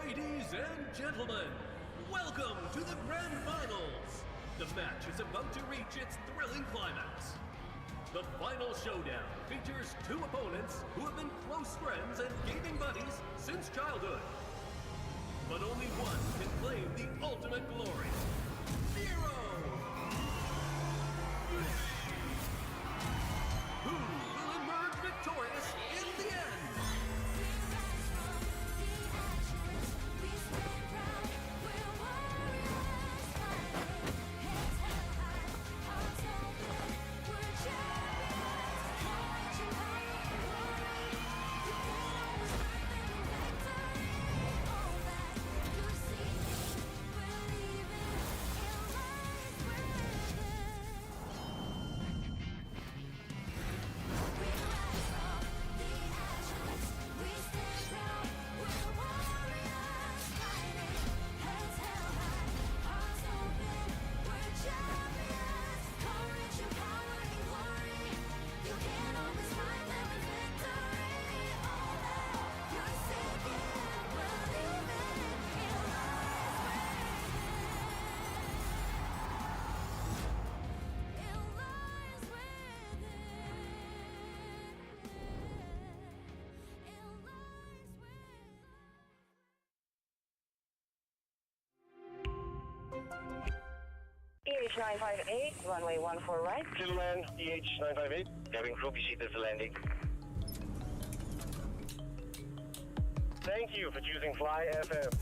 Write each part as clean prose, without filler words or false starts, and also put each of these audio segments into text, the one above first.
Ladies and gentlemen, welcome to the Grand Finals! The match is about to reach its thrilling climax. The final showdown features two opponents who have been close friends and gaming buddies since childhood. But only one can claim the ultimate glory. Zero! Who will emerge victorious? victorious in the end. EH958, runway 14 right. Gentlemen, EH958. Cabin crew, be seated for landing. Thank you for choosing Fly FM.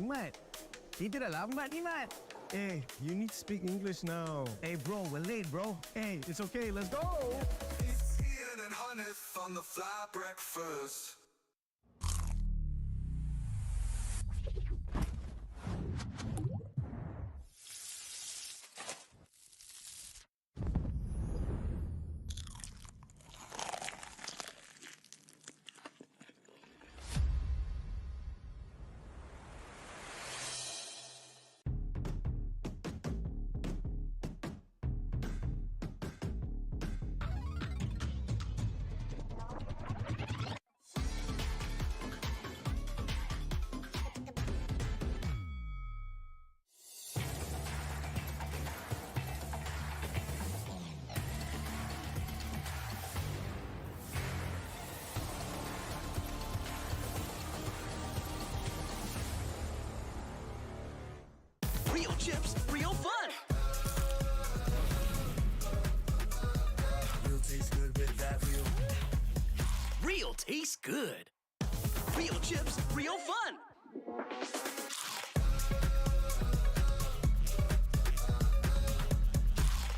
Mat. Kita dah lambat ni, Mat. Hey, you need to speak English now. Hey, bro, we're late, bro. Hey, it's okay, let's go. It's Ian and Hanif on the fly breakfast. Real chips, real fun. Real tastes good with that real. Real tastes good. Real chips, real fun.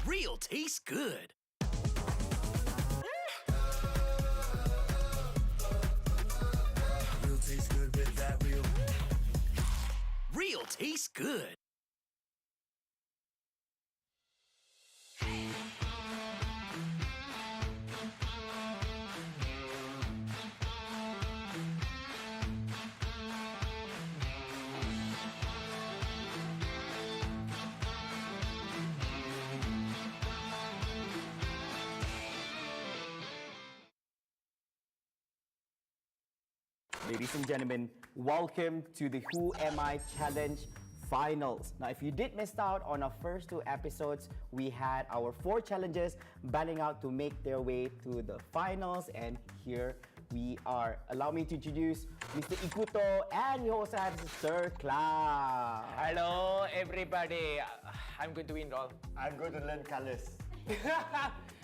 Real tastes good. Real tastes good with that real. Real tastes good. Ladies and gentlemen, welcome to the Who Am I Challenge Finals. Now, if you did miss out on our first two episodes, we had our 4 challenges battling out to make their way to the finals, and here we are. Allow me to introduce Mr. Ikuto, and we also have Sir Cloud. Hello, everybody. I'm going to win all. I'm going to learn colors.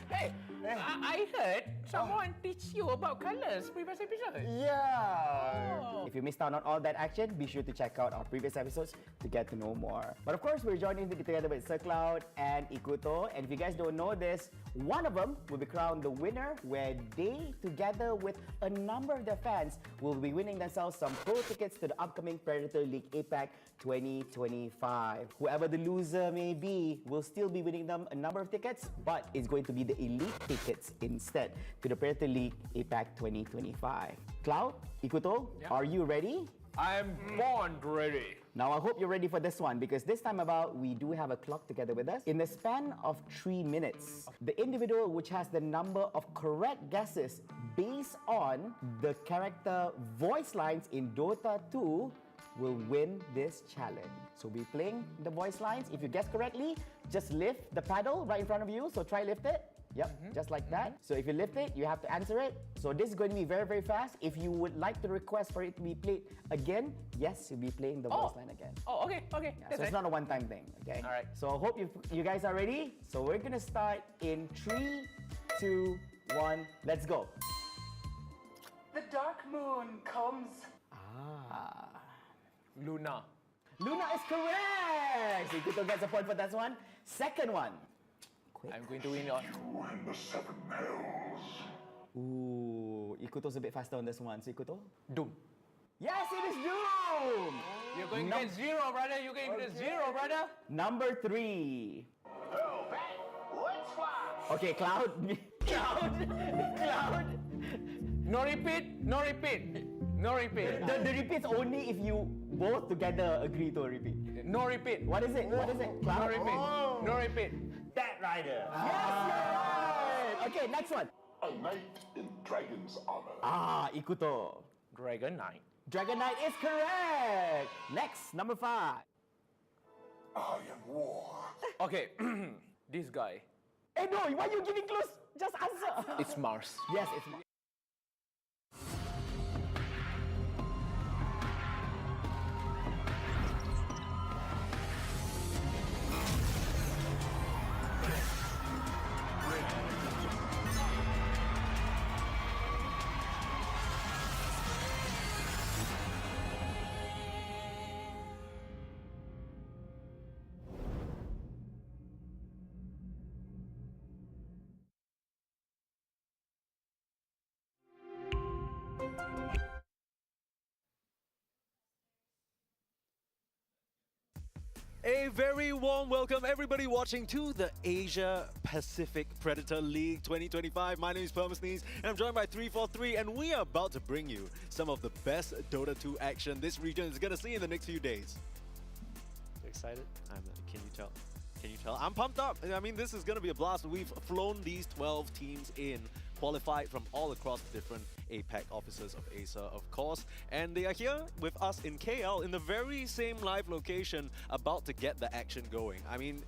Hey, I heard someone teach you about colors previous episode. Yeah! If you missed out on all that action, be sure to check out our previous episodes to get to know more. But of course, we're joining together with Sir Cloud and Ikuto. And if you guys don't know this, one of them will be crowned the winner, where they, together with a number of their fans, will be winning themselves some pro tickets to the upcoming Predator League APAC 2025. Whoever the loser may be will still be winning them a number of tickets, but it's going to be the elite tickets instead to the Predator League APAC 2025. Cloud, Ikuto, are you ready? I'm born ready. Now, I hope you're ready for this one, because this time about, we do have a clock together with us. In the span of 3 minutes, the individual which has the number of correct guesses based on the character voice lines in Dota 2 will win this challenge. So we're playing the voice lines. If you guess correctly, just lift the paddle right in front of you. So try lift it. Yep, just like that. So if you lift it, you have to answer it. So this is going to be very, very fast. If you would like to request for it to be played again, yes, you'll be playing the voice line again. Oh, okay. Yeah, That's so it's not a one-time thing, okay? All right. So I hope you guys are ready. So we're gonna start in 3, 2, 1, let's go. The dark moon comes. Luna. Luna is correct! So Ikuto gets a point for that one. Second one. I'm going to win your... And the seven hells. Ooh, Ikuto's a bit faster on this one. So Ikuto? Doom. Yes, it is Doom! You're going to get 0, brother. You're going to get 0, brother. Number 3. Let's fly. Okay, Cloud. Cloud. No repeat. No repeat. No repeat. The repeat's only if you both together agree to a repeat. No repeat. What is it? What is it? Cloud? No repeat. No repeat. That rider. Yes, you're right! Okay, next one. A knight in dragon's armor. Ikuto. Dragon Knight. Dragon Knight is correct. Next, number 5. I am war. Okay, this guy. Hey, no, why are you giving clues? Just answer. It's Mars. Yes, it's. A very warm welcome, everybody watching to the Asia Pacific Predator League 2025. My name is Permasnees, and I'm joined by 343, and we are about to bring you some of the best Dota 2 action this region is going to see in the next few days. Excited? Can you tell? Can you tell? I'm pumped up. I mean, this is going to be a blast. We've flown these 12 teams in, qualified from all across the different APAC offices of ASA, of course. And they are here with us in KL in the very same live location, about to get the action going. I mean,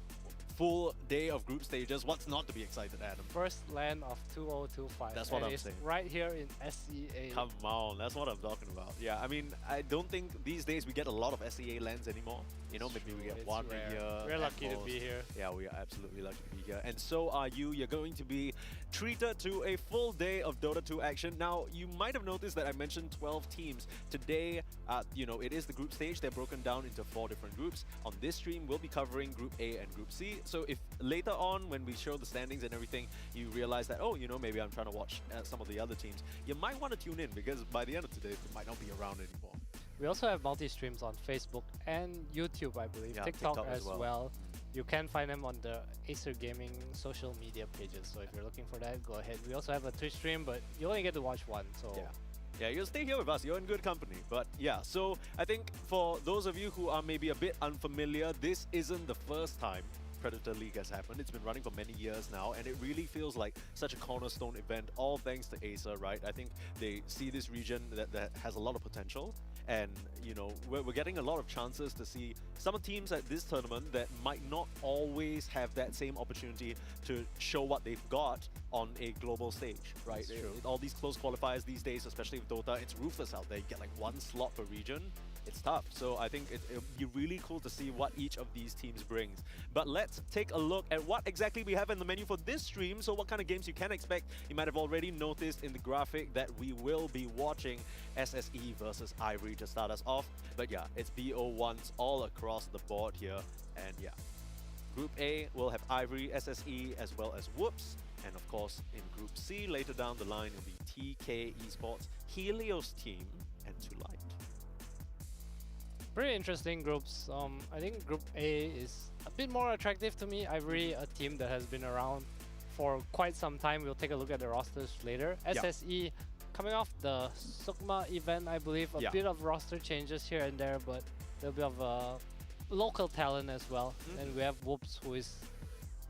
full day of group stages. What's not to be excited, Adam? First land of 2025. That's what I'm it's saying. Right here in SEA. Come on, that's what I'm talking about. Yeah, I mean, I don't think these days we get a lot of SEA lands anymore. You know, maybe we get It's one rare. a year. We're at lucky to most. be here. Yeah, we are absolutely lucky to be here. And so are you. You're going to be treated to a full day of Dota 2 action. Now, you might have noticed that I mentioned 12 teams. Today, you know, it is the group stage. They're broken down into 4 different groups. On this stream, we'll be covering Group A and Group C. So if later on, when we show the standings and everything, you realize that, oh, you know, maybe I'm trying to watch some of the other teams, you might want to tune in, because by the end of today, they might not be around anymore. We also have multi-streams on Facebook and YouTube, I believe. Yeah, TikTok as well. You can find them on the Acer Gaming social media pages. So if you're looking for that, go ahead. We also have a Twitch stream, but you only get to watch one. So yeah, you'll stay here with us. You're in good company. But yeah, so I think for those of you who are maybe a bit unfamiliar, this isn't the first time Predator League has happened. It's been running for many years now, and it really feels like such a cornerstone event, all thanks to Acer, right? I think they see this region that has a lot of potential, and you know, we're getting a lot of chances to see some teams at this tournament that might not always have that same opportunity to show what they've got on a global stage, right? That's true. All these close qualifiers these days, especially with Dota, it's ruthless out there. You get like 1 slot per region. It's tough. So I think it'll be really cool to see what each of these teams brings. But let's take a look at what exactly we have in the menu for this stream. So what kind of games you can expect. You might have already noticed in the graphic that we will be watching SSE versus Ivory to start us off. But yeah, it's BO1s all across the board here. And yeah, Group A will have Ivory, SSE, as well as Whoops. And of course, in Group C, later down the line, it'll be TK Esports, Helios Team, and Too Light. pretty interesting groups. I think Group A is a bit more attractive to me. Ivory, a team that has been around for quite some time. We'll take a look at the rosters later. SSE, coming off the Sukma event, I believe, a bit of roster changes here and there, but a bit of local talent as well. And we have Whoops, who is,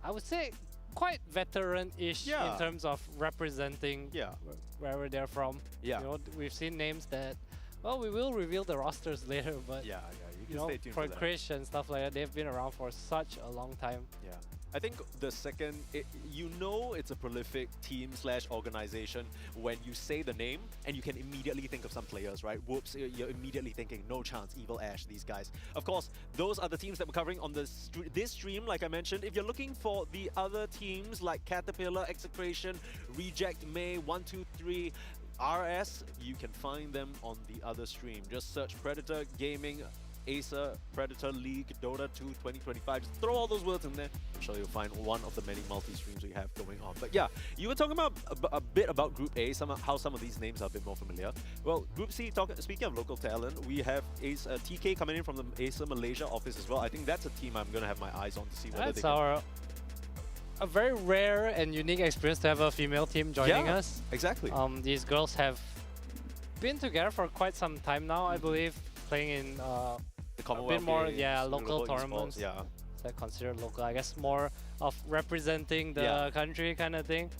I would say, quite veteran-ish in terms of representing wherever they're from. You know, we've seen names that, well, we will reveal the rosters later, but you you know, stay tuned for that. Krish and stuff like that, they've been around for such a long time. I think the second, you know it's a prolific team / organization when you say the name and you can immediately think of some players, right? Whoops, you're immediately thinking, no chance, Evil Ash, these guys. Of course, those are the teams that we're covering on this stream, like I mentioned. If you're looking for the other teams like Caterpillar, Execration, Reject, May, 123, RS, you can find them on the other stream. Just search Predator Gaming, Acer, Predator League, Dota 2 2025. Just throw all those words in there. I'm sure you'll find one of the many multi-streams we have going on. But yeah, you were talking about a bit about Group A, how some of these names are a bit more familiar. Well, Group C, speaking of local talent, we have TK coming in from the Acer Malaysia office as well. I think that's a team I'm going to have my eyes on to see whether they can... a very rare and unique experience to have a female team joining us. Exactly. These girls have been together for quite some time now, I believe, playing in the Commonwealth a bit more, Games, local tournaments. Yeah. Is that considered local? I guess more of representing the country kind of thing.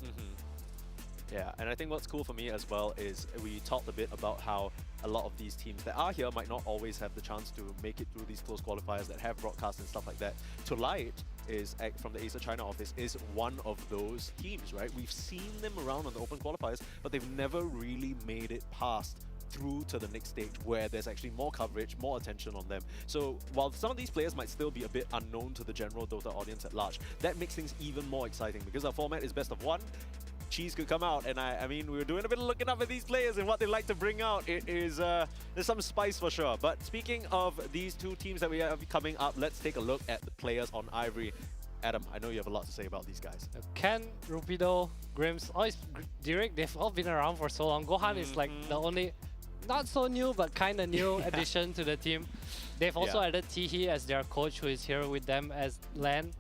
Yeah, and I think what's cool for me as well is we talked a bit about how a lot of these teams that are here might not always have the chance to make it through these close qualifiers that have broadcasts and stuff like that. To Light is from the Acer China office is one of those teams, right? We've seen them around on the open qualifiers, but they've never really made it past through to the next stage where there's actually more coverage, more attention on them. So while some of these players might still be a bit unknown to the general Dota audience at large, that makes things even more exciting because our format is best of one. Cheese could come out, and I mean, we were doing a bit of looking up at these players and what they like to bring out. It is, there's some spice for sure. But speaking of these two teams that we have coming up, let's take a look at the players on Ivory. Adam, I know you have a lot to say about these guys. Ken, Rupido, Grims, Direk, they've all been around for so long. Gohan is like the only, not so new, but kind of new addition to the team. They've also added Tihi as their coach, who is here with them as LAN.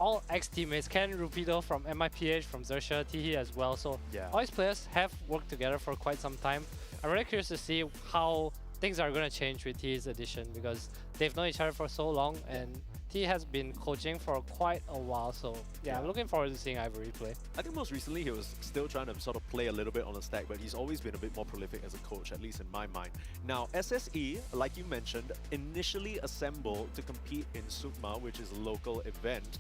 All ex-teammates, Ken, Rupido from MIPH, from Xerxia, Tihi as well. So all these players have worked together for quite some time. I'm really curious to see how things are going to change with Tihi's addition because they've known each other for so long and Tihi has been coaching for quite a while. So I'm looking forward to seeing Ivory play. I think most recently he was still trying to sort of play a little bit on the stack, but he's always been a bit more prolific as a coach, at least in my mind. Now, SSE, like you mentioned, initially assembled to compete in Sukma, which is a local event.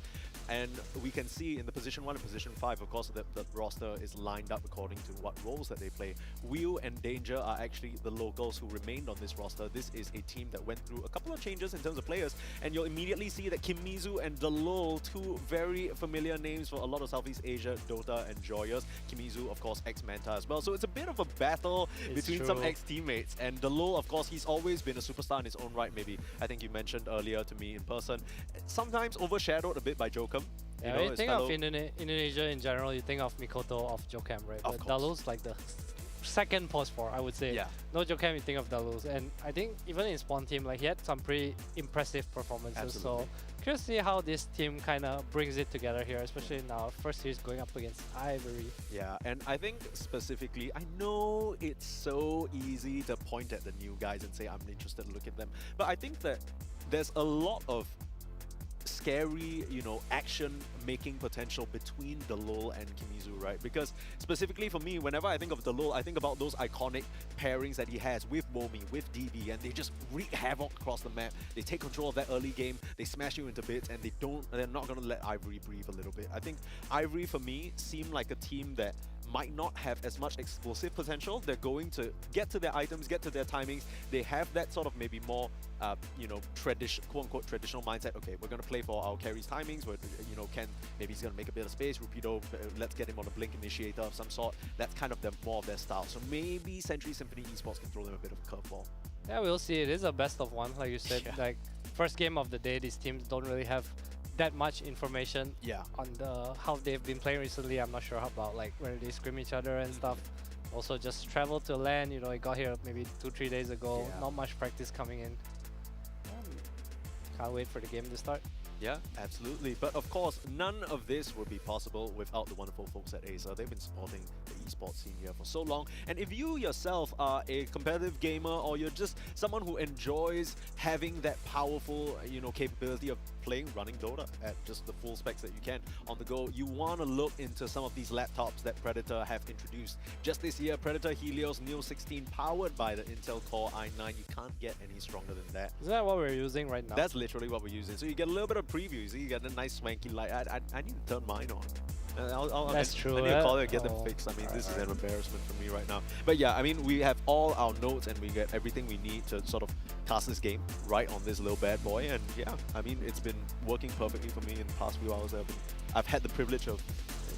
And we can see in the position 1 and position 5, of course, the roster is lined up according to what roles that they play. Wheel and Danger are actually the locals who remained on this roster. This is a team that went through a couple of changes in terms of players, and you'll immediately see that Kimizu and Dalul, two very familiar names for a lot of Southeast Asia Dota enjoyers. Kimizu, of course, ex-Manta as well. So it's a bit of a battle between some ex-teammates. And Dalul, of course, he's always been a superstar in his own right, maybe. I think you mentioned earlier to me in person. Sometimes overshadowed a bit by Jokum. Yeah, when you think of Indonesia in general, you think of Mikoto of Jokem, right? But Dalul's like the second post for, I would say. Yeah. No Jokem, you think of Dalul's. And I think even in Spawn team, like he had some pretty impressive performances. Absolutely. So curious to see how this team kind of brings it together here, especially in our first series going up against Ivory. Yeah, and I think specifically, I know it's so easy to point at the new guys and say, I'm interested to look at them. But I think that there's a lot of scary, action-making potential between Dalul and Kimizu, right? Because specifically for me, whenever I think of Dalul, I think about those iconic pairings that he has with Momi, with DB, and they just wreak havoc across the map. They take control of that early game, they smash you into bits, and they're not going to let Ivory breathe a little bit. I think Ivory, for me, seemed like a team that might not have as much explosive potential. They're going to get to their items, get to their timings. They have that sort of maybe more, quote-unquote traditional mindset. Okay, we're going to play for our carries timings. Where, Ken, maybe he's going to make a bit of space. Rupido, let's get him on a blink initiator of some sort. That's kind of more of their style. So maybe Century Symphony Esports can throw them a bit of a curveball. Yeah, we'll see. It is a best of one, like you said. Like, first game of the day, these teams don't really have that much information on how they've been playing recently. I'm not sure about like where they scrim each other and stuff. Also just traveled to LAN, he got here maybe 2-3 days ago. Not much practice coming in. Can't wait for the game to start. Yeah, absolutely. But of course, none of this would be possible without the wonderful folks at Acer. They've been supporting the esports scene here for so long. And if you yourself are a competitive gamer or you're just someone who enjoys having that powerful, capability of running Dota at just the full specs that you can on the go, you want to look into some of these laptops that Predator have introduced. Just this year, Predator Helios Neo 16 powered by the Intel Core i9. You can't get any stronger than that. Is that what we're using right now? That's literally what we're using. So you get a little bit of preview. You see, you got a nice swanky light. I need to turn mine on. That's true. I need to call it and get Oh. them fixed. I mean, this is an embarrassment for me right now. But yeah, I mean, we have all our notes and we get everything we need to sort of cast this game right on this little bad boy. And yeah, I mean, it's been working perfectly for me in the past few hours. I've had the privilege of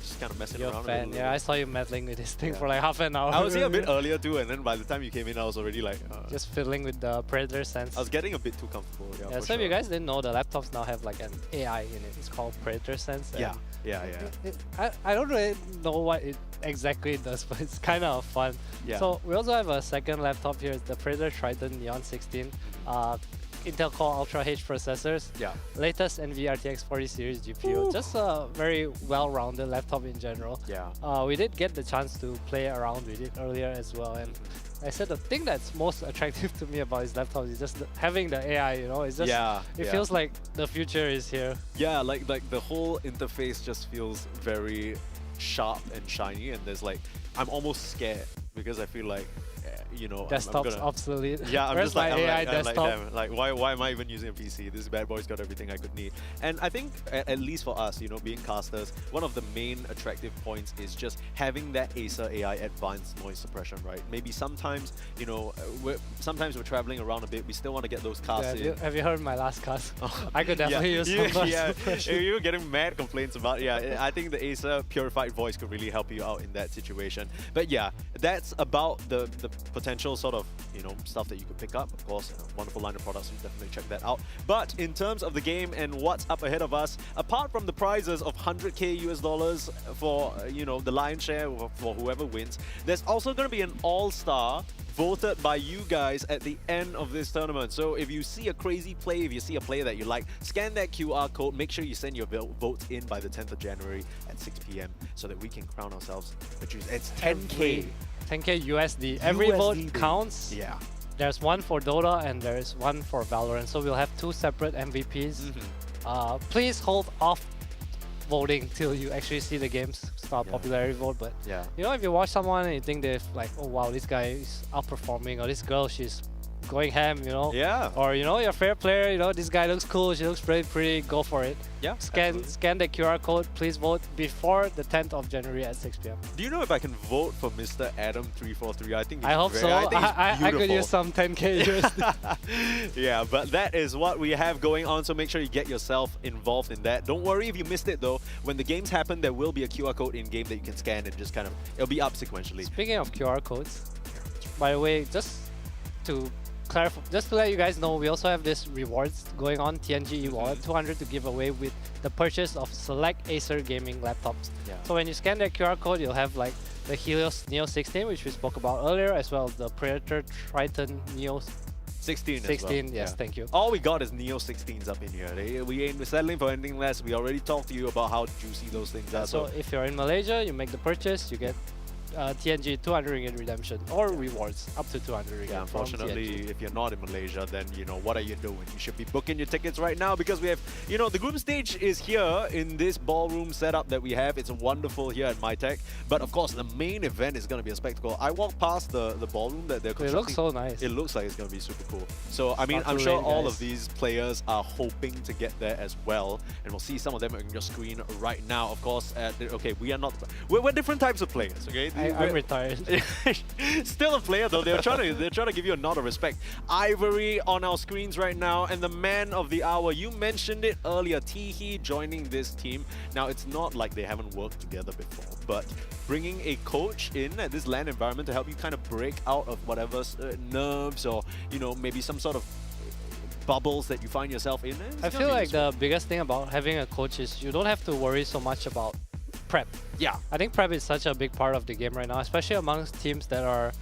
just kind of messing You're a around. fan. with it a Yeah, little I saw you meddling with this thing Yeah. for like half an hour. bit. I was here a bit earlier too, and then by the time you came in, I was already like, Just fiddling with the Predator sense. I was getting a bit too comfortable. Yeah, Yeah, for so if you sure. guys didn't know, the laptops now have like an AI in it. It's called Predator Sense. and Yeah. I don't really know what it exactly does, but it's kind of fun. Yeah. So we also have a second laptop here. It's the Predator Triton Neon 16. Intel Core Ultra H processors. Yeah. Latest NVIDIA RTX 40 series GPU. Just a very well-rounded laptop in general. Yeah. We did get the chance to play around with it earlier as well, and I said the thing that's most attractive to me about this laptop is just having the AI. You know, it's just it feels like the future is here. Yeah, like the whole interface just feels very sharp and shiny, and there's like I'm almost scared because I feel like you know Desktop's I'm gonna, obsolete. Yeah, I'm Where's just like my AI I'm like desktop? damn, like why am I even using a PC? This bad boy's got everything I could need. And I think at least for us, you know, being casters, one of the main attractive points is just having that Acer AI advanced noise suppression, right? Maybe sometimes, you know, sometimes we're traveling around a bit, we still want to get those casts in. Have you heard my last cast? I could definitely use some noise suppression. You were getting mad complaints about I think the Acer purified voice could really help you out in that situation. But yeah, that's about the potential sort of, you know, stuff that you could pick up. Of course, a wonderful line of products, so definitely check that out. But in terms of the game and what's up ahead of us, apart from the prizes of 100k US dollars for, you know, the lion's share for whoever wins, there's also going to be an all-star voted by you guys at the end of this tournament. So if you see a crazy play, if you see a player that you like, scan that QR code, make sure you send your votes in by the 10th of January at 6 p.m. so that we can crown ourselves the choose. It's 10k. 10k USD. Every vote counts. Yeah. There's one for Dota and there's one for Valorant. So we'll have two separate MVPs. Please hold off voting till you actually see the games start popularity vote. But you know, if you watch someone and you think they're like, oh wow, this guy is outperforming, or this girl, she's going ham, you know. Yeah. Or you know, your favorite player, you know, this guy looks cool, she looks really pretty, go for it. Yeah. Scan the QR code, please vote before the 10th of January at 6 p.m. Do you know if I can vote for Mr. Adam343? I think I hope so. I could use some 10k USD. Yeah, but that is what we have going on, so make sure you get yourself involved in that. Don't worry if you missed it though. When the games happen, there will be a QR code in-game that you can scan and just kind of, it'll be up sequentially. Speaking of QR codes, by the way, just to clarify, just to let you guys know, we also have this rewards going on, TNG e-wallet, 200 to give away with the purchase of select Acer gaming laptops. So when you scan that QR code, you'll have like the Helios Neo 16, which we spoke about earlier, as well as the Predator Triton Neo 16 16, as well. yes, thank you. All we got is Neo 16s up in here. We ain't settling for anything less. We already talked to you about how juicy those things are. So if you're in Malaysia, you make the purchase, you get TNG 200 ringgit redemption or rewards up to 200 ringgit. Yeah, unfortunately, if you're not in Malaysia, then you know what are you doing? You should be booking your tickets right now because we have, you know, the group stage is here in this ballroom setup that we have. It's wonderful here at MyTech, but of course the main event is going to be a spectacle. I walked past the ballroom that they're constructing. It looks so nice. It looks like it's going to be super cool. So I mean, I'm Sparkle sure rain, all guys. of these players are hoping to get there as well, and we'll see some of them on your screen right now. Of course, okay, we are not. We're different types of players. Okay, I'm retired. Still a player though. They're trying to give you a nod of respect. Ivory on our screens right now, and the man of the hour. You mentioned it earlier. Teehee joining this team. Now it's not like they haven't worked together before, but bringing a coach in at this LAN environment to help you kind of break out of whatever nerves or maybe some sort of bubbles that you find yourself in. I feel like the biggest thing about having a coach is you don't have to worry so much about prep. Yeah. I think prep is such a big part of the game right now, especially amongst teams that are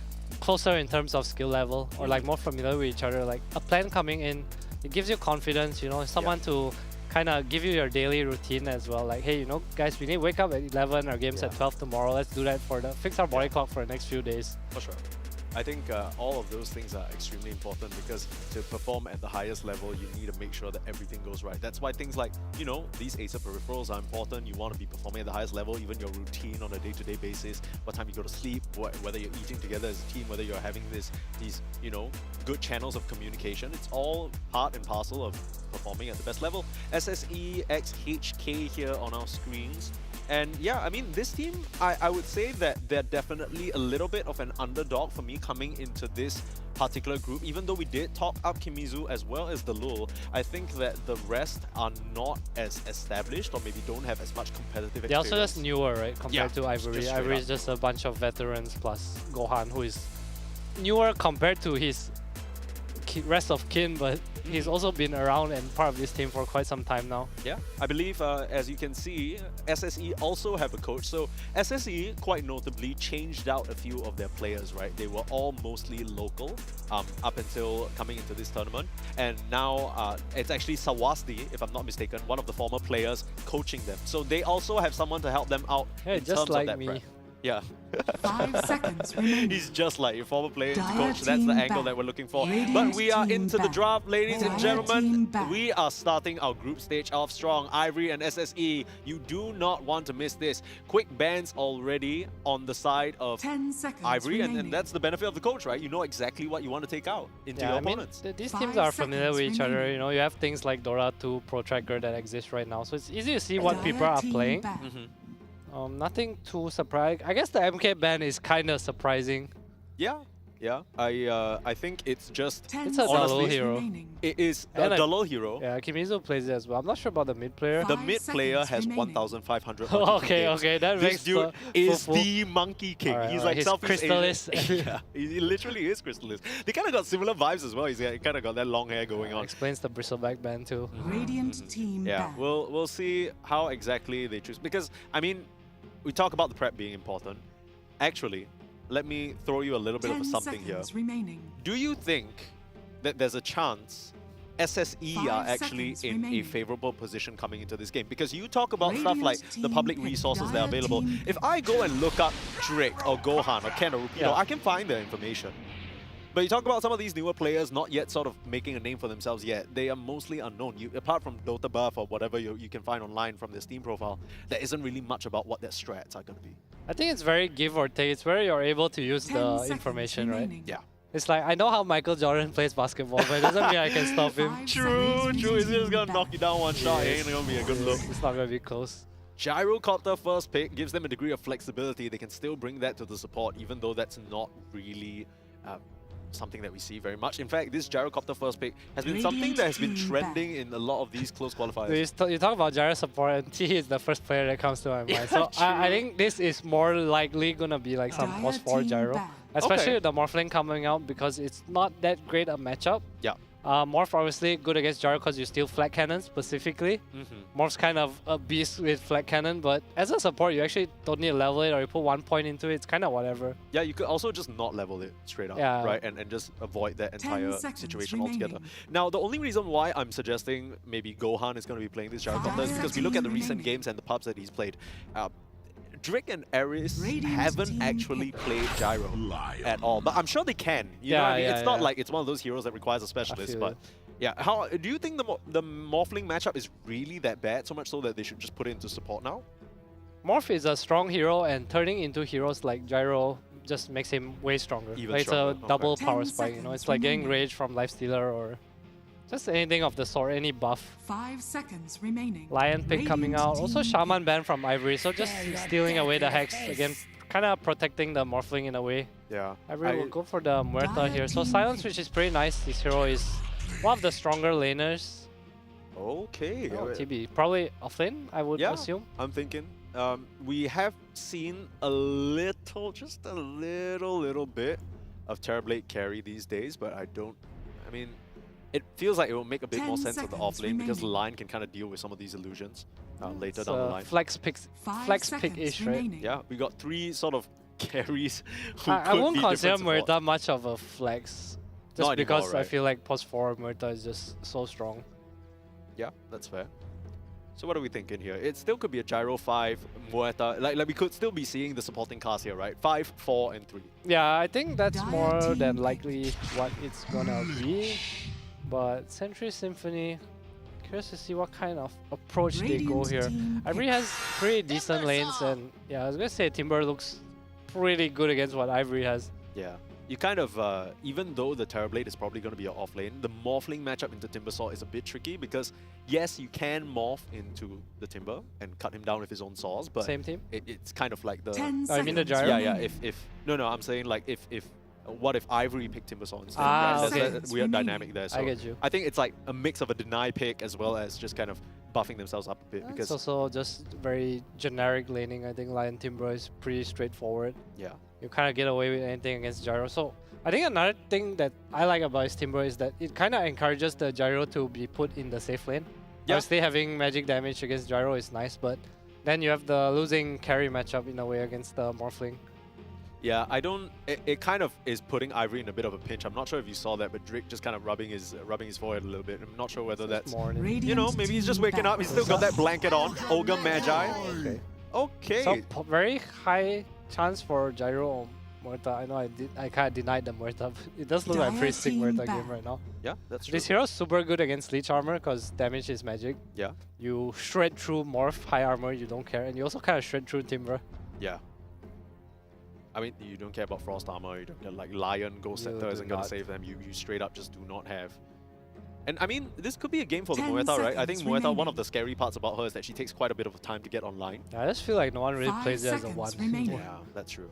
closer in terms of skill level or like more familiar with each other. Like a plan coming in, it gives you confidence, you know, someone to kind of give you your daily routine as well. Like, hey, you know, guys, we need to wake up at 11, our game's at 12 tomorrow. Let's do that fix our body clock for the next few days. For sure. I think all of those things are extremely important because to perform at the highest level, you need to make sure that everything goes right. That's why things like, you know, these ASA peripherals are important. You want to be performing at the highest level, even your routine on a day-to-day basis, what time you go to sleep, whether you're eating together as a team, whether you're having these, you know, good channels of communication. It's all part and parcel of performing at the best level. SSE X HK here on our screens. And yeah, I mean, this team, I would say that they're definitely a little bit of an underdog for me coming into this particular group. Even though we did top up Kimizu as well as the Lul, I think that the rest are not as established or maybe don't have as much competitive experience. They're also just newer, right, compared to Ivory. Ivory is up. just a bunch of veterans plus Gohan, who is newer compared to his rest of kin, but he's also been around and part of this team for quite some time now. Yeah, I believe, as you can see, SSE also have a coach. So SSE, quite notably, changed out a few of their players, right? They were all mostly local up until coming into this tournament. And now it's actually Sawasdi, if I'm not mistaken, one of the former players coaching them. So they also have someone to help them out in just terms like of that me. prep. Yeah. 5 seconds remaining. He's just like your former player Dire coach. That's the team angle back. that we're looking for. Radiant But we are team into the back. draft, ladies and Dire gentlemen. team back. We are starting our group stage off strong. Ivory and SSE, you do not want to miss this. Quick bans already on the side of 10 seconds Ivory, and remaining. that's the benefit of the coach, right? You know exactly what you want to take out into your I mean, opponents. these 5 teams are familiar with seconds each other. remaining. You know, you have things like DOTA 2 Pro Tracker that exist right now, so it's easy to see what people Dire are team playing. back. Nothing too surprising. I guess the MK ban is kind of surprising. Yeah, yeah. I think it's just 10 It's a seconds dull hero. remaining. it is a And I- dull hero. Yeah, Kimizu plays it as well. I'm not sure about the mid player. The 5 mid player seconds has remaining. 1,500. Okay, okay, that This makes dude the is full- the Monkey King. Alright, He's alright, like he's Southeast Crystallis. Asian. Yeah, he literally is Crystallis. They kind of got similar vibes as well. He's kind of got that long hair going on. Explains the bristleback ban too. Radiant team Yeah, back. we'll see how exactly they choose. Because, I mean, we talk about the prep being important. Actually, let me throw you a little bit of 10 a something here. seconds remaining. Do you think that there's a chance SSE 5 are actually seconds in a remaining. favorable position coming into this game? Because you talk about stuff like Radiant the team public pick. resources that are Dire available. team If I go and look up Drake or Gohan or Ken or Rupido, Yeah. I can find their information. But you talk about some of these newer players not yet sort of making a name for themselves yet. They are mostly unknown. Apart from Dota buff or whatever you can find online from their Steam profile, there isn't really much about what their strats are going to be. I think it's very give or take. It's where you're able to use 10 the seconds information, right? remaining. Yeah. It's like, I know how Michael Jordan plays basketball, but it doesn't mean I can stop him. 5 True, seconds true. It's just remaining. going to knock you down one shot. It Yes. ain't going to be a good look. It's not going to be close. Gyrocopter first pick gives them a degree of flexibility. They can still bring that to the support, even though that's not really something that we see very much. In fact, this Gyrocopter first pick has been something that has been Radiant team trending in a lot of these close qualifiers. You talk about gyro support, and T is the first player that comes to my mind. So I think this is more likely going to be like some Dire post 4 team gyro. back. Especially Okay. with the Morphling coming out, because it's not that great a matchup. Yeah. Morph obviously good against gyro because you steal flat cannon specifically. Morph's kind of a beast with flat cannon, but as a support you actually don't need to level it, or you put 1 point into it, it's kind of whatever. Yeah, you could also just not level it straight up, Yeah. right? And just avoid that 10 entire seconds situation altogether. remaining. Now, the only reason why I'm suggesting maybe Gohan is going to be playing this Gyrocopter is because we look at the recent remaining. games and the pubs that he's played. Drick and Aris Radiant haven't team actually pick. played Gyro at all, but I'm sure they can. You know what I mean? It's not like it's one of those heroes that requires a specialist, feel but it. yeah. How do you think the Morphling matchup is really that bad? So much so that they should just put it into support now? Morph is a strong hero, and turning into heroes like gyro just makes him way stronger. Even Like, stronger, it's a double okay. power 10 spike, you know? It's seconds like getting remaining. rage from Lifestealer or just anything of the sort, any buff. 5 seconds remaining. Lion pick coming Radiant out. Also team Shaman ban from Ivory, so just stealing away the Hex. Again, kind of protecting the Morphling in a way. Yeah. Ivory will go for the Muerta Dire here. So team Silence, pick. which is pretty nice. This hero is one of the stronger laners. Okay. Oh, TB. Probably offlane, I would Yeah. assume. I'm thinking. We have seen a little, just a little bit of Terrorblade carry these days, but I mean, it feels like it will make a bit more 10 sense of the seconds offlane because remaining. Line can kind of deal with some of these illusions later It's down the line. flex pick, 5 flex seconds pick-ish, right? remaining. Yeah, we got 3 sort of carries who I could won't be consider different support. Muerta much of a flex. Just Not because anymore, I right? feel like post 4 Muerta is just so strong. Yeah, that's fair. So what are we thinking here? It still could be a Gyro 5, Muerta. Like we could still be seeing the supporting cast here, right? 5, 4, and 3. Yeah, I think that's more than likely what it's gonna be. But Century Symphony, curious to see what kind of approach they go here. Ivory has pretty decent lanes, and yeah, I was gonna say Timber looks pretty good against what Ivory has. Yeah. You kind of, even though the Terrorblade is probably going to be your off lane, the Morphling matchup into Timbersaw is a bit tricky because, yes, you can morph into the Timber and cut him down with his own saws, but same team? It's kind of like the... I mean the Gyro? Yeah, No, I'm saying like if what if Ivory picked Timbersaw instead? Ah, There's okay. that weird dynamic there. So I get you. I think it's like a mix of a deny pick as well as just kind of buffing themselves up a bit. It's also just very generic laning. I think Lion Timber is pretty straightforward. Yeah. You kind of get away with anything against Gyro. So I think another thing that I like about his Timber is that it kind of encourages the Gyro to be put in the safe lane. Yeah. Obviously having magic damage against Gyro is nice, but then you have the losing carry matchup in a way against the Morphling. Yeah, it kind of is putting Ivory in a bit of a pinch. I'm not sure if you saw that, but Drake just kind of rubbing his forehead a little bit. I'm not sure whether that's, you know, maybe he's just waking up. He's still got that blanket on. Ogre Magi. Okay. Okay. So very high chance for Gyro or Muerta. I know I kind of denied the Muerta, but it does look like a pretty sick Muerta game right now. Yeah, that's true. This hero's super good against Leech Armor because damage is magic. Yeah. You shred through Morph, High Armor, you don't care. And you also kind of shred through Timber. Yeah. I mean, you don't care about Frost Armor, you don't care, like Lion, Ghost Scepter isn't going to save them, you straight up just do not have. And I mean, this could be a game for the Muerta, right? I think Muerta, one of the scary parts about her is that she takes quite a bit of time to get online. I just feel like no one really plays it as a 1. Yeah, that's true.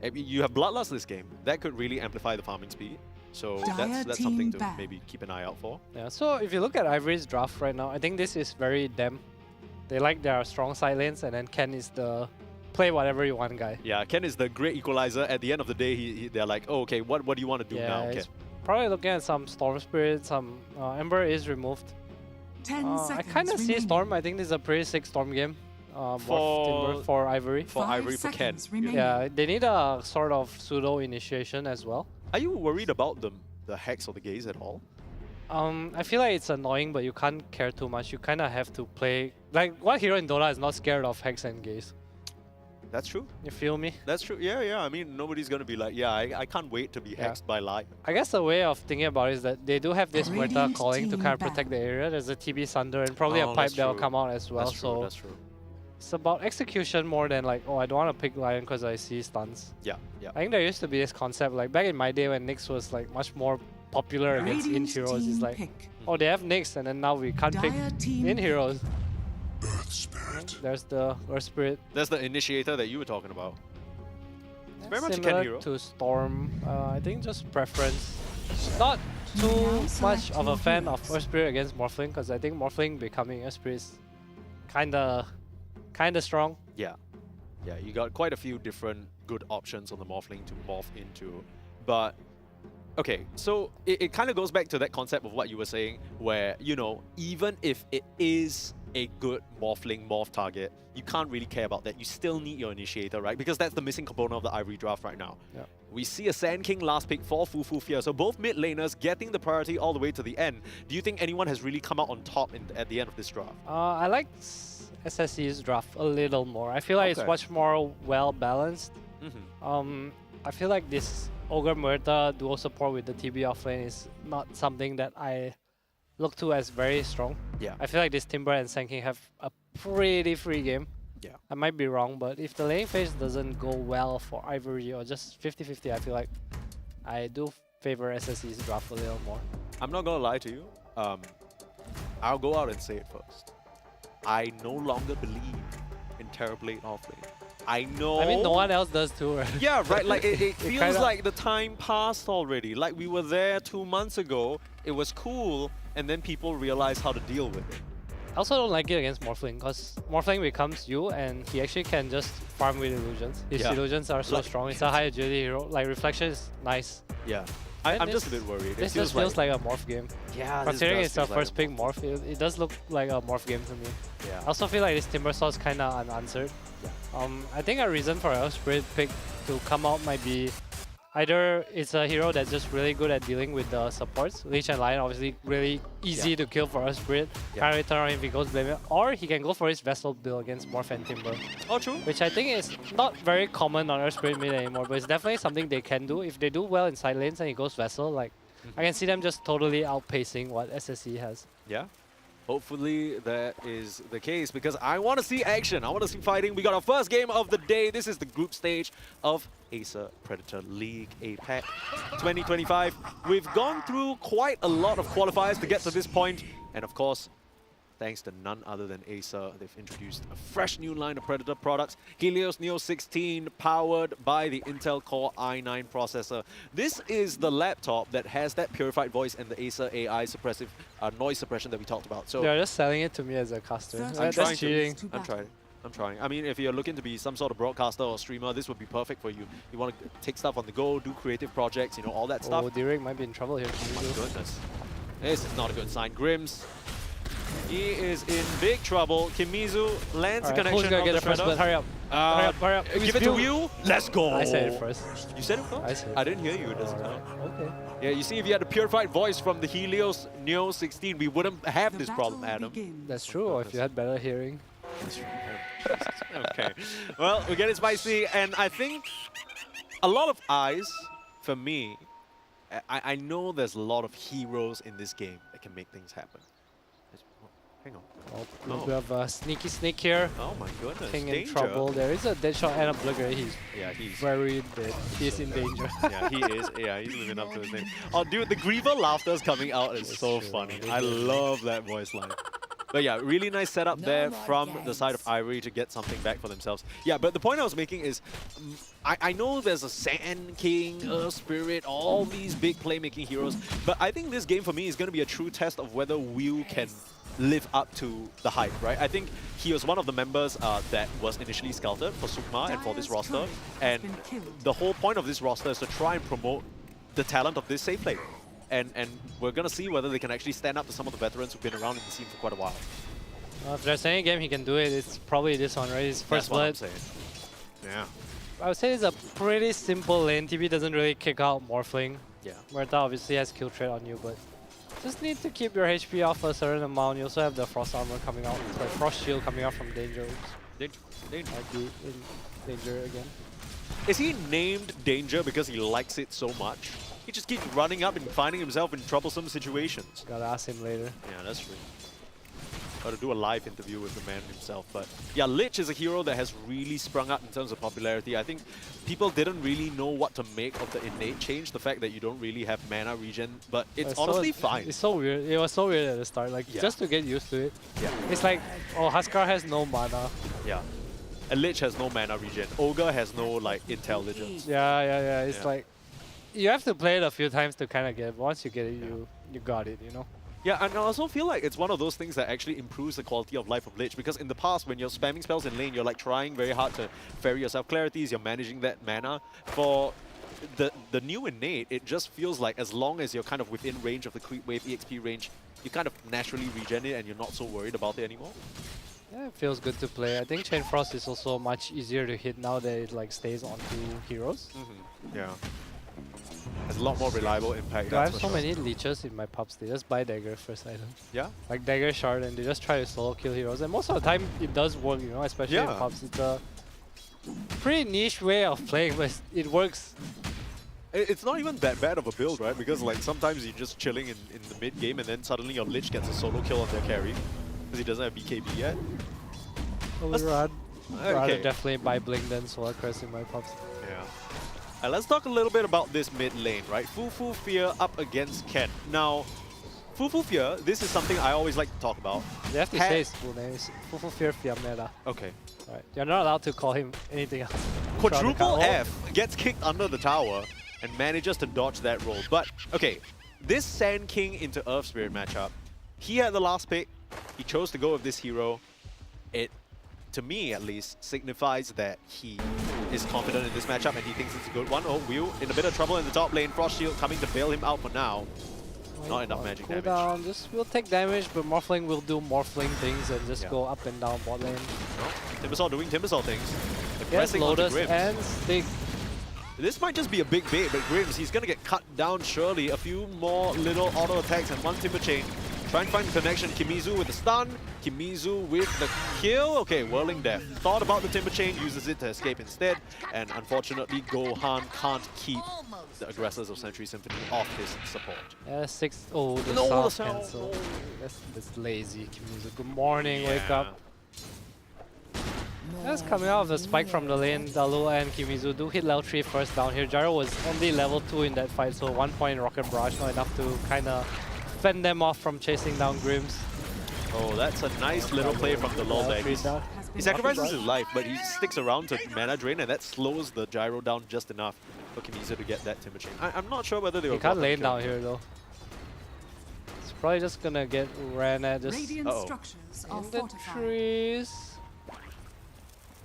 I mean, you have Bloodlust this game. That could really amplify the farming speed. So that's something to maybe keep an eye out for. Yeah, so if you look at Ivory's draft right now, I think this is very them. They like their strong side lanes, and then Ken is the play whatever you want guy. Yeah, Ken is the great equalizer. At the end of the day, they're like, oh, okay, what do you want to do now, Ken? Probably looking at some Storm Spirit, some Ember is removed. 10 I kind of see Storm. I think this is a pretty sick Storm game. For Ivory. For Ivory, for Ken. Yeah, they need a sort of pseudo initiation as well. Are you worried about the Hex or the Gaze at all? I feel like it's annoying, but you can't care too much. You kind of have to play... Like, what hero in Dota is not scared of Hex and Gaze? That's true. You feel me? That's true. Yeah. I mean, nobody's going to be like, yeah, I can't wait to be hexed by Light. I guess the way of thinking about it is that they do have this Muerta calling to kind of protect the area. There's a TB Sunder and probably a pipe that will come out as well. That's true. It's about execution more than like, oh, I don't want to pick Lion because I see stuns. Yeah. I think there used to be this concept, like back in my day when Nyx was like much more popular against in heroes. It's like, oh, they have Nyx and then now we can't pick in heroes. Earth Spirit. There's the Earth Spirit. There's the Initiator that you were talking about. It's very much a Ken Similar hero. to Storm. I think just preference. Not too much of a fan of Earth Spirit against Morphling because I think Morphling becoming Earth Spirit is kinda strong. Yeah, you got quite a few different good options on the Morphling to morph into. But, okay, so it kind of goes back to that concept of what you were saying where, you know, even if it is a good Morphling morph target, you can't really care about that. You still need your Initiator, right? Because that's the missing component of the Ivory draft right now. Yeah. We see a Sand King last pick for Fufu Fear, so both mid laners getting the priority all the way to the end. Do you think anyone has really come out on top at the end of this draft? I like SSE's draft a little more. I feel like it's much more well balanced. I feel like this Ogre Muerta dual support with the TB offlane is not something that I look to as very strong. Yeah. I feel like this Timber and Sand King have a pretty free game. Yeah. I might be wrong, but if the lane phase doesn't go well for Ivory or just 50-50, I feel like I do favor SSE's draft a little more. I'm not gonna lie to you. I'll go out and say it first. I no longer believe in Terrorblade offlane. I know. I mean, no one else does too, right? Yeah, right. Like it feels kinda like the time passed already. Like we were there 2 months ago. It was cool, and then people realized how to deal with it. I also don't like it against Morphling because Morphling becomes you and he actually can just farm with illusions. His illusions are so strong. It's a high agility hero. Like Reflection is nice. Yeah. I'm just a bit worried. This just feels like a morph game. Yeah, considering it's a first pick morph, it does look like a morph game to me. Yeah. I also feel like this Timbersaw is kind of unanswered. Yeah. I think a reason for Earth Spirit pick to come out might be Either it's a hero that's just really good at dealing with the supports. Lich and Lion obviously really easy to kill for us, Spirit. Can't really turn around if he goes blame it. Or he can go for his Vessel build against Morph and Timber. Oh, true. Which I think is not very common on Earth Spirit mid anymore, but it's definitely something they can do. If they do well in side lanes and he goes Vessel, like I can see them just totally outpacing what SSE has. Yeah. Hopefully that is the case because I want to see action. I want to see fighting. We got our first game of the day. This is the group stage of Acer Predator League APAC 2025. We've gone through quite a lot of qualifiers to get to this point. And of course, thanks to none other than Acer, they've introduced a fresh new line of Predator products. Helios Neo 16, powered by the Intel Core i9 processor. This is the laptop that has that purified voice and the Acer AI suppressive noise suppression that we talked about. So they're just selling it to me as a customer. That's cheating. I'm trying. I mean, if you're looking to be some sort of broadcaster or streamer, this would be perfect for you. You want to take stuff on the go, do creative projects, you know, all that stuff. Oh, Direk might be in trouble here. Oh my goodness. This is not a good sign. Grims, he is in big trouble. Kimizu lands a connection. Who's gonna get the first blood? Hurry up. Hurry up. Give it to Whew. Let's go. I said it first. You said it first? I said it. I didn't hear you. It doesn't count. Okay. Yeah, you see, if you had a purified voice from the Helios Neo 16, we wouldn't have this problem, Adam. That's true, or if you had better hearing. Okay. Well, we get it spicy, and I think a lot of eyes, for me, I know there's a lot of heroes in this game that can make things happen. Hang on. Oh, we have a sneaky sneak here. Oh my goodness. King in Danger. trouble. There is a dead shot and a blugger. He's very dead. He's in danger. Yeah, he is. Yeah, he's living up to his name. Oh, dude, the Griever laughter is coming out. It's so funny. I love that voice line. But yeah, really nice setup there from the side of Ivory to get something back for themselves. Yeah, but the point I was making is, I know there's a Sand King, Earth Spirit, all these big playmaking heroes, but I think this game for me is going to be a true test of whether Will can live up to the hype, right? I think he was one of the members that was initially scouted for Sukma and for this roster, and the whole point of this roster is to try and promote the talent of this safe lane. And we're going to see whether they can actually stand up to some of the veterans who've been around in the scene for quite a while. If there's any game he can do it, it's probably this one, right? His first blood. That's what I'm saying. Yeah. I would say it's a pretty simple lane. TB doesn't really kick out Morphling. Yeah. Murta obviously has kill threat on you, but just need to keep your HP off a certain amount. You also have the Frost Armor coming out. Sorry, Frost Shield coming out from Danger. Danger. Might be in Danger again. Is he named Danger because he likes it so much? He just keeps running up and finding himself in troublesome situations. Gotta ask him later. Yeah, that's true. Gotta do a live interview with the man himself. But yeah, Lich is a hero that has really sprung up in terms of popularity. I think people didn't really know what to make of the innate change, the fact that you don't really have mana regen, but it's honestly fine. It's so weird. It was so weird at the start, like just to get used to it. Yeah. It's like, oh, Huskar has no mana. Yeah. And Lich has no mana regen. Ogre has no like intelligence. Yeah. It's like, you have to play it a few times to kind of get it. Once you get it, you got it, you know? Yeah, and I also feel like it's one of those things that actually improves the quality of life of Lich, because in the past, when you're spamming spells in lane, you're like trying very hard to ferry yourself clarities, you're managing that mana. For the new innate, it just feels like as long as you're kind of within range of the creep wave EXP range, you kind of naturally regen it and you're not so worried about it anymore. Yeah, it feels good to play. I think Chain Frost is also much easier to hit now that it like stays onto heroes. Yeah. Has a lot more reliable impact. I have so many leeches in my pubs. They just buy dagger first item. Yeah? Like dagger shard, and they just try to solo kill heroes. And most of the time, it does work, you know, especially in pubs. It's a pretty niche way of playing, but it works. It's not even that bad of a build, right? Because like sometimes you're just chilling in the mid game, and then suddenly your Lich gets a solo kill on their carry because he doesn't have BKB yet. Rather definitely buy Blink than Solar Crest in my pubs. Yeah. Let's talk a little bit about this mid lane, right? Fufu Fear up against Ken. Now, Fufu Fear, this is something I always like to talk about. You have to say his full name. It's Fufu Fear Fiametta. Okay. Right. You're not allowed to call him anything else. Quadruple F gets kicked under the tower and manages to dodge that roll. But, okay, this Sand King into Earth Spirit matchup, he had the last pick. He chose to go with this hero. It, to me at least, signifies that he is confident in this matchup and he thinks it's a good one. Oh, Will in a bit of trouble in the top lane. Frost Shield coming to bail him out for now. Not enough magic damage. Down. Just will take damage, but Morphling will do Morphling things and just go up and down bot lane. No. Timbersaw doing Timbersaw things. Yes, Lotus and Stick. This might just be a big bait, but Grims, he's going to get cut down surely. A few more little auto attacks and one Timber Chain. Try and find the connection. Kimizu with the stun. Kimizu with the kill. Okay, Whirling Death. Thought about the Timber Chain, uses it to escape instead. And unfortunately, Gohan can't keep the aggressors of Century Symphony off his support. Yeah, 6. Oh, the No, sound cancel. That's lazy. Kimizu. Good morning, wake up. That's coming out of the spike from the lane. Dalu and Kimizu do hit level 3 first down here. Gyro was only level 2 in that fight, so 1 point Rocket Barrage, not enough to kind of fend them off from chasing down Grims. Oh, that's a nice little play from the lull there. He sacrifices his life, but he sticks around to mana drain, and that slows the Gyro down just enough for Kimizu to get that Timber Chain. I'm not sure whether they will. He can't lane down here though. It's probably just gonna get ran at just Radiant structures are in the fortified. trees.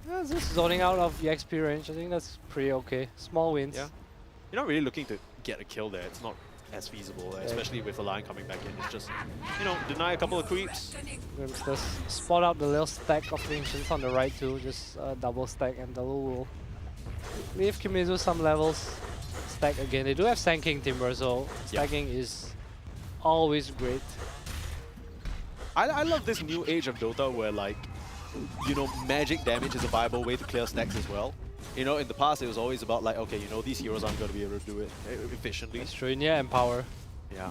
Yeah, just zoning out of EXP range. I think that's pretty okay. Small wins. Yeah. You're not really looking to get a kill there. It's not as feasible, especially with a line coming back in. It's just, you know, deny a couple of creeps. Grims just spot out the little stack of ancients on the right too. Just double stack, and Dalu will leave Kimizu some levels. Stack again. They do have Sand King Timber, so stacking is always great. I love this new age of Dota where, like, you know, magic damage is a viable way to clear stacks as well. You know, in the past it was always about like, okay, you know, these heroes aren't going to be able to do it efficiently. That's true. Yeah, and power. Yeah.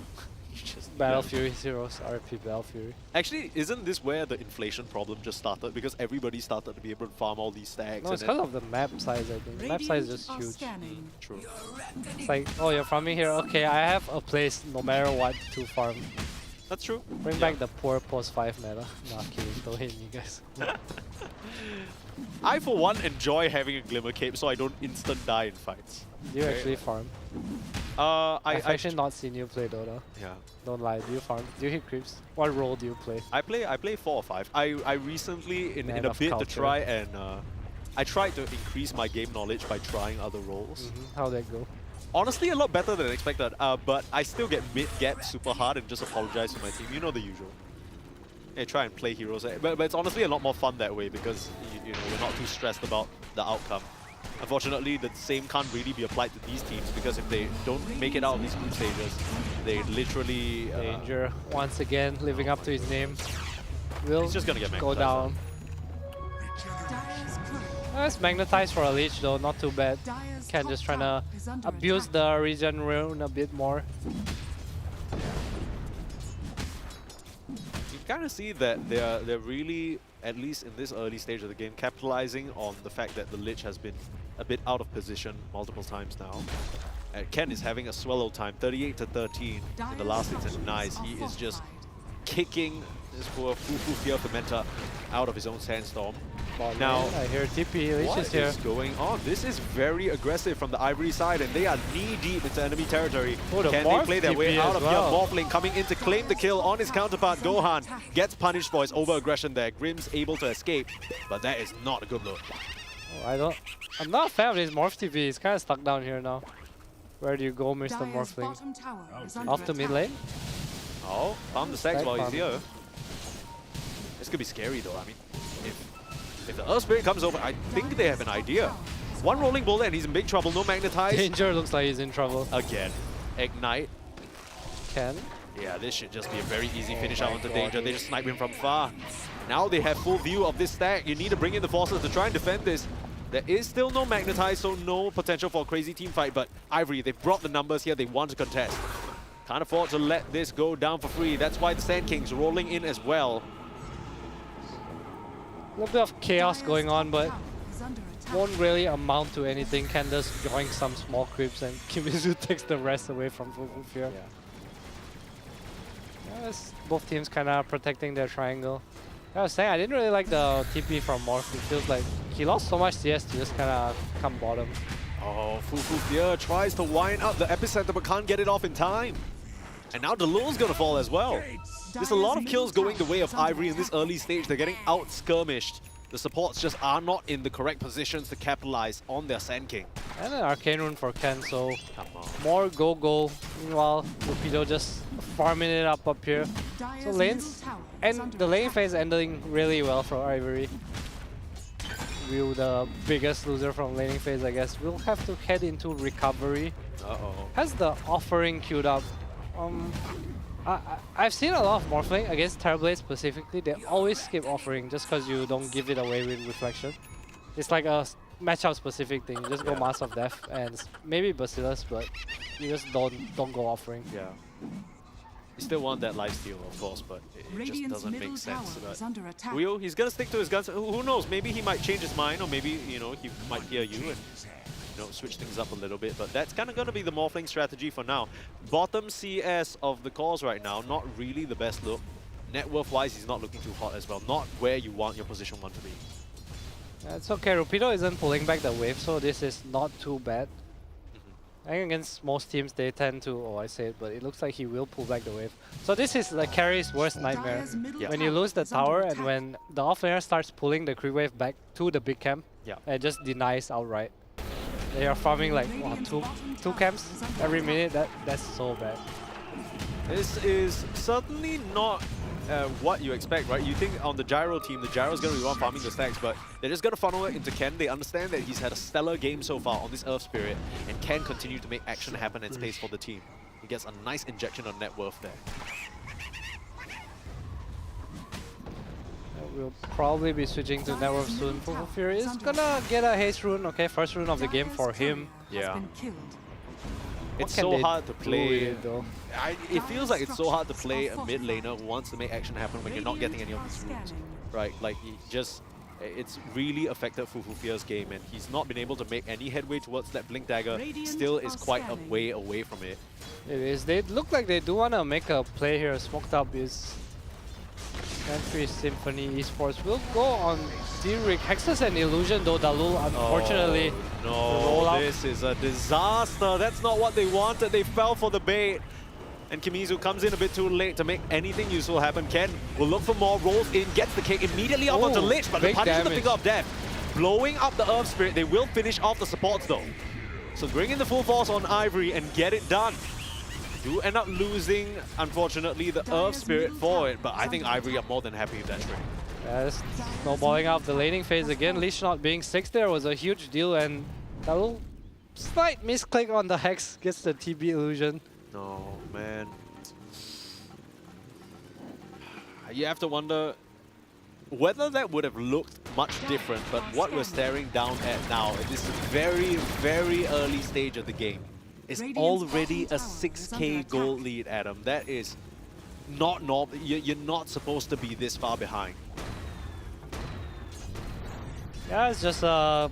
Battle Fury heroes, RP Battle Fury. Actually, isn't this where the inflation problem just started? Because everybody started to be able to farm all these stacks. No, it's because of the map size, I think. The map size is just huge. True. It's like, oh, you're farming here? Okay, I have a place no matter what to farm. That's true. Bring back the poor post 5 meta. Nah, kidding. Don't hate me, guys. I, for one, enjoy having a Glimmer Cape so I don't instant die in fights. Do you actually farm? I've actually not seen you play Dota. Yeah. Don't lie. Do you farm? Do you hit creeps? What role do you play? I play 4 or 5. I recently, in a of bid to culture. try and... I tried to increase my game knowledge by trying other roles. How'd that go? Honestly, a lot better than expected, but I still get mid-gap super hard and just apologize to my team. You know the usual. Hey, try and play heroes. But it's honestly a lot more fun that way because you know, you're not too stressed about the outcome. Unfortunately, the same can't really be applied to these teams because if they don't make it out of these group stages, they literally... Danger, once again, living up to his name. Will he's just gonna get go down. It's magnetized for a leech though, not too bad. Ken just trying to abuse the regen rune a bit more. You kind of see that they're really, at least in this early stage of the game, capitalizing on the fact that the Lich has been a bit out of position multiple times now. Ken is having a swallow time, 38 to 13 in the last hit, and nice. He is just kicking this poor Fufu Fear Fermenter out of his own sandstorm. Now, I hear TP, Lich what is here. is going on? This is very aggressive from the Ivory side, and they are knee-deep into enemy territory. Oh, the Can they Morph play their way TP out as of here? well. Morphling coming in to claim the kill on his counterpart. Gohan gets punished for his over-aggression there. Grim's able to escape, but that is not a good look. Oh, I'm not a fan of this Morph TP. He's kind of stuck down here now. Where do you go, Mr. Morphling? Off to mid lane? Oh, found the stacks Stack while he's farm. here. This could be scary though. I mean, if the Earth Spirit comes over, I think they have an idea. One rolling bullet and he's in big trouble. No magnetize. Danger looks like he's in trouble. Again. Ignite. Ken. Yeah, this should just be a very easy finish out onto Danger. They just snipe him from far. Now they have full view of this stack. You need to bring in the forces to try and defend this. There is still no magnetize, so no potential for a crazy team fight. But Ivory, they've brought the numbers here. They want to contest. Can't afford to let this go down for free. That's why the Sand Kings rolling in as well. A little bit of chaos going on, but won't really amount to anything. Can just join some small creeps and Kimizu takes the rest away from Fufu Fear. Yes, both teams kind of protecting their triangle. I was saying, I didn't really like the TP from Morph. It feels like he lost so much CS to just kind of come bottom. Oh, Fufu Fear tries to wind up the epicenter but can't get it off in time. And now Delul's gonna fall as well. There's a lot of kills going the way of Ivory in this early stage. They're getting out-skirmished. The supports just are not in the correct positions to capitalize on their Sand King. And an Arcane Rune for Ken, so more go-go. Meanwhile, Lupido just farming it up here. So lanes, and the lane phase ending really well for Ivory. Ryu, the biggest loser from laning phase, I guess, will have to head into recovery. Has the offering queued up. I've seen a lot of Morphling against Terrorblade specifically. They always skip offering just because you don't give it away with reflection. It's like a matchup specific thing. You just go Mask of Death and maybe Bacillus, but you just don't go offering. Yeah. You still want that lifesteal, of course, but it just doesn't make sense. But Ryu, he's gonna stick to his guns. Who knows? Maybe he might change his mind, or maybe he might hear you and switch things up a little bit. But that's kind of gonna be the Morphling strategy for now. Bottom CS of the cores right now, not really the best look. Net worth wise, he's not looking too hot as well. Not where you want your position 1 to be. It's okay. Rupido isn't pulling back the wave, so this is not too bad. I think against most teams, they tend to, I say it, but it looks like he will pull back the wave. So this is the carry's worst nightmare. When you lose the tower and when the offlaner starts pulling the creep wave back to the big camp, it just denies outright. They are farming like two camps every minute. That's so bad. This is certainly not what you expect, right? You think on the Gyro team, the Gyro's going to be one farming the stacks, but they're just going to funnel it into Ken. They understand that he's had a stellar game so far on this Earth Spirit, and can continue to make action happen and space for the team. He gets a nice injection of net worth there. We'll probably be switching to net worth soon. Fufu is gonna get a haste rune, okay? First rune of the game for him. Yeah. It's so hard to play. It feels like it's so hard to play a mid laner who wants to make action happen when you're not getting any of these runes, right? Like, it's really affected Fufufier's game, and he's not been able to make any headway towards that Blink Dagger. Still is quite a way away from it. It is. They look like they do want to make a play here. Smoked Up is Country Symphony Esports will go on D-Rig. Hexus and Illusion, though Dalul unfortunately roll out. This is a disaster. That's not what they wanted. They fell for the bait. And Kimizu comes in a bit too late to make anything useful happen. Ken will look for more, rolls in, gets the kick immediately up onto Lich, but the punish is the Finger of Death. Blowing up the Earth Spirit. They will finish off the supports though. So bring in the full force on Ivory and get it done. Do end up losing, unfortunately, the Earth Spirit for it, but I think Ivory are more than happy with that trade. Yes, snowballing out the laning phase again. Lich not being 6 there was a huge deal, and that little slight misclick on the Hex gets the TB illusion. No, man. You have to wonder whether that would have looked much different, but what we're staring down at now at this very, very early stage of the game is already a 6k gold lead, Adam. That is not normal. You're not supposed to be this far behind. Yeah, it's just a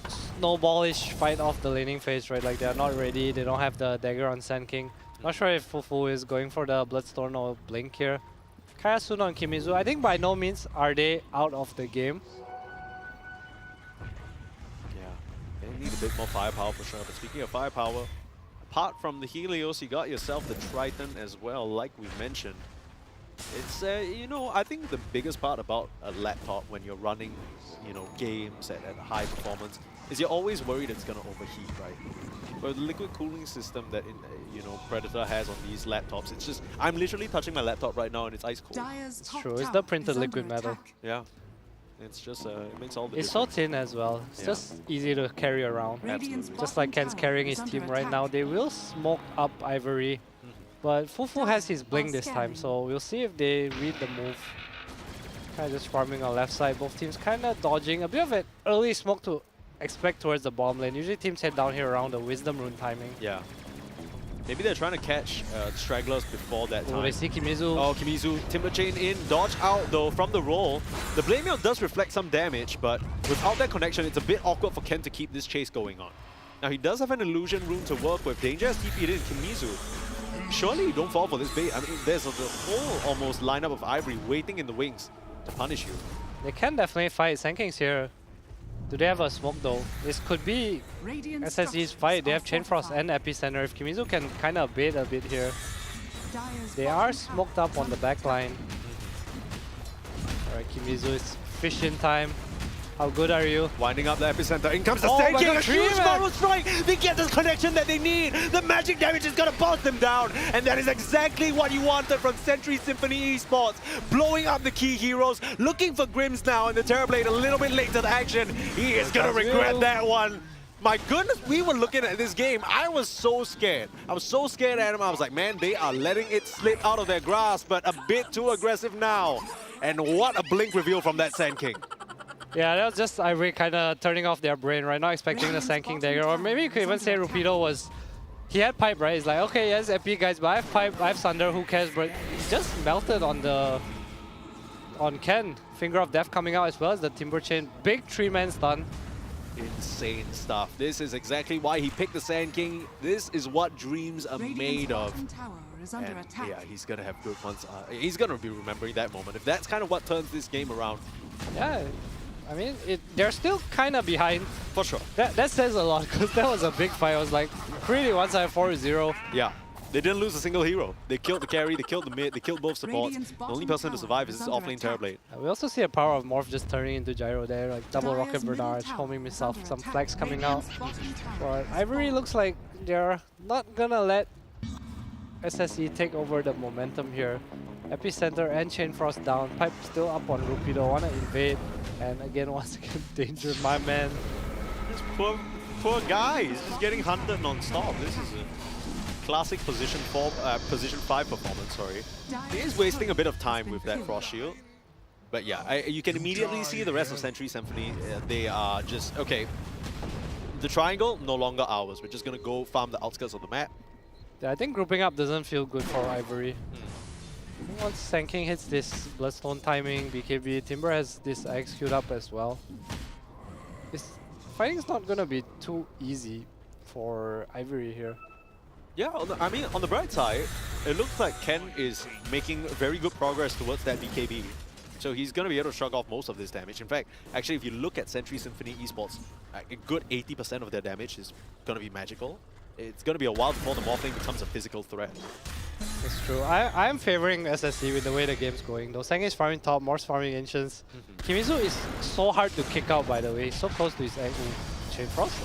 snowballish fight off the laning phase, right? Like, they're not ready. They don't have the dagger on Sand King. Not sure if Fufu is going for the Bloodstone or Blink here. Kayasuna on Kimizu, I think by no means are they out of the game. They need a bit more firepower for sure, but speaking of firepower, apart from the Helios, you got yourself the Triton as well, like we mentioned. It's, I think the biggest part about a laptop when you're running, games at high performance is you're always worried it's going to overheat, right? But the liquid cooling system that, Predator has on these laptops, it's just, I'm literally touching my laptop right now and it's ice cold. It's true, it's the printed liquid metal. Yeah. It's just, it makes all the difference. It's so thin as well. It's just easy to carry around. Absolutely. Just like Ken's carrying his team right now. They will smoke up Ivory. But Fufu has his Blink this time, so we'll see if they read the move. Kind of just farming on left side. Both teams kind of dodging. A bit of an early smoke to expect towards the bomb lane. Usually teams head down here around the Wisdom Rune timing. Yeah. Maybe they're trying to catch stragglers before that time. Oh, they see Kimizu. Oh, Kimizu, Timber Chain in, dodge out though from the roll. The Blade Mail does reflect some damage, but without that connection, it's a bit awkward for Ken to keep this chase going on. Now, he does have an illusion room to work with. Danger has TP'd in Kimizu. Surely you don't fall for this bait. I mean, there's a whole almost lineup of Ivory waiting in the wings to punish you. They can definitely fight Sand Kings here. Do they have a smoke though? This could be SSE's fight. They have Chain Frost and Epicenter. If Kimizu can kind of bait a bit here. They are smoked up on the back line. Alright, Kimizu, it's fish in time. How good are you? Winding up the epicenter. In comes the Oh Sand my King. God, A huge Tree-Man! Marvel Strike. They get the connection that they need. The magic damage is going to bounce them down. And that is exactly what you wanted from Century Symphony Esports. Blowing up the key heroes. Looking for Grims now. And the Terrorblade a little bit late to the action. He is going to regret that one. My goodness, we were looking at this game. I was so scared. I was so scared at him. I was like, man, they are letting it slip out of their grasp, but a bit too aggressive now. And what a blink reveal from that Sand King. Yeah, that was just Ivory kind of turning off their brain, right? Not expecting the Sand King dagger. Or maybe you could even say Rupido was... He had pipe, right? He's like, okay, yes, epic guys, but I have pipe, I have Sunder, who cares? But he's just melted on the... on Ken. Finger of Death coming out as well as the Timber Chain. Big 3-man stun. Insane stuff. This is exactly why he picked the Sand King. This is what dreams are made of. And yeah, he's gonna have good ones. He's gonna be remembering that moment. If that's kind of what turns this game around. Yeah, I mean, they're still kind of behind. For sure. That says a lot, because that was a big fight. It was like pretty one-sided 4-0. Yeah. They didn't lose a single hero. They killed the carry, they killed the mid, they killed both supports. The only person to survive is this offlane Terrorblade. We also see a power of Morph just turning into Gyro there, like double Rocket Barrage, homing himself, some flags coming out. But Ivory looks like they're not gonna let SSE take over the momentum here. Epicenter and Chain Frost down, Pipe still up on Rupido, wanna invade, and again, once again, Danger, my man. This poor guy, he's just getting hunted non-stop. This is a classic position 5 performance, sorry. He is wasting a bit of time with that Frost Shield. But yeah, you can immediately see the rest of Century Symphony. They are just, okay, the triangle, no longer ours. We're just going to go farm the outskirts of the map. Yeah, I think grouping up doesn't feel good for Ivory. Once Sand King hits this Bloodstone timing, BKB, Timber has this X queued up as well. Fighting's not going to be too easy for Ivory here. Yeah, I mean, on the bright side, it looks like Ken is making very good progress towards that BKB. So he's going to be able to shrug off most of this damage. In fact, actually, if you look at Century Symphony Esports, a good 80% of their damage is going to be magical. It's going to be a while before the Morphling becomes a physical threat. That's true. I am favoring SSC with the way the game's going though. Sang is farming top, Morph's farming Ancients. Kimizu is so hard to kick out, by the way. So close to his Chain Frost.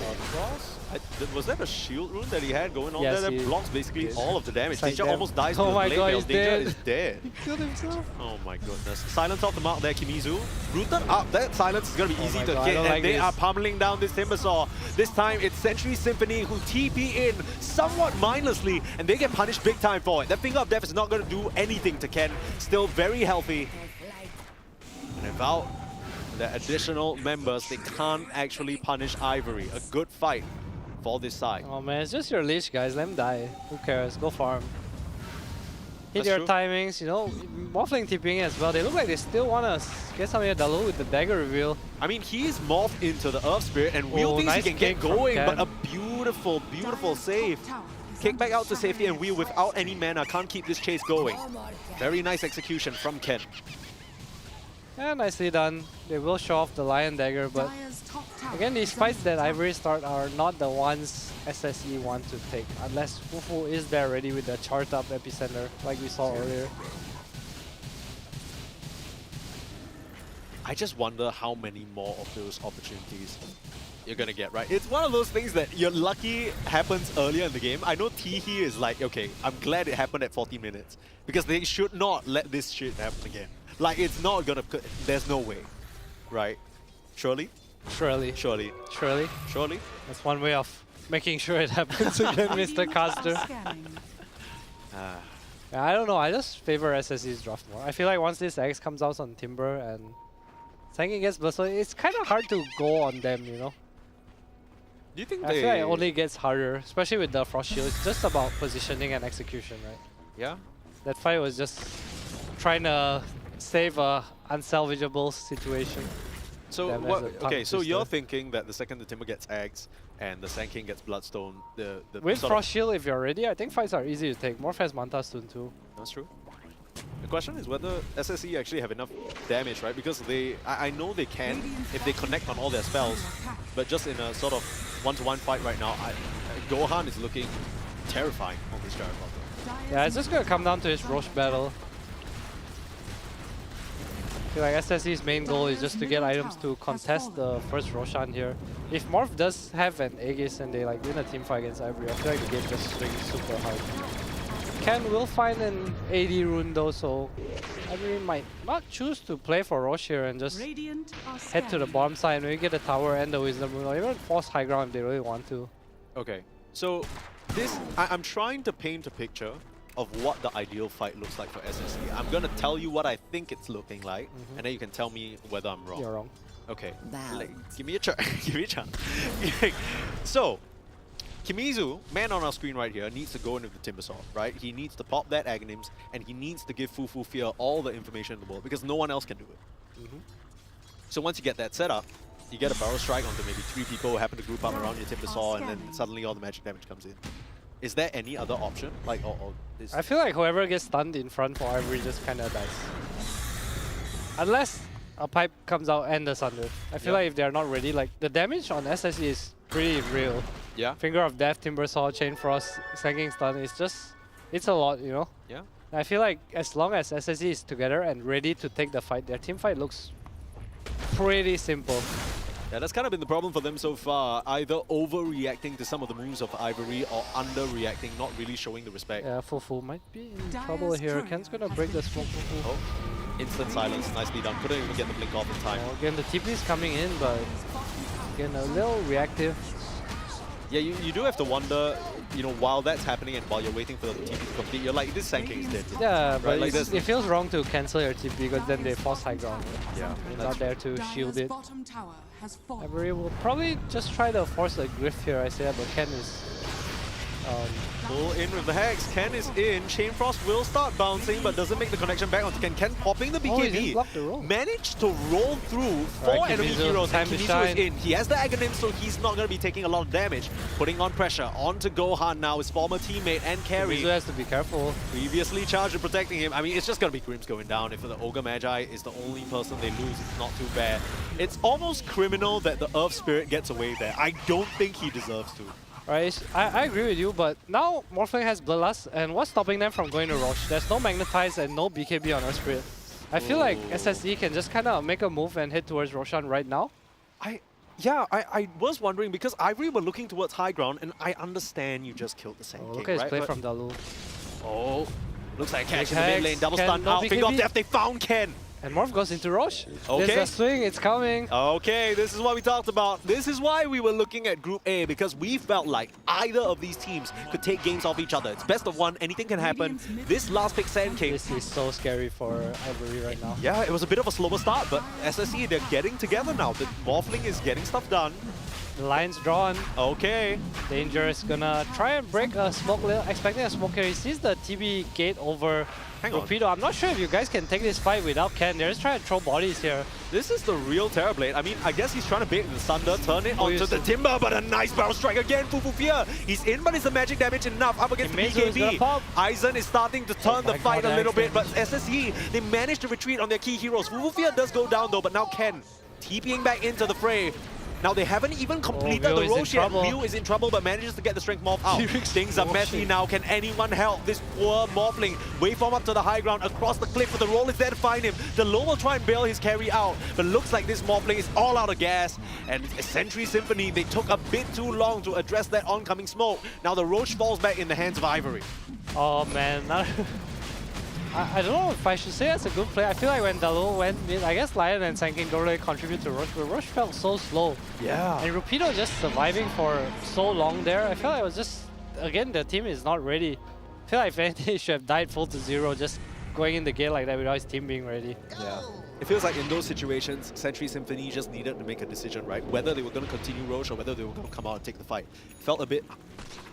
Was that a shield rune that he had going on yes, there that blocks basically all of the damage? Danger almost dies oh to the my blade god, veil. he's Danger dead. is dead. He killed himself. Oh my goodness. Silence off the mark there, Kimizu. Rooted up. That silence is going to be easy to hit, and like they this. are pummeling down this Timbersaw. This time it's Century Symphony who TP in somewhat mindlessly, and they get punished big time for it. That Finger of Death is not going to do anything to Ken. Still very healthy. And without the additional members, they can't actually punish Ivory. A good fight for this side. Oh man, it's just your leash, guys. Let him die. Who cares? Go farm. Hit your timings, you know, Morphling TPing as well. They look like they still want to get something at Dalu with the dagger reveal. I mean, he's morphed into the Earth Spirit, and Wheel thinks nice he can get kick from going, but Ken. a beautiful, beautiful save. Kick back out to safety, and Wheel without any mana can't keep this chase going. Very nice execution from Ken. Yeah, nicely done. They will show off the Lion Dagger, but again, these fights that Ivory start are not the ones SSE want to take, unless Fufu is there ready with the chart up epicenter, like we saw earlier. I just wonder how many more of those opportunities you're gonna get, right? It's one of those things that you're lucky happens earlier in the game. I know Teehee is like, okay, I'm glad it happened at 40 minutes, because they should not let this shit happen again. Like, it's not gonna, there's no way, right? Surely? Surely. Surely. Surely. Surely. That's one way of making sure it happens again, Mr. Caster. Yeah, I don't know, I just favor SSE's draft more. I feel like once this X comes out on Timber and Sangin gets Bloodstone, it's kind of hard to go on them, you know? Do you think I feel like it only gets harder, especially with the Frost Shield. It's just about positioning and execution, right? Yeah. That fight was just trying to save a unsalvageable situation. So what, okay, so you're thinking that the second the Timber gets eggs and the Sand King gets Bloodstone, the with sort Frost Shield, if you're ready, I think fights are easy to take. Morph has Manta soon too. That's true. The question is whether SSE actually have enough damage, right? Because they, I know they can if they connect on all their spells, but just in a sort of one-to-one fight right now, Gohan is looking terrifying on this Gyrocopter. Yeah, it's just gonna come down to his Roche battle. I feel like SSE's main goal is just to get items to contest the first Roshan here. If Morph does have an Aegis and they like win a team fight against Ivory, I feel like the game just swings super hard. Ken will find an AD rune though, so Ivory might not choose to play for Rosh here and just head to the bottom side, maybe get a tower and the wisdom rune, or even force high ground if they really want to. Okay, so this I'm trying to paint a picture of what the ideal fight looks like for SSE. I'm gonna tell you what I think it's looking like, and then you can tell me whether I'm wrong. You're wrong. Okay, give me a chance. Give me a chance. So, Kimizu, man on our screen right here, needs to go into the Timbersaw, right? He needs to pop that Aghanims, and he needs to give Fufu Fear all the information in the world, because no one else can do it. So once you get that set up, you get a barrel strike onto maybe 3 people who happen to group up around your Timbersaw, and then suddenly all the magic damage comes in. Is there any other option? Like, or this? I feel like whoever gets stunned in front for Ivory just kind of dies. Unless a pipe comes out and the Sunder. I feel like if they're not ready, like the damage on SSE is pretty real. Yeah. Finger of Death, Timbersaw, Chain Frost, Sanking Stun, it's a lot, you know? Yeah. I feel like as long as SSE is together and ready to take the fight, their team fight looks pretty simple. Yeah, that's kind of been the problem for them so far. Either overreacting to some of the moves of Ivory or underreacting, not really showing the respect. Yeah, Fufu might be in trouble here. Ken's gonna break the smoke. Fufu. Oh, instant silence. Nicely done. Couldn't even get the blink off in time. Again, the TP is coming in, but again, a little reactive. Yeah, you do have to wonder, you know, while that's happening and while you're waiting for the TP to complete, you're like, this Sanking is dead. Yeah, but right? Like it feels wrong to cancel your TP because then they force high ground. Yeah, you're not there to shield it. Ivory will probably just try to force a Griff here, I say, but Ken is... Pull in with the Hex. Ken is in. Chain Frost will start bouncing, but doesn't make the connection back onto Ken. Ken popping the BKB. Managed to roll through 4 enemy heroes, and Kimizu is in. He has the Aghanim, so he's not going to be taking a lot of damage. Putting on pressure onto Gohan now, his former teammate and carry. Kimizu has to be careful. Previously charged and protecting him. I mean, it's just going to be Grims going down. If the Ogre Magi is the only person they lose, it's not too bad. It's almost criminal that the Earth Spirit gets away there. I don't think he deserves to. Right, I agree with you, but now Morphling has Bloodlust, and what's stopping them from going to Rosh? There's no Magnetize and no BKB on Earth Spirit. I feel like SSE can just kind of make a move and head towards Roshan right now. I was wondering, because Ivory were looking towards high ground, and I understand you just killed the Sand King, look at his right? play from Dalu. Oh, looks like a catch in Big the mid Hex, lane, double Ken, stun no out, Finger of BKB. Death, they found Ken! And Morph goes into Rosh. Okay. There's a swing, it's coming. Okay, this is what we talked about. This is why we were looking at Group A, because we felt like either of these teams could take games off each other. It's best of one, anything can happen. This last pick, Sand King. This is so scary for Ivory right now. Yeah, it was a bit of a slower start, but SSE, they're getting together now. The Morphling is getting stuff done. The line's drawn. Okay. Danger is gonna try and break a smoke, expecting a smoke here. He sees the TB gate over Rupido. I'm not sure if you guys can take this fight without Ken. They're just trying to throw bodies here. This is the real Terrorblade. I mean, I guess he's trying to bait the Thunder, turn it onto the Timber, but a nice barrel strike again. Fufu Fear. He's in, but is the magic damage enough up against the BKB? Aizen is starting to turn the fight a little bit, but SSE, they managed to retreat on their key heroes. Fufu Fear does go down though, but now Ken TPing back into the fray. Now they haven't even completed the Rosh yet. Mew is in trouble but manages to get the Strength Morph out. Things are messy now. Can anyone help this poor Morphling? Waveform up to the high ground across the cliff, but the roll is there to find him. The low will try and bail his carry out, but looks like this Morphling is all out of gas. And Sentry Symphony, they took a bit too long to address that oncoming smoke. Now the Rosh falls back in the hands of Ivory. Oh man. I don't know if I should say that's a good play. I feel like when Dalu went mid, I guess Lion and Sanking don't really contribute to Rosh, but Rosh felt so slow. Yeah. And Rupido just surviving for so long there. I feel like it was just, again, the team is not ready. I feel like if anything, he should have died full to 0 just going in the gate like that without his team being ready. Yeah. It feels like in those situations, Sentry Symphony just needed to make a decision, right? Whether they were going to continue Rosh or whether they were going to come out and take the fight. Felt a bit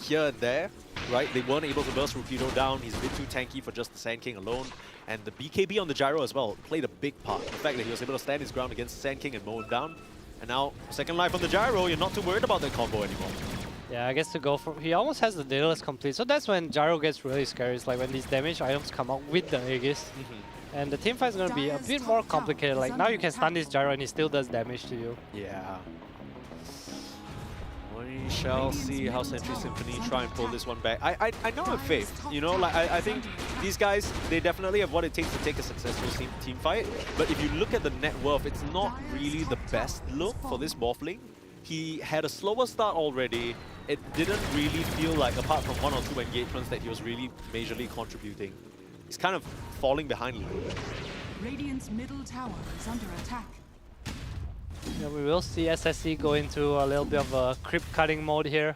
here and there, right? They weren't able to burst Rupido down. He's a bit too tanky for just the Sand King alone. And the BKB on the gyro as well played a big part. The fact that he was able to stand his ground against Sand King and mow him down. And now, second life on the gyro, you're not too worried about that combo anymore. Yeah, I guess to go for... He almost has the Daedalus complete. So that's when gyro gets really scary. It's like when these damage items come out with the Aegis. And the team fight is going to be a bit more complicated. Like now you can stun this gyro and he still does damage to you. Yeah. shall see how Century Symphony try and pull this one back. I now have faith, you know, like I think these guys, they definitely have what it takes to take a successful team fight, but if you look at the net worth, it's not really the best look for this Morphling. He had a slower start already. It didn't really feel like, apart from 1 or 2 engagements, that he was really majorly contributing. He's kind of falling behind a little bit. Radiant's middle tower is under attack. Yeah, we will see SSC go into a little bit of a creep cutting mode here.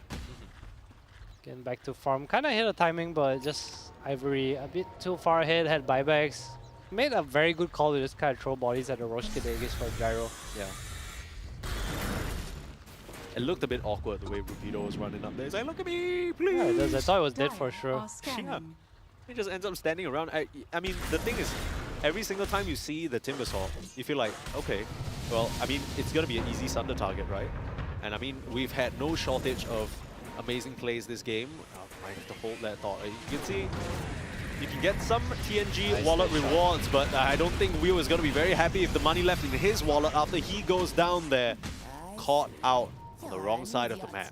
Getting back to farm. Kind of hit a timing, but just Ivory a bit too far ahead, had buybacks. Made a very good call to just kind of throw bodies at the Roche Kidegis for Gyro. Yeah. It looked a bit awkward the way Rupido was running up there. He's like, look at me, please! Yeah, it does. I thought it was dead for sure. Yeah. He just ends up standing around. I mean, the thing is, every single time you see the Timbersaw, you feel like, okay, well, I mean, it's going to be an easy Sunder target, right? And I mean, we've had no shortage of amazing plays this game. I have to hold that thought. You can see, you can get some TNG wallet rewards, but I don't think Wheel is going to be very happy if the money left in his wallet after he goes down there, caught out on the wrong side of the map.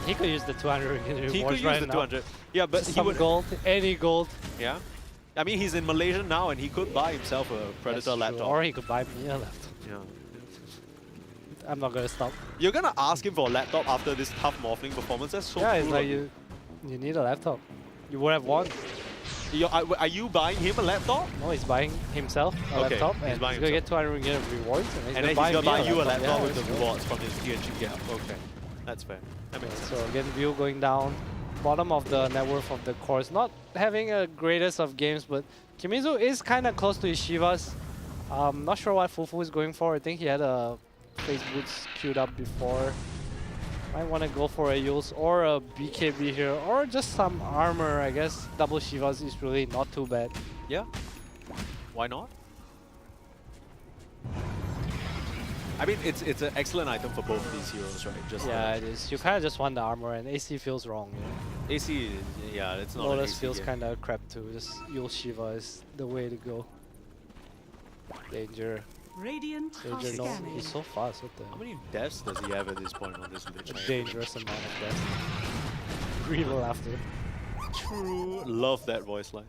He could use the 200 rewards He could use right the now. 200. Yeah, but Some he would gold, any gold. Yeah. I mean, he's in Malaysia now, and he could buy himself a Predator laptop. Or he could buy me a laptop. Yeah. I'm not gonna stop. You're gonna ask him for a laptop after this tough Morphling performance? That's so Yeah, cool it's like of you need a laptop. You would have won. Are you buying him a laptop? No, he's buying himself a Okay, laptop, he's and he's buying gonna get 200 ringgit of rewards, and And then he's buy gonna me buy you a laptop Yeah, with the that's rewards from his TNG gap. Okay, that's fair. That makes sense. So again, View going down. Bottom of the net worth of the course. Not having a greatest of games, but Kimizu is kind of close to his Shivas. Not sure what Fufu is going for. I think he had a face boots queued up before. Might want to go for a Yules or a BKB here, or just some armor. I guess double Shivas is really not too bad. Yeah. Why not? I mean, it's an excellent item for both of these heroes, right? Just Yeah, it is. You kind of just want the armor, and AC feels wrong. You know? AC, yeah, it's not. Lotus an AC feels game. kind of crap too. Just Yule Shiva is the way to go. Danger. Radiant are Danger, no. scanning. He's so fast. What the? How many deaths does he have at this point on this lich? A dangerous amount of death. Real laughter. True. Love that voice line.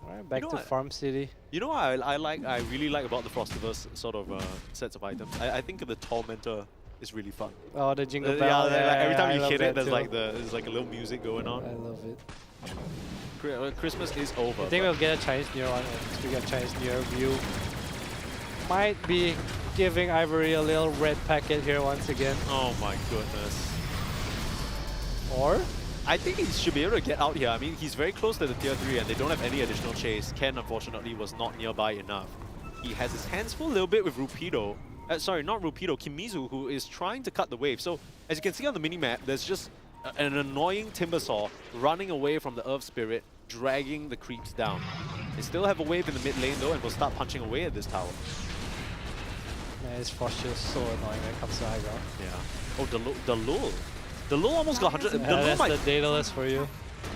Alright, back know to what? Farm City. You know what I really like about the Frostiverse sort of sets of items? I think the Tormentor is really fun. Oh, the jingle Yeah, bell. like every I time you love hit it, that there's too. like a little music going on. I love it. Christmas is over. I think we'll get a Chinese New Year one. Speaking of Chinese New Year, View might be giving Ivory a little red packet here once again. Oh my goodness. Or? I think he should be able to get out here. I mean, he's very close to the tier 3 and they don't have any additional chase. Ken, unfortunately, was not nearby enough. He has his hands full a little bit with Rupido. Sorry, not Rupido, Kimizu, who is trying to cut the wave. So, as you can see on the minimap, there's just an annoying Timbersaw running away from the Earth Spirit, dragging the creeps down. They still have a wave in the mid lane though and will start punching away at this tower. Man, his frost shield is so annoying when it comes to high ground. Yeah. Oh, the Lul. The Lul almost got 100. Yeah, The Lul that's might. the Daedalus for you.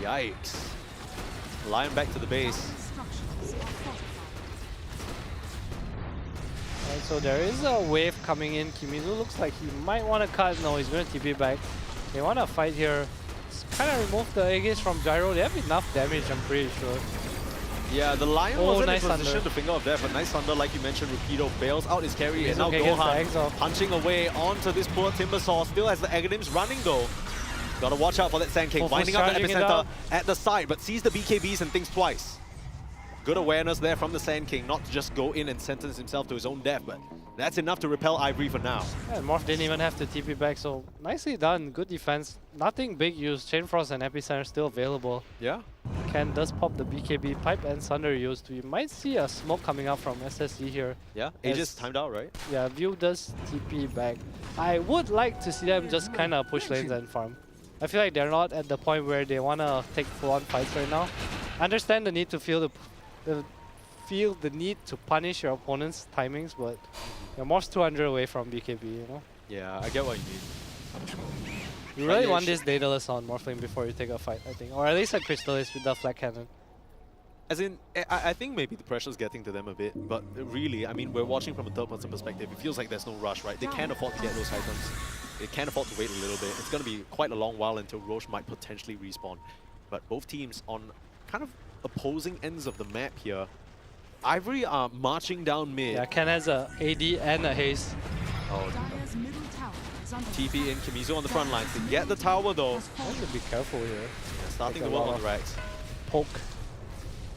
Yikes. Lion back to the base. Alright, so there is a wave coming in. Kimizu looks like he might want to cut. No, he's going to TP back. They want to fight here. Kind of remove the Aegis from Gyro. They have enough damage, I'm pretty sure. Yeah, the Lion Oh, wasn't nice in position thunder. to finger of death, but nice thunder, like you mentioned, Rupido bails out his carry, and now okay against the Gohan Exile. punching away onto this poor Timbersaw. Still has the Aghanims running though. Gotta watch out for that Sand King, Fufu's winding up the charging it epicenter up. at the side, but sees the BKBs and thinks twice. Good awareness there from the Sand King, not to just go in and sentence himself to his own death, but that's enough to repel Ivory for now. Yeah, Morph didn't even have to TP back, so nicely done. Good defense. Nothing big used. Chain Frost and Epicenter still available. Yeah. Ken does pop the BKB. Pipe and Sunder used. We might see a smoke coming out from SSC here. Yeah, Aegis timed out, right? Yeah, View does TP back. I would like to see them just kind of push lanes and farm. I feel like they're not at the point where they want to take full-on fights right now. Understand the need to feel the need to punish your opponent's timings, but you're Morph's 200 away from BKB, you know? Yeah, I get what you mean. You really want this Daedalus on Morphling before you take a fight, I think. Or at least a Crystallis with the flat cannon. As in, I think maybe the pressure's getting to them a bit, but really, I mean, we're watching from a third-person perspective. It feels like there's no rush, right? They can't afford to get those items. they can't afford to wait a little bit. It's going to be quite a long while until Roche might potentially respawn. But both teams on kind of opposing ends of the map here. Ivory are marching down mid. Yeah, Ken has a AD and a haste. Oh, Dire's middle tower is under TP in, Kimizu on the front lines. To get the tower though. I have to be careful here. Yeah, starting Take to a work lot on of Rex. Poke.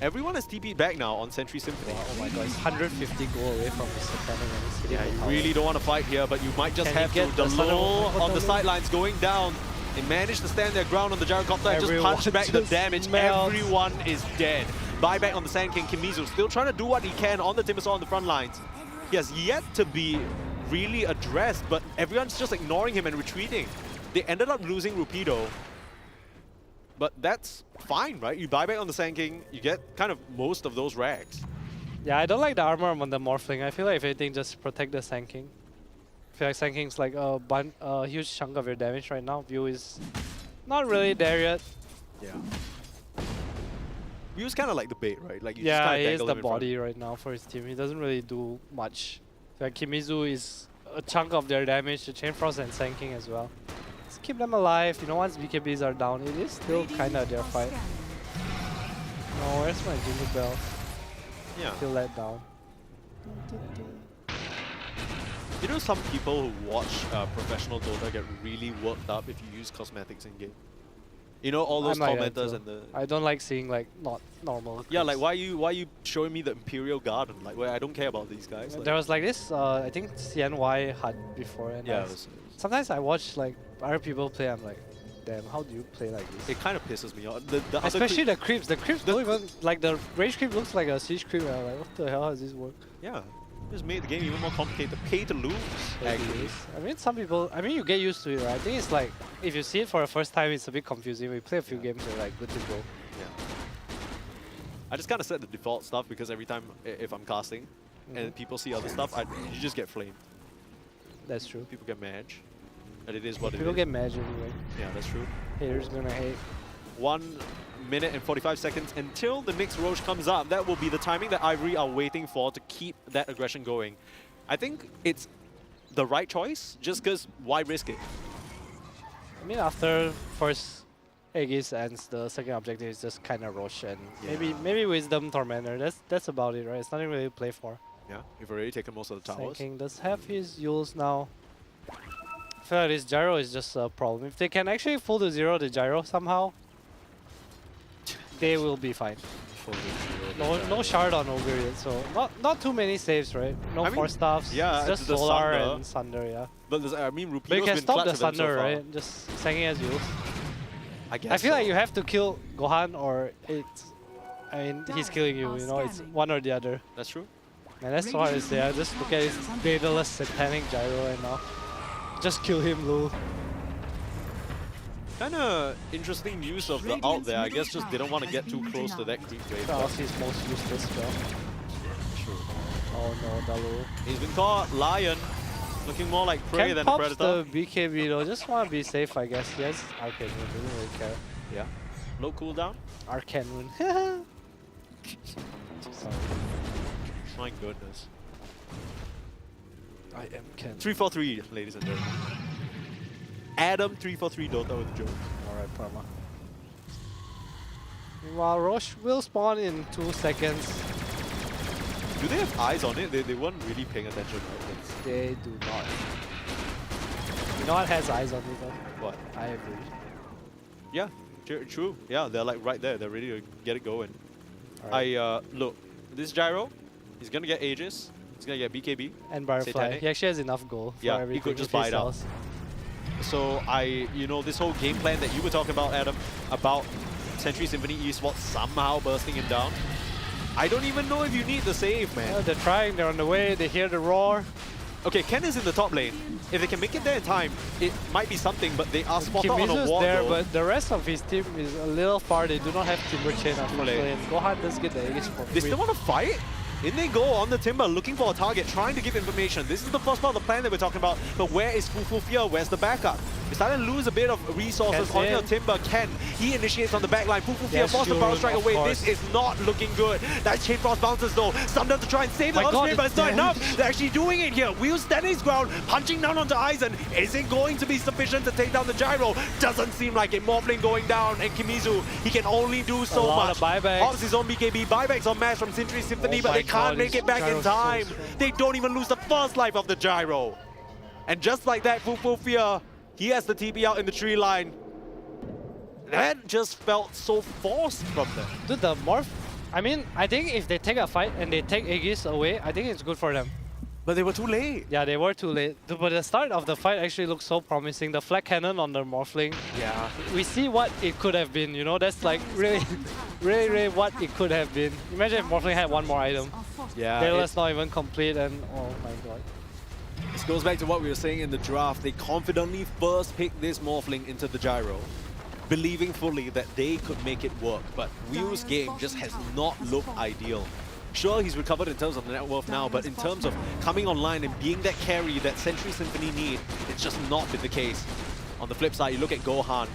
Everyone has TP'd back now on Sentry Symphony. Wow, oh my god, he's 150 goal away from his defending and he's hitting Yeah, the you tower. really don't want to fight here, but you might just Can he have to. get The the Thunder low Microphone on the loop? sidelines going down. They managed to stand their ground on the gyrocopter and just Everyone punch back the just damage. melts. Everyone is dead. Buyback on the Sand King. Kimizu still trying to do what he can on the Timbersaw on the front lines. He has yet to be really addressed, but everyone's just ignoring him and retreating. They ended up losing Rupido. But that's fine, right? You buy back on the Sand King, you get kind of most of those rags. Yeah, I don't like the armor on the Morphling. I feel like if anything, just protect the Sand King. I feel like Sand King's like a huge chunk of your damage right now. View is not really there yet. Yeah. He was kind of like the bait, right? Like you Yeah, just he is dangle the him in front. body right now for his team. He doesn't really do much. Like Kimizu is a chunk of their damage, the Chain Frost and Sand King as well. Just keep them alive. You know, once BKBs are down, it is still kind of their fight. Oh, where's my Jingle Bell? Yeah. Feel let down. You know, some people who watch professional Dota get really worked up if you use cosmetics in game. You know, all those I'm like that commenters too. and the. I don't like seeing like not normal. Yeah, like clips. why you showing me the Imperial Garden? Like, well, I don't care about these guys. Like, There was like this, I think CNY had before, and yeah, sometimes I watch like other people play. I'm like, damn, how do you play like this? it kind of pisses me off. The other Especially creep- the creeps. The creeps don't even like the range creep looks like a siege creep. And I'm like, what the hell has this work? yeah, just made the game even more complicated. Pay to lose. Actually. I mean, some people. I mean, you get used to it, right? I think it's like if you see it for the first time, it's a bit confusing. We play a few games, you're like good to go. Yeah. I just kind of set the default stuff because every time if I'm casting and people see other stuff, you just get flamed. That's true. People get mad. And it is what it People is. get mad anyway. Yeah, that's true. Haters gonna hate. 1 minute and 45 seconds until the next Roche comes up. That will be the timing that Ivory are waiting for to keep that aggression going. I think it's the right choice, just because why risk it? I mean, after first Aegis ends, the second objective is just kind of Roche and maybe Wisdom Tormentor. That's about it, right? It's nothing really to play for. Yeah, we've already taken most of the Sand towers. King does have his Yules now. I feel like this gyro is just a problem. If they can actually full to zero the gyro somehow, they will be fine. No shard on Ogre yet, so not too many saves, right? No I mean, 4 staffs. yeah, it's just the Solar Sunder. and Sunder, yeah. But I mean, Rupido's But you can been stop clutch the with them so Sunder, far. right? Just Sanging as Yules. I guess I feel so. like you have to kill Gohan or it's... I mean, he's killing you, you know? It's one or the other. That's true. And that's why I say, just look at his daedalus satanic gyro right now. Just kill him, lol. Kind of interesting use of the ult there. I guess just didn't want to get too close to that creep wave. That was his most useless spell. True. Oh no, Dalu. He's been caught. Lion. Looking more like prey Ken than a pops predator. the BKB though, just want to be safe I guess. Yes, Arcane Moon, doesn't really care. Yeah. Low cooldown. Arcane Moon. Sorry. My goodness. I am Ken. 343, ladies and gentlemen. Adam 343 Dota with Joe. Alright, Parma. Meanwhile, Roche will spawn in 2 seconds. Do they have eyes on it? They weren't really paying attention, right? They do not. You know what has eyes on it though? What? Ivory. Yeah, true. Yeah, they're like right there. They're ready to get it going. Alright. Look, this gyro, he's gonna get Aegis. He's gonna get BKB. And Butterfly. Satanic. He actually has enough gold for Yeah, he everything. could just if he buy it out. sells. So this whole game plan that you were talking about, Adam, about Sentry Symphony esports somehow bursting him down. I don't even know if you need the save, man. They're trying, they're on the way, they hear the roar. Okay, Ken is in the top lane. If they can make it there in time, it might be something, but they are spotted on a Kimizu's wall there, though. but the rest of his team is a little far. They do not have Timber Chain, unfortunately. And Gohan does get the Aegis for They free. still want to fight? In they go on the Timber, looking for a target, trying to give information. This is the first part of the plan that we're talking about, but where is Fufu Fear? Where's the backup? You're starting to lose a bit of resources on your Timber. Ken, he initiates on the back line. Fufu forced the power strike away. This is not looking good. That Chain Frost bounces though. Some down to try and save the upstream, but it's not enough. They're actually doing it here. Wheel standing his ground, punching down onto Aizen. Is it going to be sufficient to take down the gyro? Doesn't seem like it. Morphling going down, and Kimizu, he can only do so much. Hops his own BKB. Buybacks on Mash from Sentry Symphony, but they can't make it back in time. They don't even lose the first life of the gyro. And just like that, Fufu, he has the TP out in the tree line. That just felt so forced from them. Dude, the Morph, I mean, I think if they take a fight and they take Aegis away, I think it's good for them. But they were too late. Yeah, they were too late. But the start of the fight actually looks so promising. The flag cannon on the Morphling. Yeah. We see what it could have been, you know? That's like really, really what it could have been. Imagine if Morphling had one more item. Yeah. Daedalus not even complete and oh my god. This goes back to what we were saying in the draft. They confidently first picked this Morphling into the gyro, believing fully that they could make it work. But Wheel's game just has not looked ideal. Sure, he's recovered in terms of net worth now, but in terms of coming online and being that carry that Sentry Symphony need, it's just not been the case. On the flip side, you look at Gohan.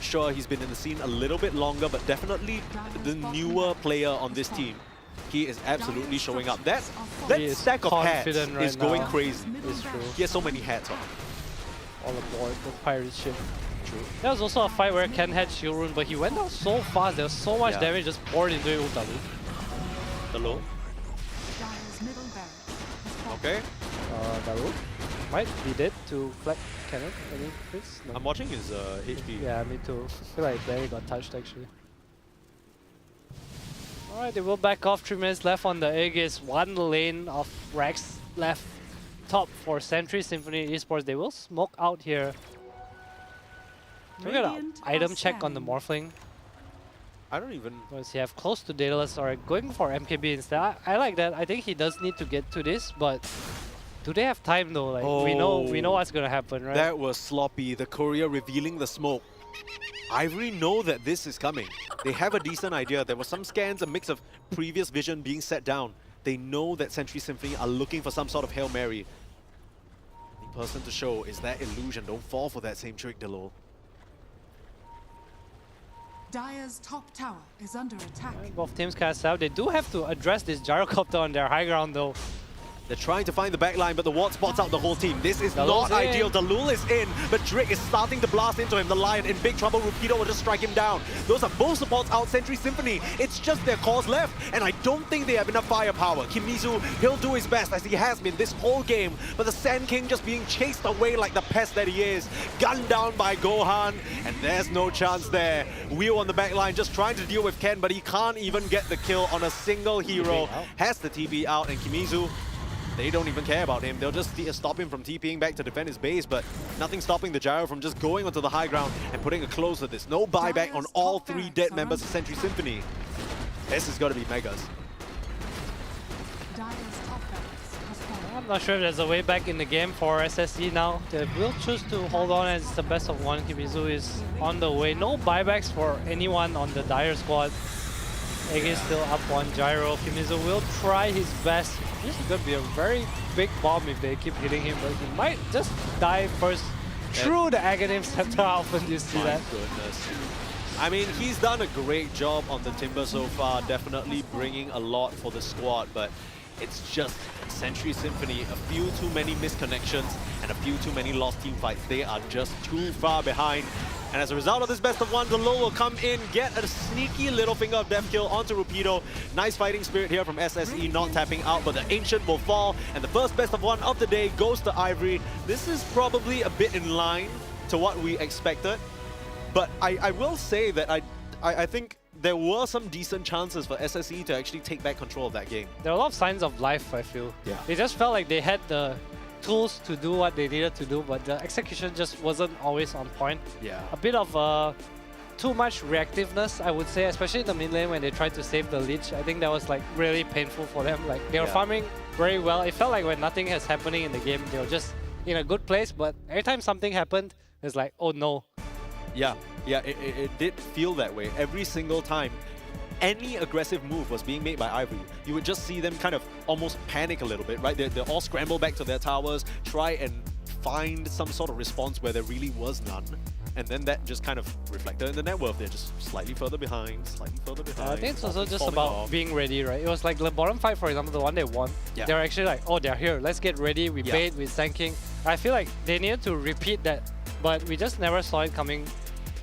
Sure, he's been in the scene a little bit longer, but definitely the newer player on this team. He is absolutely showing up. That stack of hats is going crazy. It's true. He has so many hats on. All aboard the pirate ship. True. There was also a fight where Ken had shield rune, but he went down so fast. There was so much damage just poured into it. The low. Okay. Daru might be dead to flag cannon. Any Chris? No. I'm watching his HP. Yeah, me too. I feel like Barry got touched actually. Alright, they will back off. 3 minutes left on the Aegis. 1 lane of Rex left top for Sentry Symphony Esports. They will smoke out here. Look at an item check on the Morphling. I don't even... Does he have close to Daedalus or going for MKB instead? I like that. I think he does need to get to this, but do they have time though? Like we know what's gonna happen, right? That was sloppy. The courier revealing the smoke. Ivory know that this is coming. They have a decent idea. There were some scans, a mix of previous vision being set down. They know that Sentry Symphony are looking for some sort of Hail Mary. The person to show is that illusion. Don't fall for that same trick, Delo. Dire's top tower is under attack. Both teams cast out. They do have to address this gyrocopter on their high ground though. They're trying to find the backline, but the ward spots out the whole team. This is not ideal. Dalul is in, but Drake is starting to blast into him. The Lion in big trouble. Rupido will just strike him down. Those are both supports out. Sentry Symphony. It's just their cause left, and I don't think they have enough firepower. Kimizu, he'll do his best as he has been this whole game, but the Sand King just being chased away like the pest that he is. Gunned down by Gohan, and there's no chance there. Wheel on the backline just trying to deal with Ken, but he can't even get the kill on a single hero. Has the TP out, and Kimizu, they don't even care about him. They'll just stop him from TPing back to defend his base, but nothing stopping the gyro from just going onto the high ground and putting a close to this. No buyback on all 3 dead members of Sentry Symphony. This is got to be Megas. I'm not sure if there's a way back in the game for SSE now. They will choose to hold on as it's the best of 1. Kimizu is on the way. No buybacks for anyone on the Dire squad. Aegis still up on gyro. Kimizu will try his best. This is going to be a very big bomb if they keep hitting him, but he might just die first through the Aghanim Scepter. How often do you see that? Goodness. I mean, he's done a great job on the Timber so far, definitely bringing a lot for the squad, but it's just Sentry Symphony, a few too many misconnections and a few too many lost team fights. They are just too far behind. And as a result of this best of 1, the low will come in, get a sneaky little finger of death kill onto Rupido. Nice fighting spirit here from SSE, not tapping out, but the Ancient will fall. And the first best of 1 of the day goes to Ivory. This is probably a bit in line to what we expected. But I will say that I think there were some decent chances for SSE to actually take back control of that game. There are a lot of signs of life, I feel. Yeah. They just felt like they had the tools to do what they needed to do, but the execution just wasn't always on point. Yeah. A bit of too much reactiveness, I would say, especially in the mid lane when they tried to save the Lich. I think that was like really painful for them. Like they were farming very well. It felt like when nothing is happening in the game, they were just in a good place, but every time something happened, it's like, oh no. Yeah, it did feel that way. Every single time any aggressive move was being made by Ivory, you would just see them kind of almost panic a little bit, right? They're all scramble back to their towers, try and find some sort of response where there really was none. And then that just kind of reflected in the net worth. They're just slightly further behind, slightly further behind. I think it's also Morphin's just falling about off. being ready, right? It was like the bottom fight, for example, the one they won. Yeah. They're actually like, oh, they're here. Let's get ready. We Yeah. bait, we're tanking. I feel like they needed to repeat that, but we just never saw it coming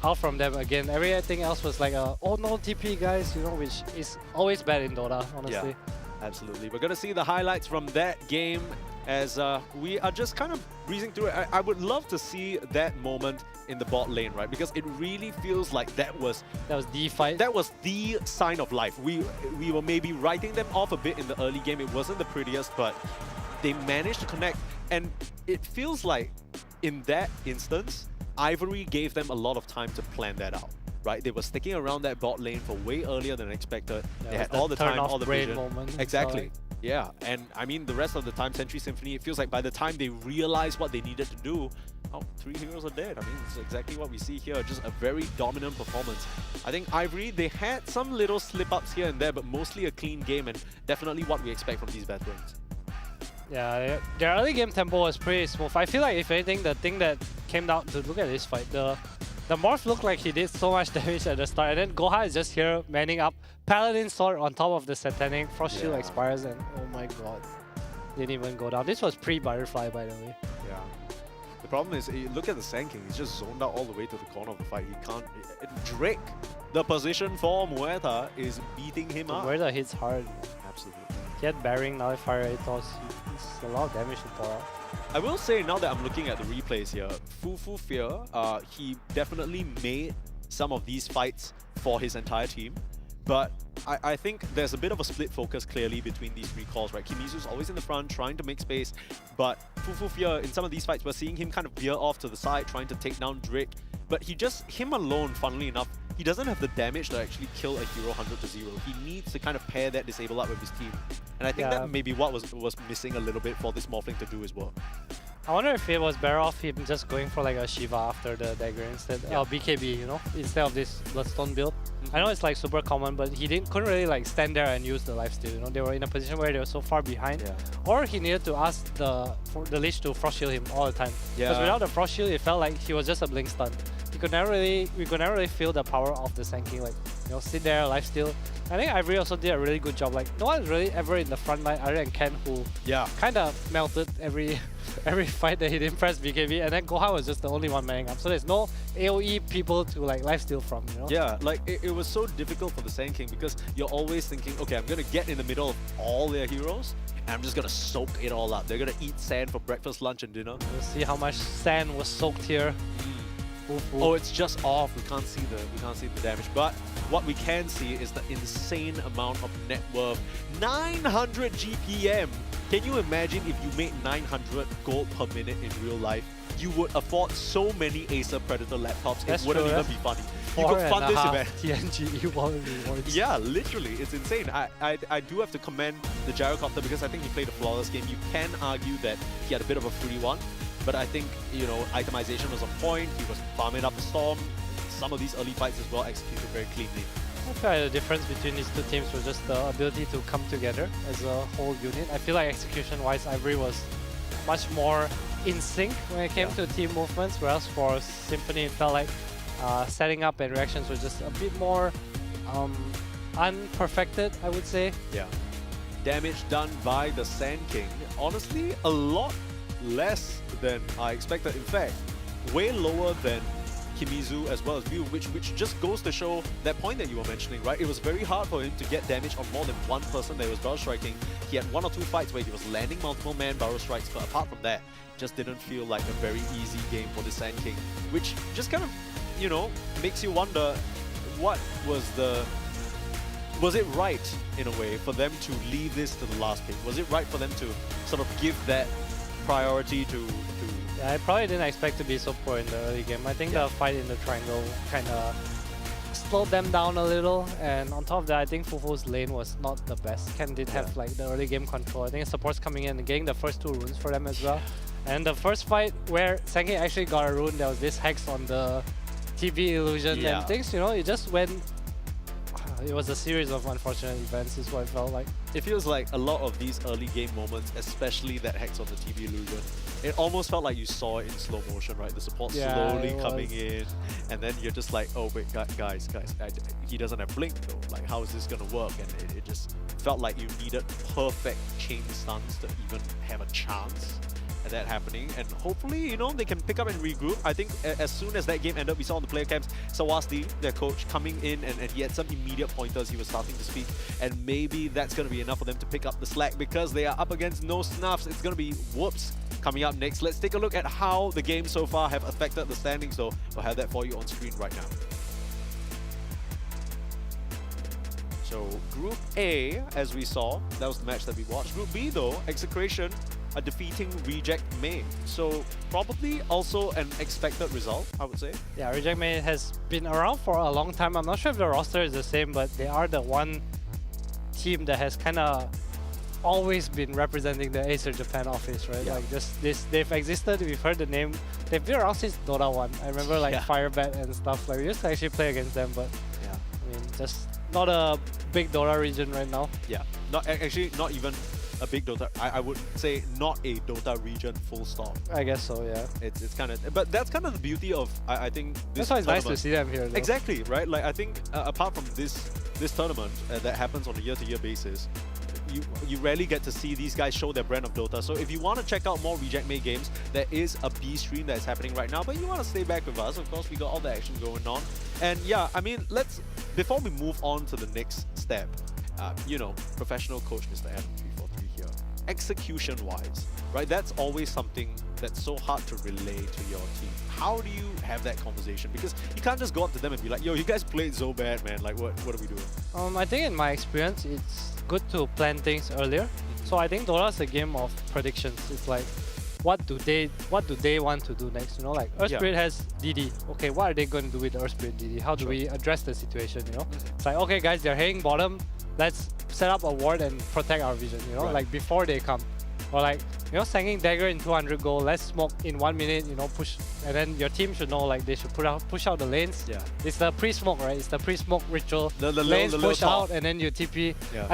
out from them again. Everything else was like, oh no, TP guys, you know, which is always bad in Dota, honestly. Yeah, absolutely. We're going to see the highlights from that game as we are just kind of breezing through it. I would love to see that moment in the bot lane, right? Because it really feels like that was the fight. That was the sign of life. We were maybe writing them off a bit in the early game. It wasn't the prettiest, but they managed to connect. And it feels like in that instance, Ivory gave them a lot of time to plan that out, right? They were sticking around that bot lane for way earlier than expected. Yeah, they had the all the time, turn-off all the brain vision. moment. Exactly. Yeah, and I mean, the rest of the time, Sentry Symphony, it feels like by the time they realized what they needed to do, oh, 3 heroes are dead. I mean, it's exactly what we see here, just a very dominant performance. I think Ivory, they had some little slip-ups here and there, but mostly a clean game, and definitely what we expect from these veterans. Yeah, their early game tempo was pretty smooth. I feel like, if anything, the thing that came down to look at this fight, the Morph looked like he did so much damage at the start, and then Goha is just here manning up. Paladin Sword on top of the Satanic. Frost Shield expires, and oh my god, didn't even go down. This was pre-Butterfly, by the way. Yeah. The problem is, look at the Sand King. He's just zoned out all the way to the corner of the fight. He can't... Drake, the position for Muerta, is beating him up. Muerta hits hard. Absolutely. He had Bearing, Nullifier, Ethos. It's a lot of damage to pour out. I will say, now that I'm looking at the replays here, Fufu Fear, he definitely made some of these fights for his entire team. But I think there's a bit of a split focus clearly between these three calls, right? Kimizu's always in the front, trying to make space, but Fufu Fear, in some of these fights, we're seeing him kind of veer off to the side, trying to take down Drake. But him alone, funnily enough, he doesn't have the damage to actually kill a hero 100 to 0. He needs to kind of pair that disable up with his team. And I think that may be what was missing a little bit for this Morphling to do as well. I wonder if it was better off him just going for like a Shiva after the dagger instead, BKB, you know, instead of this Bloodstone build. I know it's like super common, but he couldn't really like stand there and use the lifesteal. You know, they were in a position where they were so far behind, or he needed to ask the Lich to frost shield him all the time. Because without the frost shield, it felt like he was just a blink stun. We could never really feel the power of the Sand King. Like, you know, sit there, lifesteal. I think Ivory also did a really good job. Like, no one's really ever in the front line other than Ken, who kind of melted every fight that he didn't press BKB, and then Goha was just the only one manning up. So there's no AoE people to like lifesteal from, you know? Yeah, like it was so difficult for the Sand King because you're always thinking, okay, I'm gonna get in the middle of all their heroes, and I'm just gonna soak it all up. They're gonna eat sand for breakfast, lunch, and dinner. We'll see how much sand was soaked here. Oh, it's just off. We can't see the damage, but what we can see is the insane amount of net worth. 900 GPM. Can you imagine if you made 900 gold per minute in real life? You would afford so many Acer Predator laptops. That's it wouldn't true, even be funny. You could fund this event. TNG rewards. Yeah, literally, it's insane. I do have to commend the Gyrocopter because I think he played a flawless game. You can argue that he had a bit of a free one, but I think, you know, itemization was on point. He was farming up the storm. Some of these early fights as well executed very cleanly. I feel like the difference between these two teams was just the ability to come together as a whole unit. I feel like execution-wise, Ivory was much more in sync when it came to team movements, whereas for Symphony, it felt like setting up and reactions were just a bit more unperfected, I would say. Yeah. Damage done by the Sand King. Honestly, a lot less than I expected. In fact, way lower than Kimizu as well as View, which just goes to show that point that you were mentioning, right? It was very hard for him to get damage on more than one person that he was barrel striking. He had 1 or 2 fights where he was landing multiple man barrel strikes, but apart from that, just didn't feel like a very easy game for the Sand King, which just kind of, you know, makes you wonder what was it right in a way for them to leave this to the last pick? Was it right for them to sort of give that priority to Yeah, I probably didn't expect to be so poor in the early game. I think the fight in the triangle kind of slowed them down a little, and on top of that, I think Fufu's lane was not the best. Ken did have like the early game control. I think supports coming in and getting the first 2 runes for them as well. And the first fight where Sand King actually got a rune, there was this hex on the TP illusion and things, you know, it just went it was a series of unfortunate events is what it felt like. It feels like a lot of these early game moments, especially that Hex on the TB illusion, it almost felt like you saw it in slow motion, right? The support slowly coming in, and then you're just like, oh wait, guys, he doesn't have blink though. Like, how is this gonna work? And it just felt like you needed perfect chain stuns to even have a chance at that happening, and hopefully, you know, they can pick up and regroup. I think as soon as that game ended, we saw on the player camps Sawasti, their coach, coming in and he had some immediate pointers. He was starting to speak, and maybe that's going to be enough for them to pick up the slack because they are up against no snuffs. It's going to be whoops coming up next. Let's take a look at how the games so far have affected the standings, so we'll have that for you on screen right now. So Group A, as we saw, that was the match that we watched. Group B though, Execration are defeating Reject May. So probably also an expected result, I would say. Yeah, Reject May has been around for a long time. I'm not sure if the roster is the same, but they are the one team that has kind of always been representing the Acer Japan office, right? Yeah. Like they've existed, we've heard the name. They've been around since Dota 1. I remember like Firebat and stuff. Like we used to actually play against them, but yeah, I mean, just not a big Dota region right now. Yeah, actually not even a big Dota. I would say not a Dota region, full stop. I guess so, yeah. It's kind of, but that's kind of the beauty of I think this That's why it's nice to tournament. see them here, though. Exactly, right? Like I think apart from this tournament that happens on a year-to-year basis, you rarely get to see these guys show their brand of Dota. So if you want to check out more Reject May games, there is a B stream that's happening right now, but you want to stay back with us. Of course, we got all the action going on. And yeah, I mean, before we move on to the next step, you know, professional coach Mr. Adam343 here, execution-wise, right? That's always something that's so hard to relay to your team. How do you have that conversation? Because you can't just go up to them and be like, yo, you guys played so bad, man. Like, what are we doing? I think in my experience, it's good to plan things earlier. So I think Dota is a game of predictions. It's like, what do they want to do next? You know, like Earth Spirit has DD. Okay, what are they going to do with the Earth Spirit DD? How do we address the situation? You know, it's like, okay, guys, they're heading bottom. Let's set up a ward and protect our vision. You know, like before they come, or like, you know, Sanging Dagger in 200 gold. Let's smoke in 1 minute. You know, push, and then your team should know like they should push out the lanes. Yeah, it's the pre-smoke, right? It's the pre-smoke ritual. The lanes push top out and then you TP. Yeah.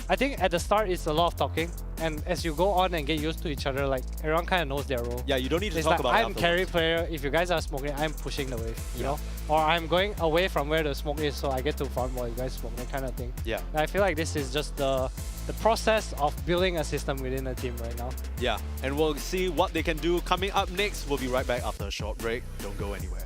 I think at the start it's a lot of talking, and as you go on and get used to each other, like everyone kind of knows their role. Yeah, you don't need to it's talk like, about it I'm carry player. If you guys are smoking, I'm pushing the wave. You know, or I'm going away from where the smoke is, so I get to farm while you guys smoke. That kind of thing. Yeah. And I feel like this is just the process of building a system within a team right now. Yeah, and we'll see what they can do coming up next. We'll be right back after a short break. Don't go anywhere.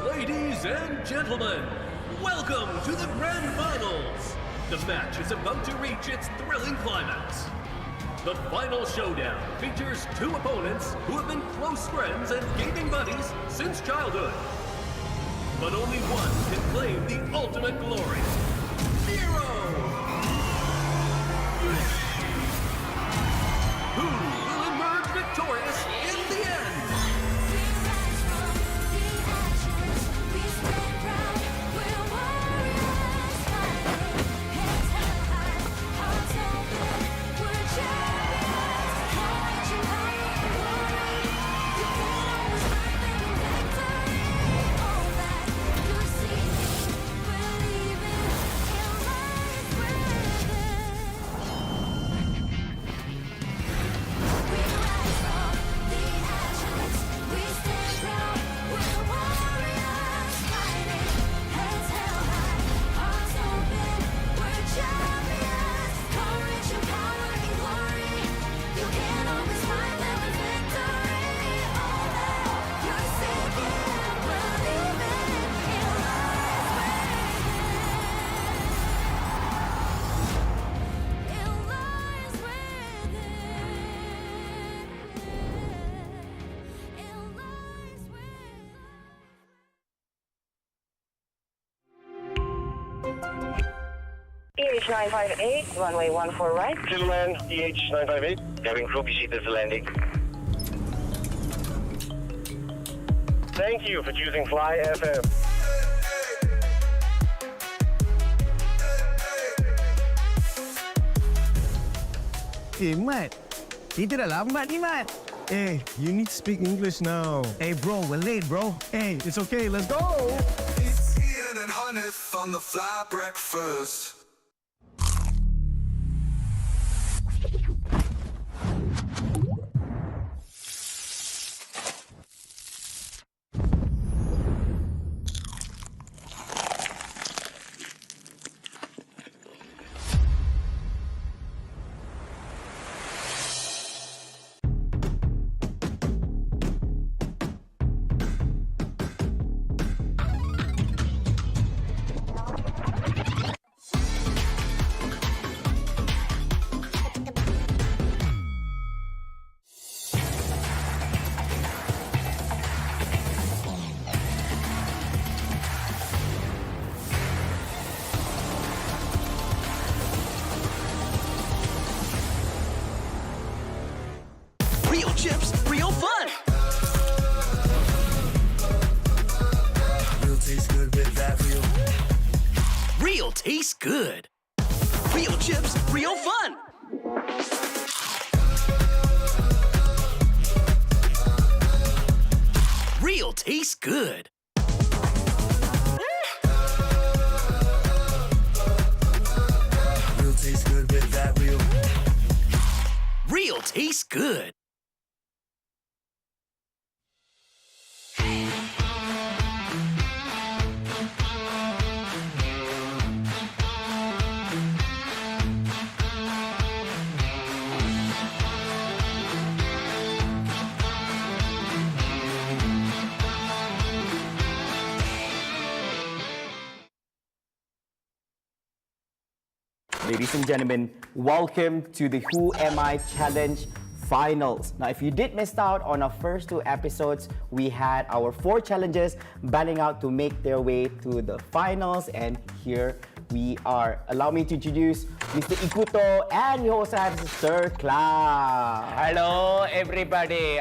Ladies and gentlemen, welcome to the Grand Finals! The match is about to reach its thrilling climax. The final showdown features two opponents who have been close friends and gaming buddies since childhood. But only one can claim the ultimate glory. Nero! Who will emerge victorious in the end? EH958, runway 14 right. Gentlemen, EH958, having crew proceed for landing. Thank you for choosing Fly FM. Mat. Kita dah lambat ni, Mat. Hey, you need to speak English now. Hey, bro, we're late, bro. Hey, it's okay, let's go. It's Ian and Hanif on the fly breakfast. Real chips, real fun! Real tastes good with that real. Real tastes good. Real chips, real fun! Real tastes good. Real tastes good with that real. Real tastes good. Ladies and gentlemen, welcome to the Who Am I Challenge Finals. Now, if you did miss out on our first 2 episodes, we had our 4 challenges battling out to make their way to the finals, and here we are. Allow me to introduce Mr. Ikuto, and we also have Sir Cloud. Hello, everybody.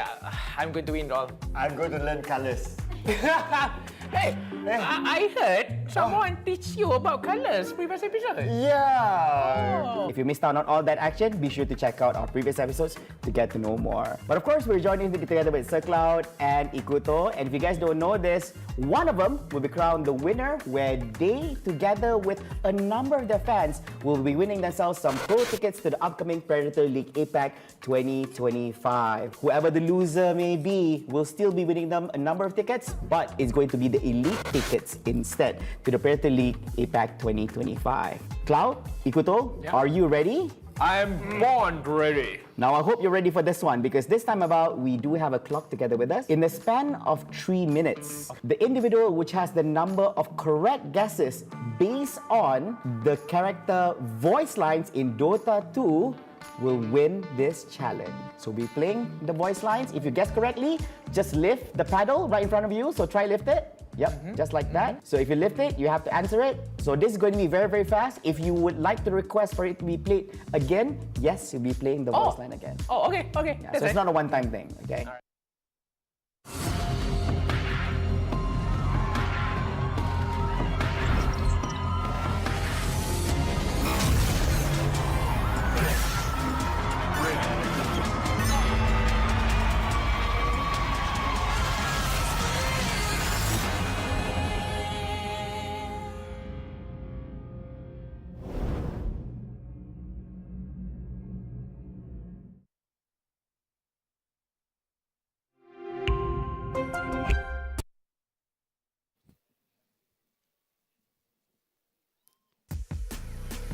I'm going to win all. I'm going to learn colors. Hey, I heard someone teach you about colors previous episode. Yeah. Oh. If you missed out on all that action, be sure to check out our previous episodes to get to know more. But of course, we're joining together with Sir Cloud and Ikuto. And if you guys don't know this, one of them will be crowned the winner, where they, together with a number of their fans, will be winning themselves some pro tickets to the upcoming Predator League APAC 2025. Whoever the loser may be will still be winning them a number of tickets, but it's going to be the elite tickets instead to the Predator League APAC 2025. Cloud, Ikuto, are you ready? I'm born ready. Now, I hope you're ready for this one, because this time about, we do have a clock together with us. In the span of 3 minutes, the individual which has the number of correct guesses based on the character voice lines in Dota 2 will win this challenge. So we're playing the voice lines. If you guess correctly, just lift the paddle right in front of you. So try lift it. Yep, just like that. So if you lift it, you have to answer it. So this is going to be very, very fast. If you would like to request for it to be played again, yes, you'll be playing the voice line again. Oh, okay. Yeah, so it's not a one-time thing, okay?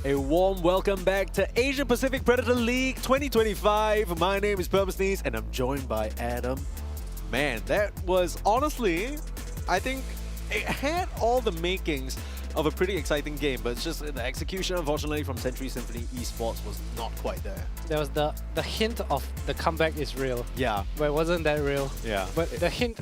A warm welcome back to Asia Pacific Predator League 2025. My name is Purposneys and I'm joined by Adam. Man, that was honestly, I think it had all the makings of a pretty exciting game, but it's just the execution, unfortunately, from Century Symphony Esports was not quite there. There was the hint of the comeback is real. Yeah. But it wasn't that real. Yeah. But a hint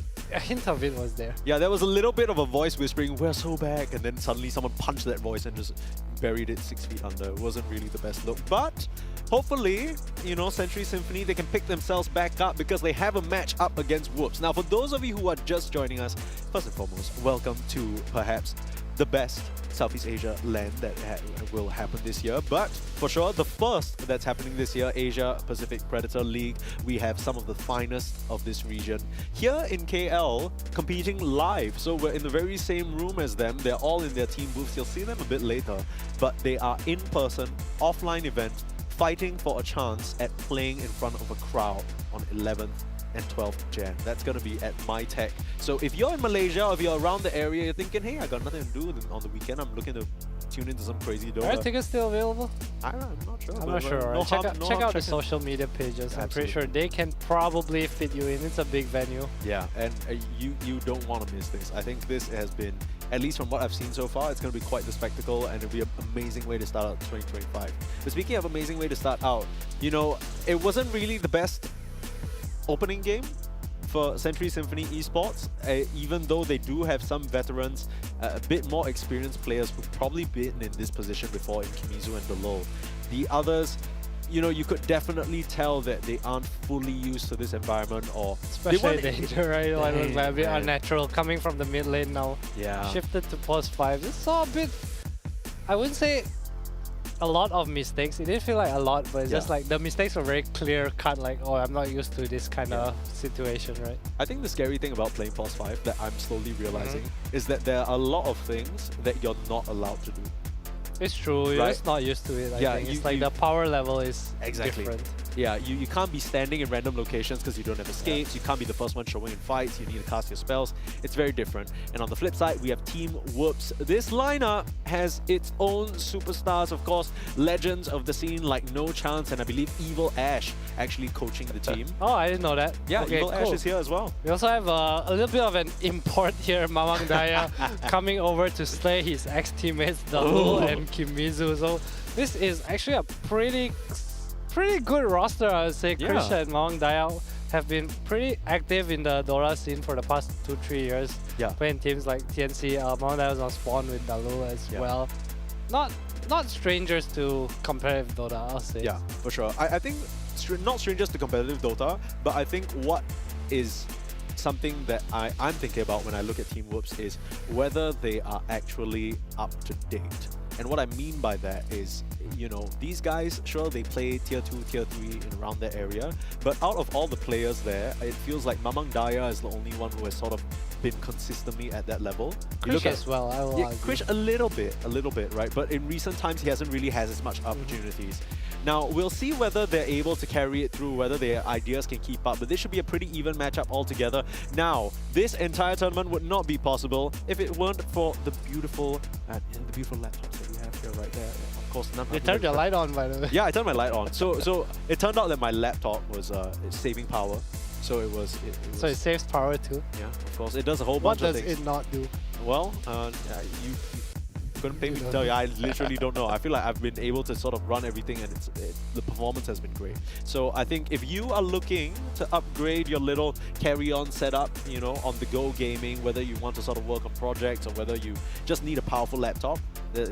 of it was there. Yeah, there was a little bit of a voice whispering, "We're so back," and then suddenly someone punched that voice and just buried it 6 feet under. It wasn't really the best look, but hopefully, you know, Century Symphony, they can pick themselves back up because they have a match up against Whoops. Now, for those of you who are just joining us, first and foremost, welcome to perhaps the best Southeast Asia land that will happen this year, but for sure the first that's happening this year, Asia Pacific Predator League. We have some of the finest of this region here in KL competing live, so we're in the very same room as them. They're all in their team booths. You'll see them a bit later, but they are in-person, offline event, fighting for a chance at playing in front of a crowd on 11th and 12th Jan. That's going to be at MyTech. So if you're in Malaysia or if you're around the area, you're thinking, hey, I got nothing to do on the weekend, I'm looking to tune into some crazy Dota. Are tickets still available? I'm not sure. I'm not sure. No check harm out the checking. social media pages. Absolutely. I'm pretty sure they can probably fit you in. It's a big venue. Yeah, and you don't want to miss this. I think this has been, at least from what I've seen so far, it's going to be quite the spectacle, and it'll be an amazing way to start out 2025. But speaking of amazing way to start out, you know, it wasn't really the best opening game for Century Symphony Esports, even though they do have some veterans, a bit more experienced players who've probably been in this position before in Kimizu and Dolo. The others, you know, you could definitely tell that they aren't fully used to this environment, or especially Danger, right? It was like a bit unnatural coming from the mid lane now. Yeah. Shifted to post 5. This saw a bit, I wouldn't say a lot of mistakes. It didn't feel like a lot, but it's just like the mistakes were very clear cut, like, oh, I'm not used to this kind of situation, right? I think the scary thing about playing Pulse 5 that I'm slowly realizing is that there are a lot of things that you're not allowed to do. It's true, you're just not used to it. I think it's like the power level is different. Yeah, you can't be standing in random locations because you don't have escapes. You can't be the first one showing in fights. You need to cast your spells. It's very different. And on the flip side, we have Team Whoops. This lineup has its own superstars, of course, legends of the scene like No Chance and I believe Evil Ash actually coaching the team. Oh, I didn't know that. Yeah, okay, Evil Ash is here as well. We also have a little bit of an import here, Mamang Daya, coming over to slay his ex-teammates Dahul and Kimizu. So this is actually a pretty good roster, I would say. Yeah. Krisha and Maung Daya have been pretty active in the Dota scene for the past 2-3 years. Yeah. Playing teams like TNC, Maung Daya was on Spawn with Dalu as well. Not strangers to competitive Dota, I'll say. Yeah, for sure. I think not strangers to competitive Dota, but I think what is something that I'm thinking about when I look at Team Whoops is whether they are actually up to date. And what I mean by that is, you know, these guys, sure, they play tier 2, tier 3 in around that area, but out of all the players there, it feels like Mamang Daya is the only one who has sort of been consistently at that level. Krish as well, I will argue. Krish a little bit, right? But in recent times, he hasn't really had as much opportunities. Now, we'll see whether they're able to carry it through, whether their ideas can keep up, but this should be a pretty even matchup altogether. Now, this entire tournament would not be possible if it weren't for the beautiful laptops that we have here right there. Of course, none You turned your light on, by the way. Yeah, I turned my light on. So it turned out that my laptop was saving power. So it was. So it saves power too. Yeah, of course. It does a whole What bunch of does things. it not do? Well, you couldn't pay me to tell you. I literally don't know. I feel like I've been able to sort of run everything, and the performance has been great. So I think if you are looking to upgrade your little carry-on setup, you know, on the go gaming, whether you want to sort of work on projects or whether you just need a powerful laptop,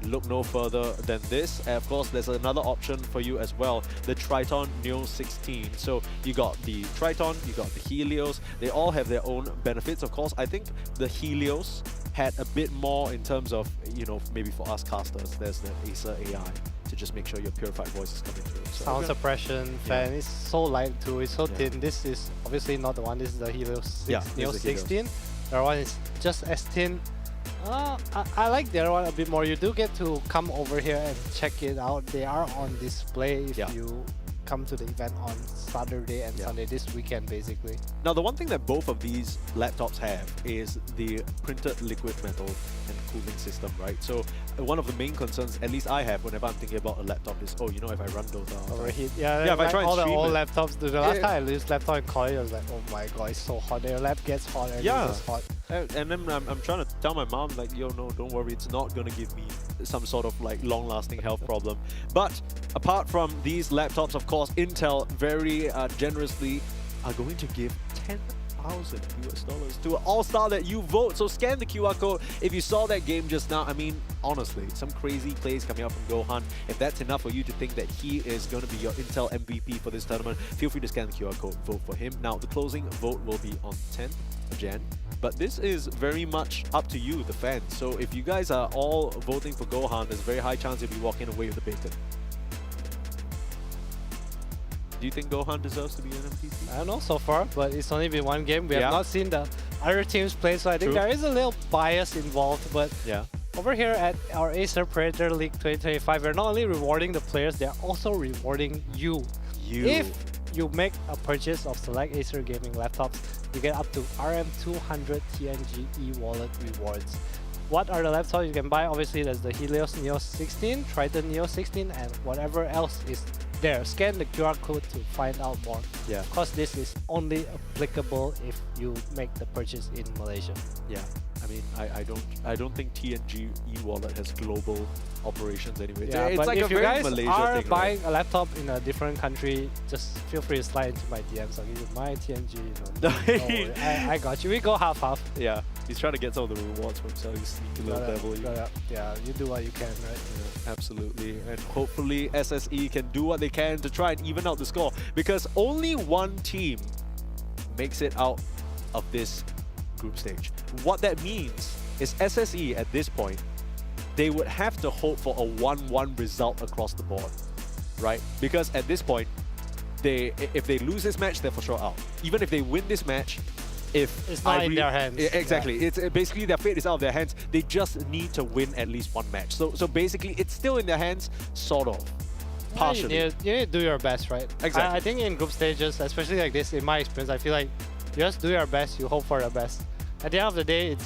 look no further than this. And of course, there's another option for you as well, the Triton Neo 16. So you got the Triton, you got the Helios. They all have their own benefits. Of course, I think the Helios had a bit more in terms of, you know, maybe for us casters, there's the Acer AI to just make sure your purified voice is coming through. So Sound suppression, fan, it's so light too, it's so thin. This is obviously not the one, this is the Helios Neo 16. The other one is just as thin. I like the other one a bit more. You do get to come over here and check it out. They are on display if you come to the event on Saturday and Sunday, this weekend basically. Now, the one thing that both of these laptops have is the printed liquid metal and cooling system, right? So one of the main concerns, at least I have whenever I'm thinking about a laptop is, oh, you know, if I run Dota, Overheat. if I like try and all the stream old it, laptops do. The last time I used laptop in college, I was like, oh my god, it's so hot. Your lap gets hot and it's hot. And then I'm trying to tell my mom, like, yo, no, don't worry, it's not going to give me some sort of like long-lasting health problem. But apart from these laptops, of course, Intel very generously are going to give 10,000 US dollars to an all-star that you vote. So scan the QR code. If you saw that game just now, I mean, honestly, some crazy plays coming out from Gohan. If that's enough for you to think that he is going to be your Intel MVP for this tournament, feel free to scan the QR code, vote for him. Now, the closing vote will be on 10th of Jan. But this is very much up to you, the fans. So if you guys are all voting for Gohan, there's a very high chance you'll be walking away with the bacon. Do you think Gohan deserves to be an MVP? I don't know so far, but it's only been one game. We have not seen the other teams play, so I think there is a little bias involved. But over here at our Acer Predator League 2025, we're not only rewarding the players, they're also rewarding you. If you make a purchase of select Acer Gaming laptops, you get up to RM200 TNG e-wallet rewards. What are the laptops you can buy? Obviously, there's the Helios Neo 16, Triton Neo 16, and whatever else is there. Scan the QR code to find out more. Yeah. Because this is only applicable if you make the purchase in Malaysia. Yeah. I mean, I don't think TNG e-wallet has global operations anyway. Yeah, it's but like if a you very guys Malaysia are thing, buying a laptop in a different country, just feel free to slide into my DMs. I'll give you my TNG. No worry. I got you. We go half-half. Yeah, he's trying to get some of the rewards for himself. You sneaky little devil. Yeah, you do what you can, right? Yeah, absolutely. And hopefully SSE can do what they can to try and even out the score, because only one team makes it out of this group stage. What that means is SSE at this point, they would have to hope for a 1-1 result across the board, right? Because at this point, if they lose this match, they're for sure out. Even if they win this match, if it's not in their hands. Exactly. It's basically their fate is out of their hands. They just need to win at least one match. So basically, it's still in their hands, sort of. Partially. You need to do your best, right? Exactly. I think in group stages, especially like this, in my experience, I feel like you just do your best, you hope for the best. At the end of the day,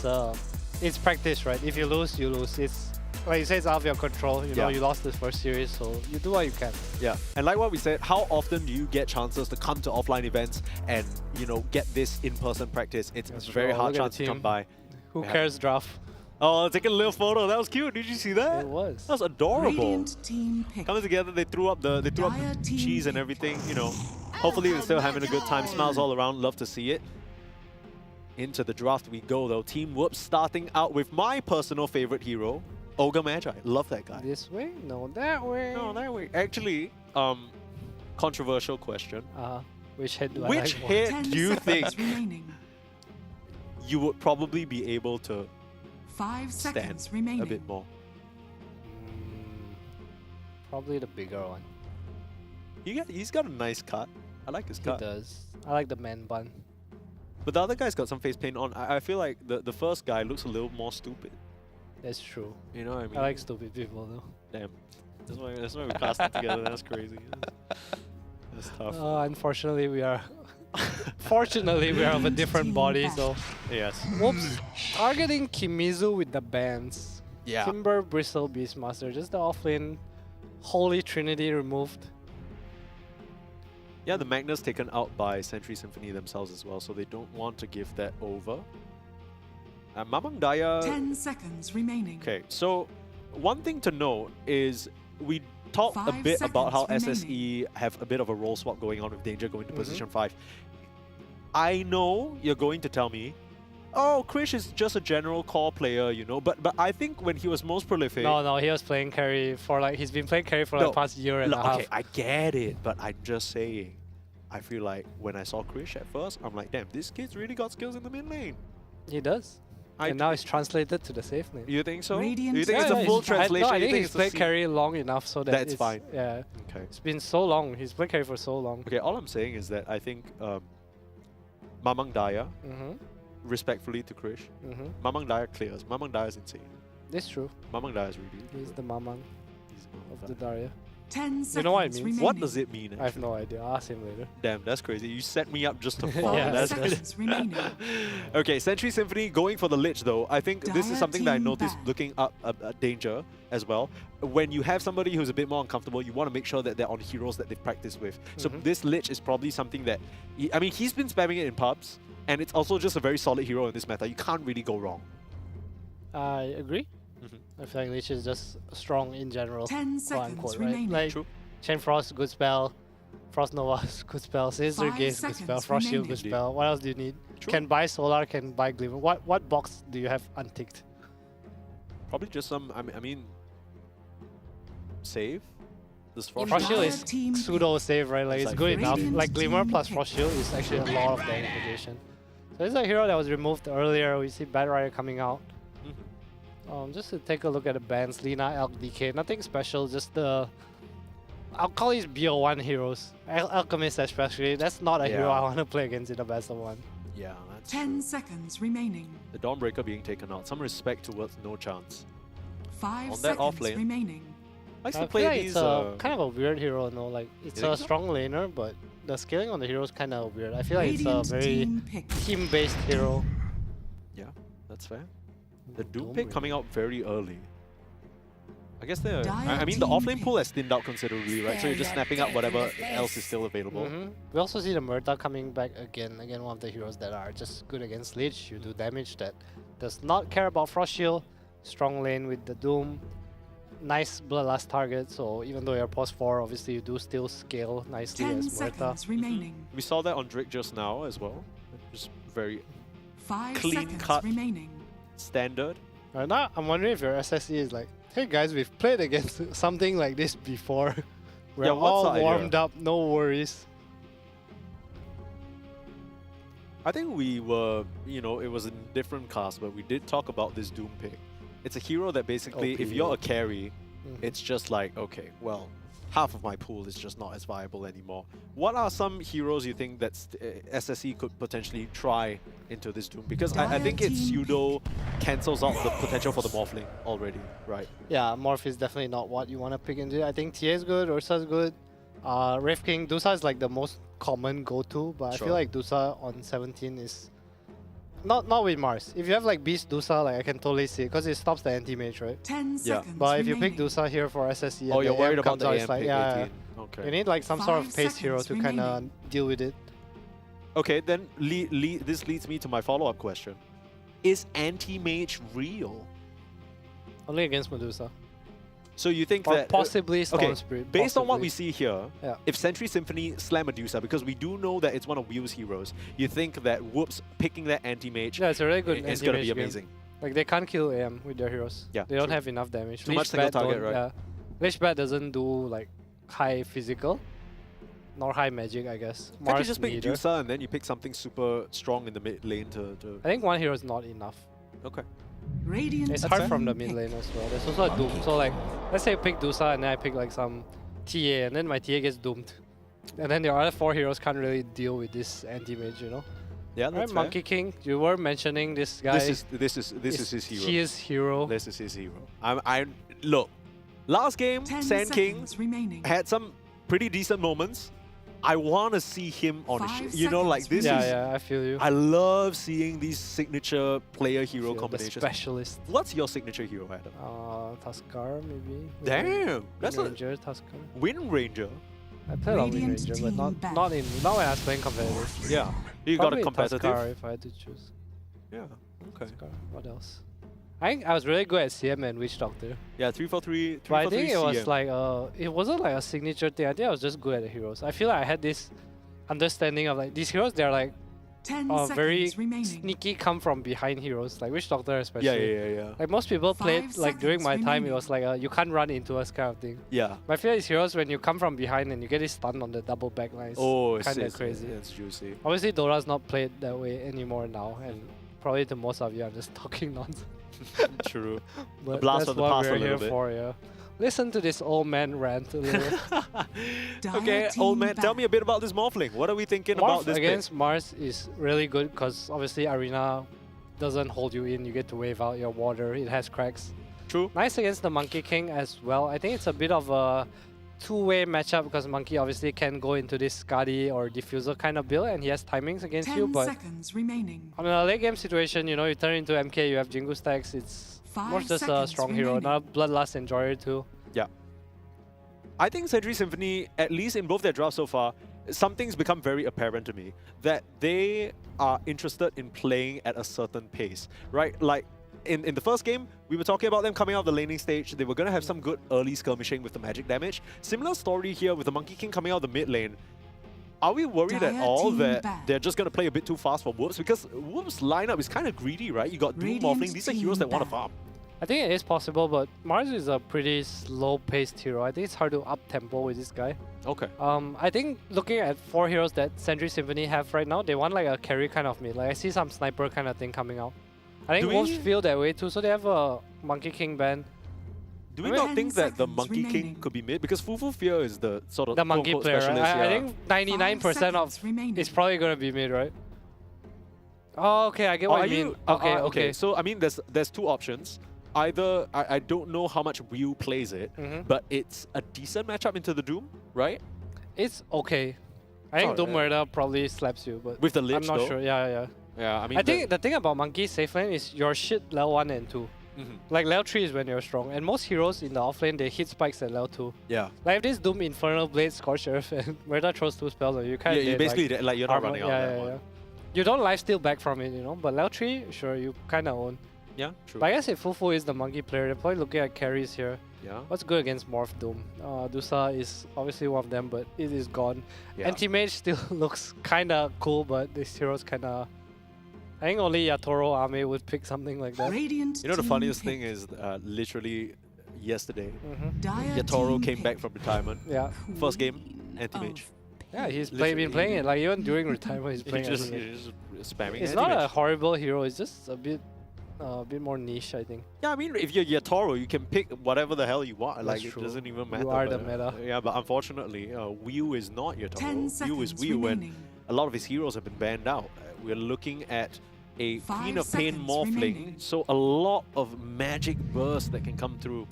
it's practice, right? If you lose, you lose. It's like you say, it's out of your control. You know, you lost the first series, so you do what you can. Yeah, and like what we said, how often do you get chances to come to offline events and, you know, get this in-person practice? It's a very hard chance to come by. Who cares, draft? Oh, taking a little photo. That was cute. Did you see that? It was. That was adorable. Radiant team pick. Coming together, they threw up the Dire team cheese and pick. everything. You know, hopefully they're still having a good time. Smiles all around. Love to see it. Into the draft we go though. Team Whoops starting out with my personal favorite hero, Ogre Magi. Love that guy. This way? No, that way. No, that way. Actually, controversial question. Which head do I Which like more? head 10 do you think seconds remaining. you would probably be able to 5 stand seconds remaining. a bit more? Probably the bigger one. He's got a nice cut. I like his He cut. does. I like the man bun. But the other guy's got some face paint on. I feel like the first guy looks a little more stupid. That's true. You know what I mean? I like stupid people though. Damn. That's why we cast it together. That's crazy. That's tough. Unfortunately, we are. Fortunately, we are of a different body, so. Yes. Whoops. Targeting Kimizu with the bands. Yeah. Timber, Bristle, Beastmaster. Just the offlane. Holy Trinity removed. Yeah, the Magnus taken out by Century Symphony themselves as well, so they don't want to give that over. Mamang Daya... 10 seconds remaining. Okay, so one thing to note is we talked a 5 bit about how seconds SSE have a bit of a role swap going on with Danger going to position 5. I know you're going to tell me, oh, Krish is just a general core player, you know, but I think when he was most prolific... No, he was playing carry for like, he's been playing carry for the past year and a half. Okay, I get it, but I'm just saying, I feel like when I saw Krish at first, I'm like, damn, this kid's really got skills in the mid lane. He does. And now it's translated to the safe lane. You think so? Radiant You think it's a full translation? I You think think he's it's a played C? carry long enough so that That's it's, fine. Yeah. Okay. It's been so long. He's played carry for so long. Okay, all I'm saying is that I think Mamang Daya, respectfully to Krish, Mamang Daya clears. Mamang Daya is insane. That's true. Mamang Daya is really He's good. the mamang He's of the Daria. 10 seconds You know what I mean? remaining. What does it mean? I have no idea. I'll ask him later. Damn, that's crazy. You set me up just to fall. Yeah, That's seconds remaining. Okay, Century Symphony going for the Lich though. I think this is Dire something that I team noticed back. looking up at Danger as well. When you have somebody who's a bit more uncomfortable, you want to make sure that they're on heroes that they've practiced with. So this Lich is probably something that, I mean, he's been spamming it in pubs, and it's also just a very solid hero in this meta. You can't really go wrong. I agree. I feel like Lich is just strong in general. 10 quote unquote, seconds right? remaining. Like, True. Chain Frost, good spell. Frost Nova, good spell. Scissor 5 Gaze, good spell. seconds Frost Shield, remaining. good spell. What else do you need? True. Can buy Solar, can buy Glimmer. What box do you have unticked? Probably just some, I mean, save? This Frost Frost Shield Dire is team pseudo save, right? Like, It's it's like good enough. Radiant Like, Glimmer team plus pick. Frost Shield is actually a lot of damage negation. So this is a hero that was removed earlier. We see Bad Rider coming out. Just to take a look at the bands, Lina, Elk, DK, nothing special, just the... I'll call these BO1 heroes. Alchemist especially, that's not a hero Yeah. I want to play against in the best of one. Yeah, that's 10 true. seconds remaining. The Dawnbreaker being taken out. Some respect towards no chance. 5 On that seconds off lane. remaining. Likes I to feel play like these... it's a, kind of a weird hero, no? Like, it's think a so? strong laner, but the scaling on the hero is kind of weird. I feel like Radiant it's a very team pick. team-based hero. Yeah, that's fair. The Doom Doom pick Raid. coming out very early. I guess they're... Dire I mean, the team offlane pick. pool has thinned out considerably, right? So you're just snapping up whatever else is still available. We also see the Murta coming back again. Again, one of the heroes that are just good against Lich. You do damage that does not care about Frost Shield. Strong lane with the Doom. Nice Bloodlust target, so even though you're post 4, obviously you do still scale nicely 10 as Murta. seconds remaining. We saw that on Drake just now as well. Just very 5 Clean seconds cut. remaining. standard. Right now, I'm wondering if your SSE is like, hey guys, we've played against something like this before. We're Yeah, what's all the idea? warmed up, no worries. I think we were, you know, it was a different cast, but we did talk about this Doom pick. It's a hero that basically, OP, if you're yeah. a carry, it's just like, okay, well, half of my pool is just not as viable anymore. What are some heroes you think that SSE could potentially try into this Doom? Because I think its pseudo cancels out the potential for the Morphling already, right? Yeah, Morph is definitely not what you want to pick into. I think TA is good, Ursa is good. Wraith King, Dusa is like the most common go-to, but I Sure. feel like Dusa on 17 is not with Mars. If you have like Beast Dusa, like I can totally see it because it stops the anti-mage, right? 10 Yeah. seconds But if you pick remaining. Dusa here for SSE, Oh, and you're the worried AM about comes the out, AM it's like, pick yeah, 18. Okay. you need like some sort of 5 pace hero to seconds kind of remaining. deal with it. Okay, then this leads me to my follow-up question. Is anti-mage real? Only against Medusa. So you think Or that possibly Storm okay, Spirit. based on what we possibly. see here, Yeah. if Sentry Symphony slam Medusa, because we do know that it's one of Wheel's heroes, you think that Whoops picking that anti-mage Yeah, it's a really good is going to be anti-mage game. amazing. Like they can't kill AM with their heroes. Yeah, They don't true. have enough damage. Too much single Bat target, don't- right? Yeah. Lich Bat doesn't do like high physical, nor high magic, I guess. Can't you Mars just pick neither. Medusa and then you pick something super strong in the mid lane to I think one hero is not enough. okay. Radiant It's hard from the team mid lane pick. as well. There's also a Doom. So like, let's say I pick Dusa and then I pick like some TA and then my TA gets doomed. And then the other 4 heroes can't really deal with this anti-mage, you know? Yeah, Right, that's Monkey King, you were mentioning this guy. This is his hero. His hero. This is his hero. I look. Last game, 10 Sand King seconds remaining. had some pretty decent moments. I want to see him on a 5 you know, like this seconds is. Yeah, I feel you. I love seeing these signature player-hero Feel the combinations. specialist. What's your signature hero, Adam? Tuskar maybe. Damn, that's a Ranger, Tuskar. Wind Ranger. I played on Wind Radiant Ranger, but team not back. not when I was playing competitive. Yeah, you got a Probably competitive. Tuskar if I had to choose. Yeah, okay. Tuskar. What else? I think I was really good at CM and Witch Doctor. Yeah, 343. But I think it was CM. like it wasn't like a signature thing. I think I was just good at the heroes. I feel like I had this understanding of like these heroes. They're like 10 very seconds remaining. sneaky, come from behind heroes, like Witch Doctor especially. Yeah. Like most people 5 played like during my seconds time, it remaining. was like you can't run into us kind of thing. Yeah. But I feel like these heroes when you come from behind and you get this stun on the double backline. Oh, it's kind of crazy. It's juicy. Obviously, Dota's not played that way anymore now, and probably to most of you, I'm just talking nonsense. True. But blast that's from the what past a we're here little bit. for, yeah. Listen to this old man rant a little. Okay, Dire old team man, tell me a bit about this Morphling. What are we thinking about Morph this pick? against Mars is really good because obviously Arena doesn't hold you in. You get to wave out your water. It has cracks. True. Nice against the Monkey King as well. I think it's a bit of a two-way matchup because Monkey obviously can go into this Skadi or Diffuser kind of build and he has timings against 10 you. But seconds remaining. on a late game situation, you know, you turn into MK, you have Jingu stacks. It's 5 more just a seconds strong hero, remaining. not a Bloodlust Enjoyer too. Yeah. I think Sentry Symphony, at least in both their drafts so far, something's become very apparent to me. That they are interested in playing at a certain pace, right? Like, in the first game, we were talking about them coming out of the laning stage. They were going to have some good early skirmishing with the magic damage. Similar story here with the Monkey King coming out of the mid lane. Are we worried at Dire all team that back. they're just going to play a bit too fast for Whoops? Because Whoops' lineup is kind of greedy, right? You got Doom, Radiant Morphling. These are team heroes that want to back. farm. I think it is possible, but Mars is a pretty slow-paced hero. I think it's hard to up-tempo with this guy. Okay. I think looking at 4 heroes that Sentry Symphony have right now, they want like a carry kind of mid. Like I see some sniper kind of thing coming out. I think Do Wolves we- feel that way too, so they have a Monkey King ban. Do we I mean, not think that the 10 Monkey seconds King remaining. could be mid? Because Fufu Fear is the sort of The monkey quote-unquote player, right? specialist, I yeah. think 99% of seconds remaining. it's probably gonna be mid, right? Oh, okay, I get what Are you mean. you Okay, okay? okay. So I mean, there's two options. Either I don't know how much Ryu plays it, Mhm. but it's a decent matchup into the Doom, right? It's okay. I think Doom alright. Murder probably slaps you, but With the I'm Lich, not though. sure. Yeah. Yeah, I mean, I think the thing about Monkey safe lane is your shit level 1 and 2. Mhm. Like level 3 is when you're strong, and most heroes in the offlane they hit spikes at level 2. Yeah. Like if this Doom Infernal Blade, Scorch Earth, and Murder throws 2 spells on you, kind Yeah, of you basically like you're not armor- running out yeah, of that yeah, one. yeah. You don't lifesteal back from it, you know. But level 3, sure, you kind of own. Yeah, true. But I guess if Fufu is the Monkey player, they're probably looking at carries here. Yeah. What's good against Morph Doom? Dusa is obviously one of them, but it is gone. Yeah. Anti-Mage still looks kind of cool, but this hero's kind of... I think only Yatoro Ame would pick something like that. Radiant You know the team funniest pick. thing is literally yesterday, Dire Yatoro team came pick. back from retirement. Yeah. First game, Queen anti-mage. Yeah, he's been Literally. playing it. Like even during retirement, he's He playing just, Anti-Mage. just spamming It's not a anti-mage. horrible hero. It's just a bit more niche, I think. Yeah, I mean, if you're Yatoro, you can pick whatever the hell you want. That's Like, true. it doesn't even You matter. are the but, meta. Yeah, but unfortunately, Whew is not 10 Yatoro. Whew is seconds Whew, and remaining. a lot of his heroes have been banned out. We're looking at a 5 Queen of Pain seconds Morphling, remaining. so a lot of magic burst that can come through.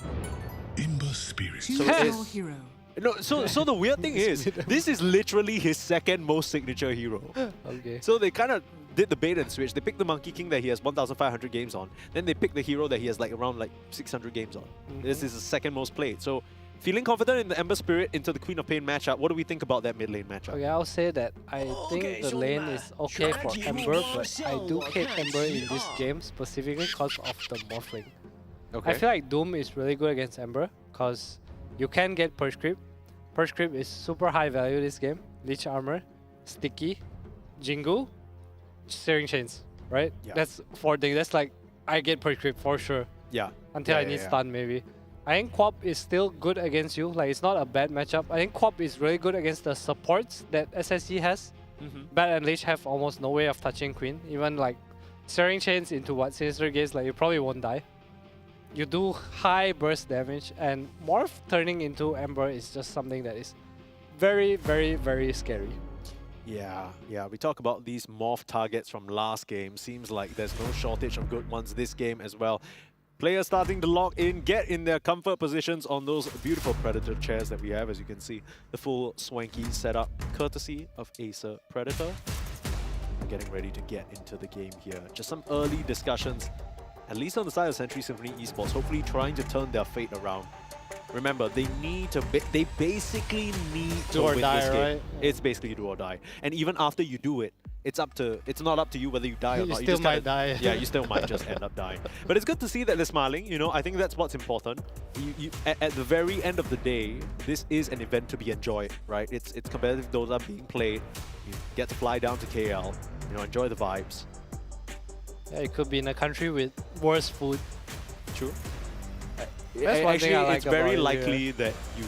Ember Spirit. So Choose your it's- hero. No, so the weird thing is, this is literally his second most signature hero. Okay. So they kind of did the bait and switch. They picked the Monkey King that he has 1,500 games on. Then they picked the hero that he has like around like 600 games on. This is the second most played. So feeling confident in the Ember Spirit into the Queen of Pain matchup. What do we think about that mid lane matchup? Okay, I'll say that I think the lane is okay for Ember, but I do hate Ember in this game specifically because of the Morphling. Okay. I feel like Doom is really good against Ember because you can get Purge Creep. Purge Creep is super high value this game. Leech Armor, Sticky, Jingu, Steering Chains, right? Yeah. That's 4 things. That's like, I get Purge Creep for sure. Yeah. Until I need stun maybe. I think Quap is still good against you. Like, it's not a bad matchup. I think Quap is really good against the supports that SSE has. Bat and Leech have almost no way of touching Queen. Even like Steering Chains into what Sinister Gaze, like you probably won't die. You do high burst damage, and Morph turning into Ember is just something that is very, very, very scary. Yeah, we talk about these morph targets from last game. Seems like there's no shortage of good ones this game as well. Players starting to lock in, get in their comfort positions on those beautiful Predator chairs that we have. As you can see, the full swanky setup, courtesy of Acer Predator. We're getting ready to get into the game here. Just some early discussions, at least on the side of Century Symphony Esports, hopefully trying to turn their fate around. Remember, they need to. They basically need to win this game. Right? It's basically do or die. And even after you do it, it's not up to you whether you die or You not. still just might die. Yeah, you still might just end up dying. But it's good to see that they're smiling. You know, I think that's what's important. At the very end of the day, this is an event to be enjoyed, right? It's competitive Dota being played. You get to fly down to KL. You know, enjoy the vibes. Yeah, it could be in a country with worse food. True. That's one Actually, thing I like it's very about it, likely that you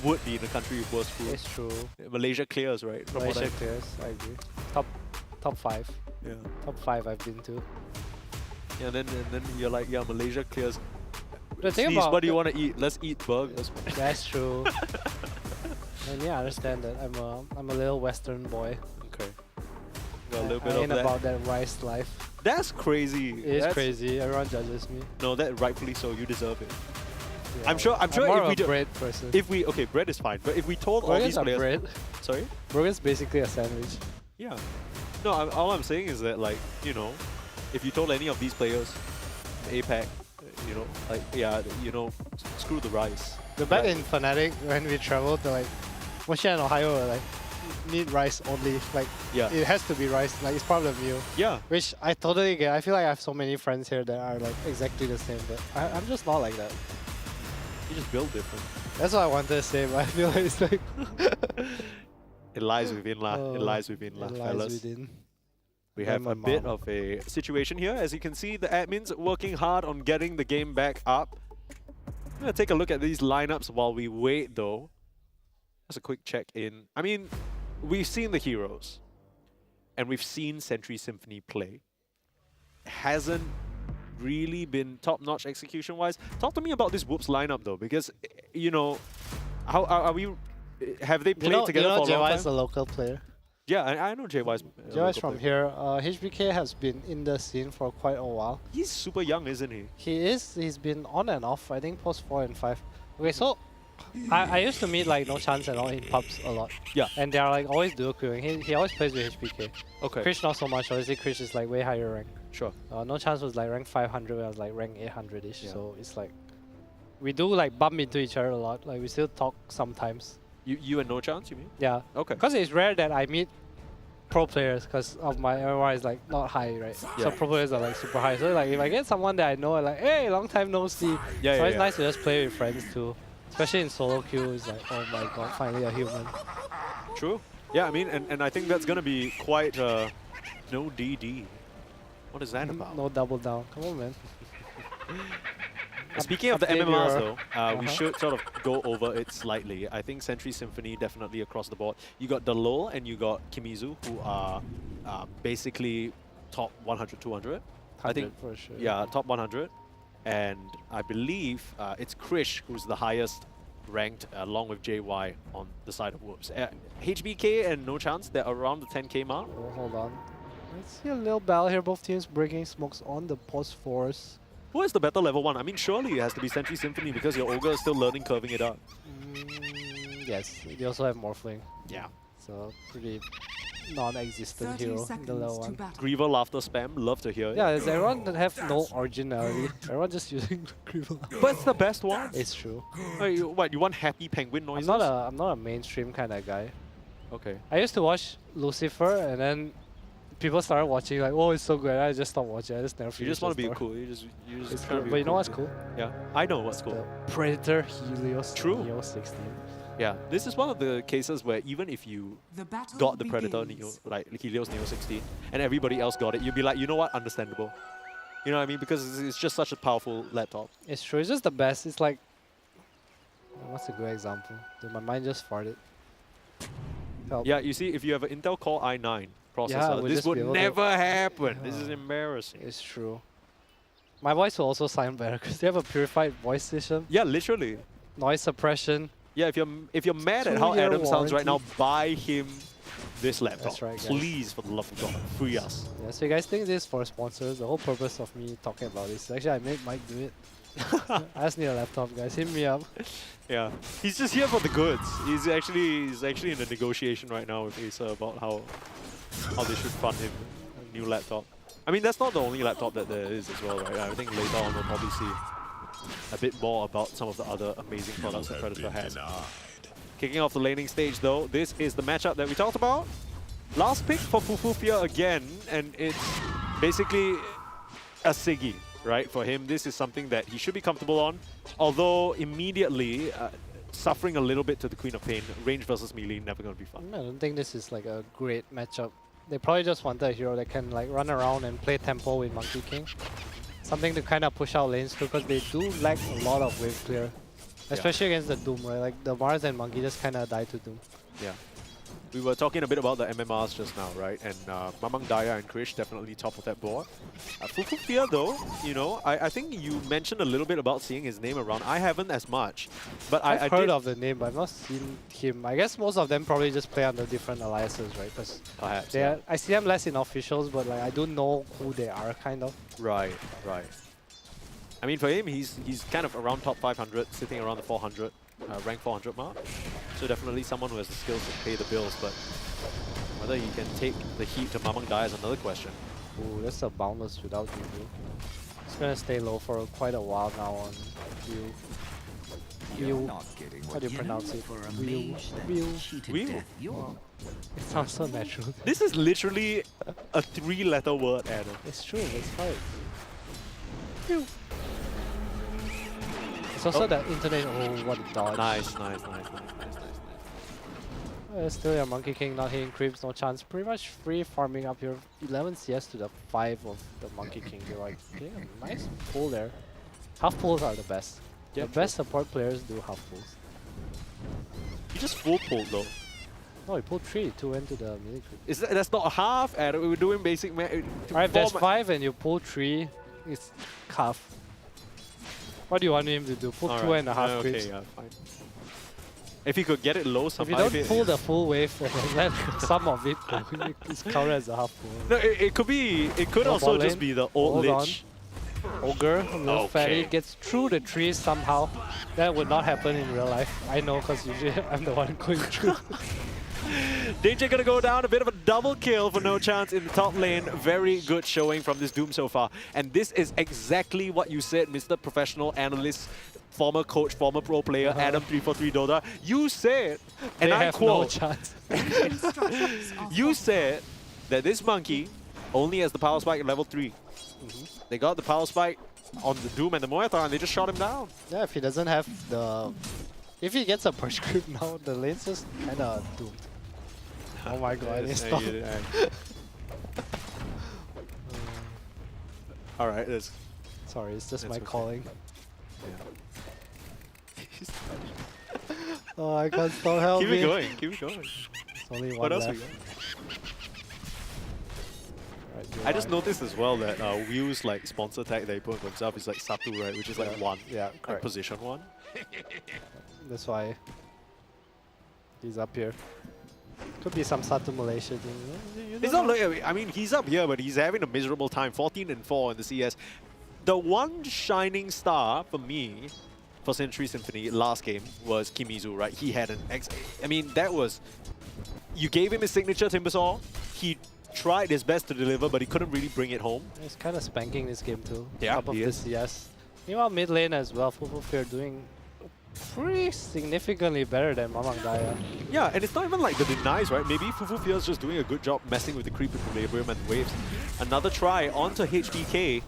would be in a country with worse food. It's true. Malaysia clears, right? From what Malaysia clears, I agree. Top 5. Yeah. Top 5 I've been to. Yeah, and then you're like, yeah, Malaysia clears. The thing Sneeze, about what do you want to eat? Let's eat burgers. That's true. And yeah, I understand that. I'm a little Western boy. Okay. Got a little bit I of ain't that. about that rice life. That's crazy. It is crazy. Everyone judges me. No, that rightfully so. You deserve it. Yeah, I'm sure more if of we a do, bread person. okay, bread is fine. But if we told all Burgers these are players, bread. sorry, Burger's basically a sandwich. yeah, no, all I'm saying is that, like, you know, if you told any of these players, APAC, you know, like, yeah, you know, screw the rice. The back in Fnatic, when we traveled to like Moshi and Ohio, were like, need rice only. Like, Yeah. it has to be rice. Like, it's part of the meal. Yeah. Which I totally get. I feel like I have so many friends here that are like exactly the same, but I'm just not like that. You just build different. That's what I wanted to say, but I feel like it's like It lies within, lah. It lies within, lah, fellas. within. We And have my a bit mom. of a situation here. As you can see, the admins working hard on getting the game back up. I'm gonna take a look at these lineups while we wait, though. Just a quick check in. I mean, we've seen the heroes, and we've seen Century Symphony play. Hasn't really been top-notch execution-wise. Talk to me about this Whoops lineup, though, because, you know, how are we? Have they played together for a long JY time? is a local player. Yeah, I know JY's. JY is from here. HBK has been in the scene for quite a while. He's super young, isn't he? He is. He's been on and off. I think post 4 and 5. Okay, so I used to meet like No Chance and all in pubs a lot. Yeah. And they are like always duo queuing. He always plays with HBK. Okay. Krish not so much. Obviously, Krish is like way higher rank. Sure. No Chance was like rank 500. When I was like rank 800-ish. Yeah. So it's like we do like bump into each other a lot. Like we still talk sometimes. You and No Chance, you mean? Yeah. Okay. Because it's rare that I meet pro players because of my MMR is like not high, right? Yeah. So pro players are like super high. So like if I get someone that I know, like, hey, long time no see. Yeah, So yeah, it's yeah. nice to just play with friends too. Especially in solo queue, it's like, oh my god, finally a human. True. Yeah, I mean, and I think that's gonna be quite no DD. What is that about? No double down. Come on, man. Speaking of the Update MMRs, your- though, we should sort of go over it slightly. I think Century Symphony definitely across the board. You got Dalol and you got Kimizu, who are basically top 100, 200. I think, for sure. yeah, top 100. And I believe it's Krish who's the highest ranked, along with JY on the side of Whoops. HBK and No Chance, they're around the 10k mark. Oh, hold on. Let's see a little battle here. Both teams breaking smokes on the post force. Who is the better level 1? I mean, surely it has to be Century Symphony because your Ogre is still learning curving it up. Yes, they also have Morphling. Yeah. So pretty non-existent 30 hero in the seconds level to 1. battle. Griever laughter spam, love to hear it. Yeah, does everyone that have no originality? Everyone just using Griever. But it's the best one. It's true. What, you want happy penguin noises? I'm not a mainstream kind of guy. Okay. I used to watch Lucifer, and then people started watching like, oh, it's so good. I just stopped watching. I just never You finished just want to the be story. cool. You just It's trying to cool. be But you know cool what's kid. cool? Yeah, I know what's cool. The Predator Helios True. Neo 16. Yeah, this is one of the cases where even if you The battle got the Predator Neo, begins. like Helios Neo 16, and everybody else got it, you'd be like, you know what, understandable. You know what I mean? Because it's just such a powerful laptop. It's true. It's just the best. It's like, what's a good example? Dude, my mind just farted. Help. Yeah, you see, if you have an Intel Core i9 processor, Yeah, we'll this just would be able to- never happen. This is embarrassing. It's true. My voice will also sound better because they have a purified voice system, Yeah, literally. noise suppression. Yeah, if you're mad at how 2-year Adam sounds right now, warranty. buy him this laptop. That's right, guys. Please, for the love of God, free us. Yeah, so you guys think this is for sponsors? The whole purpose of me talking about this, actually I made Mike do it. I just need a laptop, guys. Hit me up. Yeah, he's just here for the goods. He's actually in a negotiation right now with Acer about how they should fund him a new laptop. I mean, that's not the only laptop that there is as well, right? I think later on we'll probably see a bit more about some of the other amazing products that Predator has. Kicking off the laning stage though, this is the matchup that we talked about. Last pick for Fufufia again, and it's basically a Siggy, right? For him, this is something that he should be comfortable on, although immediately suffering a little bit to the Queen of Pain. Range versus melee, never going to be fun. I don't think this is like a great matchup. They probably just wanted a hero that can like run around and play tempo with Monkey King. Something to kind of push out lanes too, because they do lack a lot of wave clear. Especially against the Doom, right? Like the Mars and Monkey just kind of die to Doom. Yeah. We were talking a bit about the MMRs just now, right? And Mamang Daya and Krish definitely top of that board. Fufufia though, you know, I think you mentioned a little bit about seeing his name around. I haven't as much, but I've I heard did of the name, but I've not seen him. I guess most of them probably just play under different alliances, right? Because perhaps. they Yeah. are, I see them less in officials, but like I don't know who they are, kind of. Right, right. I mean, for him, he's kind of around top 500, sitting around the 400, rank 400 mark. So definitely someone who has the skills to pay the bills, but whether he can take the heat to Mamang Daya is another question. Ooh, that's a boundless without you. It's gonna stay low for quite a while now on Wheel. How do you pronounce it? Wheel. Wheel? It sounds so natural. This is literally a 3-letter word, Adam. It's true, it's hard. Wheel. It's also the internet. Oh, what a dodge. Nice. Still your Monkey King not hitting creeps, no chance. Pretty much free farming up here. 11 CS to the 5 of the Monkey King. You're like, getting a nice pull there. Half pulls are the best. Yeah, The best support players do half pulls. You just full pulled though. No, he pulled 3, 2 into the melee creep. That's not a half, Adam. We were doing basic. Alright, if there's 5 and you pull 3, it's half. What do you want him to do? Pull 2.5 creeps. Okay, yeah, fine. If he could get it low If somehow. you don't pull the full wave and let some of it go, it's counted as a half pull. No, it could be. It could Go also bot just lane. be the old Hold lich. Ogre, little fatty, Okay. gets through the trees somehow. That would not happen in real life. I know, because usually I'm the one going through. Danger gonna go down, a bit of a double kill for No Chance in the top lane. Very good showing from this Doom so far. And this is exactly what you said, Mr. Professional Analyst, former coach, former pro player, Adam343 Dota. You said, and They I have quote, no chance. you said that this monkey only has the power spike at level 3. They got the power spike on the Doom and the Moyathar and they just shot him down. Yeah, if he doesn't have the... If he gets a push creep now, the lane's just kind of doomed. Oh my god, it's not. Alright, that's... Sorry, it's just That's my okay. calling. Oh, I can't stop helping. Keep it going, keep it going. It's only one What else left. we got? Right, I just noticed as well that Wheel's like sponsor tag that he put for himself is like Satu, right? Which is like 1. Yeah, Like correct. position 1. That's why he's up here. Could be some Satu Malaysia thing. You It's know. not like, I mean, he's up here, but he's having a miserable time. 14-4 in the CS. The one shining star for me for Century Symphony last game was Kimizu, right? He had an I mean, that was... You gave him his signature Timbersaw. He tried his best to deliver, but he couldn't really bring it home. He's kind of spanking this game too. Yeah, Top of he the is. CS. Meanwhile, mid lane as well. Fufufia doing pretty significantly better than Mamang Daya. Yeah, and it's not even like the denies, right? Maybe Fufu Fear is just doing a good job messing with the creep equilibrium and waves. Another try onto HBK.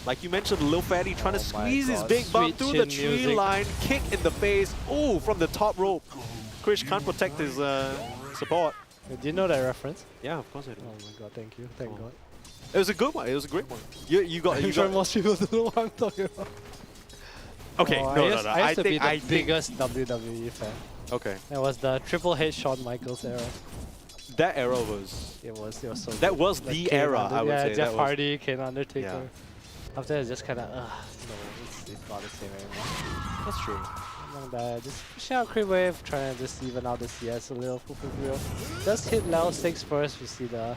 Like you mentioned, Lil Fatty trying to squeeze his big bump through the tree music. line, kick in the face. Oh, from the top rope. Krish can't protect his support. Do you know that reference? Yeah, of course I do. Oh my god, thank you. Thank God. It was a good one. It was a great one. You got. I'm You sure got. most people don't know what I'm talking about. Okay, Oh, no. I used to be the think. biggest WWE fan. Okay, It was the Triple H Shawn Michaels era. that era was. It was so That good. was Like the Kane era, I would yeah, say. Jeff That was- Hardy, Kane Undertaker. Yeah. After that, it's just kind of, no, it's not the same anymore. That's true. Among that, just pushing out creep wave, trying to just even out the CS a little. Just hit level 6 first. We see the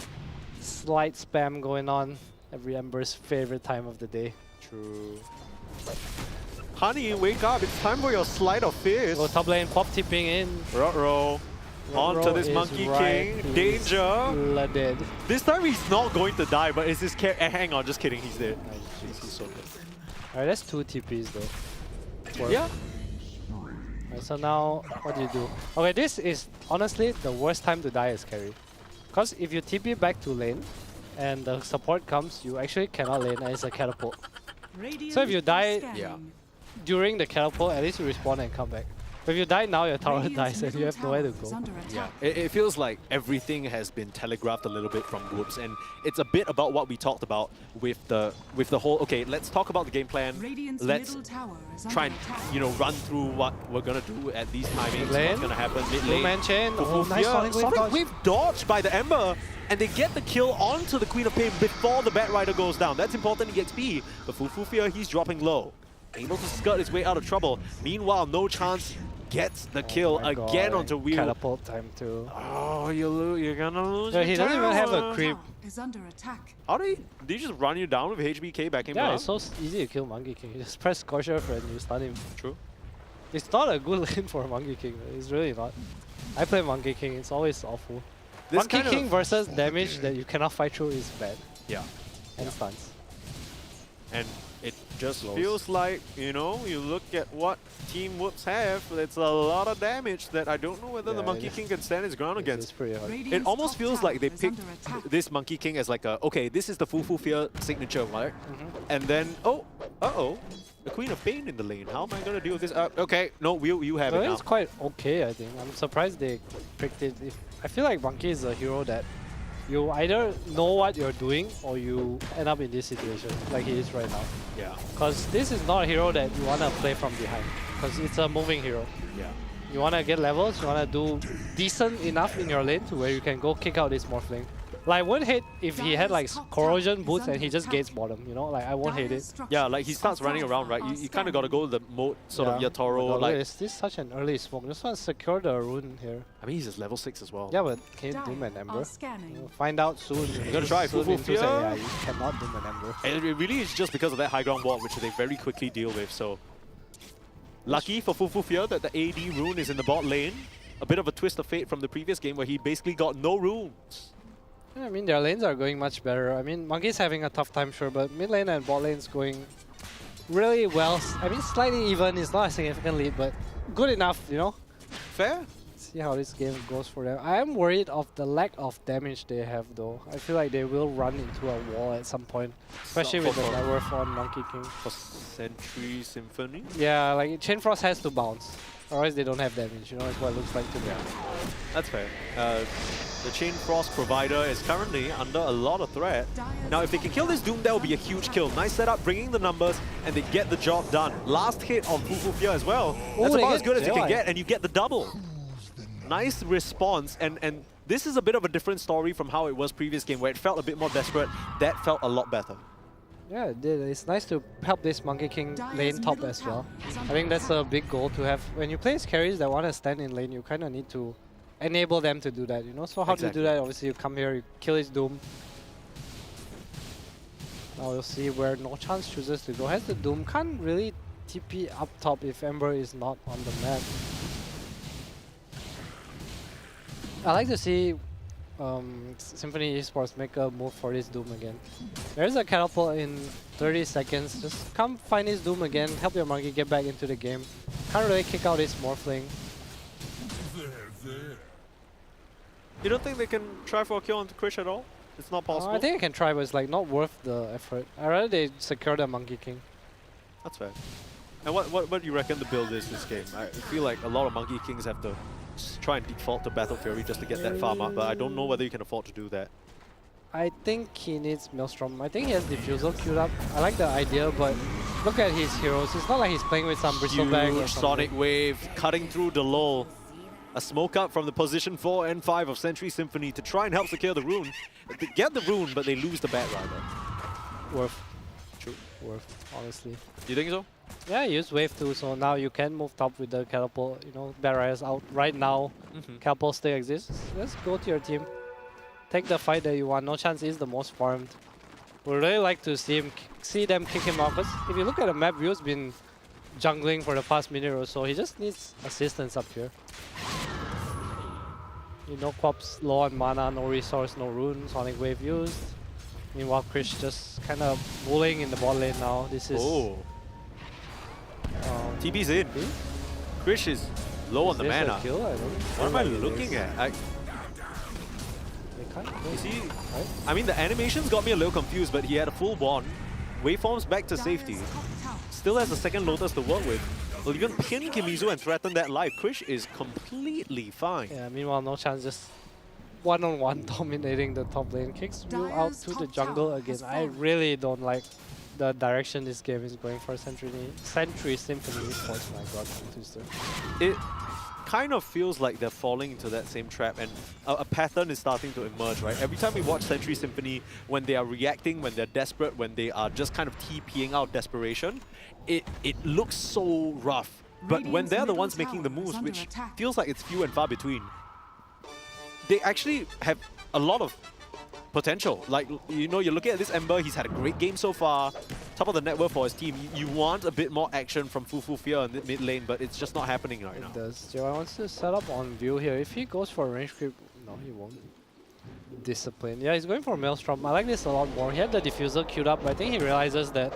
slight spam going on. Every Ember's favorite time of the day. True. Honey, wake up! It's time for your slide of fist. Go top lane, pop tipping in. Ruh-roh. On to this Is Monkey right. King. He's Danger. Flooded. This time he's not going to die, but it's his hang on, just kidding, he's dead. He's so good. Alright, that's 2 TPs though. Work. Yeah. Alright, so now, what do you do? Okay, this is honestly the worst time to die as carry. Because if you TP back to lane, and the support comes, you actually cannot lane as a catapult. So if you die during the catapult, at least you respawn and come back. But if you die now, your tower dies and you have nowhere to go. Yeah, it feels like everything has been telegraphed a little bit from Whoops, and it's a bit about what we talked about with the whole. Okay, let's talk about the game plan. Let's try and run through what we're gonna do at these timings. Lane. What's gonna happen mid Blue lane? man chain. Oh, Fufu nice Fear. Sonic Wave Sonic dodge. Wave dodged by the Ember, and they get the kill onto the Queen of Pain before the Bat Rider goes down. That's important EXP. But Fufu Fear, he's dropping low, able to skirt his way out of trouble. Meanwhile, No Chance gets the kill my again God, onto Wheel. Catapult time too. Oh, you're gonna lose. So your he doesn't even have a tower. creep. Is under attack. How did he just run you down with HBK back in? Yeah, it's so easy to kill Monkey King. You just press Scorcher and you stun him. True. It's not a good lane for Monkey King. It's really not. I play Monkey King. It's always awful. This Monkey kind of- King versus damage that you cannot fight through is bad. Yeah. And stuns. And it just Close. feels like, you look at what Team Whoops have, it's a lot of damage that I don't know whether the Yeah, Monkey it King can stand his ground It's against. pretty hard. It almost feels like they picked this Monkey King as like a, okay, this is the Fufu Fear signature, right? And then, the Queen of Pain in the lane. How am I going to deal with this? Okay, no, you have So it now. it's quite okay, I think. I'm surprised they picked it. I feel like Monkey is a hero that you either know what you're doing or you end up in this situation like he is right now. Yeah. Because this is not a hero that you want to play from behind. Because it's a moving hero. Yeah. You want to get levels, you want to do decent enough in your lane to where you can go kick out this Morphling. Like, I won't hate if he had like corrosion boots and he just gates bottom, Like, I won't hate it. Yeah, like he starts running around, right? You kind of got to go the mode, sort of Yatoro. But Like, look, this is such an early smoke. Just want to secure the rune here. I mean, he's just level 6 as well. Yeah, but can you Doom an Ember? Scanning. We'll find out soon. You gotta try Soon Fufu in 2 seconds. Fear. Yeah, you cannot Doom an Ember. And it really is just because of that high ground wall, which they very quickly deal with. So, lucky for Fufu Fear that the AD rune is in the bot lane. A bit of a twist of fate from the previous game where he basically got no runes. Yeah, I mean, their lanes are going much better. I mean, Monkey's having a tough time, sure, but mid lane and bot lane's going really well. I mean, slightly even. It's not a significant lead, but good enough, Fair. See how this game goes for them. I am worried of the lack of damage they have, though. I feel like they will run into a wall at some point, especially with the net worth on Monkey King. For Sentry Symphony? Yeah, like Chain Frost has to bounce, otherwise they don't have damage. It's what it looks like to me. That's fair. The Chain Frost provider is currently under a lot of threat. Now, if they can kill this Doom, that will be a huge kill. Nice setup, bringing the numbers, and they get the job done. Last hit on Fufu Fear as well. That's they about as get good as you can joy. get, and you get the double. Nice response, and this is a bit of a different story from how it was previous game, where it felt a bit more desperate. That felt a lot better. Yeah, it did. It's nice to help this Monkey King lane top as well. I think that's a big goal to have. When you play as carries that want to stand in lane, you kind of need to enable them to do that, So how do you do that? Obviously, you come here, you kill his Doom. Now we'll see where No Chance chooses to go. Has the Doom, can't really TP up top if Ember is not on the map. I like to see Symphony Esports make a move for this Doom again. There's a catapult in 30 seconds. Just come find this Doom again. Help your monkey get back into the game. Can't really kick out his Morphling. You don't think they can try for a kill on Krish at all? It's not possible? I think I can try, but it's like not worth the effort. I'd rather they secure the Monkey King. That's fair. And what do you reckon the build is this game? I feel like a lot of Monkey Kings have to try and default to Battle Fury just to get that farm up, but I don't know whether you can afford to do that. I think he needs Maelstrom. I think he has Diffusal queued up. I like the idea, but look at his heroes. It's not like he's playing with some Bristleback or Huge something. Sonic Wave cutting through the lull. A smoke up from the position 4 and 5 of Century Symphony to try and help secure the rune. They get the rune, but they lose the Bat Rider. Worth. True. Worth, honestly. You think so? Yeah, use wave 2, so now you can move top with the catapult. You know, Bat Rider's out right now. Catapult still exists. Let's go to your team. Take the fight that you want. No Chance is the most farmed. Would really like to see them kick him off. Because if you look at the map, Ryu's been jungling for the past minute or so. He just needs assistance up here. You know, Quap's low on mana, no resource, no rune, Sonic Wave used. Meanwhile, Krish just kind of bullying in the bot lane now. This is... Oh. TP's in. Krish is low on the mana. Kill? I don't What am I looking at? Is he... I mean, the animations got me a little confused, but he had a full bond. Waveforms back to safety. Still has the second Lotus to work with. Will even pin Kimizu and threaten that life. Krish is completely fine. Yeah, meanwhile, No Chance just one-on-one dominating the top lane. Kicks Ryu out to the jungle again. I really don't like the direction this game is going for Century Symphony Esports. My god, Twister. It kind of feels like they're falling into that same trap, and a pattern is starting to emerge, right? Every time we watch Century Symphony, when they are reacting, when they're desperate, when they are just kind of TPing out desperation, it looks so rough. But when they're the ones making the moves, which feels like it's few and far between, they actually have a lot of potential. Like, you know, you're looking at this Ember, he's had a great game so far, top of the net worth for his team. You want a bit more action from Fufu Fear in the mid lane, but it's just not happening right now. It does. J.Y. wants to set up on view here. If he goes for range creep, no, he won't. Discipline. Yeah, he's going for Maelstrom. I like this a lot more. He had the Diffusal queued up, but I think he realizes that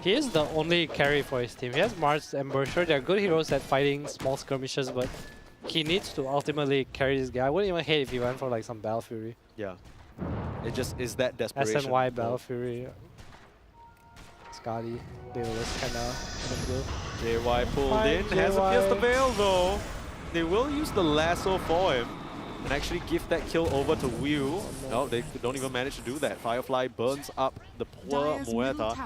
he is the only carry for his team. He has Mars, Ember. Sure, they're good heroes at fighting small skirmishes, but he needs to ultimately carry this guy. I wouldn't even hate if he went for like some Battle Fury. Yeah. It just is that desperation. SNY Battle Fury. Scotty, Daedalus kinda good. JY pulled in, hasn't pierced the veil though. They will use the lasso for him and actually give that kill over to Wyu. No, they don't even manage to do that. Firefly burns up the poor Muerta.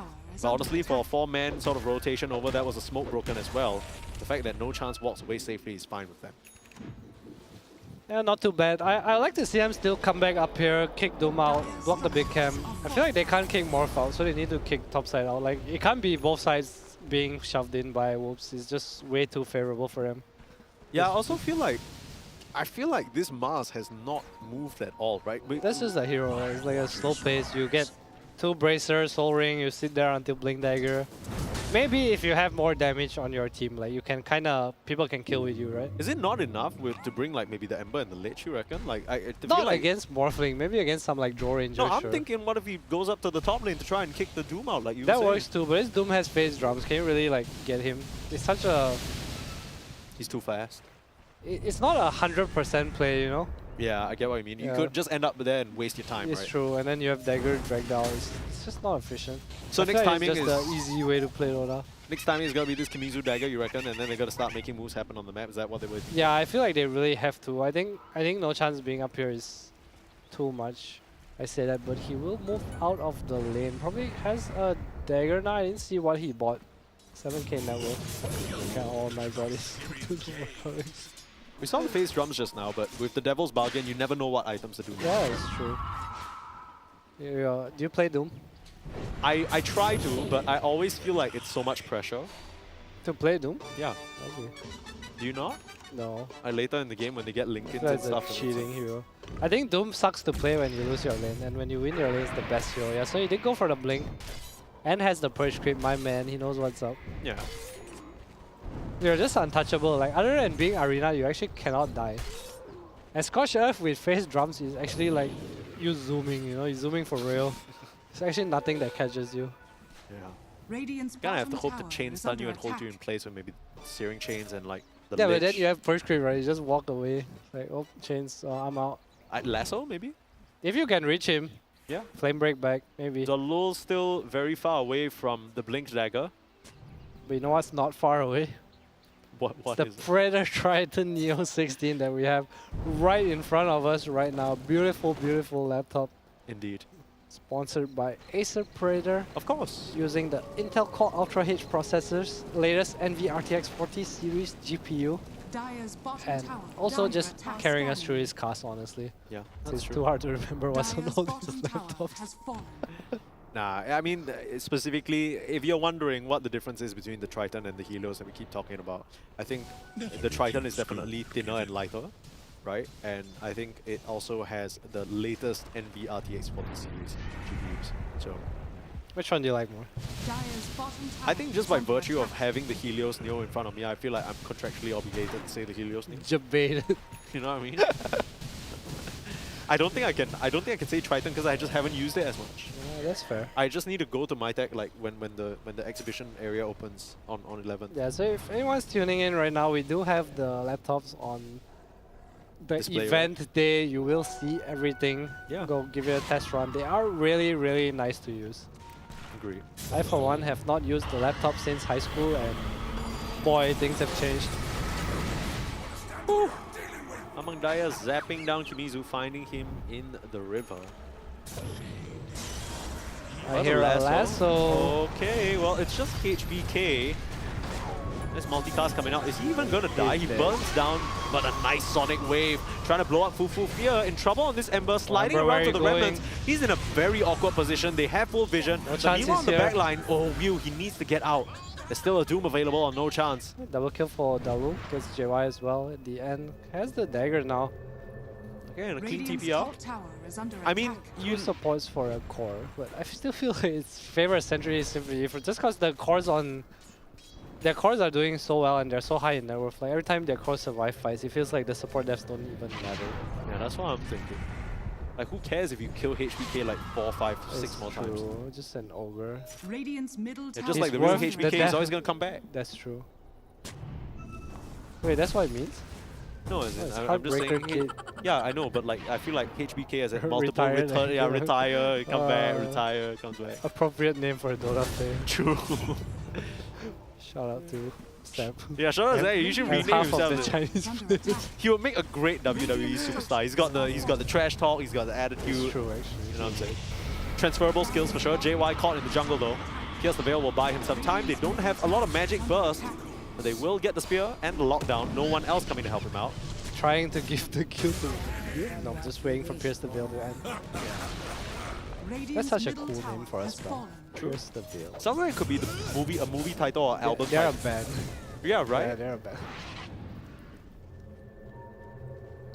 But honestly, for a 4-man sort of rotation over, that was a smoke broken as well. The fact that No Chance walks away safely is fine with them. Yeah, not too bad. I like to see them still come back up here, kick Doom out, block the big cam. I feel like they can't kick Morph out, so they need to kick top side out. Like, it can't be both sides being shoved in by Whoops. It's just way too favorable for them. Yeah, I also feel like this Mars has not moved at all, right? This is a hero, right? It's like a slow pace. You get 2 bracers, Soul Ring, you sit there until Blink Dagger. Maybe if you have more damage on your team, like you can people can kill with you, right? Is it not enough to bring like maybe the Ember and the Lich, you reckon? Like, not like against Morphling, maybe against some like Draw Ranger. No, I'm thinking what if he goes up to the top lane to try and kick the Doom out like you were saying? That works too, but his Doom has phase drums. Can you really like get him? It's such a... He's too fast. It's not a 100% play, you know? Yeah, I get what you mean. You could just end up there and waste your time, right? It's true, and then you have Dagger dragged out. It's just not efficient. So next timing is just the easy way to play Dota. Next timing is gonna be this Kimizu Dagger, you reckon, and then they're gonna start making moves happen on the map. Is that what they would? Yeah, I feel like they really have to. I think No Chance being up here is too much. I say that, but he will move out of the lane. Probably has a Dagger now. I didn't see what he bought. 7k net worth. Okay, oh my god, it's We saw the phase drums just now, but with the Devil's Bargain, you never know what items to do. Yeah, it's true. Yeah, do you play Doom? I try to, but I always feel like it's so much pressure. To play Doom? Yeah. Okay. Do you not? No. Later in the game when they get Lincolns and That's stuff. a cheating hero. I think Doom sucks to play when you lose your lane, and when you win your lane, it's the best hero. Yeah, so he did go for the blink, and has the Purge Creep, my man. He knows what's up. Yeah. You're just untouchable. Like, other than being Arena, you actually cannot die. And Scorched Earth with phase drums is actually like you zooming, you know, you're zooming for real. It's actually nothing that catches you. Yeah. Radiant's Kind of have to bottom hope the tower chain is stun under you and hold you in attack. place with maybe searing chains and like the Yeah, but then lich. you have Purge Creep, right? You just walk away. Like, oh, chains, I'm out. Lasso, maybe? If you can reach him, Yeah. Flame Break back, maybe. The Lul still very far away from the Blink Dagger. But you know what's not far away? What The is it? Predator Triton Neo 16 that we have right in front of us right now. Beautiful, beautiful laptop. Indeed. Sponsored by Acer Predator. Of course. Using the Intel Core Ultra H processors, latest NV RTX 40 series GPU. Dire's bottom And tower also under just attack. carrying us through his cast, honestly. Yeah, It's that's true. too hard to remember what's on Dire's all bottom these tower laptops. has fallen. Nah, I mean, specifically, if you're wondering what the difference is between the Triton and the Helios that we keep talking about, I think the Triton is definitely thinner and lighter, right? And I think it also has the latest NV RTX 40 series GPUs. So Which one do you like more? Dire's bottom tower I think just is by under virtue of attack. having the Helios Neo in front of me, I feel like I'm contractually obligated to say the Helios Neo. Debated. You know what I mean? I don't think I can say Triton because I just haven't used it as much. Yeah, that's fair. I just need to go to MyTech like when the exhibition area opens on 11th. Yeah, so if anyone's tuning in right now, we do have the laptops on the Display, right? event day. You will see everything. Yeah. Go give it a test run. They are really, really nice to use. Agree. I, for one, have not used the laptop since high school, and boy, things have changed. Among Daya zapping down Kimizu, finding him in the river. I hear a lasso. Okay, well, it's just HBK. This multicast coming out. Is he even gonna die? He dead. burns down, but a nice sonic wave. Trying to blow up Fufu Fear. In trouble on this Ember, sliding bro, around where to are the you going? remnants. He's in a very awkward position. They have full vision. No But chance meanwhile on he's the here. back line, oh, Whew, he needs to get out. There's still a Doom available or no chance. Double kill for Daru. Gets JY as well at the end. Has the dagger now. Okay, and a clean Radiant's TP out. top tower is under I mean, attack. Two supports for a core, but I still feel like it's favor Sentry Symphony for just because the cores on their cores are doing so well and they're so high in net worth. Like every time their cores survive fights, it feels like the support devs don't even matter. Yeah, that's what I'm thinking. Like, who cares if you kill HBK like 4, 5, 6 It's more times? true. Just an ogre. Radiant's middle Yeah, tower just like It's the real worth the HBK is death. always gonna come back. That's true. Wait, that's what it means? No, as in, it's I'm just saying. Heartbreaker Kid. Yeah, I know, but like I feel like HBK has had multiple Retired, yeah, retire, come back, Uh, retire, comes back. Appropriate name for a Dota player. True. Shout out to Stamp. Yeah, sure. Hey, you should And rename half himself. of the then. is Chinese under attack. He would make a great WWE superstar. He's got the trash talk, he's got the It's attitude. true, actually. You know what I'm saying? Transferable skills for sure. JY caught in the jungle though. Here's the Veil will buy him some time. They don't have a lot of magic burst, but they will get the spear and the lockdown. No one else coming to help him out. Trying to give the kill to... No, I'm just waiting for Pierce the Veil to end. Radiant's That's such a middle cool tower name for has us, bro. fallen. Pierce the Veil. Sounds like it could be a movie title or album They're a title. band. Yeah, right? Yeah, they're a band.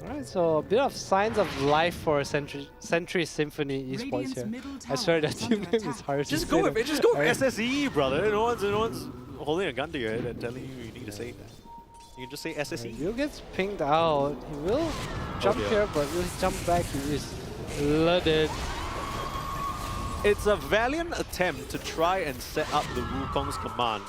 Alright, so a bit of signs of life for Sentry Symphony esports Radiant's here. middle I tower swear that is team under name is attack. hard Just to go say. with it. Just go with Alright. SSE, brother. No one's holding a gun to your head and telling you need to say that. You can just say SSE. Yu gets pinged out. He will jump dear. here, but will he jump back? He is flooded. It's a valiant attempt to try and set up the Wukong's command.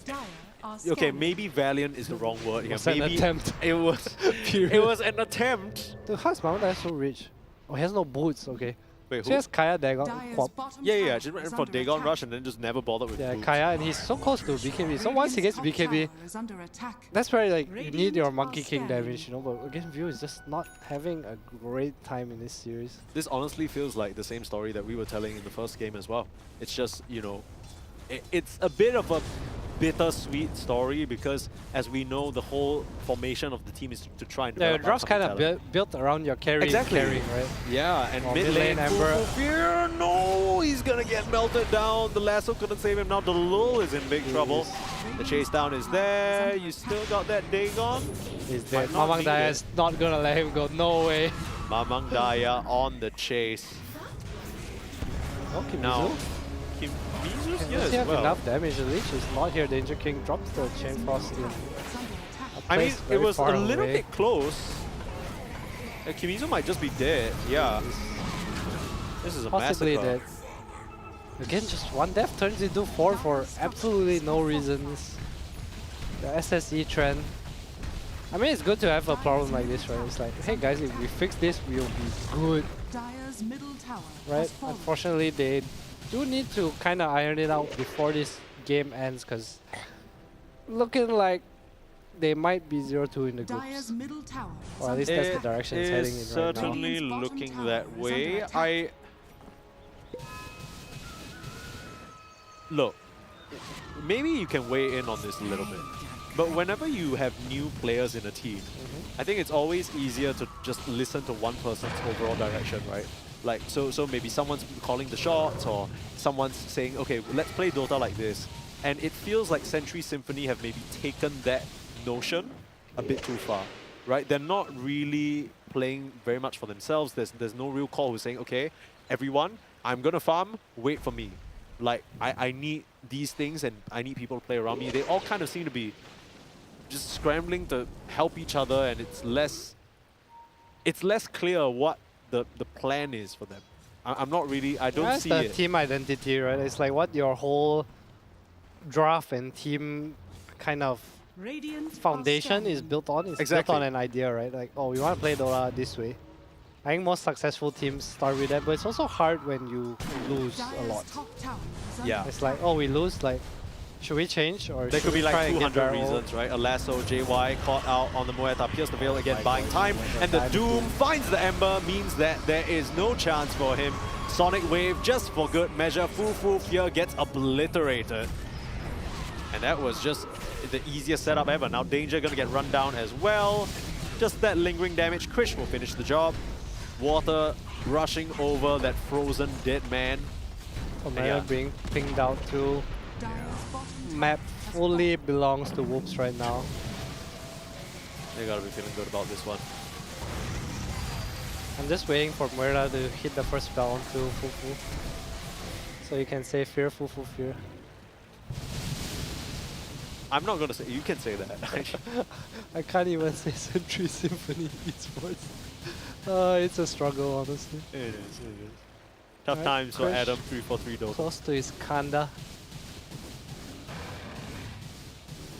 Dire are Okay, scanning. maybe valiant is the wrong word here. Was an Maybe attempt. It was. Period. It was an attempt. Dude, how is Mount Daya so rich? Oh, he has no boots. Okay. Wait, She who? has Kaya, Dagon, Dire's Quap. bottom Yeah, tower she went is for under Dagon attack. Rush and then just never bothered with Yeah, boots. Kaya, and he's so close to BKB. So once he gets Radiant's top BKB, tower is under attack. that's where like you need your Radiant Monkey are King scanning. damage, you know. But again, View is just not having a great time in this series. This honestly feels like the same story that we were telling in the first game as well. It's just, you know, it's a bit of a bittersweet story because, as we know, the whole formation of the team is to try and Yeah, develop the drop's kind upcoming of talent. built around your carry, Exactly. carrying, right? Yeah, and Oh, mid mid lane, lane, Amber. Fear, no, he's gonna get melted down. The lasso couldn't save him. Now the Lul is in big trouble. The chase down is there. You still got that Dagon. He's Might dead. not Mamang need Daya it. is not gonna let him go. No way. Mamang Daya on the chase. Okay, Now, Kimizu's does here he as have well. enough damage? The Leech is not here. Danger King drops the Chain Frost in. It's under attack. I mean, Placed it very was a far little away. bit close. Kimizu might just be dead. Yeah. This is a Possibly massacre. dead. Again, just one death turns into 4 for absolutely no reasons. The SSE trend. I mean, it's good to have a problem like this, right? It's like, hey guys, if we fix this, we'll be good, Dire's middle tower right? has fallen. Unfortunately, they do need to kind of iron it out before this game ends, because looking like they might be 0-2 in the groups. Dire's middle tower is Or at least under that's the attack. direction it's heading in right now. Certainly Radiant's bottom looking tower that is under way. attack. Look, maybe you can weigh in on this a little bit, but whenever you have new players in a team, I think it's always easier to just listen to one person's overall direction, right? Like, so maybe someone's calling the shots, or someone's saying, okay, let's play Dota like this. And it feels like Century Symphony have maybe taken that notion a bit too far, right? They're not really playing very much for themselves. There's no real call who's saying, okay, everyone, I'm gonna farm, wait for me. Like, I need these things and I need people to play around me. They all kind of seem to be just scrambling to help each other, and it's less clear what the plan is for them. I'm not really, I don't That's see the it. team identity, right? It's like what your whole draft and team kind of Radiant are foundation is standing. built on. It's Exactly. built on an idea, right? Like, oh, we want to play Dota this way. I think most successful teams start with that, but it's also hard when you lose a Dire's lot. top tower is under Yeah. It's like, oh, we lose, like, should we change? Or There should could be we try like and get 200 barrel? reasons, right? A lasso, JY caught out on the Moeta, pierce the veil again, buying time, and the time Doom to- finds the Ember, means that there is no chance for him. Sonic Wave, just for good measure, Fu Fear gets obliterated. And that was just the easiest setup ever. Now Danger gonna get run down as well. Just that lingering damage. Krish will finish the job. Water rushing over that frozen dead man. Omega Yeah. being pinged out too. Dire's bottom Map tower has fully belongs to Whoops right now. They gotta be feeling good about this one. I'm just waiting for Moira to hit the first spell onto Fufu. So you can say fear, Fufu, fear. I'm not gonna say, you can say that. I can't even say Century Symphony esports. It's a struggle, honestly. It is. Tough Alright, times for Krish. Adam, 3-4-3 Dota. Close to his Kanda.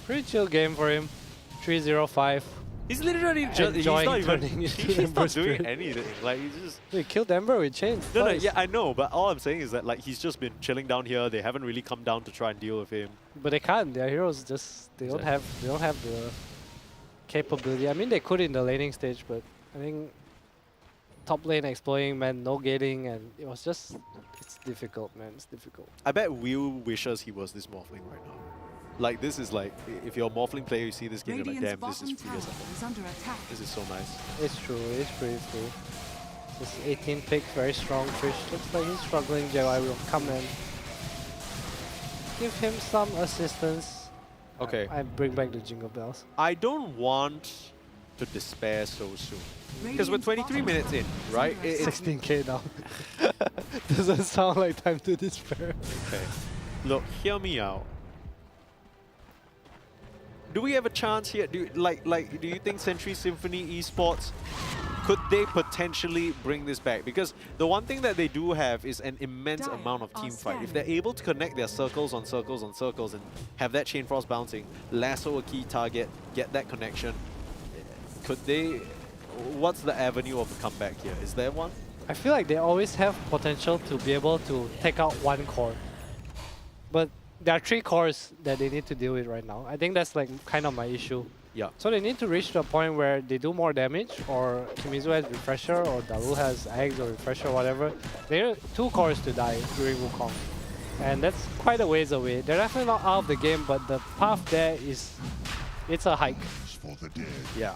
Pretty chill game for him. 3-0-5. He's literally just, he's Enjoying not even, turning into he's Ember not doing Spirit. anything. Like, he's just, Wait, killed Ember with chains. no, twice. yeah, I know, but all I'm saying is that, like, he's just been chilling down here. They haven't really come down to try and deal with him. But they can't. Their heroes just they don't have the capability. I mean, they could in the laning stage, but I think top lane exploring meant no gating, and it was just it's difficult, man. It's difficult. I bet Will wishes he was this Morphling right now. Like, this is like, if you're a Morphling player, you see this game, you're like, Radiant's damn, this is bottom free tower as is under attack. This is so nice. It's true. It's pretty true. This 18 pick, very strong. Fish looks like he's struggling. JY will come and give him some assistance. Okay. I bring back the jingle bells. I don't want to despair so soon. Because we're 23 minutes in, right? It's 16k now. Doesn't sound like time to despair. okay. Look, hear me out. Do we have a chance here? Do you think Century Symphony Esports, could they potentially bring this back? Because the one thing that they do have is an immense Dire amount of are team fight. If standing. they're able to connect their circles on circles on circles and have that Chain Frost bouncing, lasso a key target, get that connection, could they... What's the avenue of a comeback here? Is there one? I feel like they always have potential to be able to take out one core. But there are 3 cores that they need to deal with right now. I think that's like kind of my issue. Yeah. So they need to reach to a point where they do more damage, or Kimizu has Refresher, or Darul has Eggs or Refresher, whatever. There are 2 cores to die during Wukong. And that's quite a ways away. They're definitely not out of the game, but the path there is... It's a hike. Yeah.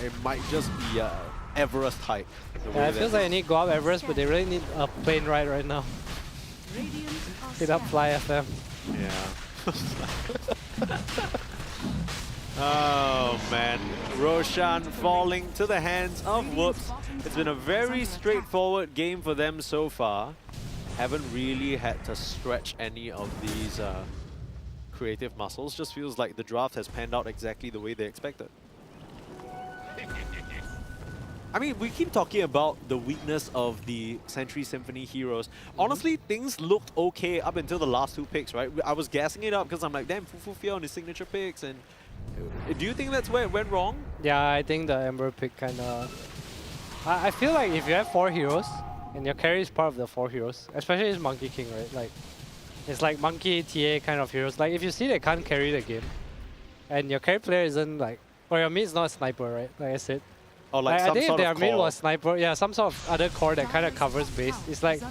It might just be Everest hike. the way Yeah, it that feels like they need to go up Everest, but they really need a plane ride right now. Radiant are Hit up standing. Fly FM. Yeah. Oh man, Roshan falling to the hands of Whoops. It's been a very straightforward game for them so far. Haven't really had to stretch any of these creative muscles. Just feels like the draft has panned out exactly the way they expected. I mean, we keep talking about the weakness of the Century Symphony heroes. Honestly, things looked okay up until the last 2 picks, right? I was gassing it up because I'm like, damn, Fufu Fear on his signature picks. And do you think that's where it went wrong? Yeah, I think the Ember pick kind of... I feel like if you have 4 heroes, and your carry is part of the 4 heroes, especially as Monkey King, right? Like, it's like Monkey, TA kind of heroes. Like, if you see they can't carry the game, and your carry player isn't like... Or your mid's not a sniper, right? Like I said. Or like some I think sort if their of mid core. was sniper, yeah, some sort of other core that kind of covers base. It's like,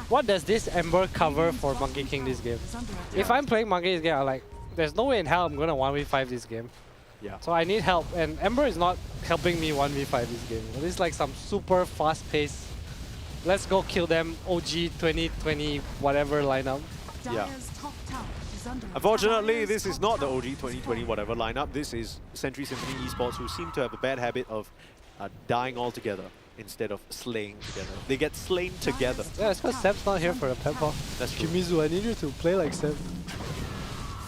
what does this Ember cover for Monkey King this game? If I'm playing Monkey this game, I'm like, there's no way in hell I'm gonna 1v5 this game. Yeah. So I need help, and Ember is not helping me 1v5 this game. This is like some super fast-paced, let's go kill them OG 2020 whatever lineup. Yeah. Unfortunately, this is not the OG 2020 whatever lineup. This is Century Symphony Esports, who seem to have a bad habit of dying all together instead of slaying together. They get slain together. Yeah, it's because Sam's not here for the pep talk. That's true. Kimizu, I need you to play like Sam.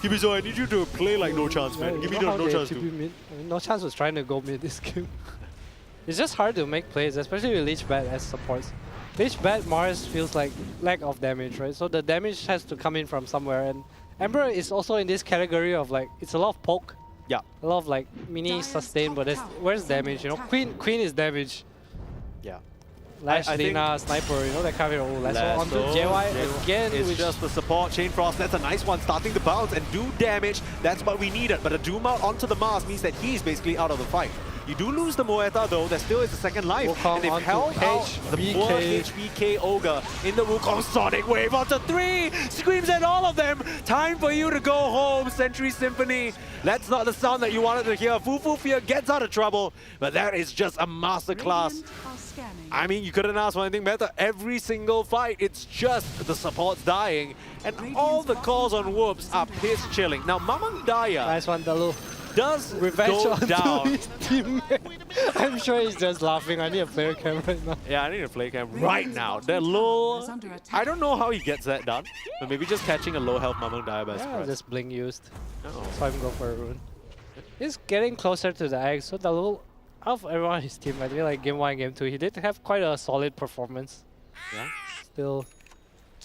Kimizo, I need you to play like no chance, man. Give me the no chance to. to. Mid. I mean, no chance was trying to go mid this game. It's just hard to make plays, especially with Lich Bat as supports. Lich Bat Mars feels like lack of damage, right? So the damage has to come in from somewhere, and Ember is also in this category of like, it's a lot of poke. Yeah. A lot of like mini sustain, but where's damage? You know, Queen is damage. Yeah. Lash, I Lina, Sniper, you know that kind of hero. Let's go onto JY again. It's just the support. Chain Frost, that's a nice one, starting to bounce and do damage. That's what we needed. But a Doom out onto the Mars means that he's basically out of the fight. You do lose the Moeta though, there still is a second life. Wukong and they've onto held out the poor HBK. HBK Ogre in the Wukong Sonic Wave onto 3! Screams at all of them! Time for you to go home, Century Symphony! That's not the sound that you wanted to hear. Fufu Fear gets out of trouble, but that is just a masterclass. I mean, you couldn't ask for anything better. Every single fight, it's just the supports dying, and all the calls on whoops are piss chilling. Now, Mamang Daya Nice one, Dalu. does Revenge go onto down. his teammate. I'm sure he's just laughing. I need a player cam right now. Yeah, I need a play cam right now. That low, I don't know how he gets that done, but maybe just catching a low health Mamang Daya by Yeah, surprise. just blink used. Uh-oh. So I'm going for a rune. He's getting closer to the egg, so Dalu, out of everyone on his team, I feel like game 1 and game 2, he did have quite a solid performance. Yeah. Still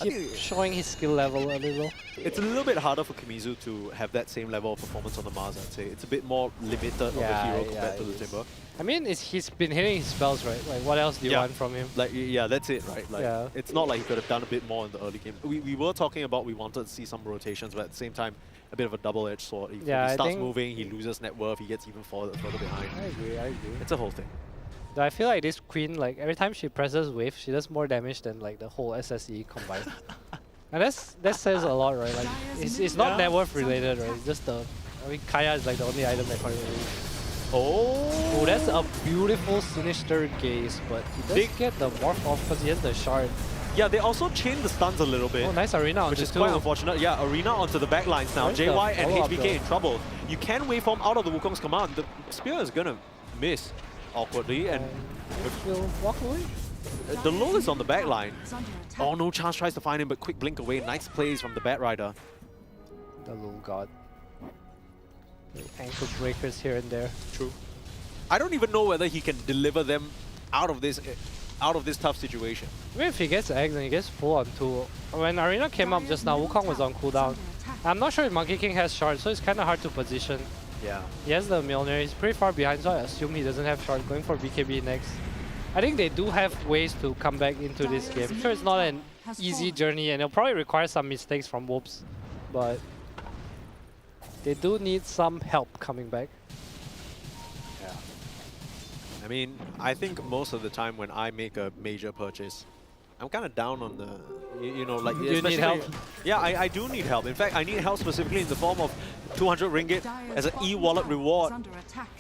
I keep think showing his skill level a little. it's a little bit harder for Kimizu to have that same level of performance on the Mars, I'd say. It's a bit more limited of a hero compared to the Timber. I mean, he's been hitting his spells, right? Like, what else do you want from him? Like, yeah, that's it, right? Like, Yeah. it's not like he could have done a bit more in the early game. We were talking about we wanted to see some rotations, but at the same time, a bit of a double-edged sword. If Yeah, he I starts think- moving, he loses net worth, he gets even further behind. I agree. It's a whole thing. Though I feel like this Queen, like, every time she presses wave, she does more damage than, like, the whole SSE combined. And that says a lot, right? Like, it's not net worth related, right? It's just the... I mean, Kaya is, like, the only item that contributes. Oh, that's a beautiful Sinister Gaze, but he does get the morph off because he has the shard. Yeah, they also chain the stuns a little bit. Oh, nice Arena onto which is 2. quite unfortunate. Yeah, Arena onto the back lines now. Where's the JY and follow-up HBK though? in trouble. You can waveform out of the Wukong's command. The spear is gonna miss awkwardly, and Will walk away. the lull is on the back line. Oh, no chance tries to find him, but quick blink away. Nice plays from the Bat Rider. The little god. Ankle breakers here and there. True. I don't even know whether he can deliver them out of this tough situation. Even if he gets eggs and he gets full on 2. When Arena came up just now, Wukong was on cooldown. I'm not sure if Monkey King has shard, so it's kind of hard to position. Yeah. He has the Mjolnir, he's pretty far behind, so I assume he doesn't have shard. Going for BKB next. I think they do have ways to come back into this game. Sure, it's not an easy journey, and it'll probably require some mistakes from Whoops, but they do need some help coming back. Yeah. I mean, I think most of the time when I make a major purchase, I'm kind of down on the, you know, like... You need help? Yeah, I do need help. In fact, I need help specifically in the form of 200 ringgit as an e-wallet reward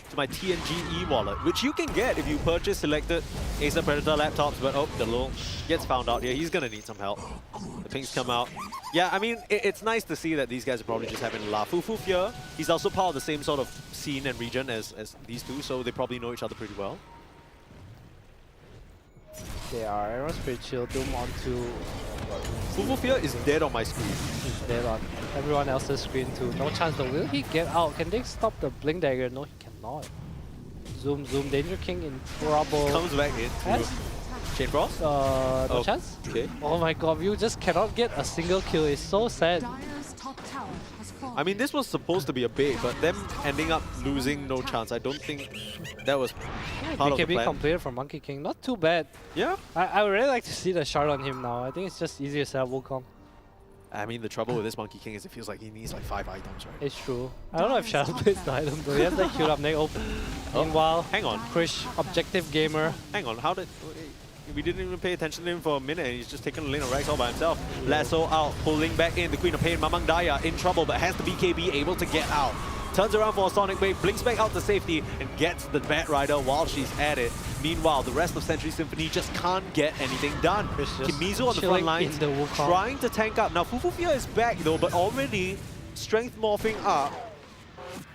to my TNG e-wallet, which you can get if you purchase selected Acer Predator laptops, but oh, the Lul gets found out here. He's gonna need some help. The pinks come out. Yeah, I mean, it's nice to see that these guys are probably just having a laugh. Fufu Fear, he's also part of the same sort of scene and region as these two, so they probably know each other pretty well. They are. Everyone's pretty chill. Doom onto... Fufu Fear is dead on my screen. He's dead on everyone else's screen too. No chance though. Will he get out? Can they stop the Blink Dagger? No, he cannot. Zoom, zoom. Danger King in trouble. Comes back in. Has Chain Frost? no chance. Okay. Oh my god, you just cannot get a single kill. It's so sad. Dire's top tower has fallen. I mean, this was supposed to be a bait, but them ending up losing no chance. I don't think that was part of the BKB plan. completed from Monkey King. Not too bad. Yeah. I would really like to see the shard on him now. I think it's just easier to set up Wukong. I mean, the trouble with this Monkey King is it feels like he needs like 5 items, right? It's true. I don't know if Shadow Blade's the item though. He has that queued up neck open. Meanwhile, Hang on. Krish, objective gamer. Hang on. How did... We didn't even pay attention to him for a minute and he's just taken the lane of Rex all by himself. Lasso out, pulling back in. The Queen of Pain, Mamang Daya, in trouble, but has the BKB able to get out. Turns around for a Sonic Wave, blinks back out to safety, and gets the Bat Rider while she's at it. Meanwhile, the rest of Century Symphony just can't get anything done. Kimizu on the front lines, trying to tank up. Now, Fufufia is back though, but already strength morphing up.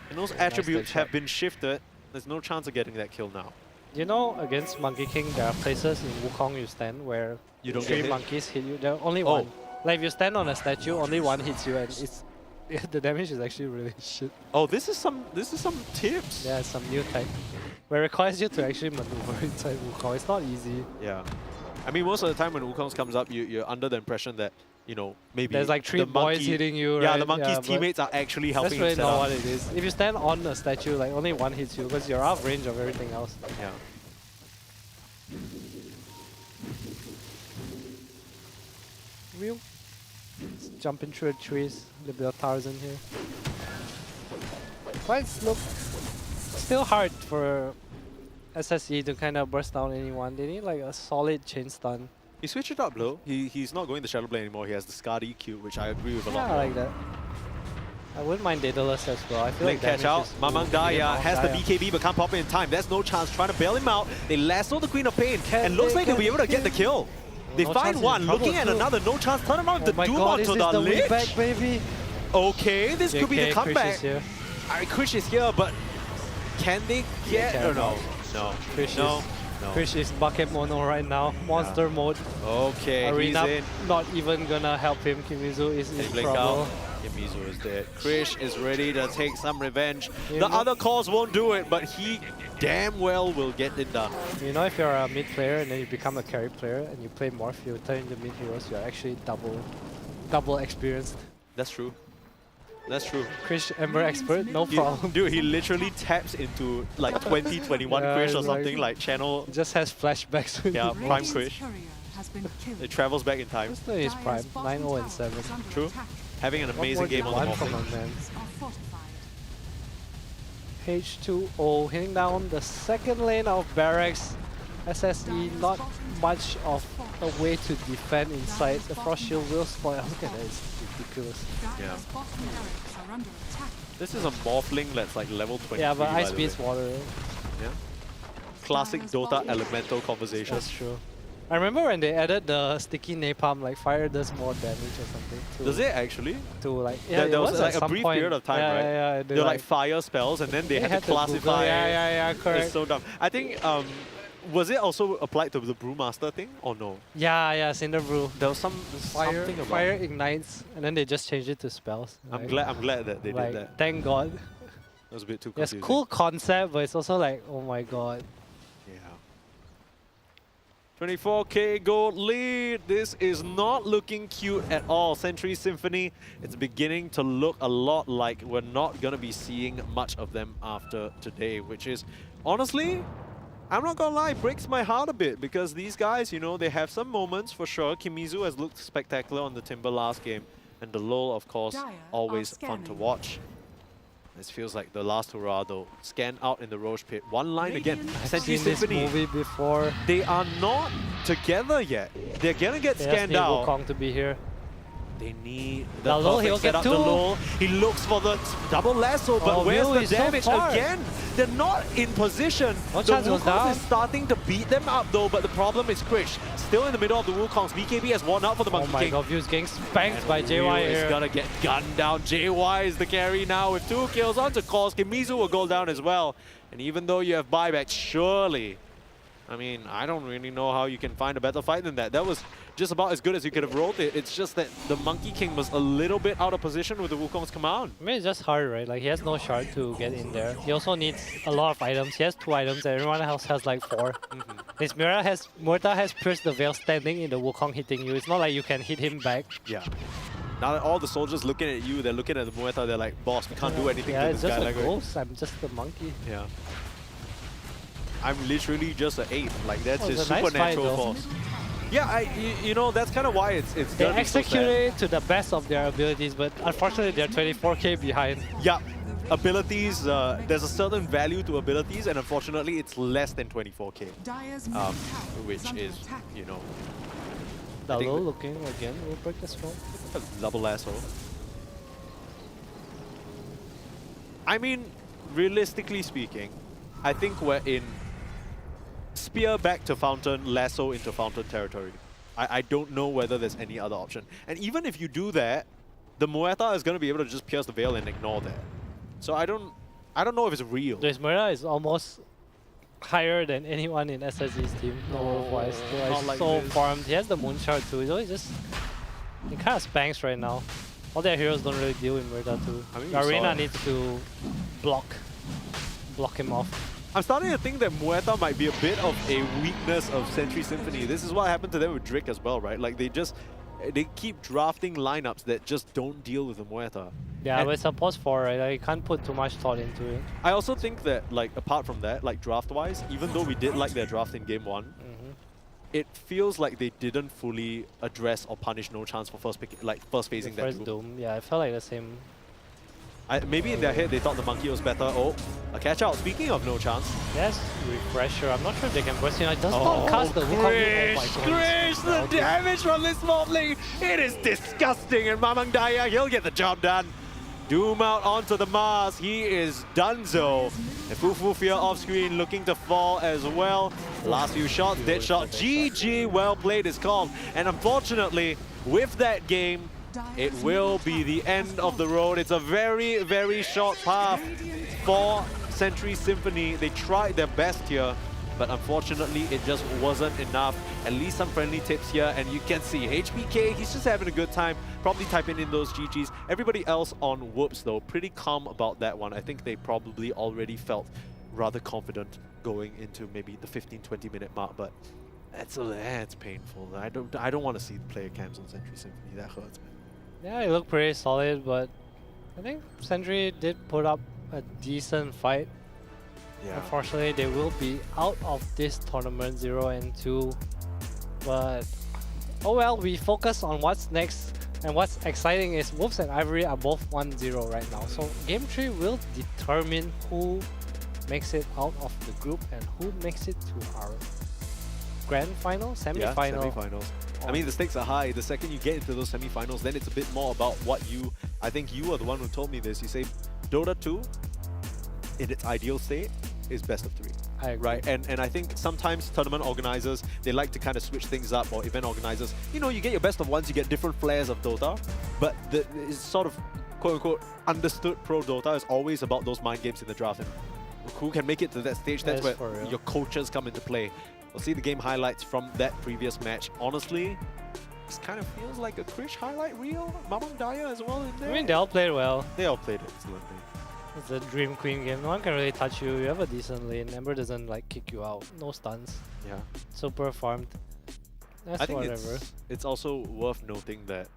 And those attributes have been shifted. There's no chance of getting that kill now. You know, against Monkey King, there are places in Wukong you stand where You don't 3 get hit? monkeys hit you. There are only one. Like if you stand on a statue, only one hits you, and it's the damage is actually really shit. Oh, this is some tips. Yeah, some new tech where it requires you to actually maneuver inside Wukong. It's not easy. Yeah. I mean, most of the time when Wukong comes up, you're under the impression that, you know, maybe There's like 3 the boys monkey, hitting you, yeah, right? the monkey's but teammates are actually helping That's really him set not up. what it is. If you stand on a statue, like only one hits you because you're out of range of everything else. Yeah. Real. Jumping through the trees. A little bit of Tarzan here. Fights look still hard for SSE to kind of burst down anyone. They need like a solid chain stun. He switched it up though. He's not going the Shadow Blade anymore. He has the Scarred EQ, which I agree with a lot. Yeah, I like that. I wouldn't mind Daedalus as well. I feel Link like catch out. Mamang Daya has the BK. BKB but can't pop it in time. There's no chance trying to bail him out. They lasso the Queen of Pain and looks like they'll be able to get the kill. They No find chance, he's one, in trouble looking at too. another, no chance. Turn around with Oh my the Doom god, is onto this the the way lich. back, baby? Okay, this could be the JK, Krish comeback. is here. Alright, Krish is here, but can they get or no? No. Krish No. is, No. Krish is bucket mono right now. Monster mode. Okay, Arena he's in. not even gonna help him. Kimizu is in Blink trouble. out. Yamizu is dead. Krish is ready to take some revenge. You The know- other calls won't do it, but he damn well will get it done. You know, if you're a mid player and then you become a carry player and you play Morph, you turn into mid heroes, you're actually double experienced. That's true. That's true. Krish Ember expert, no problem. Dude, he literally taps into like 2021 Yeah, Krish or it's like- something, like channel. Just has flashbacks. Yeah, prime Radiant's Krish. courier has been killed. It travels back in time. Just in his prime, 9-0 and 7. is under True. attack. Having an What amazing more do game you on the want from offlane. a man? Are fortified. H2O hitting down the second lane of Barracks. SSE not much of a way to defend inside. The Frost Shield will spoil. Look at that, it's ridiculous. Yeah. Dire's bottom barracks are under attack. This is a Morphling that's like level 20. Yeah, but ice by the beats way. water. Yeah. Classic Dota elemental conversation. That's true. I remember when they added the sticky napalm, like fire does more damage or something. To, Does it actually? To like, yeah, There it was was like at a some brief point. period of time, yeah, right? Yeah, yeah. They were like fire spells, and then they had to Google. classify. Yeah, correct. It's so dumb. I think was it also applied to the Brewmaster thing or no? Yeah, Cinder Brew. There was Fire, something about. fire ignites, and then they just changed it to spells. I'm Like, glad that they like, did that. Thank God. That was a bit too It's confusing. cool concept, but it's also like, oh my God. Yeah. 24k gold lead. This is not looking cute at all. Century Symphony, it's beginning to look a lot like we're not going to be seeing much of them after today, which is, honestly, I'm not gonna lie, breaks my heart a bit because these guys, you know, they have some moments for sure. Kimizu has looked spectacular on the Timber last game, and the LoL, of course, Dire always are fun to scanning. watch. This feels like the last hurrah though. Scan out in the Roche pit. One line again. Radiant I've Century seen this Symphony, movie before. they are not together yet. They're gonna get They just scanned need out. Wukong to be here. They need the Now, Lol, perfect he'll get setup. The two. Lol, he looks for the double lasso, but Oh, where's Will, the he's so damage far. again? They're not in position. No The chance goes Wukongs down. is starting to beat them up though, but the problem is Krish. Still in the middle of the Wukongs. BKB has won out for the Oh Monkey my King. God, View's getting spanked by And JY Ryu is here. gonna get gunned down. JY is the carry now with 2 kills onto calls. Kimizu will go down as well. And even though you have buyback, surely I mean, I don't really know how you can find a better fight than that. That was just about as good as you could have rolled it. It's just that the Monkey King was a little bit out of position with the Wukong's command. I mean, it's just hard, right? Like, he has no shard to get in there. He also needs a lot of items. He has 2 items, and everyone else has like 4. His Muerta has pierced the veil standing in the Wukong hitting you. It's not like you can hit him back. Yeah. Now that all the soldiers looking at you, they're looking at the Muerta, they're like, boss, we can't do anything to it's this just guy. a Like, ghost. I'm just a monkey. yeah. I'm literally just an 8. Like, that's his it's a nice supernatural fight, force. Yeah, you know, that's kind of why it's They gonna be so execute sad. it to the best of their abilities, but unfortunately they're 24k behind. Yeah, abilities, there's a certain value to abilities, and unfortunately it's less than 24k. Which is, you know, I think Dalo looking again, will break the smoke. a double lasso. I mean, realistically speaking, I think we're in spear back to fountain, lasso into fountain territory. I don't know whether there's any other option. And even if you do that, the Muerta is going to be able to just pierce the veil and ignore that. So I don't know if it's real. This Muerta is almost higher than anyone in SSE's team, wise. not like So this. farmed. He has the moon shard too. He's always just he kind of spanks right now. All their heroes don't really deal with Muerta too. I mean, we The saw arena it. needs to block him off. I'm starting to think that Muerta might be a bit of a weakness of Sentry Symphony. This is what happened to them with Drake as well, right? Like they keep drafting lineups that just don't deal with the Muerta. Yeah, And but it's a pause 4, right? Like, you can't put too much thought into it. I also think that, like, apart from that, like draft-wise, even though we did like their draft in game 1, it feels like they didn't fully address or punish No Chance for first phasing that First group. Doom, yeah, I felt like the same. Maybe in their head they thought the monkey was better. Oh, a catch out. Speaking of No Chance. Yes, refresher. I'm not sure if they can burst in. It does not cast the Wukong. Krish, the damage from this moblin, it is disgusting. And Mamang Daya, he'll get the job done. Doom out onto the Mars. He is donezo. And Fufu Fear off screen looking to fall as well. Last few shots, dead shot. GG, well played is called. And unfortunately, with that game, it will be the end of the road. It's a very, very short path for Sentry Symphony. They tried their best here, but unfortunately it just wasn't enough. At least some friendly tips here, and you can see HBK, he's just having a good time, probably typing in those GGs. Everybody else on Whoops though, pretty calm about that one. I think they probably already felt rather confident going into maybe the 15-20 minute mark, but that's painful. I don't want to see the player cams on Sentry Symphony. That hurts, man. Yeah, it looked pretty solid, but I think Sentry did put up a decent fight. Yeah. Unfortunately, they will be out of this tournament 0-2. But oh well, we focus on what's next. And what's exciting is Wolves and Ivory are both 1-0 right now. So game 3 will determine who makes it out of the group and who makes it to our grand final, semi-final. Yeah, semi-finals. I mean, the stakes are high. The second you get into those semi-finals, then it's a bit more about what you... I think you are the one who told me this. You say Dota 2, in its ideal state, is best of 3. I agree. Right, and I think sometimes tournament organizers, they like to kind of switch things up, or event organizers. You know, you get your best of ones, you get different flares of Dota, but it's sort of, quote-unquote, understood pro Dota is always about those mind games in the draft. And who can make it to that stage, that's where your coaches come into play. We'll see the game highlights from that previous match. Honestly, this kind of feels like a Krish highlight reel. Mamang Daya as well in there. I mean, they all played well. They all played excellently. It's a Dream Queen game. No one can really touch you. You have a decent lane. Ember doesn't like kick you out. No stuns. Yeah. Super farmed. That's I think whatever. it's also worth noting that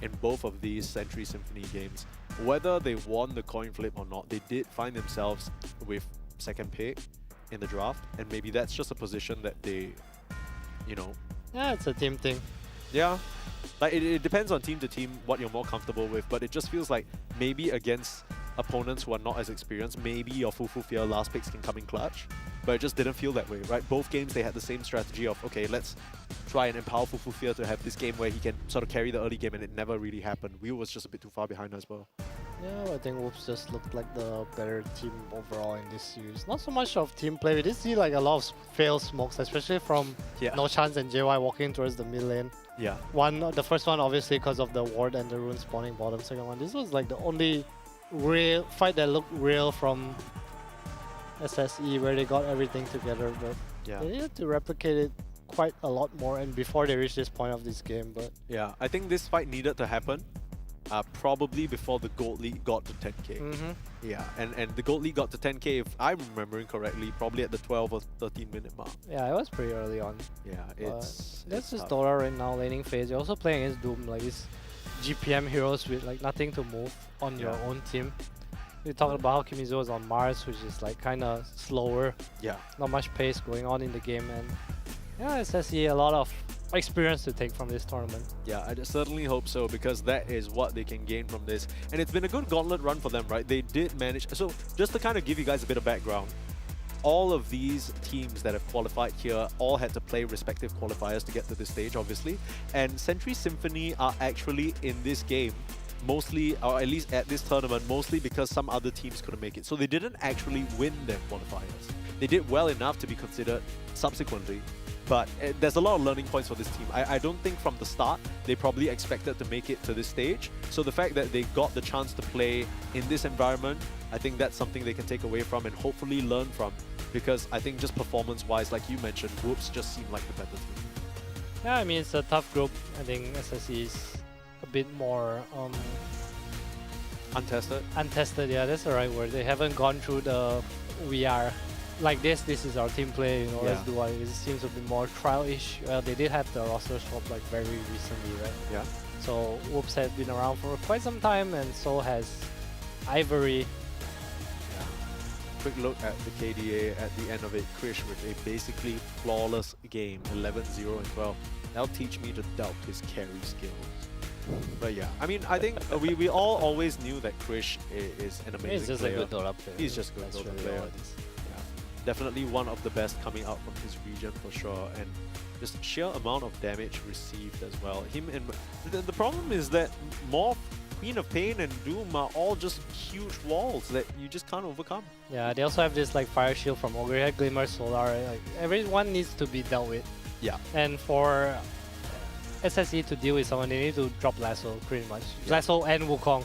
in both of these Sentry Symphony games, whether they won the coin flip or not, they did find themselves with second pick in the draft, and maybe that's just a position that they, you know... Yeah, it's a team thing. Yeah. Like, it depends on team to team what you're more comfortable with, but it just feels like maybe against opponents who are not as experienced, maybe your Fufu Fear last picks can come in clutch, but it just didn't feel that way, right? Both games they had the same strategy of, okay, let's try and empower Fufu Fear to have this game where he can sort of carry the early game, and it never really happened. Wheel was just a bit too far behind as well. Yeah, I think Wolves just looked like the better team overall in this series. Not so much of team play. We did see like a lot of failed smokes, especially from No Chance and JY walking towards the mid lane. Yeah. The first one obviously because of the ward and the rune spawning bottom. Second one, this was like the only real fight that looked real from SSE, where they got everything together. But Yeah. They needed to replicate it quite a lot more and before they reach this point of this game, but Yeah, I think this fight needed to happen probably before the Gold League got to 10k. Yeah, and the Gold League got to 10k, if I'm remembering correctly, probably at the 12 or 13 minute mark. yeah, it was pretty early on. Yeah, it's That's just tough. DOTA right now, laning phase. You're also playing against Doom, like these GPM heroes with like nothing to move on your Yeah. own team. We talked about how Kimizo is on Mars, which is like kind of slower, Yeah. not much pace going on in the game, and yeah, SSE a lot of experience to take from this tournament. Yeah, I certainly hope so, because that is what they can gain from this. And it's been a good gauntlet run for them, right? They did manage... So, just to kind of give you guys a bit of background, all of these teams that have qualified here all had to play respective qualifiers to get to this stage, obviously. And Century Symphony are actually in this game, mostly, or at least at this tournament, mostly because some other teams couldn't make it. So they didn't actually win their qualifiers. They did well enough to be considered subsequently. But there's a lot of learning points for this team. I don't think from the start they probably expected to make it to this stage. So the fact that they got the chance to play in this environment, I think that's something they can take away from and hopefully learn from. Because I think just performance-wise, like you mentioned, Whoops just seem like the better team. Yeah, I mean, it's a tough group. I think SSE is a bit more Untested? untested. Yeah, that's the right word. They haven't gone through the we are like this is our team play, you know, let's Yeah. do what it is. It seems to be more trial-ish. Well, they did have the roster swap like very recently, right? Yeah. So Whoops has been around for quite some time, and so has Ivory. Quick look at the KDA at the end of it. Krish with a basically flawless game, 11-0 and 12. That'll teach me to doubt his carry skills. But yeah, I mean, I think we all always knew that Krish is an amazing He's just player. a good Dota player. He's just a good That's Dota really player. all it is. Yeah. Definitely one of the best coming out from his region for sure, and just sheer amount of damage received as well. Him and the problem is that Morph, Queen of Pain, and Doom are all just huge walls that you just can't overcome. Yeah, they also have this like fire shield from Ogrehead, Glimmer, Solar. Like everyone needs to be dealt with. Yeah. And for SSE to deal with someone, they need to drop Lasso pretty much. Lasso and Wukong.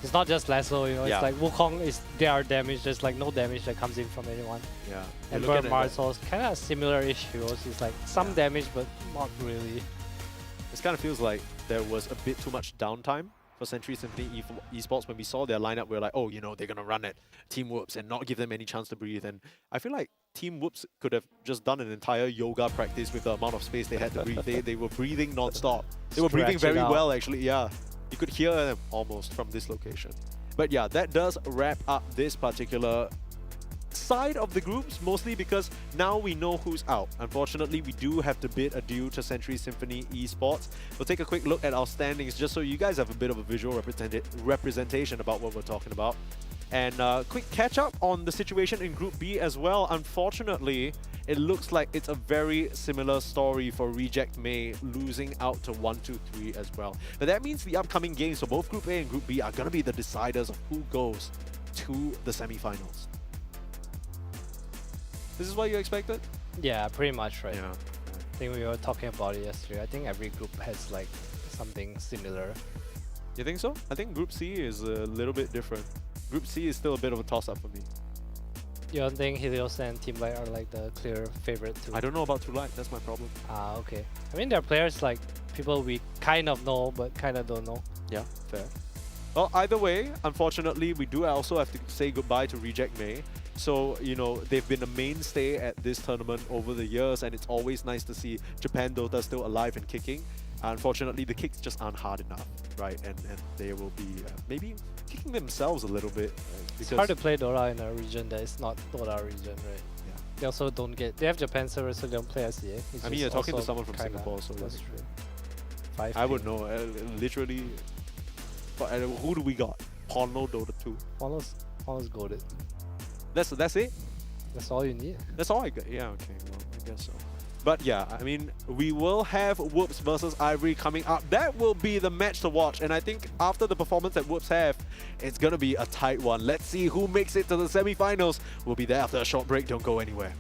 It's not just Lasso, you know. Yeah. It's like Wukong is their damage. There's like no damage that comes in from anyone. Yeah. And You're looking Burn at Mars also kind of similar-ish heroes. It's like some damage, but not really. This kind of feels like there was a bit too much downtime for Century Symphony Esports. When we saw their lineup, we were like, oh, you know, they're going to run at Team Whoops and not give them any chance to breathe. And I feel like Team Whoops could have just done an entire yoga practice with the amount of space they had to breathe. They were breathing non-stop. They were breathing Stretch it very out. well, actually, yeah. You could hear them almost from this location. But yeah, that does wrap up this particular side of the groups, mostly because now we know who's out. Unfortunately, we do have to bid adieu to Century Symphony Esports. We'll take a quick look at our standings just so you guys have a bit of a visual representation about what we're talking about. And quick catch up on the situation in Group B as well. Unfortunately, it looks like it's a very similar story for Reject May, losing out to 1-2-3 as well. But that means the upcoming games for both Group A and Group B are going to be the deciders of who goes to the semi-finals. This is what you expected? Yeah, pretty much, right? Yeah. I think we were talking about it yesterday. I think every group has like something similar. You think so? I think Group C is a little bit different. Group C is still a bit of a toss-up for me. You don't think Helios and Team Light are like the clear favorite too? I don't know about True Light, that's my problem. Ah, okay. I mean, there are players like people we kind of know but kind of don't know. Yeah, fair. Well, either way, unfortunately, we do also have to say goodbye to Reject May. So, you know, they've been a mainstay at this tournament over the years, and it's always nice to see Japan Dota still alive and kicking. Unfortunately, the kicks just aren't hard enough, right? And they will be maybe kicking themselves a little bit. It's hard to play Dota in a region that is not Dota region, right? Yeah. They also don't get... They have Japan servers, so they don't play SEA. It's I mean, just you're talking to also someone from kinda- Singapore, so that's like, true. I would know. Literally, but, who do we got? Porno Dota 2. Almost goated. That's it? That's all you need. That's all I got. Yeah, okay, well, I guess so. But yeah, I mean, we will have Whoops versus Ivory coming up. That will be the match to watch. And I think after the performance that Whoops have, it's going to be a tight one. Let's see who makes it to the semi-finals. We'll be there after a short break. Don't go anywhere.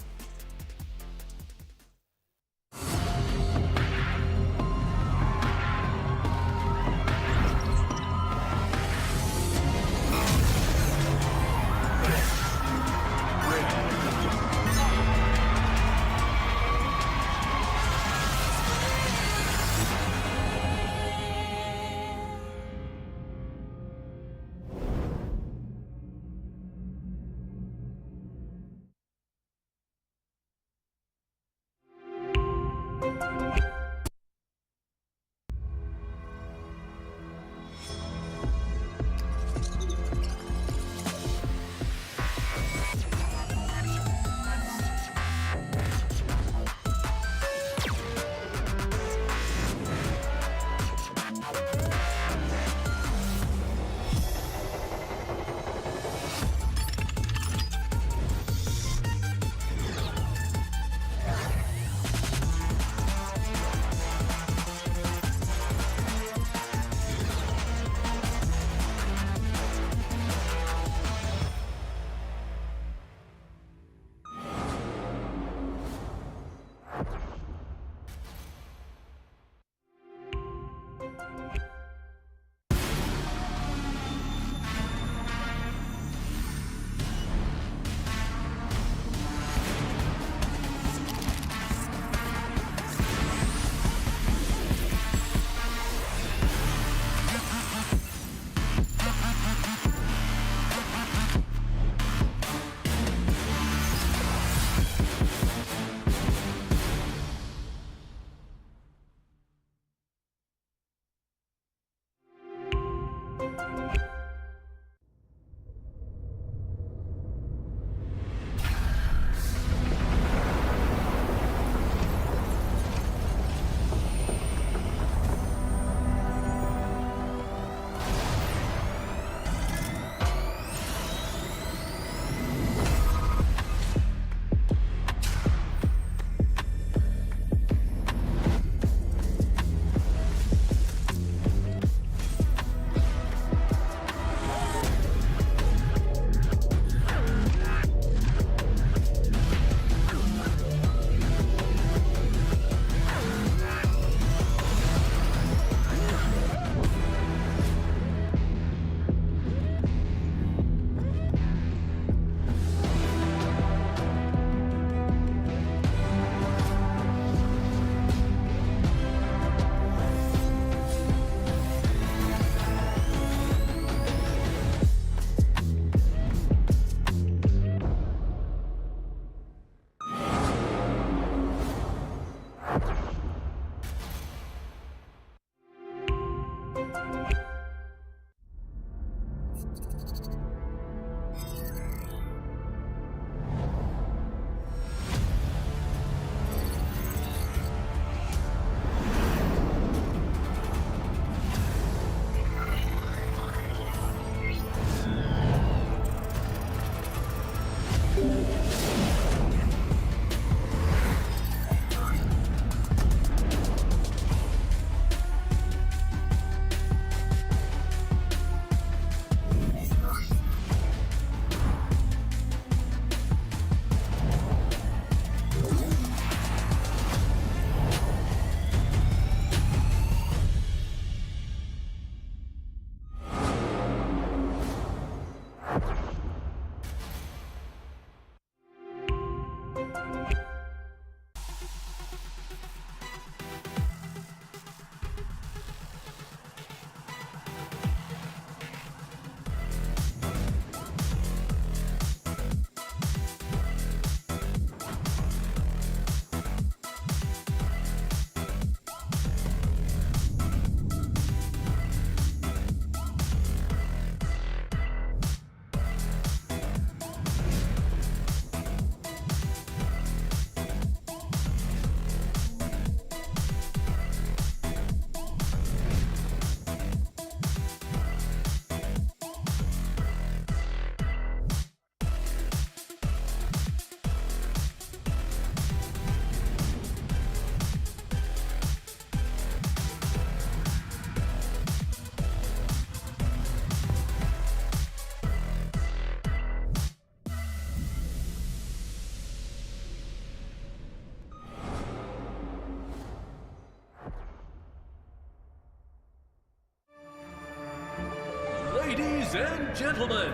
and gentlemen,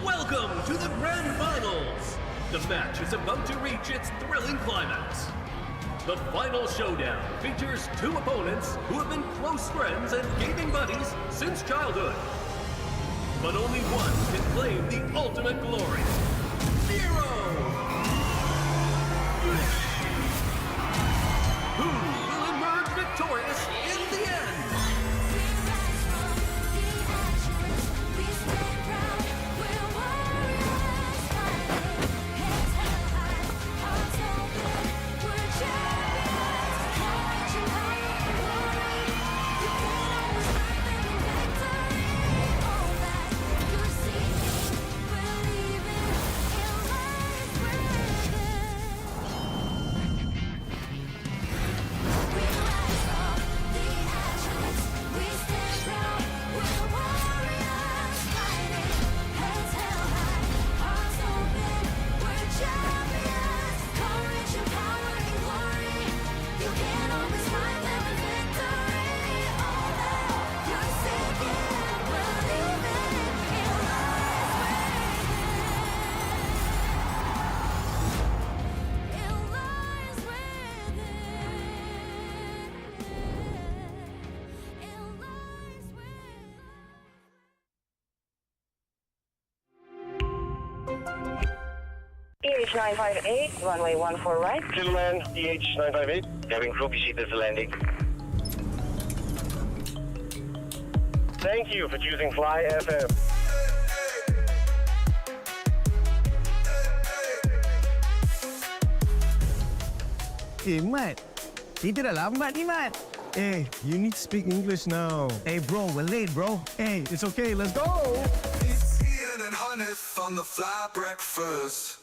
welcome to the Grand Finals. The match is about to reach its thrilling climax. The final showdown features two opponents who have been close friends and gaming buddies since childhood. But only one can claim the ultimate glory. Zero! Who will emerge victorious in the end? EH958, runway 14 right. Gentlemen, EH958, having crew proceed for landing. Thank you for choosing Fly FM. Mat. Kita dah lambat ni, Mat. You need to speak English now. Bro, we're late, bro. It's okay, let's go. It's Ian and Hanif on the fly breakfast.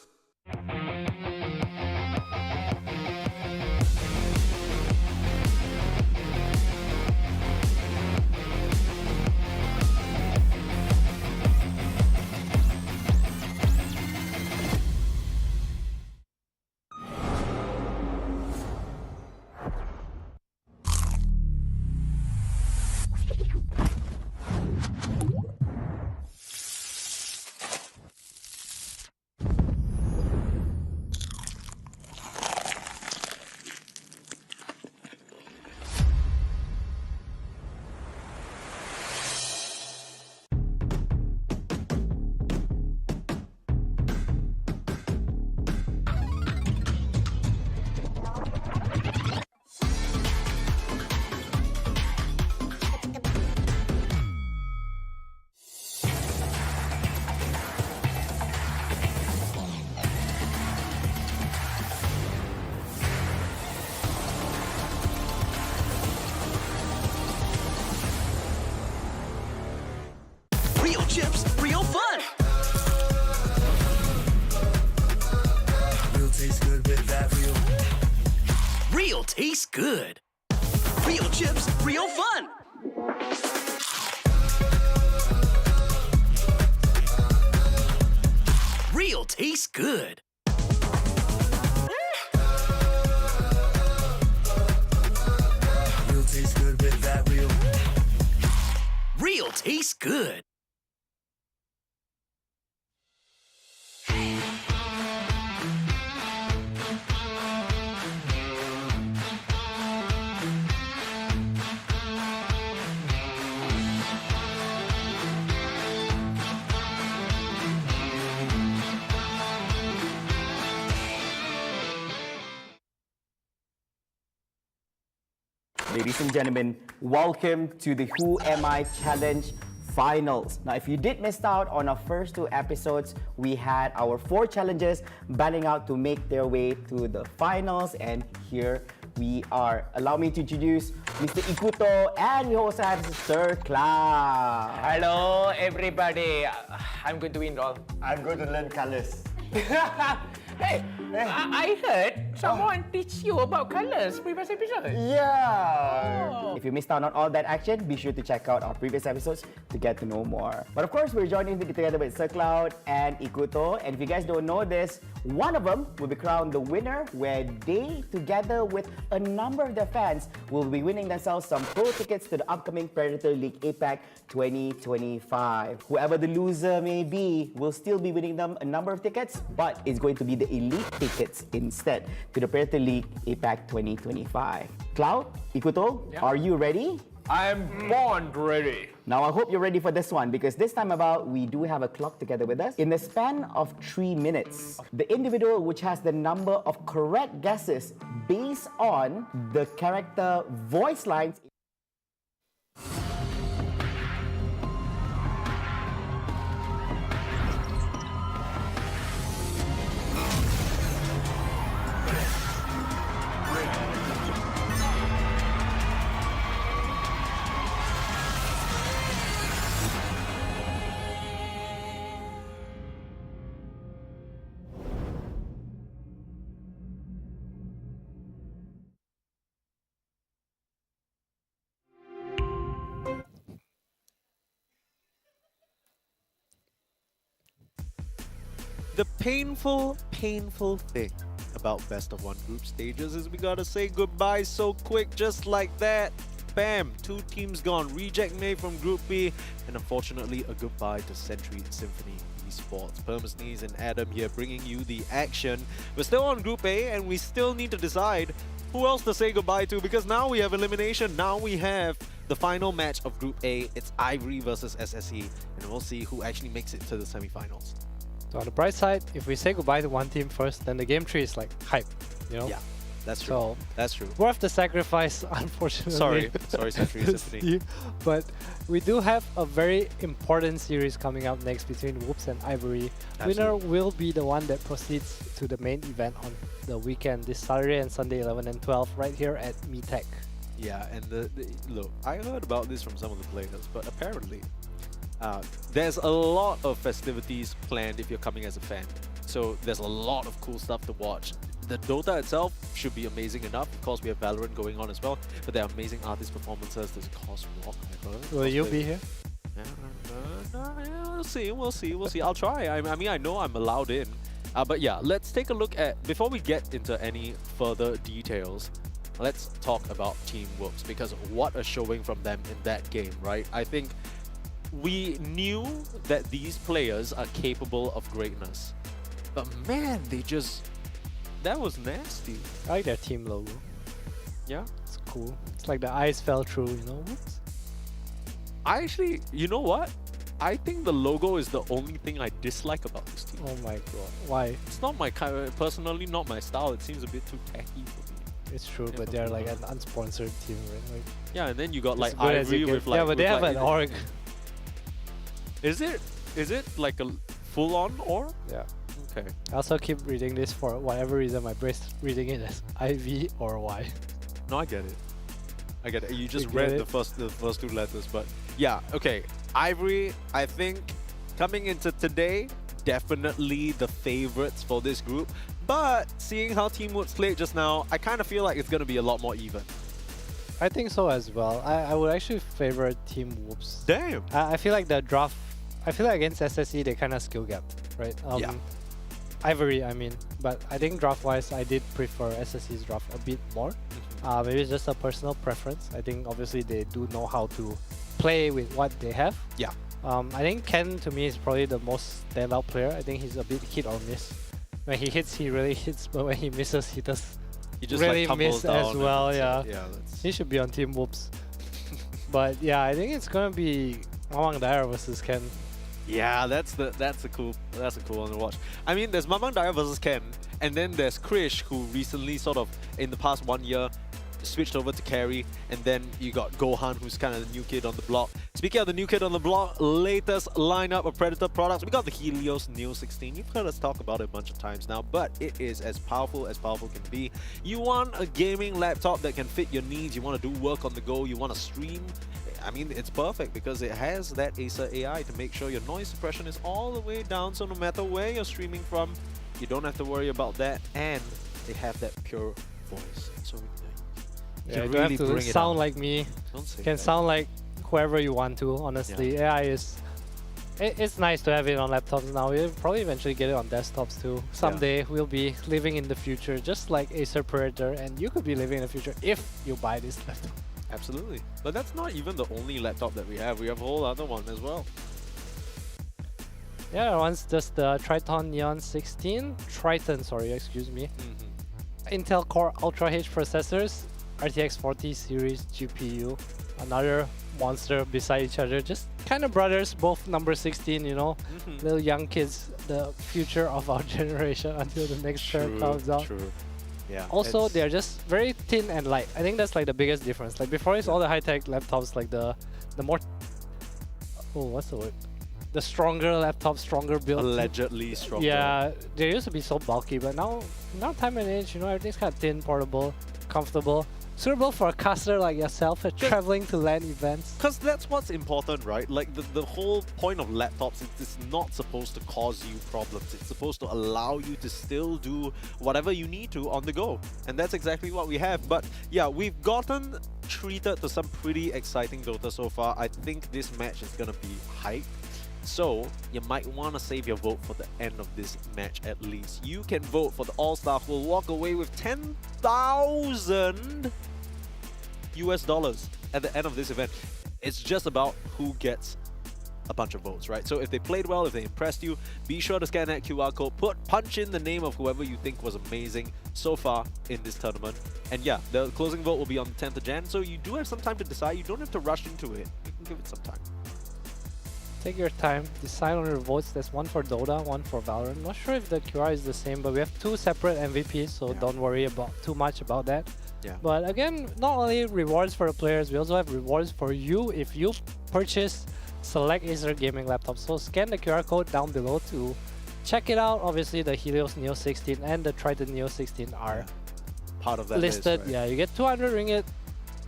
Real chips, real fun! Real tastes good with that real. Real tastes good. Real chips, real fun! Real tastes good. Real tastes good with that real. Real tastes good. Ladies and gentlemen, welcome to the Who Am I Challenge Finals. Now, if you did miss out on our first two episodes, we had our 4 challenges battling out to make their way to the finals, and here we are. Allow me to introduce Mr. Ikuto, and we also have Sir Cloud. Hello, everybody. I'm going to win all. I'm going to learn colors. Hey, I heard someone teach you about colors previous episode. Yeah! If you missed out on all that action, be sure to check out our previous episodes to get to know more. But of course, we're joining together with SirCloud and Ikuto. And if you guys don't know this, one of them will be crowned the winner, where they, together with a number of their fans, will be winning themselves some pro tickets to the upcoming Predator League APAC 2025. Whoever the loser may be will still be winning them a number of tickets, but it's going to be the elite tickets instead to the Predator League APAC 2025. Cloud, Ikuto, are you ready? I'm born ready. Now, I hope you're ready for this one, because this time about, we do have a clock together with us. In the span of 3 minutes, the individual which has the number of correct guesses based on the character voice lines The painful thing about best of one group stages is we gotta say goodbye so quick, just like that. Bam! 2 teams gone. Reject May from Group B, and unfortunately a goodbye to Century Symphony Esports. Permasneeze and Adam here bringing you the action. We're still on Group A, and we still need to decide who else to say goodbye to, because now we have elimination. Now we have the final match of Group A. It's Ivory versus SSE, and we'll see who actually makes it to the semifinals. So on the bright side, if we say goodbye to one team first, then the game tree is like hype, you know? Yeah, that's true. So that's true. Worth the sacrifice, unfortunately. Sorry, Century Symphony. But we do have a very important series coming up next between Whoops and Ivory. Absolutely. Winner will be the one that proceeds to the main event on the weekend, this Saturday and Sunday 11 and 12, right here at MeTech. Yeah, and look, I heard about this from some of the players, but apparently there's a lot of festivities planned if you're coming as a fan. So there's a lot of cool stuff to watch. The Dota itself should be amazing enough. Of course, we have Valorant going on as well, but there are amazing artist performances. There's Cosmwalk, I heard. Will you be here? Yeah, we'll see. I'll try. I mean, I know I'm allowed in. But yeah, let's take a look at, before we get into any further details, let's talk about Team Whoops, because what a showing from them in that game, right? I think we knew that these players are capable of greatness, but man, that was nasty. I like their team logo. Yeah, it's cool. It's like the eyes fell through, you know? Whoops. I actually, you know what? I think the logo is the only thing I dislike about this team. Oh my god, why? It's not my kind, personally not my style. It seems a bit too tacky for me. It's true, but they're like an unsponsored team, right? Like, yeah, and then you got like good as Ivory you with get. like... Yeah, but they have like, an org. Is it like a full-on org? Yeah. Okay. I also keep reading this for whatever reason. My brain's reading it as IV or Y. No, I get it. I get it. You just You read get the first 2 letters, but yeah, okay. Ivory, I think, coming into today, definitely the favorites for this group. But seeing how Team Whoops played just now, I kind of feel like it's going to be a lot more even. I think so as well. I would actually favor Team Whoops. Damn! I feel like the draft... I feel like against SSE, they kind of skill gap, right? Yeah. Ivory, I mean. But I think draft-wise, I did prefer SSE's draft a bit more. Maybe it's just a personal preference. I think obviously they do know how to play with what they have. Yeah. I think Ken, to me, is probably the most standout player. I think he's a bit hit or miss. When he hits, he really hits, but when he misses, he does just really like miss as well. Yeah. That's... He should be on Team Whoops. But yeah, I think it's gonna be Mamang Dyer versus Ken. Yeah, that's a cool one to watch. I mean, there's Mamang Daya versus Ken, and then there's Krish, who recently sort of in the past 1 year switched over to carry, and then you got Gohan, who's kind of the new kid on the block. Speaking of the new kid on the block, latest lineup of Predator products, we got the Helios Neo 16. You've heard us talk about it a bunch of times now, but it is as powerful can be. You want a gaming laptop that can fit your needs, you want to do work on the go, you want to stream. I mean, it's perfect because it has that Acer AI to make sure your noise suppression is all the way down, so no matter where you're streaming from, You don't have to worry about that, and they have that pure voice. So you Yeah, can you don't really have to bring it sound out. like me. Don't say You can that. sound like whoever you want to, honestly. AI is... It's nice to have it on laptops now. We'll probably eventually get it on desktops too. Someday we'll be living in the future, just like Acer Predator, and you could be living in the future if you buy this laptop. Absolutely. But that's not even the only laptop that we have. We have a whole other one as well. Yeah, one's just the Triton Neon 16. Triton, sorry, excuse me. Intel Core Ultra H processors, RTX 40 series GPU. Another monster beside each other. Just kind of brothers, both number 16, you know. Little young kids, the future of our generation until the next pair comes out. True. Yeah. Also, it's- they're just very thin and light. I think that's like the biggest difference. Like before, it's all the high-tech laptops, like the more... Oh, what's the word? The stronger laptops, stronger build. allegedly stronger. Yeah, they used to be so bulky, but now time and age, you know, everything's kind of thin, portable, comfortable, suitable for a caster like yourself traveling to LAN events. Because that's what's important, right? Like the whole point of laptops is it's not supposed to cause you problems. It's supposed to allow you to still do whatever you need to on the go. And that's exactly what we have. But yeah, we've gotten treated to some pretty exciting Dota so far. I think this match is going to be hype. So, you might want to save your vote for the end of this match at least. You can vote for the All-Star who will walk away with 10,000 US dollars at the end of this event. It's just about who gets a bunch of votes, right? So if they played well, if they impressed you, be sure to scan that QR code, punch in the name of whoever you think was amazing so far in this tournament. And yeah, the closing vote will be on the 10th of Jan, so you do have some time to decide. You don't have to rush into it. You can give it some time. Take your time, decide on your votes. There's one for Dota, one for Valorant. Not sure if the QR is the same, but we have two separate MVPs, so don't worry about too much about that. Yeah. But again, not only rewards for the players, we also have rewards for you if you purchase select Acer gaming laptops. So scan the QR code down below to check it out. Obviously, the Helios Neo 16 and the Triton Neo 16 are part of that listed. list, right? Yeah, you get 200 ringgit,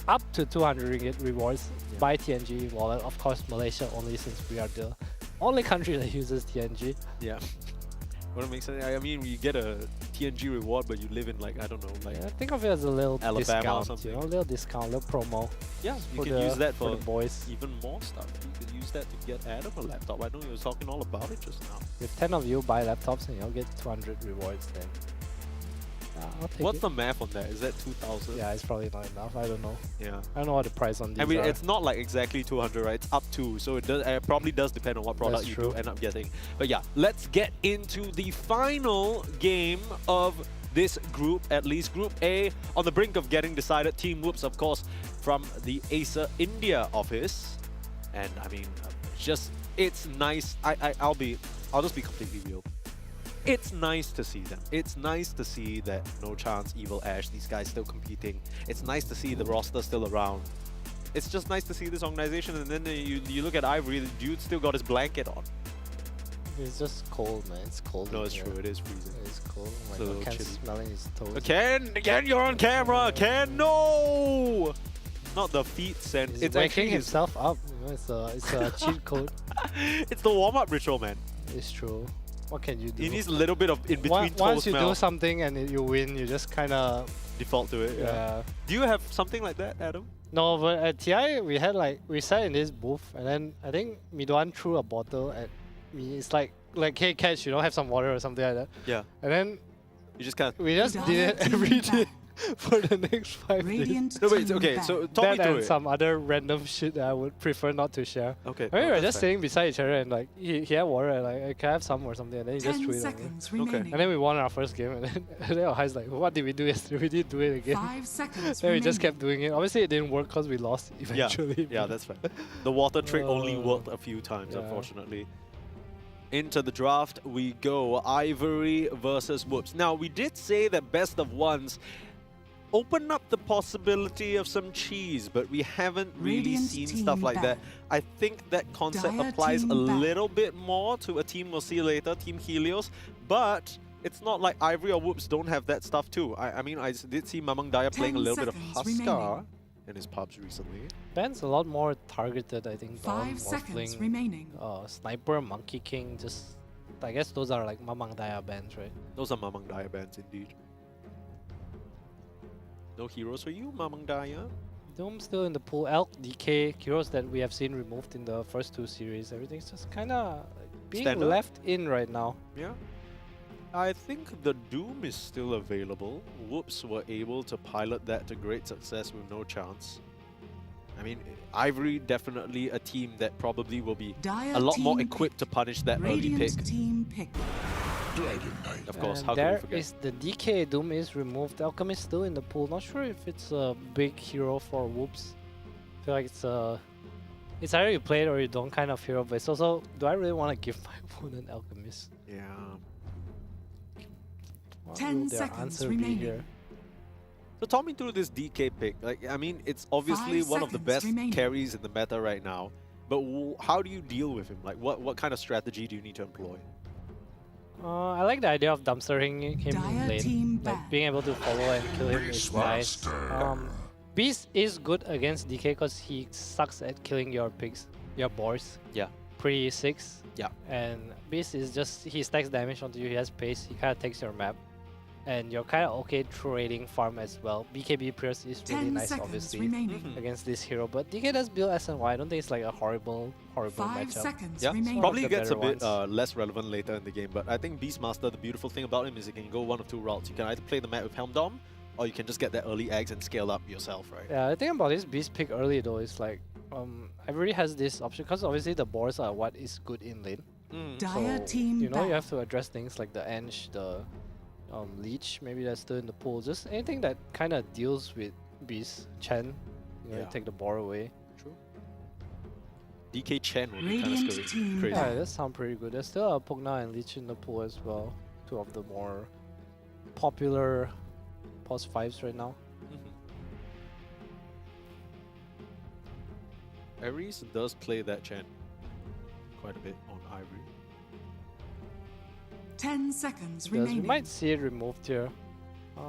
up to 200 ringgit rewards by TNG wallet. Of course, Malaysia only, since we are the only country that uses TNG. Yeah. What makes sense? I mean, you get a TNG reward, but you live in like, I don't know, like Yeah, think of it as a little Alabama or discount, something. you know, little discount, little promo. Yeah, you for can the- use that for for the boys. even more stuff. You could use that to get Adam a laptop. I know you were talking all about it just now. If 10 of you buy laptops, and you'll get 200 rewards then. I'll take What's it. the math on that? Is that 2,000? Yeah, it's probably not enough. I don't know. Yeah. I don't know what the price on these I mean, are. it's not like exactly 200, right? It's up to, so it does, probably does depend on what product That's you true. do end up getting. But yeah, let's get into the final game of this group, at least Group A, on the brink of getting decided. Team Whoops, of course, from the Acer India office. And I mean, it's nice. I'll just be completely real. It's nice to see them. It's nice to see that No Chance, Evil Ash, these guys still competing. It's nice to see the roster still around. It's just nice to see this organization, and then you look at Ivory, the dude still got his blanket on. It's just cold, man. It's cold. No, in it's here. true. It is freezing. It's cold. Oh my It's a god, little Ken's chilly. smelling his toes. Ken, you're on camera. Ken, no! Not the feet scent. He's It's waking actually his, himself up. You know, it's a cheat code. it's the warm-up ritual, man. It's true. What can you do? He needs a little bit of in-between toe Once you smell. do something and you win, you just kind of Default to it, yeah. Do you have something like that, Adam? No, but at TI we had we sat in this booth, and then I think Midwan threw a bottle at me. It's like hey catch, have some water or something like that. Yeah. And then You just can't. we just did it every day for the next 5 days. No, wait, okay, so talk me That through and it. some other random shit that I would prefer not to share. Okay. I mean, we were that's just fair. sitting beside each other, and he had water, and I can I have some or something, and then he just 10 threw it on me. seconds remaining. And then we won our first game, and then our high's like, what did we do yesterday? We didn't do it again. 5 seconds Then we just remaining. kept doing it. Obviously, it didn't work because we lost eventually. Yeah, that's fair. The water trick only Uh, worked a few times, yeah. unfortunately. Into the draft we go. Ivory versus Whoops. Now, we did say that best of ones open up the possibility of some cheese, but we haven't really Radiant seen team stuff like that. back. I think that concept Dire applies team a back. little bit more to a team we'll see later, Team Helios, but it's not like Ivory or Whoops don't have that stuff too. I mean, I did see Mamang Daya playing a 10 little bit of seconds Huskar remaining. in his pubs recently. Ben's a lot more targeted, I think. 5 seconds waffling, remaining. Sniper, Monkey King, just I guess those are like Mamang Daya bands, right? Those are Mamang Daya bands indeed. No heroes for you, Mamang Daya? Doom still in the pool. Elk, DK, heroes that we have seen removed in the first 2 series. Everything's just kind of being Standard. left in right now. Yeah. I think the Doom is still available. Whoops were able to pilot that to great success with no chance. I mean, Ivory definitely a team that probably will be Dire a lot more team equipped to punish that early Radiant pick. team pick. Dragon Knight. Of course, And how can we there forget? is the DK. Doom is removed. Alchemist still in the pool. Not sure if it's a big hero for Whoops. I feel like it's either you play it or you don't kind of hero, but it's also, do I really want to give my opponent Alchemist? Yeah. What 10 will their seconds answer be remaining. here? So talk me through this DK pick. Like, I mean, it's obviously 5 one of the seconds best remaining. carries in the meta right now. But how do you deal with him? Like, what kind of strategy do you need to employ? I like the idea of dumpstering him in Dire lane. team Like back. being able to follow and kill him is nice. Beast is good against DK because he sucks at killing your pigs, your boars. Yeah. Pre 6. Yeah. And Beast is just, he stacks damage onto you, he has pace, he kind of takes your map. And you're kind of okay trading farm as well. BKB Pierce is really 10 nice, seconds obviously, remaining. against this hero. But DK does build SNY. I don't think it's like a horrible 5 matchup. seconds Yeah, remaining. probably the gets a better bit ones. less relevant later in the game, but I think Beastmaster, the beautiful thing about him is he can go one of 2 routes. You can either play the map with Helm Dom, or you can just get that early eggs and scale up yourself, right? Yeah, the thing about this Beast pick early though is like, Ivory has this option because obviously the boars are what is good in lane. Dire So, team you know, back. you have to address things like the ENG, the Leech, maybe that's still in the pool. Just anything that kind of deals with Beast. Chen, you know, Yeah. take the boar away. True. DK Chen would be kind Radiant of team crazy. Yeah, that sounds pretty good. There's still a Pugna and Leech in the pool as well. 2 of the more popular post 5s right now. Ares does play that Chen quite a bit on Ivory. 10 seconds Because we remaining. might see it removed here.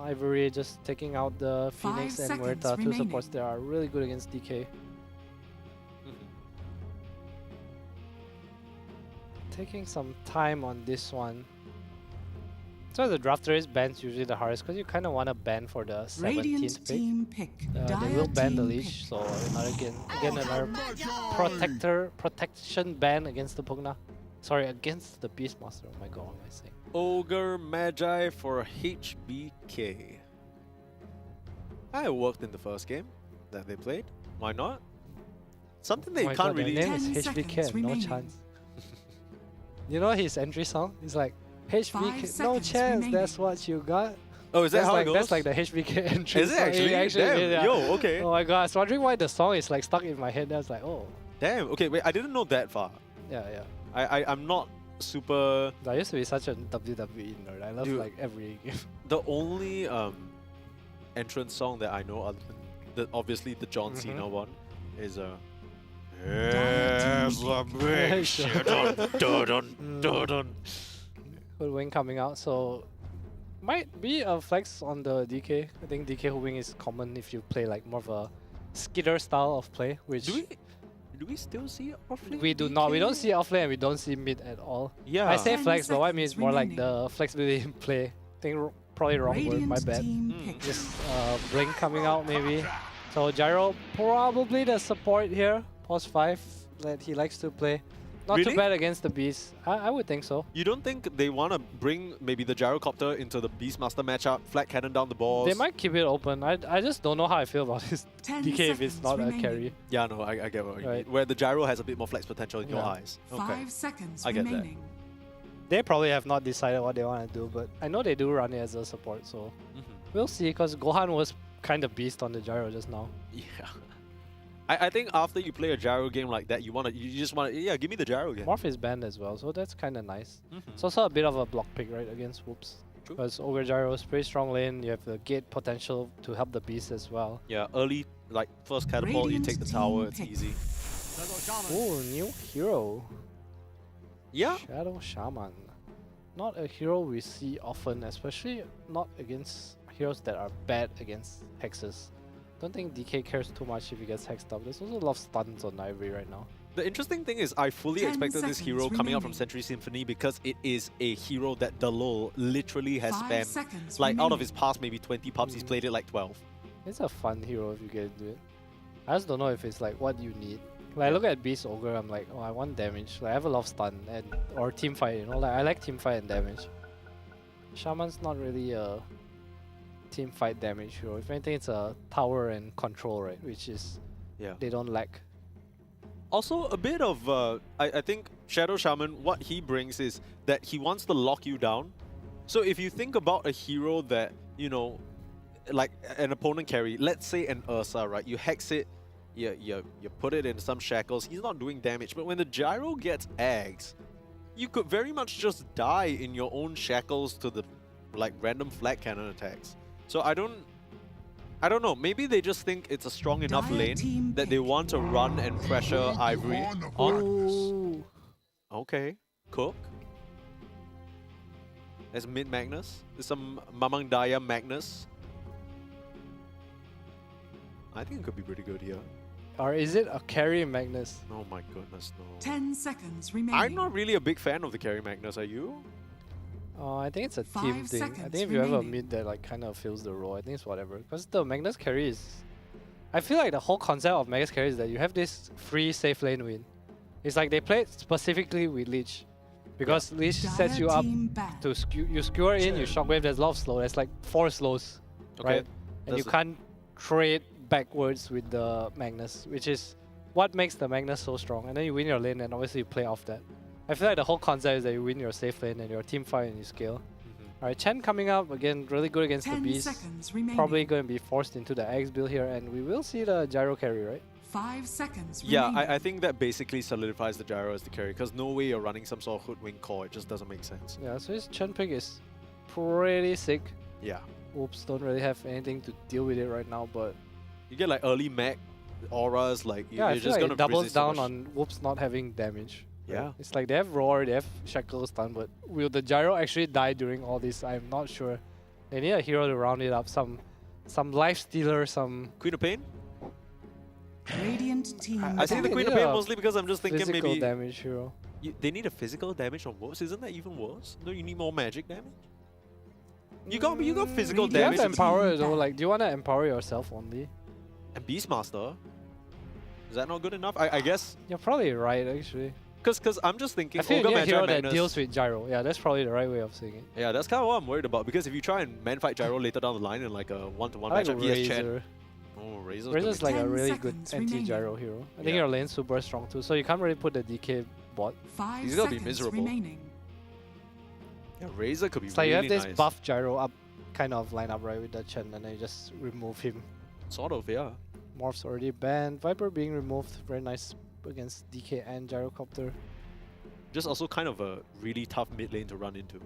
Ivory just taking out the 5 Phoenix and seconds Muerta, 2 remaining. supports that are really good against DK. Taking some time on this one. So the drafter is bans usually the hardest because you kind of want to ban for the 17th Radiant pick. team pick. They Dire will ban the team leash, pick. so another protection ban against the Pugna. Sorry, against the Beastmaster. Oh my god, what am I saying? Ogre Magi for HBK. I worked in the first game that they played. Why not? Something they Oh my can't god, their really. name is 10 HBK, seconds no remaining. chance. You know his entry song? It's like, 5 HBK, no seconds chance, remaining. that's what you got. Oh, is that That's how like, it goes? That's like the HBK entry Is it song. actually? It Damn, yeah. yo, okay. Oh my god, I was wondering why the song is like stuck in my head. I was like, oh, Damn. Okay, wait. I didn't know that far. yeah, yeah. I'm not super. I used to be such a WWE nerd. I love Dude. like every game. The only entrance song that I know, other than obviously the John Cena one, is Hoodwing coming out, so might be a flex on the DK. I think DK Hoodwing is common if you play like more of a skitter style of play, which Do we still see offlane? we do not. We don't see offlane and we don't see mid at all. Yeah. I say 10 flex, but what I mean is seconds more like remaining. the flexibility in play. I think probably wrong word, Radiant my bad. team pick. Just Blink coming out maybe. So Gyro probably the support here. Pause 5 that he likes to play. Not Really? too bad against the Beast. I would think so. You don't think they want to bring maybe the Gyrocopter into the Beastmaster matchup, flat cannon down the balls? They might keep it open. I just don't know how I feel about this 10 DK if it's seconds not remaining. a carry. Yeah, no, I get what you Right. mean. Where the Gyro has a bit more flex potential in your Yeah. eyes. 5 seconds I get that. remaining. They probably have not decided what they want to do, but I know they do run it as a support, so we'll see. Because Gohan was kind of beast on the Gyro just now. Yeah. I think after you play a Gyro game like that, you just want to, yeah, give me the Gyro again. Morph is banned as well, so that's kind of nice. Mhm. It's also a bit of a block pick, right, against Whoops. True. Because Ogre Gyro is pretty strong lane, you have the gate potential to help the beast as well. Yeah, early, like, first catapult, you Radiant take the team tower, it's pick. easy. Ooh, new hero. Yeah. Shadow Shaman. Not a hero we see often, especially not against heroes that are bad against hexes. Don't think DK cares too much if he gets hexed up. There's also a lot of stuns on Ivory right now. The interesting thing is I fully 10 expected this hero seconds coming out from remaining. Century Symphony because it is a hero that Dalol literally has 5 spammed. seconds Like out of remaining. his past maybe 20 pubs, he's played it like 12. It's a fun hero if you get into it. I just don't know if it's like what you need. Like I look at Beast Ogre, I'm like, oh, I want damage. Like I have a lot of stun and or team fight. You know, like I like team fight and damage. Shaman's not really a team fight damage hero. If anything, it's a tower and control, right? Which is Yeah. they don't lack. Also, a bit of, I think Shadow Shaman, what he brings is that he wants to lock you down. So if you think about a hero that, you know, like an opponent carry, let's say an Ursa, right? You hex it, you put it in some shackles, he's not doing damage. But when the gyro gets eggs, you could very much just die in your own shackles to the like random flat cannon attacks. So I don't know, maybe they just think it's a strong enough Dire lane team that they pick. want to run and pressure Ivory on. Ooh. Okay, Cook. There's mid Magnus. There's some Mamang Daya Magnus. I think it could be pretty good here. Or is it a carry Magnus? Oh my goodness, no. 10 seconds remaining. I'm not really a big fan of the carry Magnus, are you? I think it's a 5 team thing. I seconds think if you have a remaining. mid that like kind of fills the role, I think it's whatever. Because the Magnus carry is, I feel like the whole concept of Magnus carry is that you have this free safe lane win. It's like they play it specifically with Leech, because Leech sets you up team banned. to you skewer in, you shockwave. There's a lot of slow. There's like 4 slows, Okay. right? And you That's can't trade backwards with the Magnus, which is what makes the Magnus so strong. And then you win your lane, and obviously you play off that. I feel like the whole concept is that you win your safe lane and your team fight and you scale. Alright, Chen coming up again, really good against the 10 Beast. seconds remaining. Probably going to be forced into the X build here, and we will see the gyro carry, right? 5 seconds Yeah, remaining. I think that basically solidifies the gyro as the carry, because no way you're running some sort of hoodwink core, it just doesn't make sense. Yeah, so his Chen pick is pretty sick. Yeah. Oops, don't really have anything to deal with it right now, but You get like early mech auras, like yeah, I you're feel just like gonna it doubles resist so down much. on Whoops not having damage. right? Yeah. It's like they have Roar, they have Shackle stun, but will the gyro actually die during all this? I'm not sure. They need a hero to round it up. Some life stealer, some Queen of Pain? Radiant team. I say the think Queen they of need Pain a mostly because I'm just thinking physical maybe damage hero. they need a physical damage on Wolves. Isn't that even worse? No, you need more magic damage. You got physical Do you have damage to and empower though? Like, do you want to empower yourself only? Beastmaster. Is that not good enough? I guess You're probably right, actually. because I'm just thinking I feel you Ogre need a Magi hero that Magnus. deals with gyro. Yeah, that's probably the right way of saying it. Yeah, that's kind of what I'm worried about, because if you try and man fight Gyro later down the line in like a one-to-one I like matchup, he has Chen. Razor. Oh, Razor's Razor's gonna like a 10 really good seconds anti-gyro hero. I think Yeah. your lane's super strong too, so you can't really put the DK bot. 5 He's gonna be seconds miserable. remaining. yeah, Razor could be It's like really you have this nice. buff gyro up kind of line up right with the Chen, and then you just remove him. Sort of, yeah. Morph's already banned. Viper being removed. Very nice against DK and Gyrocopter. Just also kind of a really tough mid lane to run into.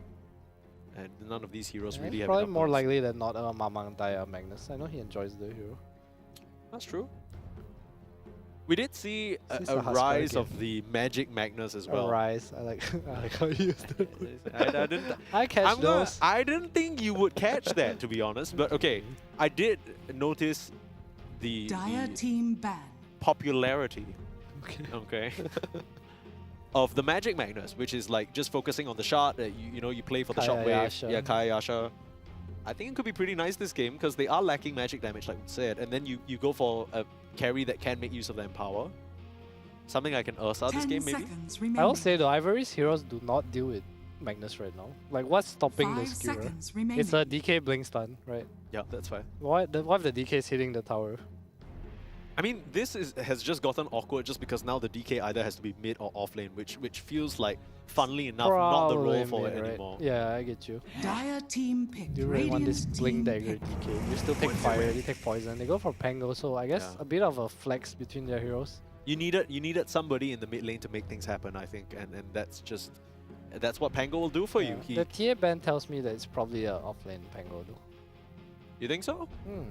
And none of these heroes Yeah, really have probably enough more buffs. likely than not a Mamang Daya Magnus. I know he enjoys the hero. That's true. We did see This is a a Huskar rise game. of the Magic Magnus as well. Rise. I like I like how you used it. I didn't. I catch those. I didn't think you would catch that, to be honest. But okay, I did notice the Dire team ban. popularity. Okay. Okay. of the Magic Magnus, which is like just focusing on the shot. You know, you play for the shot wave. Kayayasha. Yeah, Kayayasha. I think it could be pretty nice this game because they are lacking magic damage, like we said. And then you go for a carry that can make use of the Empower. Something like an Ursa this 10 game, maybe? seconds remaining. I will say though, Ivory's heroes do not deal with Magnus right now. Like, what's stopping 5 the skewer? seconds remaining. It's a DK blink stun, right? Yeah, that's fine. What if the DK is hitting the tower? I mean, this has just gotten awkward just because now the DK either has to be mid or off lane, which feels like, funnily enough, not the role Probably for mid, it right? anymore. Yeah, I get you. Dire team picked. You really want this Radiant blink team dagger picked. DK. You still take fire, you take poison. They go for Pango, so I guess Yeah. a bit of a flex between their heroes. You needed somebody in the mid lane to make things happen, I think, and that's what Pango will do for you. The TA ban tells me that it's probably a offlane Pango though. You think so? Hmm.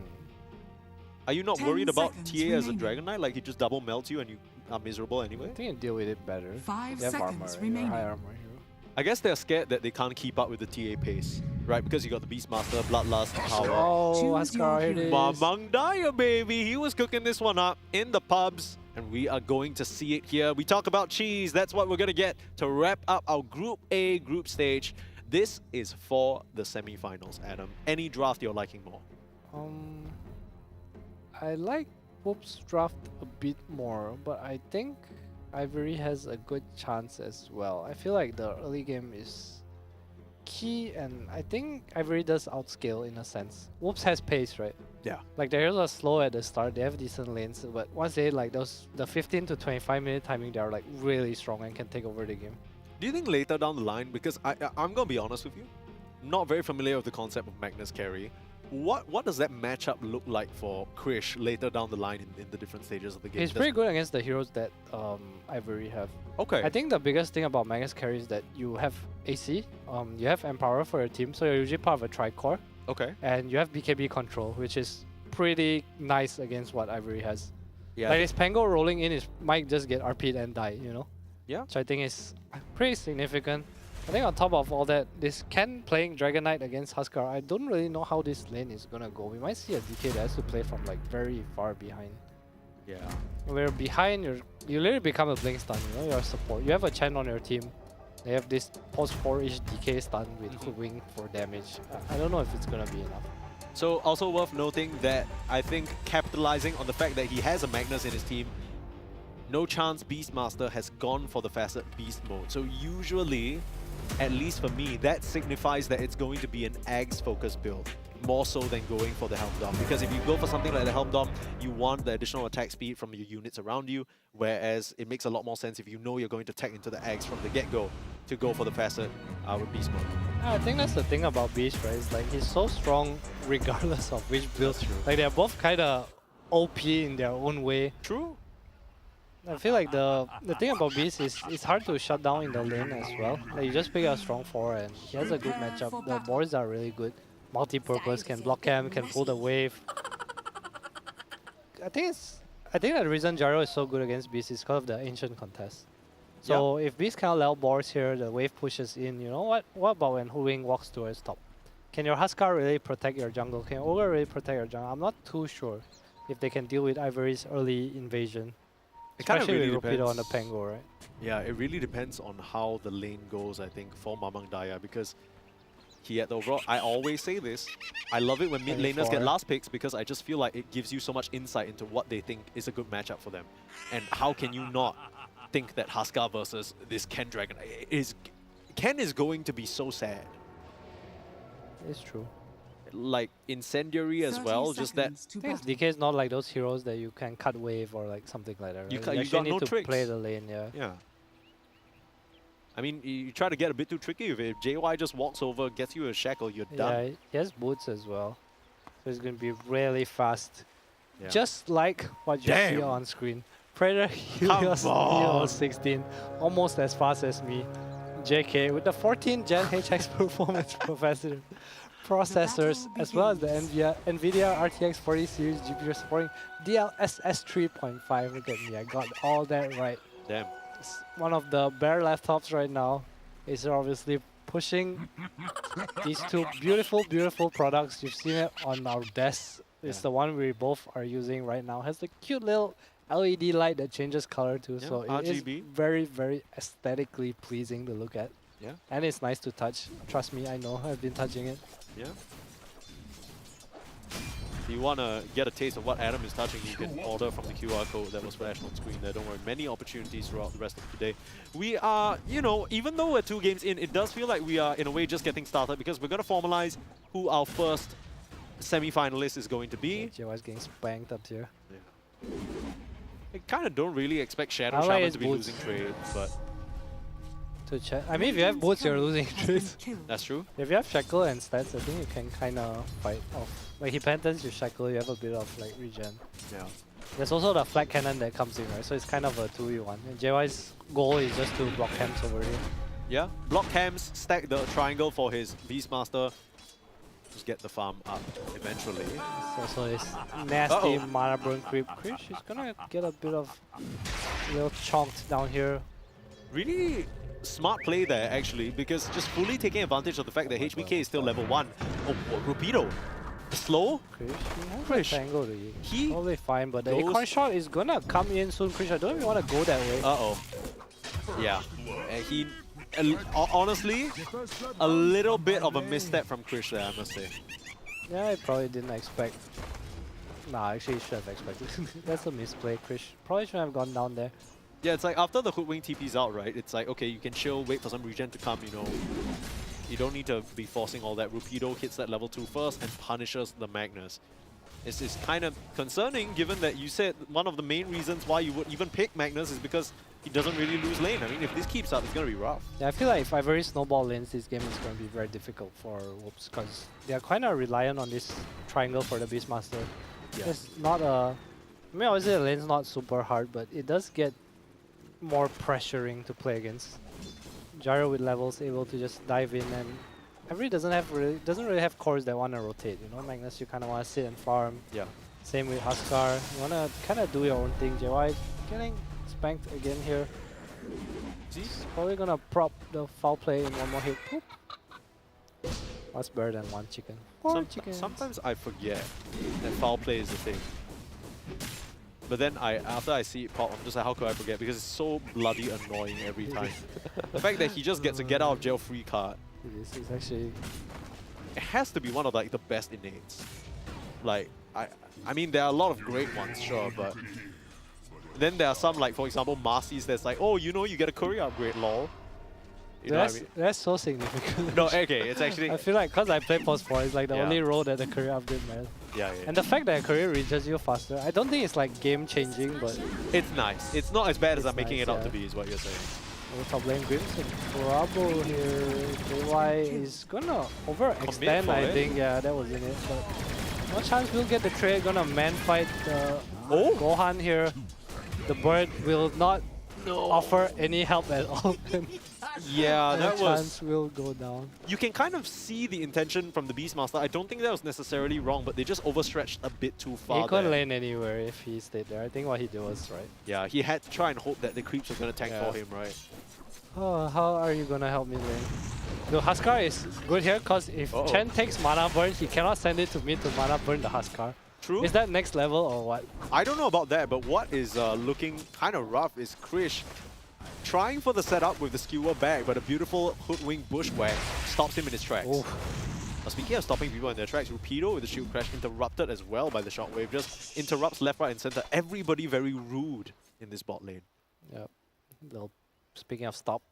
Are you not 10 worried about seconds TA as a remaining. Dragon Knight? Like he just double melts you and you are miserable anyway? I think you deal with it better. 5 You have armor, seconds right? You're a remaining. high armor hero. I guess they're scared that they can't keep up with the TA pace, right? Because you got the Beastmaster, Bloodlust, Power. Oh, Choose Huskar, your here it is. Mamang Daya, baby! He was cooking this one up in the pubs, And we are going to see it here. We talk about cheese. That's what we're going to get to wrap up our Group A group stage. This is for the semi-finals, Adam. Any draft you're liking more? I like Whoop's draft a bit more, but I think Ivory has a good chance as well. I feel like the early game is key, and I think Ivory does outscale in a sense. Whoops has pace, right? Yeah. Like their heroes are slow at the start, they have decent lanes, but once they hit like the 15 to 25 minute timing, they're like really strong and can take over the game. Do you think later down the line, because I'm going to be honest with you, not very familiar with the concept of Magnus carry, what does that matchup look like for Krish later down the line in the different stages of the game? He's pretty good against the heroes that Ivory have. Okay. I think the biggest thing about Magnus carry is that you have AC, you have Empower for your team, so you're usually part of a tri-core. Okay. And you have BKB control, which is pretty nice against what Ivory has. Yeah. Like this Pango rolling in might just get RP'd and die, you know? Yeah. So I think it's pretty significant. I think on top of all that, this Ken playing Dragon Knight against Huskar, I don't really know how this lane is gonna go. We might see a DK that has to play from like very far behind. Yeah. Where behind, you literally become a blink stun, you know, you're a support. You have a Chen on your team. They have this post 4-ish DK stun with Hoodwink for damage. I don't know if it's gonna be enough. So also worth noting that I think capitalizing on the fact that he has a Magnus in his team, no chance Beastmaster has gone for the Facet Beast mode. So usually, at least for me, that signifies that it's going to be an Ags focused build, more so than going for the Helm Dom. Because if you go for something like the Helm Dom, you want the additional attack speed from your units around you, whereas it makes a lot more sense if you know you're going to tech into the Ags from the get-go to go for the Facet with Beast mode. I think that's the thing about Beast, right? It's like he's so strong regardless of which build. Like they're both kind of OP in their own way. True. I feel like the thing about Beast is it's hard to shut down in the lane as well. Like you just pick a strong 4 and he has a good matchup. The boards are really good. Multi-purpose, can block him, can pull the wave. I think the reason Gyro is so good against Beast is because of the ancient contest. So if Beast can't level boards here, the wave pushes in, you know what? What about when Hoodwink walks towards top? Can your Huskar really protect your jungle? Can your Ogre really protect your jungle? I'm not too sure if they can deal with Ivory's early invasion. It kind of really with depends. Rapido on the Pango, right? Yeah, it really depends on how the lane goes, I think, for Mamang Daya, because he had the overall, I always say this, I love it when mid laners get last picks because I just feel like it gives you so much insight into what they think is a good matchup for them. And how can you not think that Huskar versus this Ken Dragon Ken is going to be so sad. It's true. Like Incendiary as well, just that DK is not like those heroes that you can cut wave or like something like that. Right? you actually got need no to tricks. play the lane, yeah. Yeah. I mean, you try to get a bit too tricky with it. If JY just walks over, gets you a shackle, you're done. Yeah, he has boots as well. So it's going to be really fast. Yeah. Just like what you see on screen. Predator Helios 16, almost as fast as me. JK with the 14th gen HX performance processors, as well as the NVIDIA RTX 40 series GPU supporting DLSS 3.5. Look at me, I got all that right. Damn. It's one of the bare laptops right now. Is obviously pushing these two beautiful, beautiful products. You've seen it on our desks. It's the one we both are using right now. Has the cute little LED light that changes color too, so it is very, very aesthetically pleasing to look at. Yeah. And it's nice to touch. Trust me, I know. I've been touching it. Yeah. If you want to get a taste of what Adam is touching, you can order from the QR code that was flashed on screen there. Don't worry, many opportunities throughout the rest of the day. We are, you know, even though we're 2 games in, it does feel like we are, in a way, just getting started because we're going to formalize who our first semi-finalist is going to be. JY's getting spanked up here. Yeah. I kind of don't really expect Shadow I like Shaman to be boots. losing trade, but... To check. I mean, if you have boots, you're losing trades. That's true. If you have Shackle and stats, I think you can kind of fight off. Like, he Pentas, you Shackle, you have a bit of, like, regen. Yeah. There's also the flat cannon that comes in, right? So it's kind of a 2v1. And JY's goal is just to block camps over here. Yeah. Block cams, stack the triangle for his Beastmaster. Just get the farm up eventually. So this nasty mana burn creep. Krish is gonna get a bit of little chonked down here. Really smart play there, actually, because just fully taking advantage of the fact that HBK is still level 1. Oh, Rapido slow. Krish, tangle to you. He Totally fine, but the goes- acorn shot is gonna come in soon, Krish. I don't even want to go that way. Uh-oh. Yeah. And he... honestly, a little bit of a misstep from Krish there, I must say. Yeah, I probably didn't expect. Nah, actually, he should have expected. That's a misplay, Krish. Probably shouldn't have gone down there. Yeah, it's like after the Hoodwink TP's out, right? It's like, okay, you can chill, wait for some regen to come, you know. You don't need to be forcing all that. Rupido hits that level 2 first and punishes the Magnus. It's kind of concerning given that you said one of the main reasons why you would even pick Magnus is because he doesn't really lose lane. I mean, if this keeps up, it's going to be rough. Yeah, I feel like if Ivory snowball lanes, this game is going to be very difficult for Whoops because they are kind of reliant on this triangle for the Beastmaster. Yeah. It's not a... I mean, obviously the lane's not super hard, but it does get more pressuring to play against. Gyro with levels able to just dive in, and Ivory doesn't really have cores that want to rotate. You know, Magnus, you kind of want to sit and farm. Yeah. Same with Huskar. You want to kind of do your own thing. JY getting spanked again here. He's probably gonna prop the foul play in one more hit. Boop. What's better than one chicken? Sometimes I forget that foul play is the thing. But then after I see it pop, I'm just like, how could I forget? Because it's so bloody annoying every time. The fact that he just gets a get out of jail free card. This is actually... It has to be one of like the best innates. Like, I mean, there are a lot of great ones, sure, but then there are some, like, for example, Marcy's that's like, oh, you know, you get a career upgrade, lol. You know what I mean? That's so significant. No, okay, it's actually... I feel like, because I played Post 4, it's like the Yeah. only role that the career upgrade matters. Yeah. And the fact that a career reaches you faster, I don't think it's like game changing, but... It's nice. It's not as bad as It's I'm making nice, it out yeah. to be, is what you're saying. Top lane Grims and trouble here. JY is gonna overextend, I it. think. Yeah, that was in it. But no chance we'll get the trade. Gonna man fight the Gohan here. The bird will not offer any help at all. Yeah, no that was... chance will go down. You can kind of see the intention from the Beastmaster. I don't think that was necessarily wrong, but they just overstretched a bit too far. He couldn't there. lane anywhere if he stayed there. I think what he did was right. Yeah, he had to try and hope that the creeps were going to tank for him, right? Oh, how are you gonna help me lane? The Huskar is good here because if Chen takes mana burn, he cannot send it to me to mana burn the Huskar. True. Is that next level or what? I don't know about that, but what is looking kind of rough is Krish trying for the setup with the skewer back, but a beautiful hoodwink bushwhack stops him in his tracks. Speaking of stopping people in their tracks, Rupido with the shield crash interrupted as well by the shockwave. Just interrupts left, right, and center. Everybody very rude in this bot lane. Yep. Well, speaking of stop,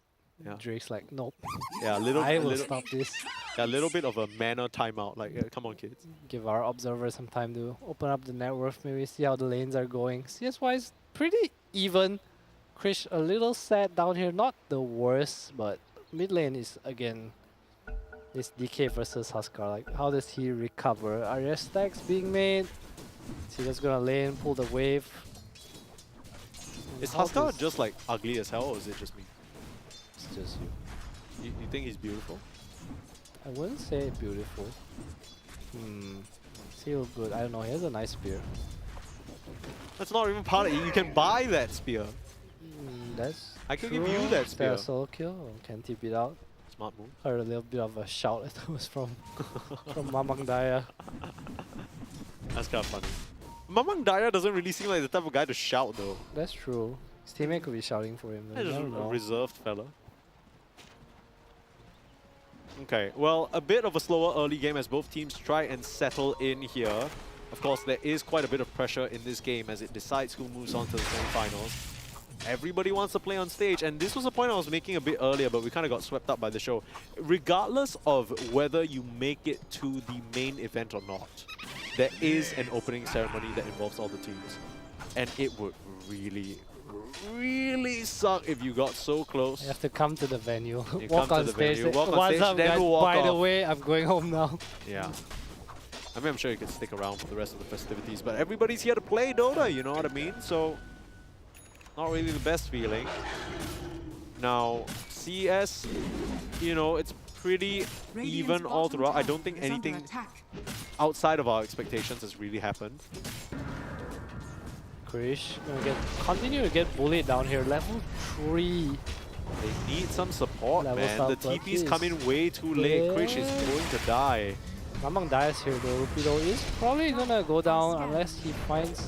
Drake's like, nope. Yeah, I will stop this. Yeah, a little bit of a mana timeout. Like, come on, kids. Give our observers some time to open up the network, maybe see how the lanes are going. CS-wise, pretty even. Krish a little sad down here. Not the worst, but mid lane is, again, this DK versus Huskar. Like, how does he recover? Are there stacks being made? Is he just gonna lane, pull the wave? Is Huskar just like ugly as hell, or is it just me? It's just you. You think he's beautiful? I wouldn't say beautiful. Still good. I don't know. He has a nice spear. That's not even part of it. You can buy that spear. That's I can true. give you that spear. Solo kill. Can tip it out. Smart move. Heard a little bit of a shout that was from Mamang Daya. That's kind of funny. Mamang Daya doesn't really seem like the type of guy to shout though. That's true. His teammate could be shouting for him. He's just I don't a know. reserved fella. Okay, well, a bit of a slower early game as both teams try and settle in here. Of course, there is quite a bit of pressure in this game as it decides who moves on to the semifinals. Everybody wants to play on stage, and this was a point I was making a bit earlier, but we kind of got swept up by the show. Regardless of whether you make it to the main event or not, there is an opening ceremony that involves all the teams. And it would really, really suck if you got so close. You have to come to the venue. You Walk come on to the stage. venue, walk on What's stage, up, then guys? walk By the off. way, I'm going home now. Yeah. I mean, I'm sure you can stick around for the rest of the festivities, but everybody's here to play Dota, you know what I mean? So, not really the best feeling. Now, CS, you know, it's pretty even all throughout. I don't think anything outside of our expectations has really happened. Krish gonna continue to get bullied down here. Level 3. They need some support, Level man. The up, but TP's he come is in way too late. Krish is going to die. Mamang dies here though. Rupido is probably gonna go down unless he finds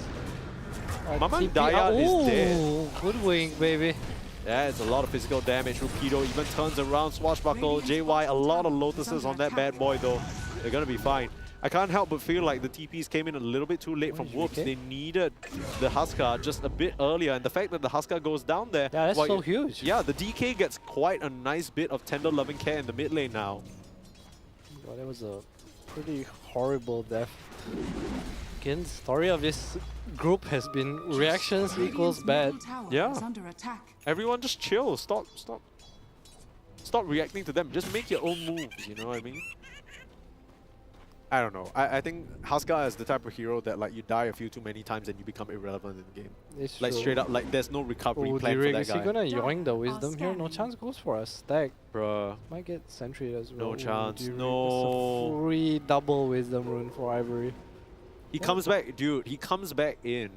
a Mamang TP. Daya is dead. Ooh, good wink, baby. Yeah, it's a lot of physical damage. Rupido even turns around, swashbuckle. JY, a lot of lotuses on that bad boy though. They're gonna be fine. I can't help but feel like the TPs came in a little bit too late from Whoops. They needed the Huskar just a bit earlier, and the fact that the Huskar goes down there... Yeah, that's so huge. Yeah, the DK gets quite a nice bit of tender loving care in the mid lane now. Well, that was a pretty horrible death. Again, the story of this group has been reactions equals bad. Yeah. Is under attack. Everyone just chill. Stop reacting to them. Just make your own moves, you know what I mean? I don't know. I think Huskar is the type of hero that like you die a few too many times and you become irrelevant in the game. It's like true. straight up, like there's no recovery plan for that Is he guy. gonna yoink the wisdom here? No chance goes for a stack. Bruh. Might get sentry as well. No Ooh, chance. Dirick. No. It's a free double wisdom rune for Ivory. He comes back, dude. He comes back in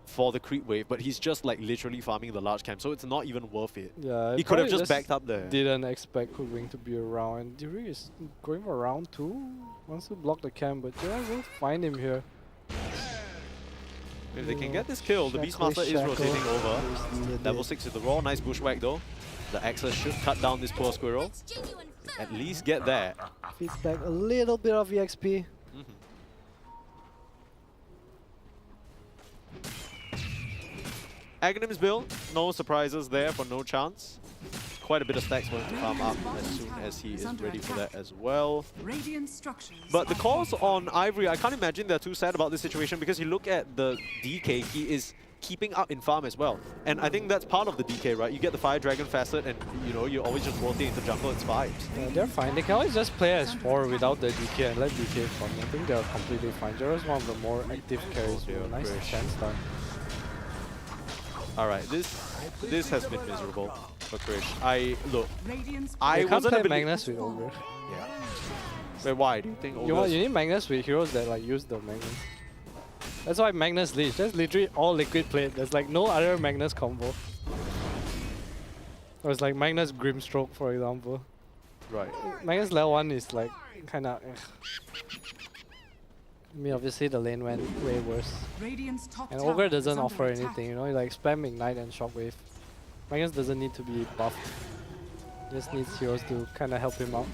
for the creep wave, but he's just like literally farming the large camp, so it's not even worth it. Yeah, he could have probably just backed up there. Didn't expect Hoodwink to be around. And Dirick is going for round 2. Wants to block the camp, but yeah, we'll find him here. If they can get this kill, the Beastmaster is rotating over. Level 6 is the raw. Nice bushwhack though. The Axis should cut down this poor squirrel. At least get that. Feeds back a little bit of EXP. Aghanim's build, no surprises there for no chance. Quite a bit of stacks for him to farm up as soon as he is ready for that as well. But the calls on Ivory, I can't imagine they're too sad about this situation because you look at the DK, he is keeping up in farm as well. And I think that's part of the DK, right? You get the Fire Dragon facet and you know, you always just rotate into jungle, it's vibes. Yeah, they're fine. They can always just play as 4 without the DK and let DK farm. I think they're completely fine. Zero's one of the more active carries. Nice chance start. Alright, this has been miserable for Krish. I can't wasn't play a Magnus with Ogre. Yeah. Wait, why? Do you think Ogre's... You need Magnus with heroes that like use the Magnus. That's why Magnus Leech. That's literally all liquid plate. There's like no other Magnus combo. Or it's like Magnus Grimstroke, for example. Right. Magnus level 1 is like kinda I mean, obviously the lane went way worse. And Ogre doesn't offer anything, you know, like spam Ignite and Shockwave. Magnus doesn't need to be buffed. Just needs heroes to kinda help him out.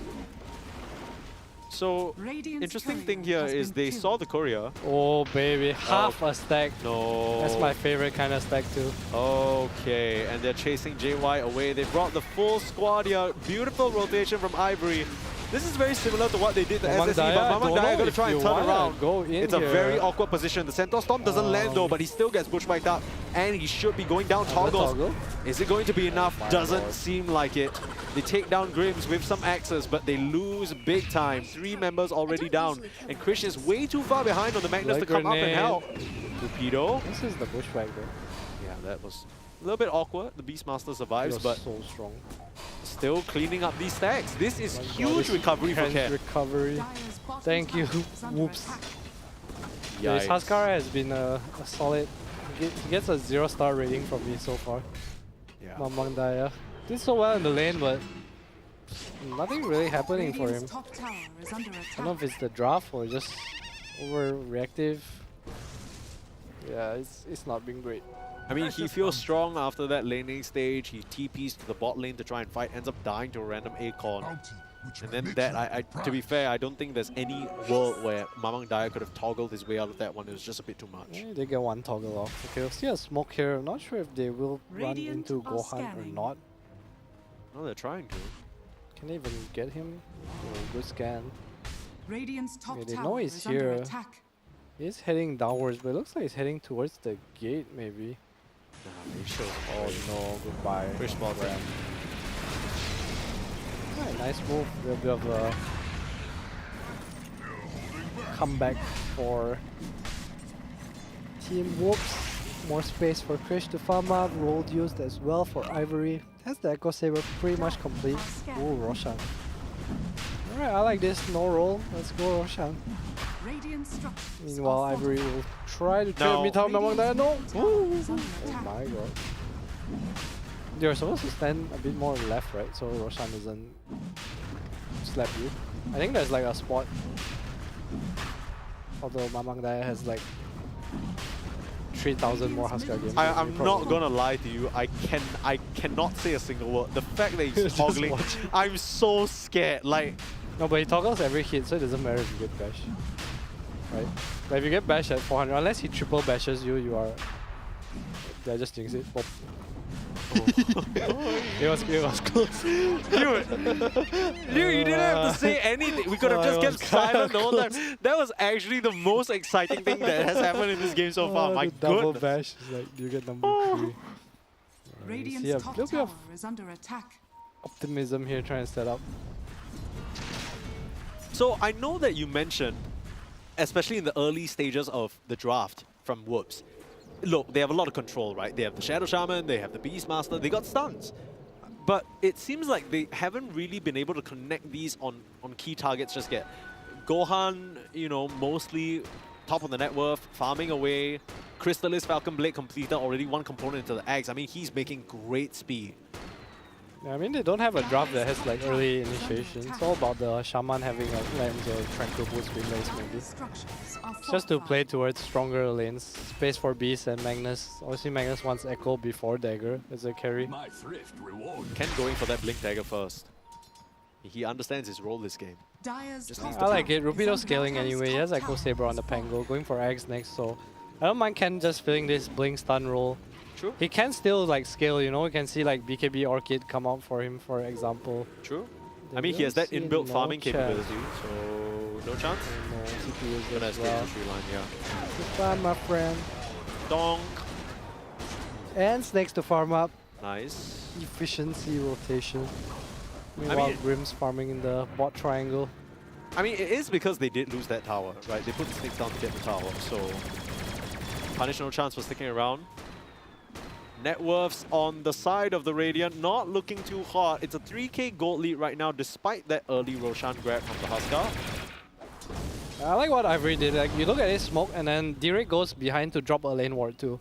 So, interesting thing here is they saw the courier. Oh baby, half a stack. No. That's my favorite kind of stack too. Okay, and they're chasing JY away. They brought the full squad here. Beautiful rotation from Ivory. This is very similar to what they did to SSE, but Mamang Daya going to try and turn around. It's a very awkward position. The Centaur Storm doesn't land though, but he still gets bushwhacked up, and he should be going down toggles. Is it going to be enough? Doesn't seem like it. They take down Grims with some axes, but they lose big time. 3 members already down, and Krish is way too far behind on the Magnus to come up and help. Torpedo. This is the bushwhack though. Yeah, that was a little bit awkward. The Beastmaster survives, but so strong. Still cleaning up these stacks. This is huge recovery for Ken. Recovery. Thank you. Whoops. Yeah, this Huskar has been a solid. He gets a 0-star rating from me so far. Yeah. Mamang Daya did so well in the lane, but nothing really happening for him. I don't know if it's the draft or just overreactive. Yeah, it's not been great. I mean, he feels strong after that laning stage. He TPs to the bot lane to try and fight, ends up dying to a random Acorn. And then that, to be fair, I don't think there's any world where Mamang Daya could have toggled his way out of that one. It was just a bit too much. Yeah, they get one toggle off. Okay, we'll see a smoke here. I'm not sure if they will run into Gohan or not. No, they're trying to. Can they even get him? Oh, good scan. Radiant's top they know tower he's is under here. attack. He's heading downwards, but it looks like he's heading towards the gate, maybe. Nah, he shows. Oh no, goodbye. Fish ball ram. Alright, nice move. A little bit of a comeback for Team Whoops. More space for Krish to farm up. Rolled used as well for Ivory. Has the Echo Saber pretty much complete. Ooh, Roshan. Alright, I like this. No roll. Let's go, Roshan. Meanwhile, Ivory will try to trade me down Mamang Daya. No! Ooh. Oh my god. You're supposed to stand a bit more left, right? So Roshan doesn't slap you. I think there's like a spot Although Mamang Daya has like 3,000 more Huskar games. I'm not gonna lie to you. I cannot say a single word. The fact that he's toggling, I'm so scared. Like, no, but he toggles every hit, so it doesn't matter if you get bash. Right? But if you get bashed at 400, unless he triple bashes you, you are. Yeah, just jinx it. Oh. it was close. Dude, you didn't have to say anything. We could have just kept silent the whole time. That was actually the most exciting thing that has happened in this game so far. My double goodness. bash is like you get number 3. Radiant's top tower is under attack. Optimism here trying to set up. So I know that you mentioned, especially in the early stages of the draft from Whoops, look, they have a lot of control, right? They have the Shadow Shaman, they have the Beastmaster, they got stuns. But it seems like they haven't really been able to connect these on key targets just yet. Gohan, you know, mostly top of the net worth, farming away. Crystallis Falcon Blade completed already one component into the Axe. I mean, he's making great speed. Yeah, I mean, they don't have a draft that has like early initiation. It's all about the Shaman having like lambs or Tranquil Boots being nice maybe. Just to play towards stronger lanes. Space for Beast and Magnus. Obviously Magnus wants Echo before Dagger as a carry. Ken going for that Blink Dagger first. He understands his role this game. I like it. Rupido scaling anyway. He has Echo Saber on the Pango, going for Axe next, so I don't mind Ken just filling this Blink stun role. True. He can still like scale, you know, you can see like BKB Orchid come out for him, for example. True. I mean, he has that inbuilt farming capability, so no chance. No, CPU is Gonna as escape well. the tree line, yeah. Goodbye, my friend. Donk. And Snakes to farm up. Nice. Efficiency rotation. Meanwhile, Grim's farming in the bot triangle. I mean, it is because they did lose that tower, right? They put the snakes down to get the tower, so Punish no chance for sticking around. Net worths on the side of the Radiant, not looking too hot. It's a 3k gold lead right now, despite that early Roshan grab from the Huskar. I like what Ivory did. Like, you look at his smoke, and then Direct goes behind to drop a lane ward too.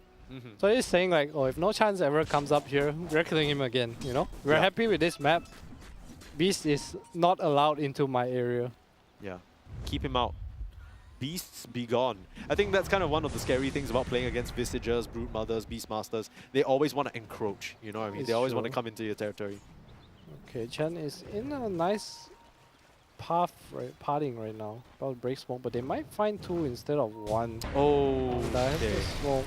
So he's saying like, oh, if no chance ever comes up here, we're killing him again, you know? We're happy with this map. Beast is not allowed into my area. Yeah, keep him out. Beasts be gone. I think that's kind of one of the scary things about playing against Visagers, Brute Mothers, Beastmasters. They always want to encroach, you know what I mean? It's They always want to true. come into your territory. Okay, Chen is in a nice path, right, parting right now. About to break smoke, but they might find 2 instead of 1. Oh, That's okay. the smoke.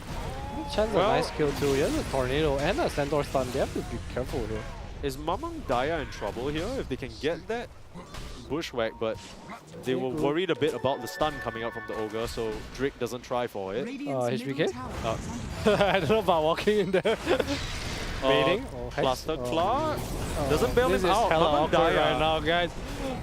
Chen's Well- a nice kill too. He has a tornado and a centaur stun. They have to be careful here. Is Mamang Daya in trouble here if they can get that bushwhack? But they were worried a bit about the stun coming out from the Ogre, so Drake doesn't try for it. HBK? I don't know about walking in there. Baiting? Cluster Claw doesn't bail This him is out. hella Mamang awkward Daya. right now, guys.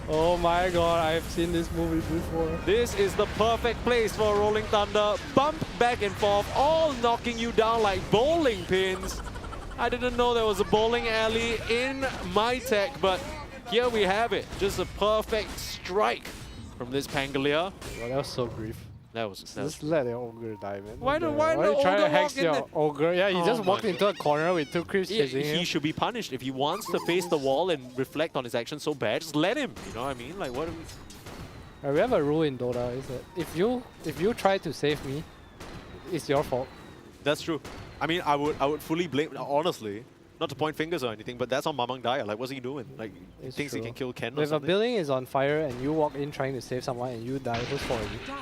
Oh my god, I've seen this movie before. This is the perfect place for Rolling Thunder. Bump back and forth, all knocking you down like bowling pins. I didn't know there was a bowling alley in my tech, but here we have it. Just a perfect strike from this Pangolier. Well, that was so brief. That was Just let the ogre die, man. Why you the try to ogre hex walk in your there? ogre? Yeah, he Oh just my walked into a corner with 2 creeps chasing he him. should be punished. If he wants to face the wall and reflect on his actions so bad, just let him. You know what I mean? Like, what? We have a rule in Dota is that if you try to save me, it's your fault. That's true. I mean, I would fully blame, honestly, not to point fingers or anything, but that's on Mamang Daya. Like, what's he doing? Like, he It's thinks he true. can kill Ken or If a something? building is on fire and you walk in trying to save someone and you die, who's for you?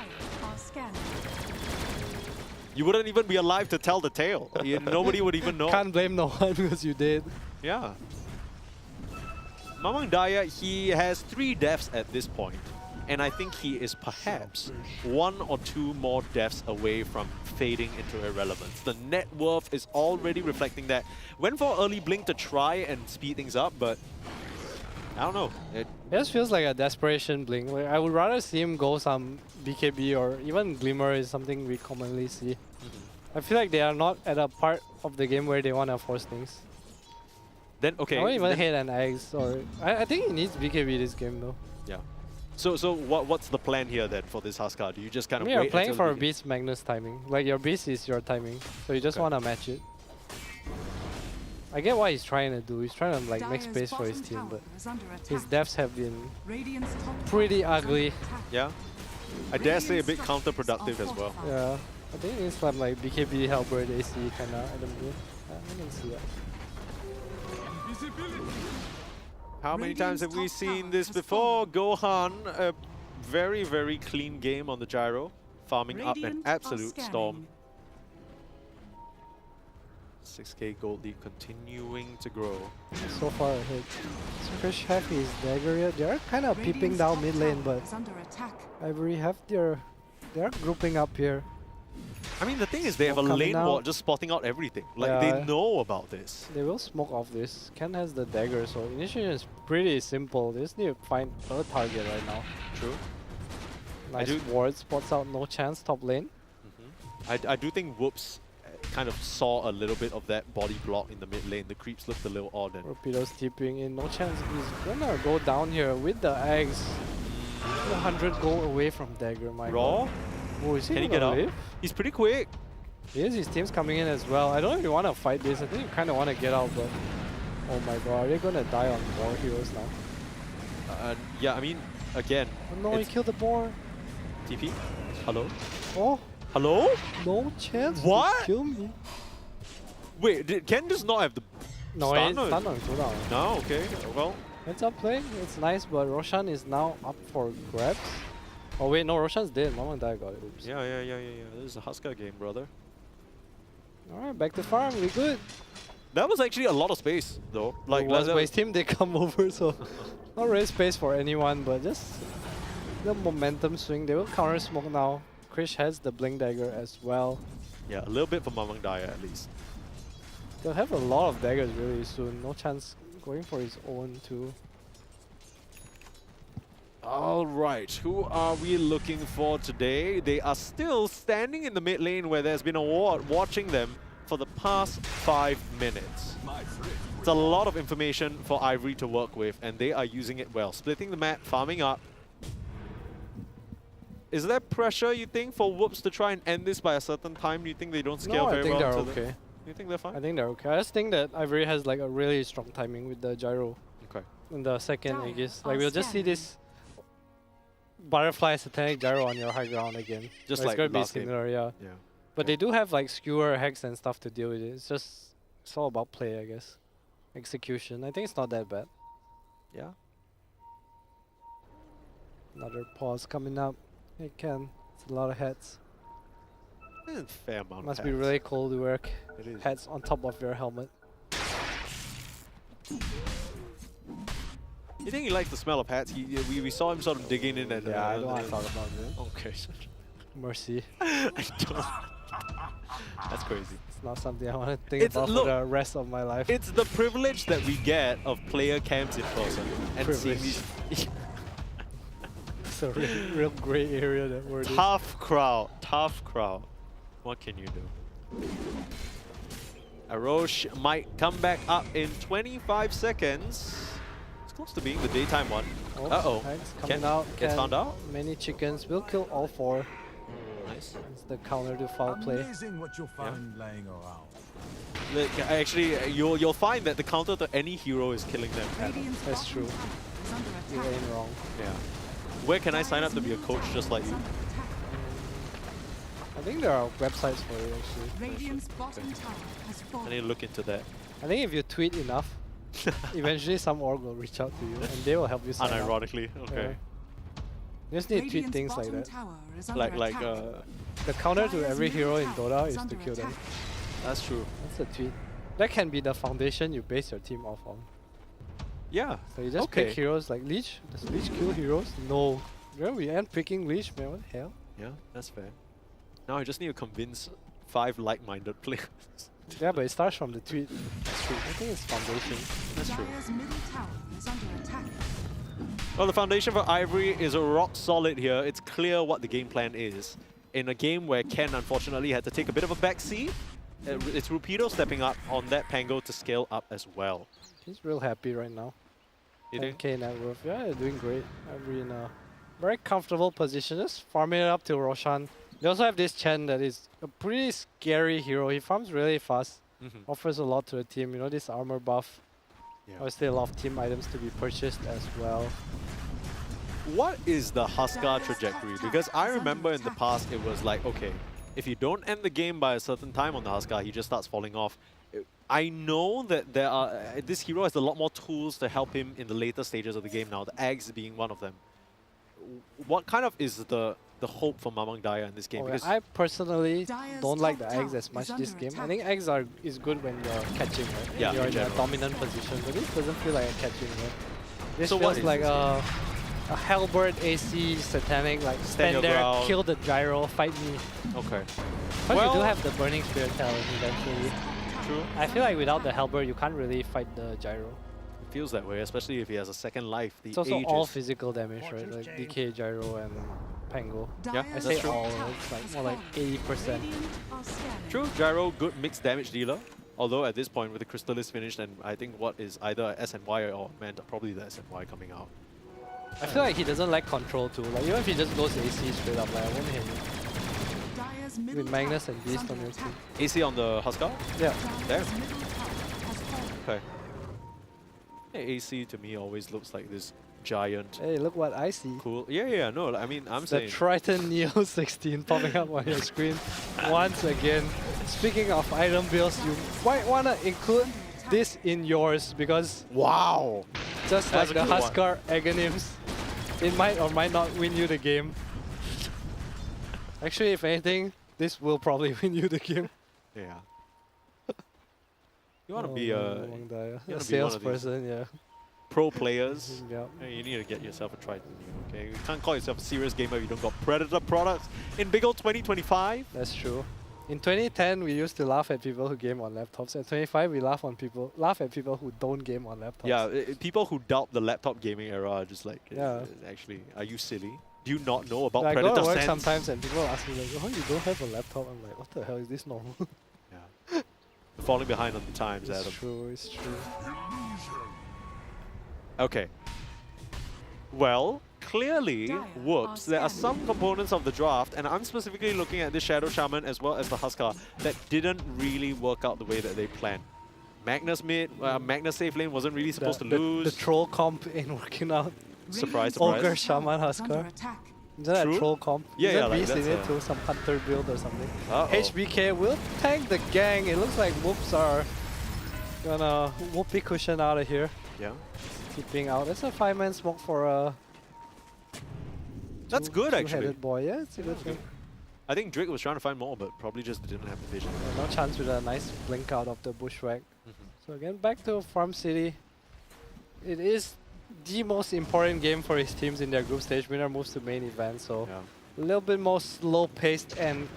You wouldn't even be alive to tell the tale. Nobody would even know. Can't blame no one because you did. Yeah. Mamang Daya, he has 3 deaths at this point, and I think he is perhaps 1 or 2 more deaths away from fading into irrelevance. The net worth is already reflecting that. Went for early blink to try and speed things up, but I don't know. It just feels like a desperation blink. Like, I would rather see him go some BKB or even Glimmer is something we commonly see. I feel like they are not at a part of the game where they want to force things. Then okay. I won't even then- hit an Eggs or I think he needs BKB this game though. Yeah. So what's the plan here then for this Huskar? Do you just kind of I mean, you're wait playing until for you Beast Magnus timing. Like your Beast is your timing, so you just want to match it. I get what he's trying to do. He's trying to like make space for his team, but his deaths have been pretty ugly. Yeah. I dare say a bit counterproductive as well. Yeah. I think it's some like BKB Halberd AC kind of item build. I can see that. How many times have we seen this before? Gohan, a very, very clean game on the gyro, farming up an absolute storm. 6k gold lead continuing to grow. So far ahead. So Krish have his dagger yet. They're kind of peeping down mid lane, but Ivory have they're grouping up here. I mean, the thing is, they have a lane ward just spotting out everything. Like, they know about this. They will smoke off this. Ken has the dagger, so initiation is pretty simple. They just need to find a target right now. True. Nice ward, spots out no chance top lane. I do think Whoops kind of saw a little bit of that body block in the mid lane. The creeps looked a little odd. And Rapido's tipping in, no chance. He's gonna go down here with the eggs. 100 gold away from dagger, my Raw? God. Oh, is he Can he get up? live? He's pretty quick. He is, his team's coming in as well. I don't know if you want to fight this. I think you kind of want to get out, but oh my god, are they going to die on boar heroes now? Yeah, I mean, again. Oh no, he killed the boar. TP? Hello? Oh. Hello? No chance What? to kill me. Wait, did Ken does not have the No, stun? it's stun on cooldown. No, okay. Well, heads up play. It's nice, but Roshan is now up for grabs. Oh wait, no, Roshan's dead. Mama Dai got it. Oops. yeah. This is a Husker game, brother. Alright, back to farm. We good. That was actually a lot of space, though. Like, once base team, they come over, so not really space for anyone, but just the momentum swing. They will counter smoke now. Krish has the blink dagger as well. Yeah, a little bit for Mamang Daya at least. They'll have a lot of daggers really soon. No chance going for his own too. Alright, who are we looking for today? They are still standing in the mid lane where there's been a ward watching them for the past 5 minutes. It's a lot of information for Ivory to work with, and they are using it well. Splitting the map, farming up. Is there pressure, you think, for Whoops to try and end this by a certain time? Do you think they don't scale very well? I think they're okay. You think they're fine? I think they're okay. I just think that Ivory has like a really strong timing with the gyro. Okay. In the second, I guess. Like we'll just see this butterfly satanic gyro on your high ground again. Just like like it's gonna be last game. similar, yeah. But they do have like skewer, hex and stuff to deal with it. It's all about play, I guess. Execution. I think it's not that bad. Yeah. Another pause coming up. It can. It's a lot of heads. Fair amount. Must of be heads. really cold to work. It is. Heads on top of your helmet. You think he likes the smell of hats? We saw him sort of digging in and Yeah, I don't want to talk about it. Okay. Mercy. I don't. That's crazy. It's not something I want to think about for the rest of my life. It's the privilege that we get of player camps in person and seeing these. It's a real gray area that we're in. Tough crowd. What can you do? Arosh might come back up in 25 seconds. It's close to being the daytime one. Uh-oh. Coming out. Gets found out? Many chickens will kill all 4. Nice. It's the counter to foul play. Amazing what you'll find laying around. Look, actually, you'll find that the counter to any hero is killing them. That's true. You ain't wrong. Yeah. Where can I sign up to be a coach just like you? I think there are websites for it actually. Radiant's bottom tower has I fallen. need to look into that. I think if you tweet enough, eventually some org will reach out to you and they will help you sign up. Unironically, okay. You just need to tweet things like that. Like the counter to every hero in Dota is to kill them. That's true. That's a tweet. That can be the foundation you base your team off on. Yeah. So you just pick heroes like Leech. Does Leech kill heroes? No. Well, we end picking Leech, man. What the hell? Yeah, that's fair. Now I just need to convince 5 like-minded players. Yeah, but it starts from the tweet. That's true. I think it's foundation. That's true. Dire's middle tower is under attack. Well, the foundation for Ivory is rock solid here. It's clear what the game plan is. In a game where Ken unfortunately had to take a bit of a backseat, it's Rupido stepping up on that Pango to scale up as well. He's real happy right now. You think? 10k net worth. Yeah, they're doing great. Ivory in a very comfortable position. Just farming it up to Roshan. They also have this Chen that is a pretty scary hero. He farms really fast. Offers a lot to the team. You know, this armor buff. Yeah. Obviously a lot of team items to be purchased as well. what is the Huskar trajectory? Because I remember in the past it was like, okay, if you don't end the game by a certain time on the Huskar, he just starts falling off. I know that there are this hero has a lot more tools to help him in the later stages of the game now, the eggs being one of them. What kind of is the hope for Mamang Daya in this game? Okay, Because I personally don't like the eggs as much this game. I think eggs is good when you're catching, right? Yeah, You're in in a general. dominant position, but this doesn't feel like a catching, right? This So what feels is like this a halberd AC satanic, like Stand your stand there, ground. kill the gyro, fight me. okay, But you do Well- have the burning spirit talent eventually. true. I feel like without the halberd, you can't really fight the gyro. It feels that way, especially if he has a second life. The It's also age all is- physical damage, right? Like DK, gyro, and Pango. Yeah, I that's say true. all, it's like more like 80%. True, Gyro, good mixed damage dealer. Although at this point with the Crystallis finished, and I think what is either a SNY or probably the SNY coming out. I feel like he doesn't like control too. Like even if he just goes AC straight up, like I won't hit him. With Magnus and Beast on your team. AC on the Huskar? Yeah. There. Okay. Hey, AC to me always looks like this giant. Hey, look what I see. Cool. Yeah, no, I mean, I'm The saying. Triton Neo 16 popping up on your screen once again. Speaking of item builds, you might want to include this in yours because wow, just That's like a the good one. Huskar Aghanims, it might or might not win you the game. Actually, if anything, this will probably win you the game. Yeah. You want to Oh, be no, a, Wang Daya. you A wanna be one of these salesperson, yeah. pro players. Yeah. Hey, you need to get yourself a Triton. Okay, you can't call yourself a serious gamer if you don't got Predator products in big old 2025. That's true. In 2010, we used to laugh at people who game on laptops. At 25, we laugh at people who don't game on laptops. Yeah, people who doubt the laptop gaming era are just like, Yeah. Actually, are you silly? Do you not know about Like, I Predator go to work Sense? sometimes and people ask me like, oh, you don't have a laptop? I'm like, what the hell, is this normal? Yeah. Falling behind on the times, It's Adam. true, it's true. Okay. Well, clearly, whoops, there are some components of the draft, and I'm specifically looking at this Shadow Shaman as well as the Huskar that didn't really work out the way that they planned. Magnus mid, Magnus safe lane wasn't really supposed to lose. The troll comp ain't working out. Surprise, Ogre surprise. Shaman Huskar. Isn't that True. a troll comp? Yeah, Isn't yeah, like Beast in that's it too? Some hunter build or something. Uh-oh. HBK will tank the gang. It looks like Whoops are gonna whoopee cushion out of here. Yeah. Keeping out. It's a 5-man smoke for a That's good, actually. two-headed boy. Yeah, it's a good thing. I think Drake was trying to find more, but probably just didn't have the vision. No chance with a nice blink out of the bushwhack. So again, back to Farm City. It is the most important game for his teams in their group stage. Winner moves to main event, so a little bit more slow-paced and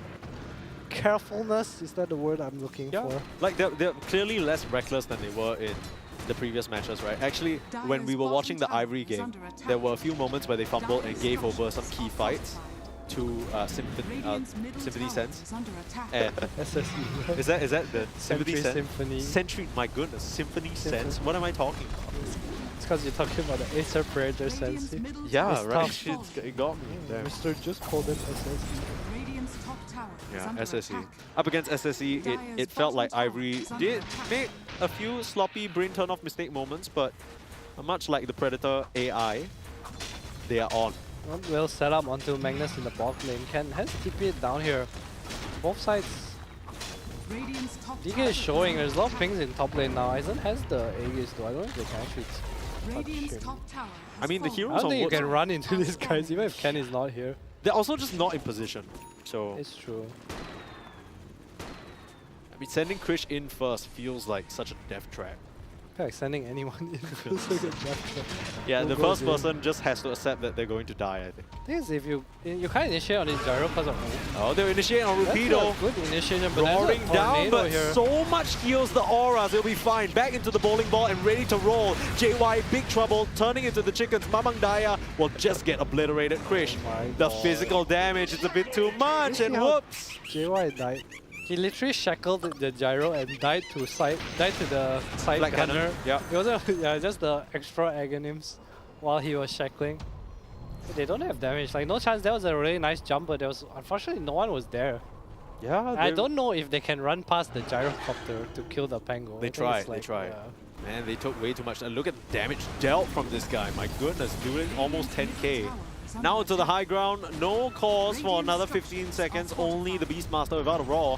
carefulness. Is that the word I'm looking for? Like they're clearly less reckless than they were in the previous matches, right? Actually, when we were watching the Ivory game, there were a few moments where they fumbled and gave over some key fights to Sympathy Sense. And SSE. is that the Sympathy Sentry Sense? Symphony. Sentry, my goodness, Symphony Sense. What am I talking about? It's because you're talking about the Acer Predator Sense. Yeah, It's right. tough. It got me there. Mr. just called it SSE. Yeah, SSE. Up against SSE, it felt like Ivory did make a few sloppy brain turn-off mistake moments, but much like the Predator AI, they are on. Well set up onto Magnus in the bot lane. Ken has TP it down here. Both sides. DK is showing there's a lot of pings in top lane now. Aizen has the Aegis though. I don't know if they can actually touch him. I mean, the I heroes don't on think you Woods, can run into these guys even if Ken is not here. they're also just not in position. So, It's true. I mean, sending Krish in first feels like such a death trap. I feel like sending anyone in feels like a death trap. Yeah, We'll the go first there. person just has to accept that they're going to die, I think. Thing is, if you can't initiate on this gyro because of Oh, they're initiating on That's Rapido. a good initiation, but there's a Roaring down, tornado but here. so much heals the auras. It'll be fine. Back into the bowling ball and ready to roll. JY, big trouble, turning into the chickens. Mamang Daya will just get obliterated. Krish, the physical damage is a bit too much, and whoops. JY died. He literally shackled the gyro and died to the side Black gunner. Gunner, yeah. It wasn't just the extra Aghanims while he was shackling. They don't have damage. Like no chance. That was a really nice jump, but there was unfortunately no one was there. Yeah, I don't know if they can run past the gyrocopter to kill the Pango. They I think try, it's they try. Man, they took way too much. And look at the damage dealt from this guy. My goodness, doing almost 10k. Now to the high ground. No cause for another 15 seconds. Only the Beastmaster without a Raw.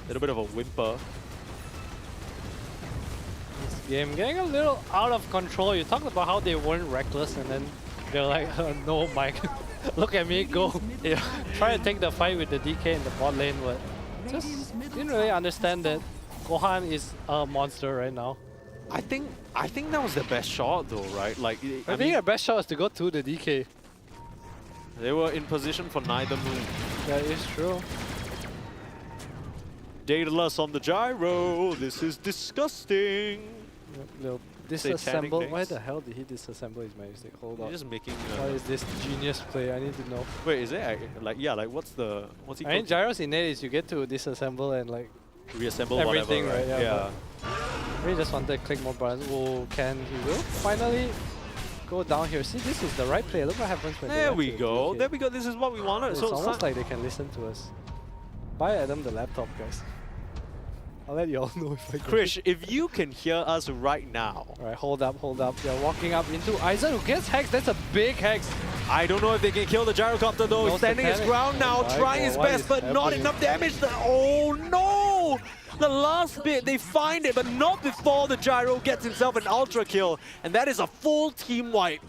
Little bit of a whimper. This game getting a little out of control. You talked about how they weren't reckless and then they're like, no, Mike. Look at me go. Yeah. Try to take the fight with the DK in the bot lane, but just didn't really understand that Gohan is a monster right now. I think that was the best shot though, right? Like I think the best shot is to go to the DK. They were in position for neither move. That is true. Daedalus on the gyro. This is disgusting. Little disassemble. Why the hell did he disassemble his magic? Hold on. He's just making. What is this genius play? I need to know. Wait, is it like what's he? I mean, gyro's innate is you get to disassemble and like reassemble everything, whatever, right? Yeah. Really just wanted to click more buttons. Oh, he will finally go down here. See, this is the right play. Look what happens when There we go. There we go. This is what we wanted. It's So almost like they can listen to us. Buy Adam the laptop, guys. I'll let you all know if I go. Krish, if you can hear us right now. Alright, hold up. They're walking up into Aizen, who gets hexed. That's a big hex. I don't know if they can kill the gyrocopter though. He's standing his ground now, trying his best, but not enough damage. Oh no! The last bit, they find it, but not before the gyro gets himself an ultra kill. And that is a full team wipe.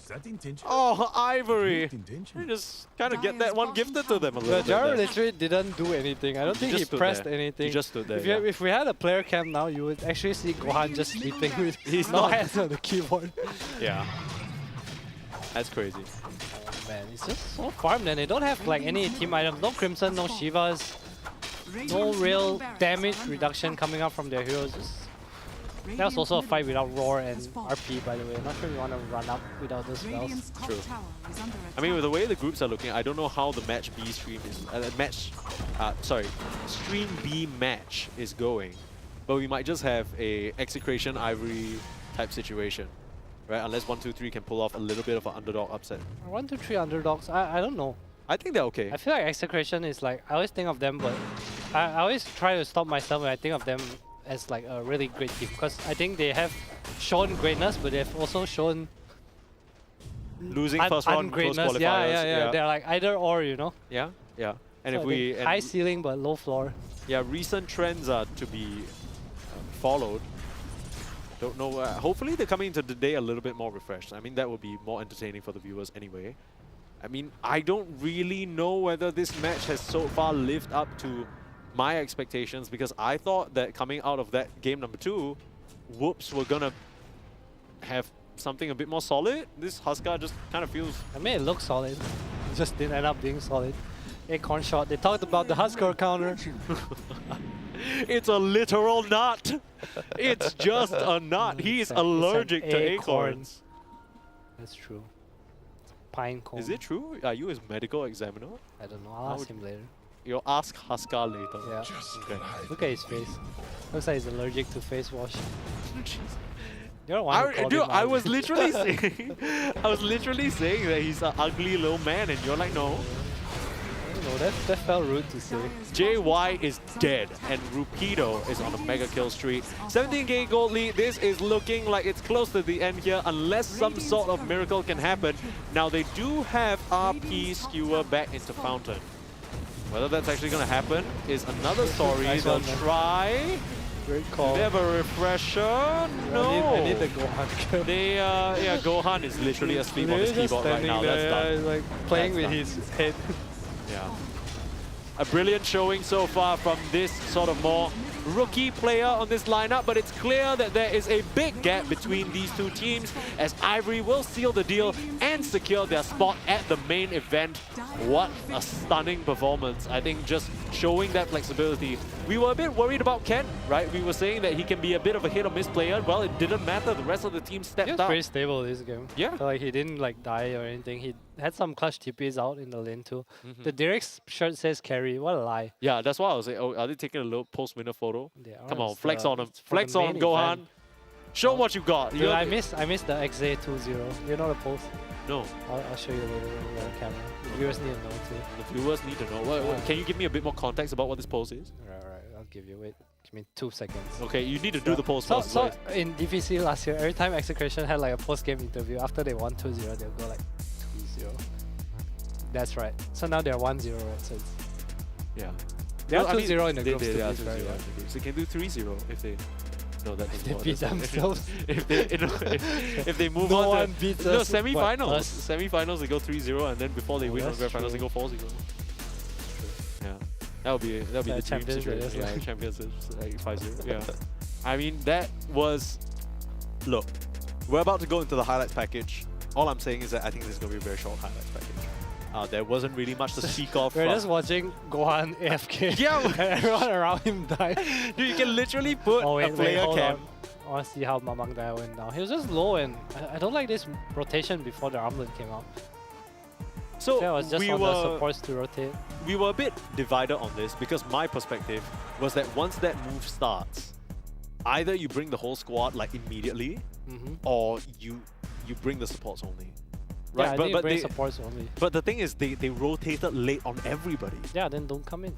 Oh, Ivory. They just kind of get that one gifted to them a little bit. The gyro literally didn't do anything. I don't think he pressed anything. He just stood there. If we had a player cam now, you would actually see Gohan just sleeping with his hands on the keyboard. Yeah. That's crazy. Oh man, it's just so farmed and they don't have like any team items. No Crimson, no Shivas. No real damage reduction coming up from their heroes. That was also a fight without Roar and RP, by the way. I'm not sure you want to run up without those spells. True. I mean, with the way the groups are looking, I don't know how the match B stream is... stream B match is going. But we might just have a Execration Ivory type situation. Right? Unless 1, 2, 3 can pull off a little bit of an underdog upset. 1, 2, 3 underdogs, I don't know. I think they're okay. I feel like Execration is like, I always think of them, but I always try to stop myself when I think of them as like a really great team. Because I think they have shown greatness, but they've also shown losing first round close qualifiers. Yeah. They're like either or, you know? Yeah. And so if we... high ceiling but low floor. Yeah, recent trends are to be followed. Don't know. Hopefully they're coming into the day a little bit more refreshed. I mean, that would be more entertaining for the viewers anyway. I mean, I don't really know whether this match has so far lived up to my expectations, because I thought that coming out of that game number 2, Whoops were gonna have something a bit more solid. This Huskar just kind of feels... I mean, it looks solid. It just didn't end up being solid. Acorn shot. They talked about the Huskar counter. It's a literal nut. It's just a nut. He is allergic to acorns. That's true. Pine cone. Is it true? Are you his medical examiner? I don't know. I'll ask him later. You'll ask Huskar later. Yeah. Okay. Look at his face. Looks like he's allergic to face wash. I was literally saying, that he's an ugly little man, and you're like, no. No, that felt rude to say. JY is dead, and Rupido is on a mega kill streak. 17k gold lead. This is looking like it's close to the end here, unless some sort of miracle can happen. Now, they do have RP skewer back into Fountain. Whether that's actually going to happen is another story. They'll try. Great call. Do they have a refresher? No. I need the Gohan kill. Gohan is literally asleep on his keyboard right now. That's done. He's like playing with his head. Yeah. A brilliant showing so far from this sort of more rookie player on this lineup, but it's clear that there is a big gap between these two teams, as Ivory will seal the deal and secure their spot at the main event. What a stunning performance. I think just showing that flexibility. We were a bit worried about Ken, right? We were saying that he can be a bit of a hit or miss player. Well, it didn't matter. The rest of the team stepped up. He was pretty stable this game. Yeah. I feel like he didn't like die or anything. He had some clutch TPs out in the lane too. The Derek's shirt says carry. What a lie. Yeah, that's why I was saying, oh, are they taking a little post-winner photo? Come on, flex on him. For Flex the on him, main Gohan. event. Show what you got. Dude, I missed the XA20. You know the post? No. I'll show you later when we're on camera. The viewers need to know too. The viewers need to know. Can you give me a bit more context about what this pose is? Right. I'll give you. Wait. Give me 2 seconds. Okay, you need to do the post So, first. so like- in DVC last year, every time Execration had like a post-game interview, after they won 2-0, they'll go like 2-0. That's right. So now they're 1-0, right? So it's yeah. they are Well, I mean, 2-0 in the they- groups. they to are be fair, 2-0 in yeah. the groups. They can do 3-0 if they. No, that doesn't They work. beat That's not- themselves. if they, you know, if they move No on one to beats no us, semi-finals. but us. Semi-finals they go 3-0, and then before they Oh, win on that's grand finals they true. go 4-0. Yeah, that would be Yeah, the dream champions, situation. I guess, Yeah, like. champions is like 5-0. Yeah, I mean that was. Look, we're about to go into the highlights package. All I'm saying is that I think this is going to be a very short highlights package. There wasn't really much to speak of. We're from- just watching Gohan AFK. Yeah. and everyone around him died. Dude, you can literally put Oh a wait, player hold cam. on. I want to see how Mamang Daya went now. He was just low, and I don't like this rotation before the armlet came out. So That was just we on the were supports to rotate. we were a bit divided on this because my perspective was that once that move starts, either you bring the whole squad like immediately, or you bring the supports only. Right, Yeah, I think bring supports only. But the thing is, they rotated late on everybody. Yeah, then don't come in.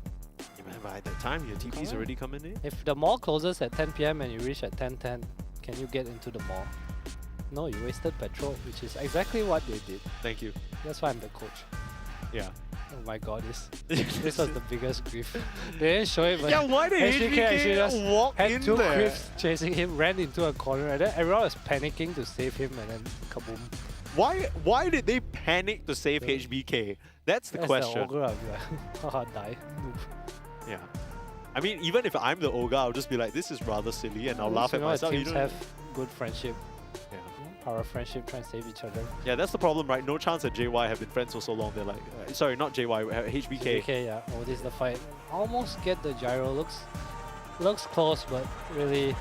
By that time, your TP's on. already coming in. If the mall closes at 10 PM and you reach at 10:10, can you get into the mall? No, you wasted petrol, which is exactly what they did. Thank you. That's why I'm the coach. Yeah. Oh my god, this was the biggest grief. They didn't show it, but Yeah, why did HBK actually just walk had in 2 there? creeps chasing him, ran into a corner, and then everyone was panicking to save him, and then kaboom. Why did they panic to save HBK? That's the question. The ogre, I'll be like, haha, die. Noob. Yeah. I mean, even if I'm the ogre, I'll just be like, this is rather silly, and I'll laugh You at know, myself. You teams don't- have good friendship. Yeah. Power of friendship, try and save each other. Yeah, that's the problem, right? No chance that JY have been friends for so long. They're like, sorry, not JY, HBK. HBK, yeah. Oh, this is the fight. Almost get the gyro. Looks close, but really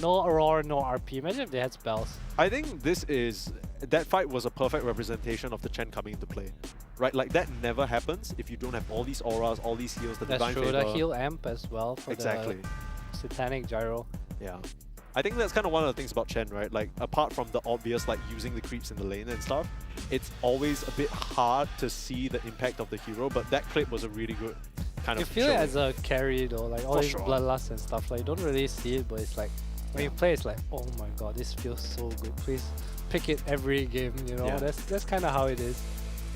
no Aurora, no RP. Imagine if they had spells. I think that fight was a perfect representation of the Chen coming into play. Right, like that never happens if you don't have all these auras, all these heals, the That's divine true. favor. The heal amp as well for Exactly. the satanic gyro. Yeah. I think that's kind of one of the things about Chen, right? Like, apart from the obvious, like, using the creeps in the lane and stuff, it's always a bit hard to see the impact of the hero, but that clip was a really good kind You of feel it showing. as a carry though, like all For these sure. bloodlust and stuff. Like you don't really see it, but it's like when you play, it's like, oh my god, this feels so good. Please pick it every game. You know, Yeah. that's kind of how it is.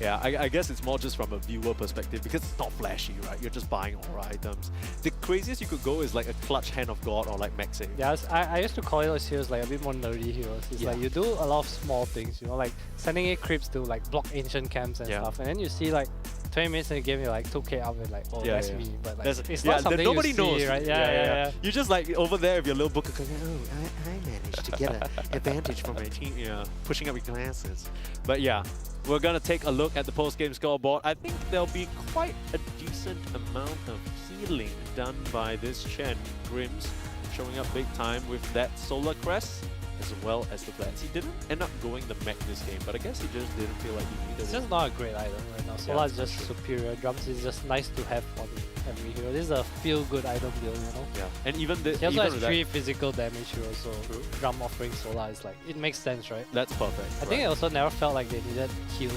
Yeah, I guess it's more just from a viewer perspective because it's not flashy, right? You're just buying aura items. The craziest you could go is like a clutch Hand of God or like Max Save. Yeah, I used to call those heroes like a bit more nerdy heroes. It's Yeah. like you do a lot of small things, you know, like sending in creeps to like block ancient camps and Yeah. stuff, and then you see like 20 minutes in the game, you're like 2k up and like, oh, Yeah, that's yeah. me. But like, That's- it's yeah, not something nobody you see, knows, right? Yeah. You just like over there with your little book, going, oh, I managed to get an advantage from my team. Yeah, pushing up your glasses. But yeah, we're gonna take a look at the post-game scoreboard. I think there'll be quite a decent amount of healing done by this Chen. Grims showing up big time with that Solar Crest, as well as the Blitz. He didn't end up going the mech this game, but I guess he just didn't feel like he needed It's it. just not a great item right now. Solar is that's just true. superior. Drums is just nice to have on every hero. This is a feel-good item build, you know? Yeah, and even the He also even has with that, 3 physical damage heroes, so drum offering Solar is like, it makes sense, right? that's perfect. I think it also never felt like they needed heal.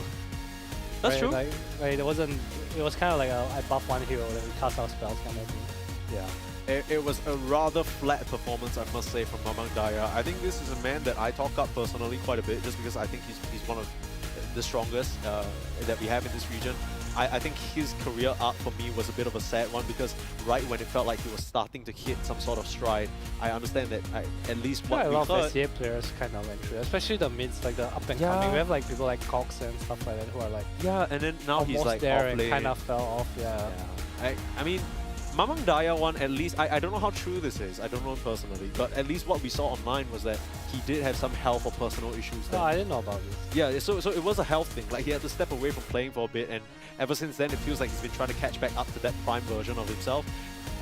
That's right? true. Like it was kind of like a I buff one hero, then we cast our spells kind of thing. Yeah. It was a rather flat performance, I must say, from Mamang Daya. I think this is a man that I talk up personally quite a bit, just because I think he's one of the strongest that we have in this region. I think his career arc for me was a bit of a sad one, because right when it felt like he was starting to hit some sort of stride, I understand that at least what Quite a we lot of heard... SCA players kind of went through, especially the mids, like the up and coming. Yeah. We have like people like Cox and stuff like that who are like Yeah, and then now he's almost like there off and lane. kind of fell off. Yeah. I mean, Mamang Daya one, at least, I don't know how true this is, I don't know him personally, but at least what we saw online was that he did have some health or personal issues No, there. I didn't know about this. Yeah, so it was a health thing, like he had to step away from playing for a bit, and ever since then it feels like he's been trying to catch back up to that prime version of himself.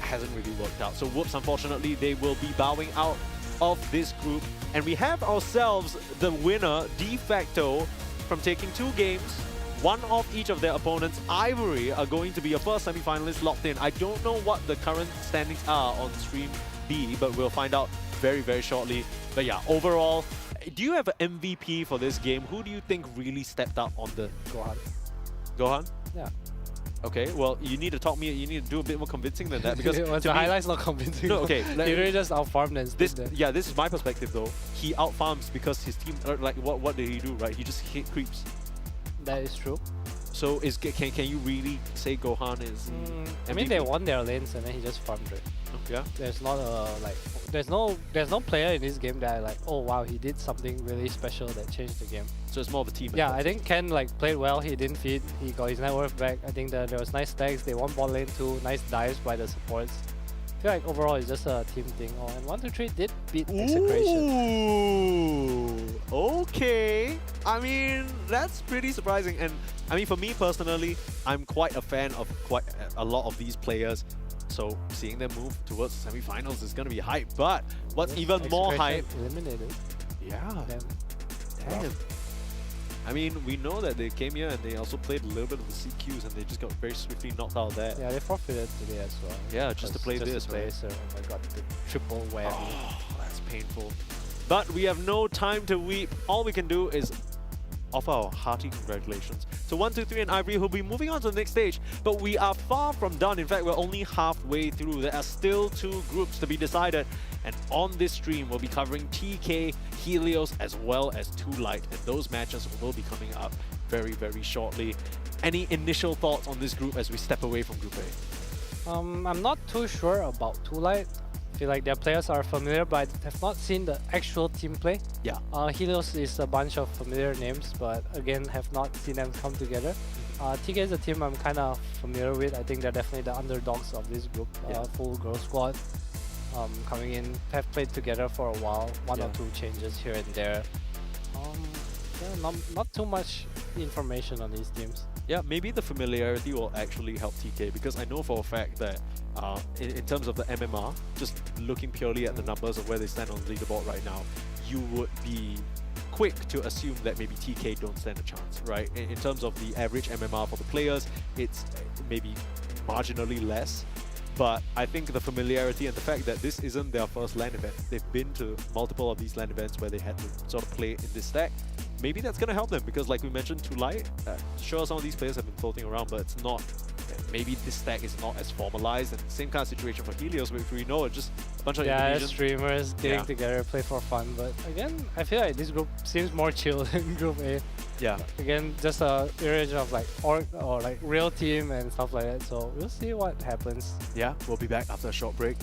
Hasn't really worked out. So Whoops, unfortunately, they will be bowing out of this group, and we have ourselves the winner de facto from taking 2 games. One of each of their opponents, Ivory, are going to be a first semi-finalist locked in. I don't know what the current standings are on Stream B, but we'll find out very, very shortly. But yeah, overall, do you have an MVP for this game? Who do you think really stepped up on the... Gohan. Gohan? Yeah. Okay, well, you need to talk me. You need to do a bit more convincing than that because the to me- highlights not convincing. No, okay. He really just outfarmed and This, stood there. yeah, this is my perspective though. He outfarms because his team, like, what did he do? Right, he just hit creeps. That is true. So can you really say Gohan is? I mean, they won their lanes and then he just farmed it. Yeah. There's not a like. There's no player in this game that I like. Oh wow, he did something really special that changed the game. So it's more of a team. Yeah, effort. I think Ken like played well. He didn't feed. He got his net worth back. I think that there was nice stacks. They won bot lane too. Nice dives by the supports. I feel like overall it's just a team thing. Oh, and 1-2-3 did beat Execration. Ooh, okay. I mean, that's pretty surprising. And I mean, for me personally, I'm quite a fan of quite a lot of these players. So seeing them move towards the semi-finals is gonna be hype. But what's even more hype? Eliminated. Yeah. Them. Damn. I mean, we know that they came here and they also played a little bit of the CQs and they just got very swiftly knocked out there. Yeah, they forfeited today as well. Yeah, just to play just this, to play, right? so, oh my god, the triple whammy. Oh, that's painful. But we have no time to weep. All we can do is offer our hearty congratulations to 1-2-3 and Ivory, who'll be moving on to the next stage. But we are far from done. In fact, we're only halfway through. There are still 2 groups to be decided. And on this stream, we'll be covering TK, Helios, as well as 2Light. And those matches will be coming up very, very shortly. Any initial thoughts on this group as we step away from Group A? I'm not too sure about 2Light. I feel like their players are familiar, but I have not seen the actual team play. Yeah. Helios is a bunch of familiar names, but again, have not seen them come together. TK is a team I'm kind of familiar with. I think they're definitely the underdogs of this group. Full girl squad. Coming in, have played together for a while. One or 2 changes here and there. Yeah, not too much information on these teams. Yeah, maybe the familiarity will actually help TK because I know for a fact that in terms of the MMR, just looking purely at the numbers of where they stand on the leaderboard right now, you would be quick to assume that maybe TK don't stand a chance, right? In terms of the average MMR for the players, it's maybe marginally less. But I think the familiarity and the fact that this isn't their first LAN event, they've been to multiple of these LAN events where they had to sort of play in this stack, maybe that's going to help them because like we mentioned, 2Light, sure some of these players have been floating around, but it's not, maybe this stack is not as formalized, and same kind of situation for Helios, which we know are just a bunch of Indonesian streamers getting together, play for fun, but again, I feel like this group seems more chill than Group A. Yeah. Again, just a iteration of like org or like real team and stuff like that, so we'll see what happens. Yeah, we'll be back after a short break.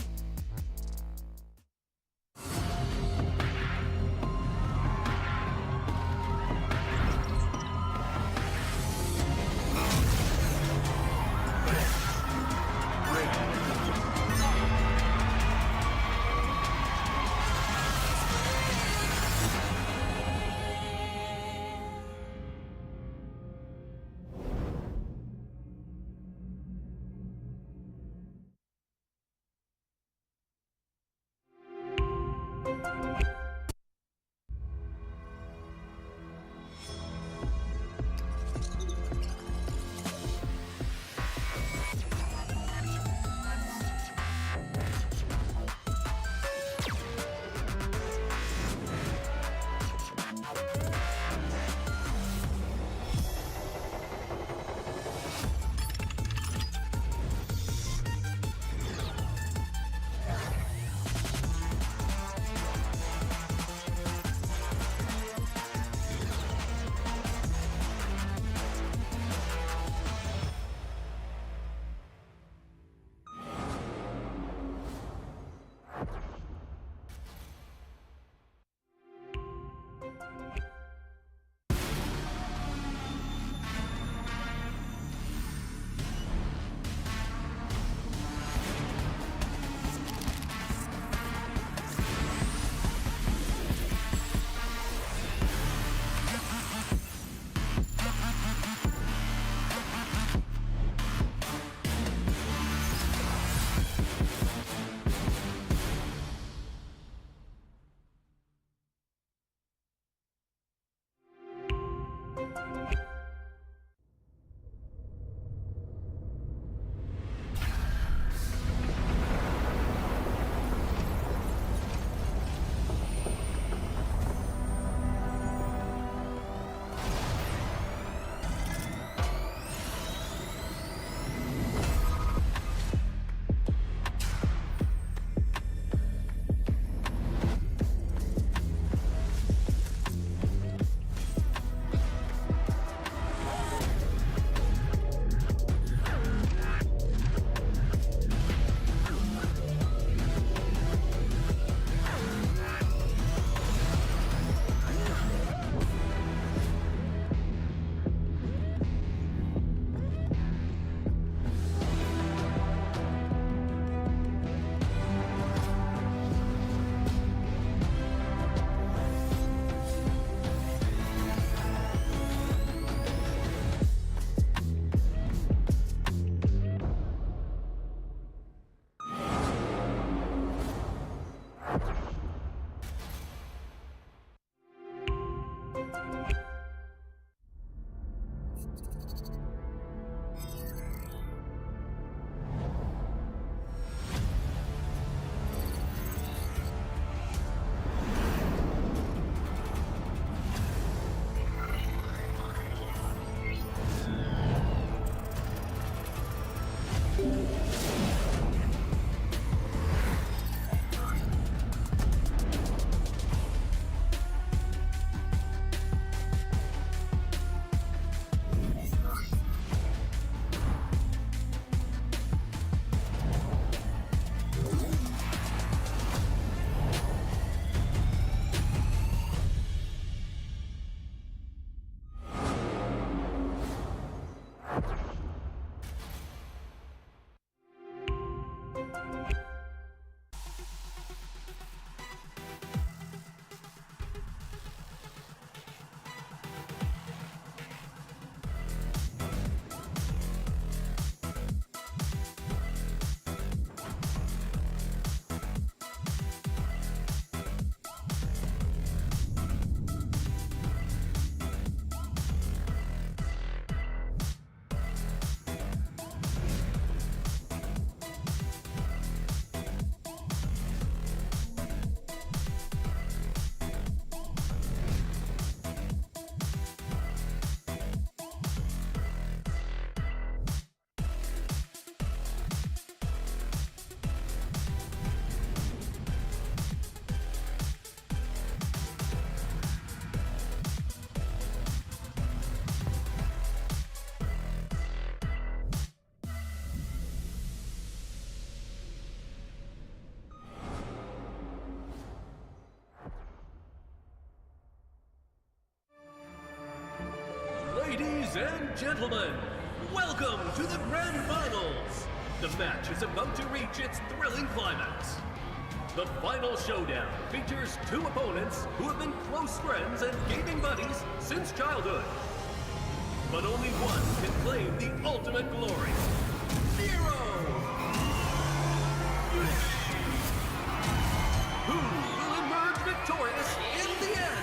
gentlemen, welcome to the Grand Finals! The match is about to reach its thrilling climax. The final showdown features two opponents who have been close friends and gaming buddies since childhood. But only one can claim the ultimate glory. Zero! Who will emerge victorious in the end?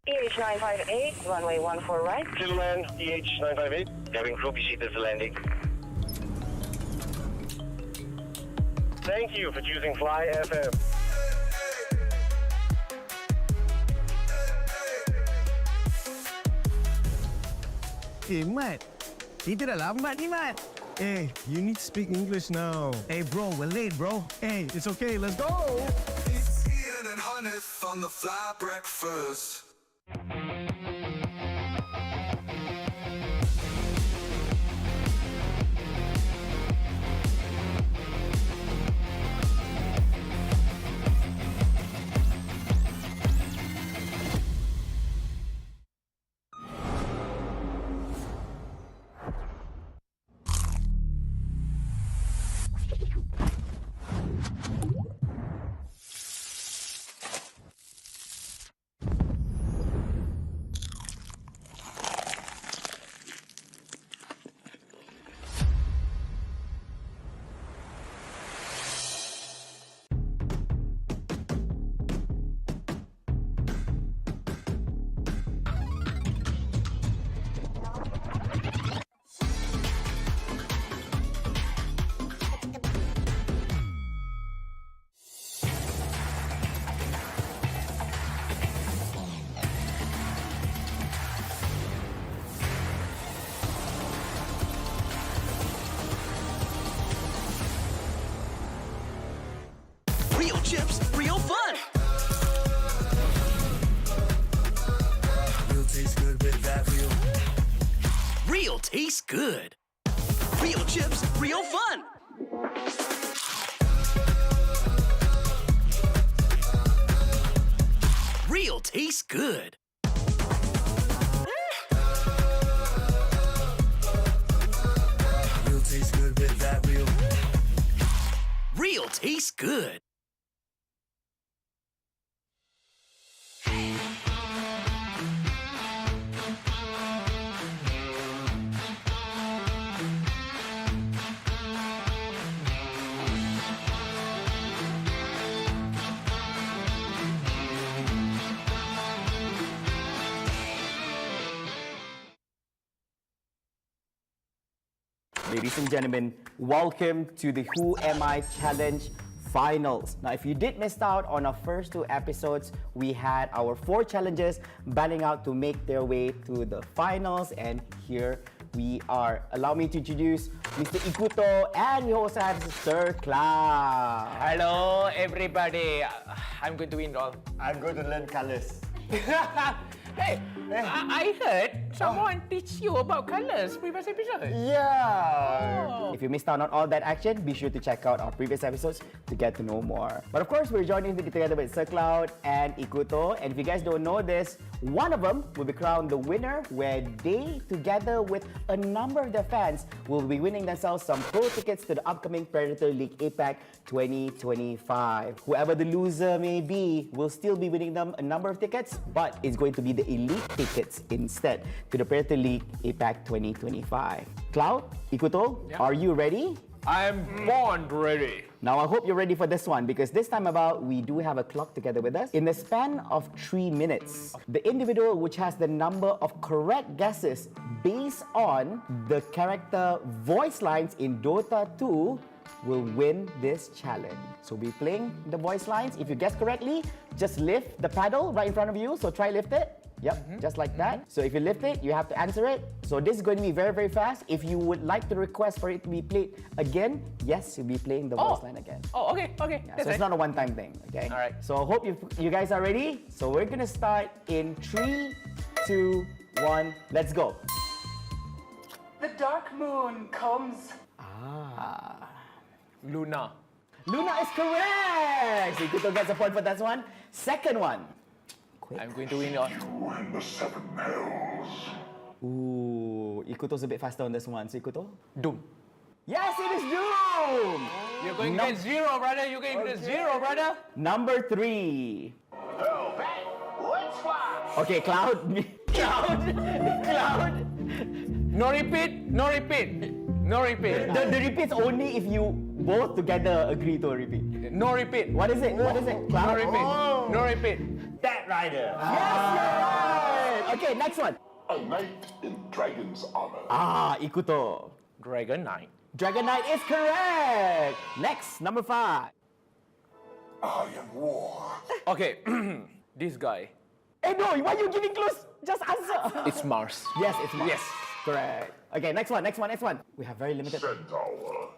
EH958, runway 14 right. Gentlemen, EH958. Having crew be seated for landing. Thank you for choosing Fly FM. Mat. Kita dah lambat ni, Mat. Hey, you need to speak English now. Hey, bro, we're late, bro. Hey, it's okay, let's go. It's Ian and Hanif on the fly breakfast. Real chips, real fun! Real tastes good with that real. Real tastes good. Real chips, real fun! Real tastes good. Real tastes good with that real. Real tastes good. Ladies and gentlemen, welcome to the Who Am I Challenge Finals. Now, if you did miss out on our first two episodes, we had our 4 challenges battling out to make their way to the finals, and here we are. Allow me to introduce Mr. Ikuto, and we also have Sir Cloud. Hello, everybody. I'm going to win all. I'm going to learn colors. Hey, I heard someone teach you about colors previous episode. Yeah. If you missed out on all that action, be sure to check out our previous episodes to get to know more. But of course, we're joining together with SirCloud and Ikuto. And if you guys don't know this, one of them will be crowned the winner, where they, together with a number of their fans, will be winning themselves some pro tickets to the upcoming Predator League APAC 2025. Whoever the loser may be will still be winning them a number of tickets, but it's going to be the elite tickets instead to the Predator League APAC 2025. Cloud, Ikuto, are you ready? I'm born ready. Now I hope you're ready for this one, because this time about we do have a clock together with us. In the span of 3 minutes, the individual which has the number of correct guesses based on the character voice lines in Dota 2 will win this challenge. So we're playing the voice lines. If you guess correctly, just lift the paddle right in front of you. So try lift it. Yep, just like that. So if you lift it, you have to answer it. So this is going to be very, very fast. If you would like to request for it to be played again, yes, you'll be playing the voice line again. Oh, okay. Yeah, so it's not a one-time thing, okay? All right. So I hope you guys are ready. So we're gonna start in 3, 2, 1, let's go. The dark moon comes. Luna. Luna is correct! So Ikuto gets a point for that one. Second one. Quick. I'm going to win on. And the seven hells. Ooh, Ikuto's a bit faster on this one. So Ikuto? Doom. Yes, it is Doom! You're going to get 0, brother. You're going to get 0, brother. Number 3. Go back. Let's fly. Okay, Cloud. Cloud. No repeat. No repeat. No repeat. The repeat's only if you both together agree to a repeat. No repeat. What is it? What is it? Cloud? No repeat. No repeat. That Rider. Yes, you're right! Okay, next one. A knight in dragon's armor. Ikuto. Dragon Knight. Dragon Knight is correct! Next, number 5. I am war. Okay, this guy. Hey, no, why are you giving clues? Just answer. It's Mars. Yes, it's Mars. Yes. Correct. Okay, next one. We have very limited time. Centaur.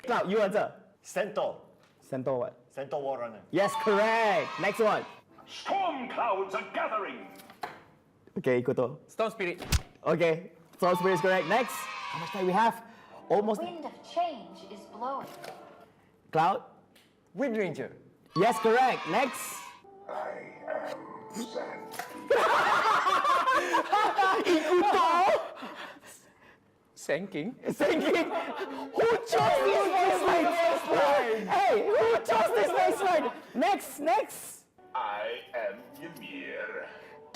Cloud, you answer. Centaur. Centaur what? Centaur War Runner. Yes, correct. Next one. Storm clouds are gathering. Okay, Ikuto. Stone Spirit. Okay, Storm Spirit is correct. Next. How much time we have? Almost. Wind of change is blowing. Cloud? Wind Ranger. Yes, correct. Next. I am sand. Ikuto? Sinking. Thinking, who chose this voice line? Hey, who chose this voice line? Next. I am Ymir.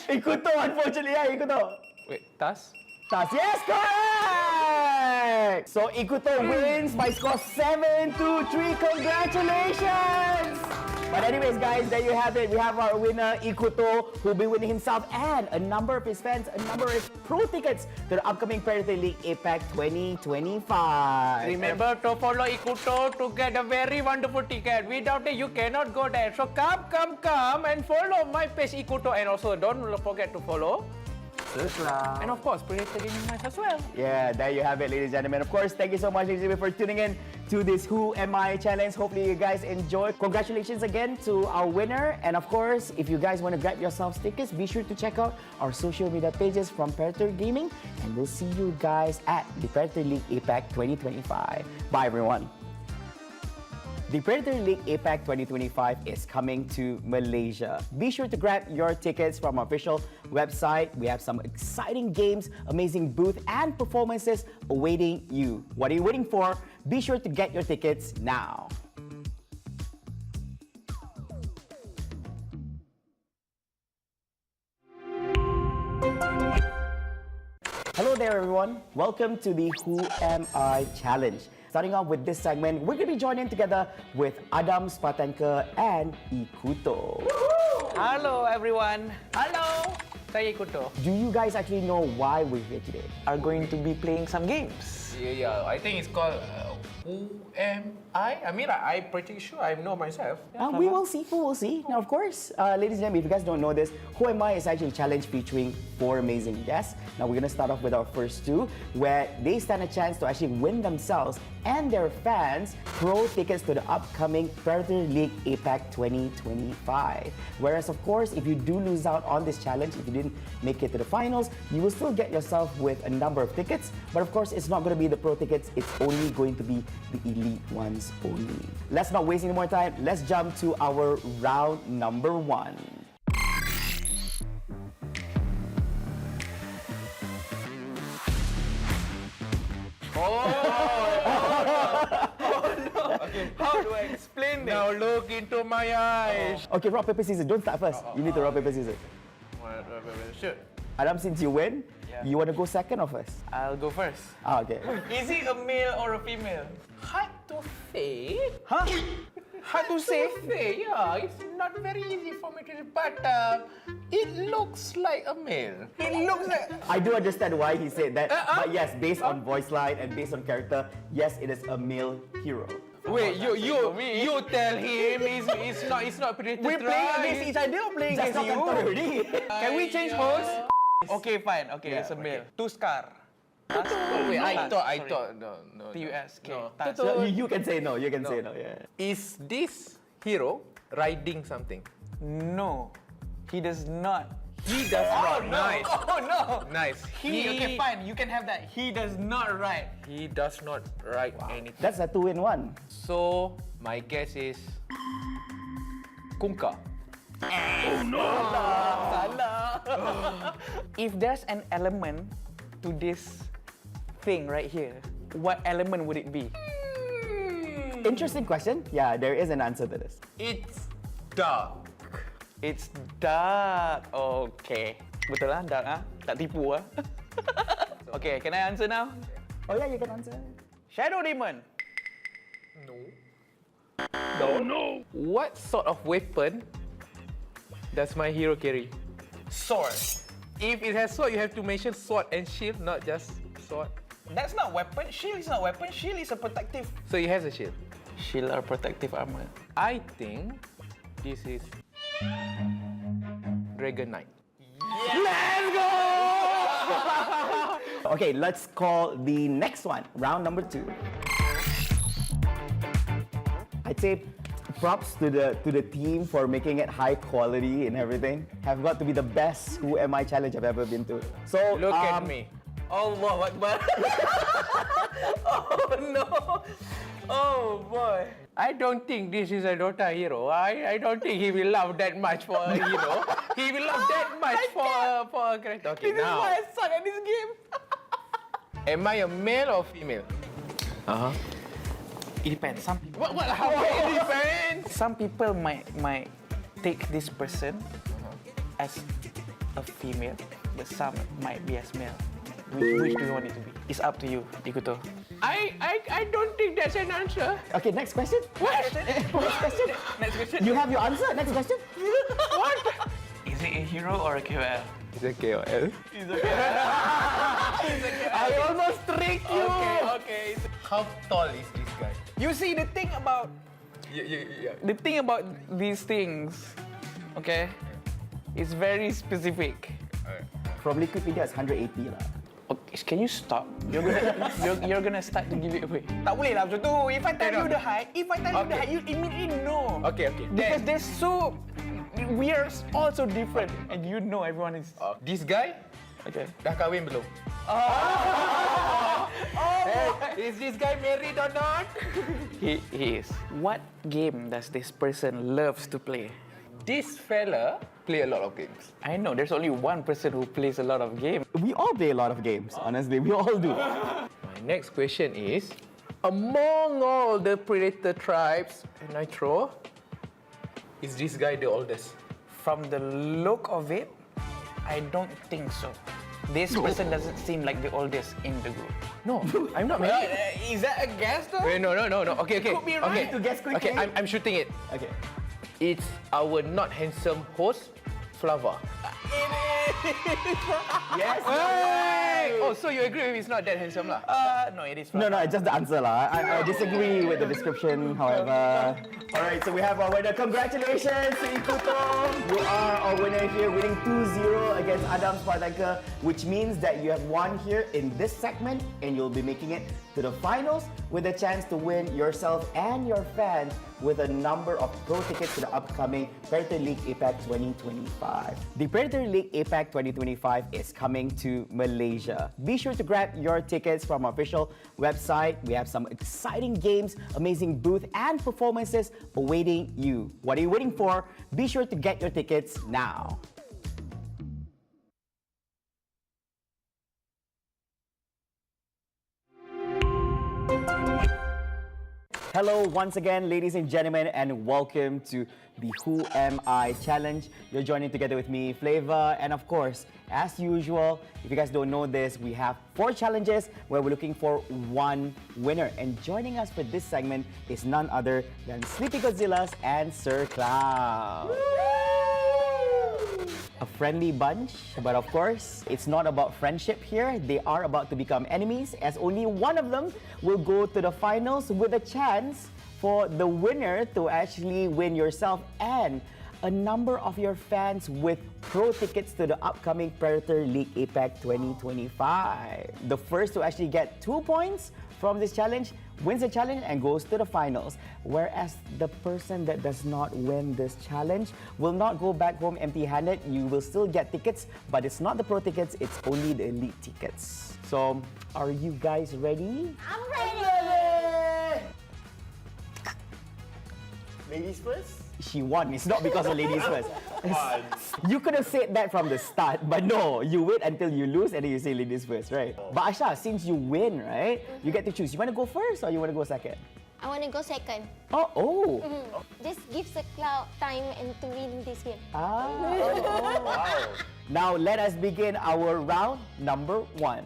Ikuto, unfortunately, Ikuto. Wait, Tas? Tas, yes, correct! So Ikuto wins by score 7-3. Congratulations! But anyways, guys, there you have it. We have our winner, Ikuto, who'll be winning himself and a number of his fans, a number of his pro tickets to the upcoming Predator League APAC 2025. Remember to follow Ikuto to get a very wonderful ticket. Without it, you cannot go there. So come and follow my page Ikuto. And also, don't forget to follow SirCloud. and of course, Predator Gaming as well. Yeah, there you have it, ladies and gentlemen. Of course, thank you so much, ladies and gentlemen, for tuning in to this Who Am I challenge. Hopefully, you guys enjoy. Congratulations again to our winner. And of course, if you guys want to grab yourself stickers, be sure to check out our social media pages from Predator Gaming. And we'll see you guys at the Predator League APAC 2025. Bye, everyone. The Predator League APAC 2025 is coming to Malaysia. Be sure to grab your tickets from our official website. We have some exciting games, amazing booth, and performances awaiting you. What are you waiting for? Be sure to get your tickets now. Hello there, everyone. Welcome to the Who Am I challenge. Starting off with this segment, we're going to be joining together with Adam Spatanka and Ikuto. Hello, everyone. Hello. Saya Ikuto. Do you guys actually know why we're here today? Are going to be playing some games. Yeah, I think it's called Who Am I'm pretty sure I know myself. We will see. We will see. Now, of course, ladies and gentlemen, if you guys don't know this, Who Am I is actually a challenge featuring 4 amazing guests. Now, we're going to start off with our first 2, where they stand a chance to actually win themselves and their fans pro tickets to the upcoming Predator League APAC 2025. Whereas, of course, if you do lose out on this challenge, if you didn't make it to the finals, you will still get yourself with a number of tickets. But of course, it's not going to be the pro tickets. It's only going to be the elite ones only. Let's not waste any more time. Let's jump to our round number 1. Okay, how do I explain this? Now look into my eyes. Okay, rock, paper, scissors. Don't start first. You need to rock, paper, scissors. Sure. Adam, since you win, you want to go second or first? I'll go first. Okay. Is it a male or a female? Hard to say. Huh? Hard to say. Yeah, it's not very easy for me to say, but it looks like a male. It looks like... I do understand why he said that, but yes, based on voice line and based on character, yes, it is a male hero. Wait, you tell him it's not Predator. We're playing against each other or playing against you? Already. Can we change host? Okay, fine. Okay, it's a male. Two scar. Wait, I thought no. TUSK. No. So you can say no. You can say no. Yeah. Is this hero riding something? No, he does not. He does not. No. Nice. Oh no. Nice. Okay, fine. You can have that. He does not ride. He does not ride anything. That's a 2-in-1. So my guess is Kunka. Oh no! Salah. If there's an element to this thing right here, what element would it be? Interesting question. Yeah, there is an answer to this. It's dark. It's dark. Okay. Betul lah, dark ah. Tak tipu ah. Okay, can I answer now? Oh yeah, you can answer. Shadow Demon. No. What sort of weapon does my hero carry? Sword. If it has sword, you have to mention sword and shield, not just sword. That's not weapon. Shield is not weapon. Shield is a protective. So he has a shield. Shield or protective armor. I think this is Dragon Knight. Yes. Let's go! Okay, let's call the next one, round number 2. I'd say props to the team for making it high quality and everything. Have got to be the best Who Am I challenge I've ever been to. So look at me. Allah Akbar. Oh no. Oh boy. I don't think this is a Dota hero. I don't think he will love that much for a hero. He will love that much for a character. Okay, this now. Is why I suck at this game. Am I a male or female? It depends. Some people. How it depends? Some people might take this person as a female, but some might be as male. Which do you want it to be? It's up to you, Ikuto. I don't think that's an answer. Okay, next question. What? Next question. Next question. You have your answer. Next question. What? Is it a hero or a KOL? It's a KOL. It's a KOL. I almost tricked you. Okay. How tall is this guy? You see, the thing about the thing about these things, okay, is very specific. From Wikipedia, it's 180 lah. Okay, can you stop? You're gonna start to give it away. Tak boleh lah macam tu. If I tell you the height, you immediately know. Okay. Because they're so, we are all so different, and you know everyone is. This guy? Okay. Dah kahwin belum? Hey, is this guy married or not? He is. What game does this person loves to play? This fella play a lot of games. I know, there's only one person who plays a lot of games. We all play a lot of games, honestly. We all do. My next question is, among all the Predator tribes in Nitro, is this guy the oldest? From the look of it, I don't think so. This person doesn't seem like the oldest in the group. No, I'm not married. Is that a guess though? Wait, no. Okay. Could be right to guess quickly. Okay, I'm shooting it. Okay. It's our not handsome host, Flava. Yes. Hey! Wait, oh, so you agree with me it's not that handsome lah? No, it is. No, just the answer lah. I disagree with the description, however. Alright, so we have our winner. Congratulations to Ikuto. You are our winner here, winning 2-0 against Adam Spartaka, which means that you have won here in this segment and you'll be making it to the finals with a chance to win yourself and your fans with a number of pro tickets to the upcoming Predator League APAC 2025. The Predator League APAC 2025 is coming to Malaysia. Be sure to grab your tickets from our official website. We have some exciting games, amazing booth and performances awaiting you. What are you waiting for? Be sure to get your tickets now. Hello once again, ladies and gentlemen, and welcome to the Who Am I Challenge. You're joining together with me, Flavor, and of course, as usual, if you guys don't know this, we have 4 challenges where we're looking for 1 winner. And joining us for this segment is none other than Sleepy Godzillas and Sir Cloud. A friendly bunch, but of course, it's not about friendship here. They are about to become enemies, as only one of them will go to the finals with a chance for the winner to actually win yourself and a number of your fans with pro tickets to the upcoming Predator League APAC 2025. The first to actually get 2 points from this challenge wins the challenge and goes to the finals, whereas the person that does not win this challenge will not go back home empty-handed. You will still get tickets, but it's not the pro tickets, it's only the elite tickets. So, are you guys ready? I'm ready! Ladies first? She won. It's not because of ladies first. You could have said that from the start, but no, you wait until you lose and then you say ladies first, right? But Asha, since you win, right, you get to choose. You want to go first or you want to go second? I want to go second. Oh. This gives the Cloud time and to win this game. Wow. Now let us begin our round number 1.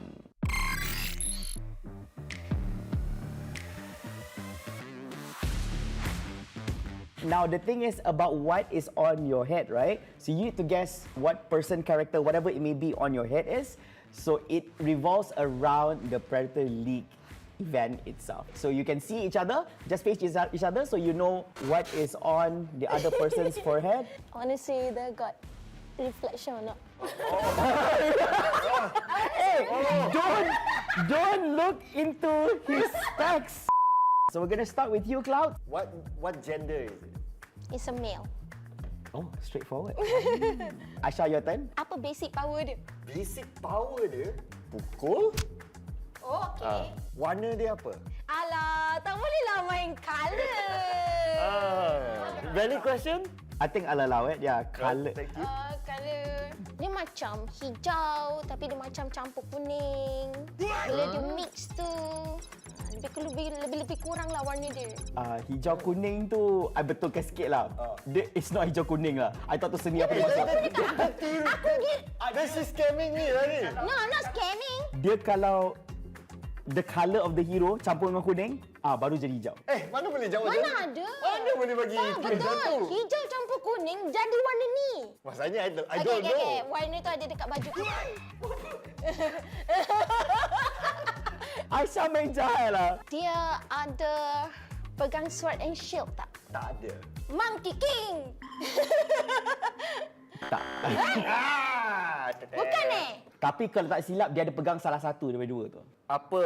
Now, the thing is about what is on your head, right? So you need to guess what person, character, whatever it may be on your head is. So it revolves around the Predator League event itself. So you can see each other, just face each other so you know what is on the other person's forehead. I want to see whether got reflection or not. Hey, don't look into his specs. So we're gonna start with you, Cloud. What gender is it? It's a male. Oh, straightforward. Asha, your turn. Apa basic power dia? Basic power dia? Pukul? Oh, okay. Warna dia apa? Alah, tak bolehlah main colour. Valid question? I think I'll allow it. Yeah, colour. Thank you. Colour. Dia macam hijau tapi dia macam campur kuning. Bila dia mix tu, lebih kurang lah warna dia. Hijau kuning tu, I betulkan sikit lah. It's not hijau kuning lah. I thought tu seni apa dia maksud. Aku get. This is scamming me lah ni. No, not scamming. Dia kalau the colour of the hero campur dengan kuning, baru jadi hijau. Mana boleh jawab Mana macam ni? ada? Mana boleh bagi betul. Hijau campur kuning jadi warna ni. Masalahnya I don't know. Okay. Warna tu ada dekat baju. Aisyah main jahat lah. Dia ada pegang sword and shield tak? Tak ada. Monkey King. Tak. Bukan Tapi kalau tak silap, dia ada pegang salah satu daripada 2 tu. Apa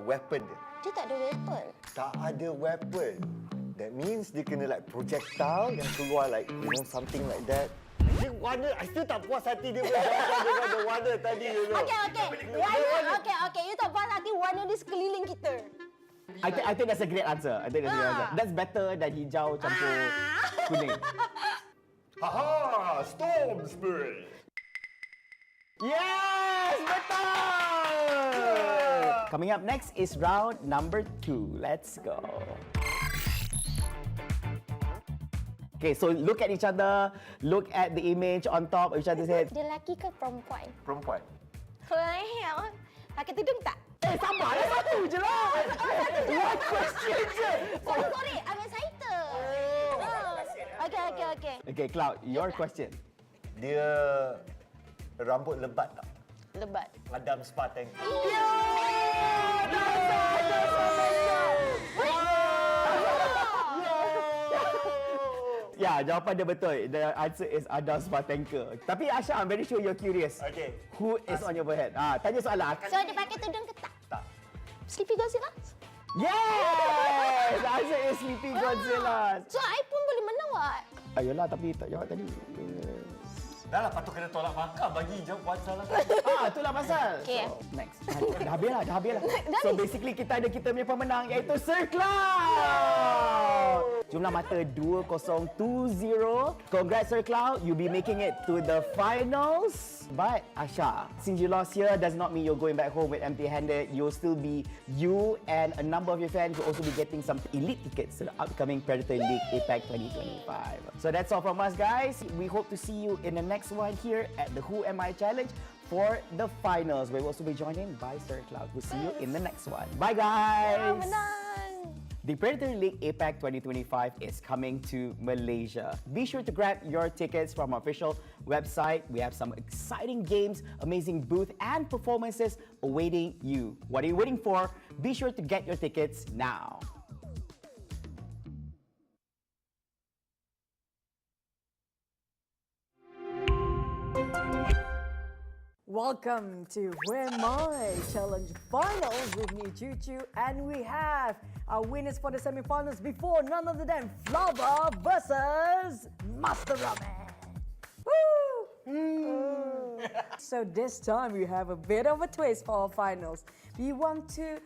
weapon dia? Dia tak ada weapon. Tak ada weapon. That means dia kena like projectile yang keluar like, you know, something like that. Dia warna, I still tak puas hati dia dengan warna tadi. You know. Okay. You tak puas hati warna di sekeliling kita. I think that's a great answer. That's better than hijau campur kuning. Haha, Storm Spirit. Yes, betul! Coming up next is round number 2. Let's go. Okay, so look at each other. Look at the image on top of each other's head. Dia lelaki ke perempuan? Perempuan. Pakai tudung tak? Sabarlah, satu je lah. One question je. Sorry, I'm excited. Okay. Okay, Cloud, your question. Dia rambut lebat tak? Lebat. Adam Spartan. Ya, jawapan dia betul. The answer is Adam Spartanker. Tapi Asha, I'm very sure you're curious. Okay. Who is on your forehead? Tanya soalan. So dia pakai tudung ke tak? Tak. Sleepy Godzilla? Yes! The answer is Sleepy Godzilla. So I pun boleh menang what? Ayolah, tapi tak jawab tadi. Dah lah, patut kena tolak markah bagi jawab salah. Itulah pasal. Okay. So, next. Dah habis lah. Dah So habis. basically kita ada kita punya pemenang iaitu Sir Cloud. Jumlah mata 2020. Congrats Sir Cloud, you'll be making it to the finals. But Asha, since you lost here does not mean you're going back home with empty-handed. You'll still be you and a number of your fans will also be getting some elite tickets to the upcoming Predator League APAC 2025. So that's all from us, guys. We hope to see you in the next one here at the Who Am I Challenge for the finals. We will also be joined in by Sir Cloud. We'll see you in the next one. Bye, guys. Menang. The Predator League APAC 2025 is coming to Malaysia. Be sure to grab your tickets from our official website. We have some exciting games, amazing booth and performances awaiting you. What are you waiting for? Be sure to get your tickets now. Welcome to Who Am I Challenge Finals with me, Choo Choo, and we have our winners for the semi-finals before none other than Flava versus Master Ramen. Woo! So this time we have a bit of a twist for our finals. We want to,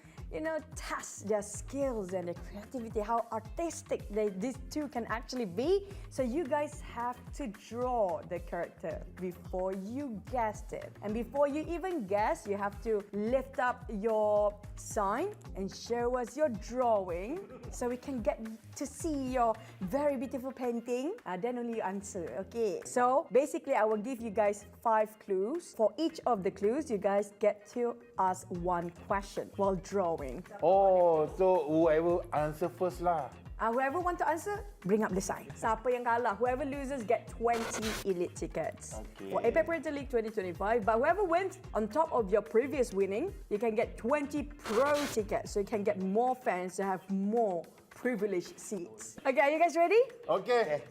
test their skills and their creativity, how artistic these two can actually be. So you guys have to draw the character before you guessed it. And before you even guess, you have to lift up your sign and show us your drawing so we can get to see your very beautiful painting. Then only you answer, okay? So basically, I will give you guys 5 clues. For each of the clues, you guys get to ask one question while drawing. Oh, so whoever answer first lah. Whoever want to answer, bring up the sign. Siapa yang kalah, whoever loses get 20 elite tickets for APAC Predator League 2025. But whoever wins, on top of your previous winning, you can get 20 pro tickets. So you can get more fans to have more privileged seats. Okay, are you guys ready? Okay.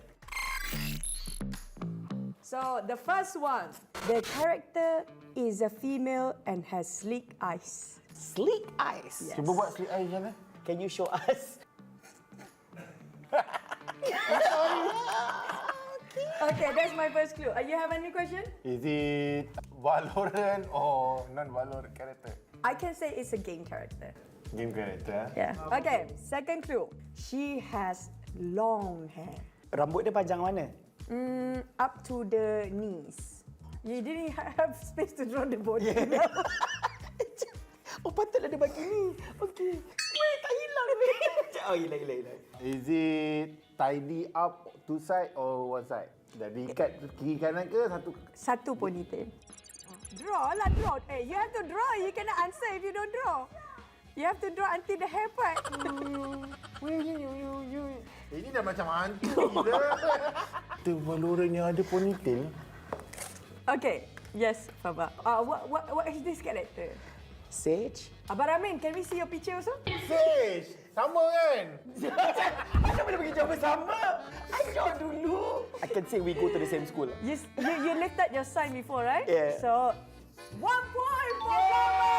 So the first one, the character is a female and has sleek eyes. Sleek eyes? Yes. Cuba buat sleek eyes macam mana? Can you show us? Okay, that's my first clue. You have any question? Is it Valorant or non-Valorant character? I can say it's a game character. Game character. Yeah. Okay, second clue. She has long hair. Rambut dia panjang mana? Up to the knees. You didn't have space to draw the body. Oh, patutlah dia bagi ni. Okey. Weh, tak hilang ni. Oh, hilang. Is it tidy up two side or one side? Jadi ikat kiri kanan ke satu? Satu ponytail. Draw lah, draw. Hey, you have to draw. You cannot answer if you don't draw. You have to draw until the hair part. Ini dah macam hantu gila. Tu Valorant yang ada ponytail. Okay. Yes, Baba. What is this character? Sage. Abang Ramin, can we see your picture also? Sage! Sama kan? Mana boleh bagi jawapan sama? I jawab dulu. I can say we go to the same school. You lifted your sign before, right? Yeah. So, 1 point for Baba!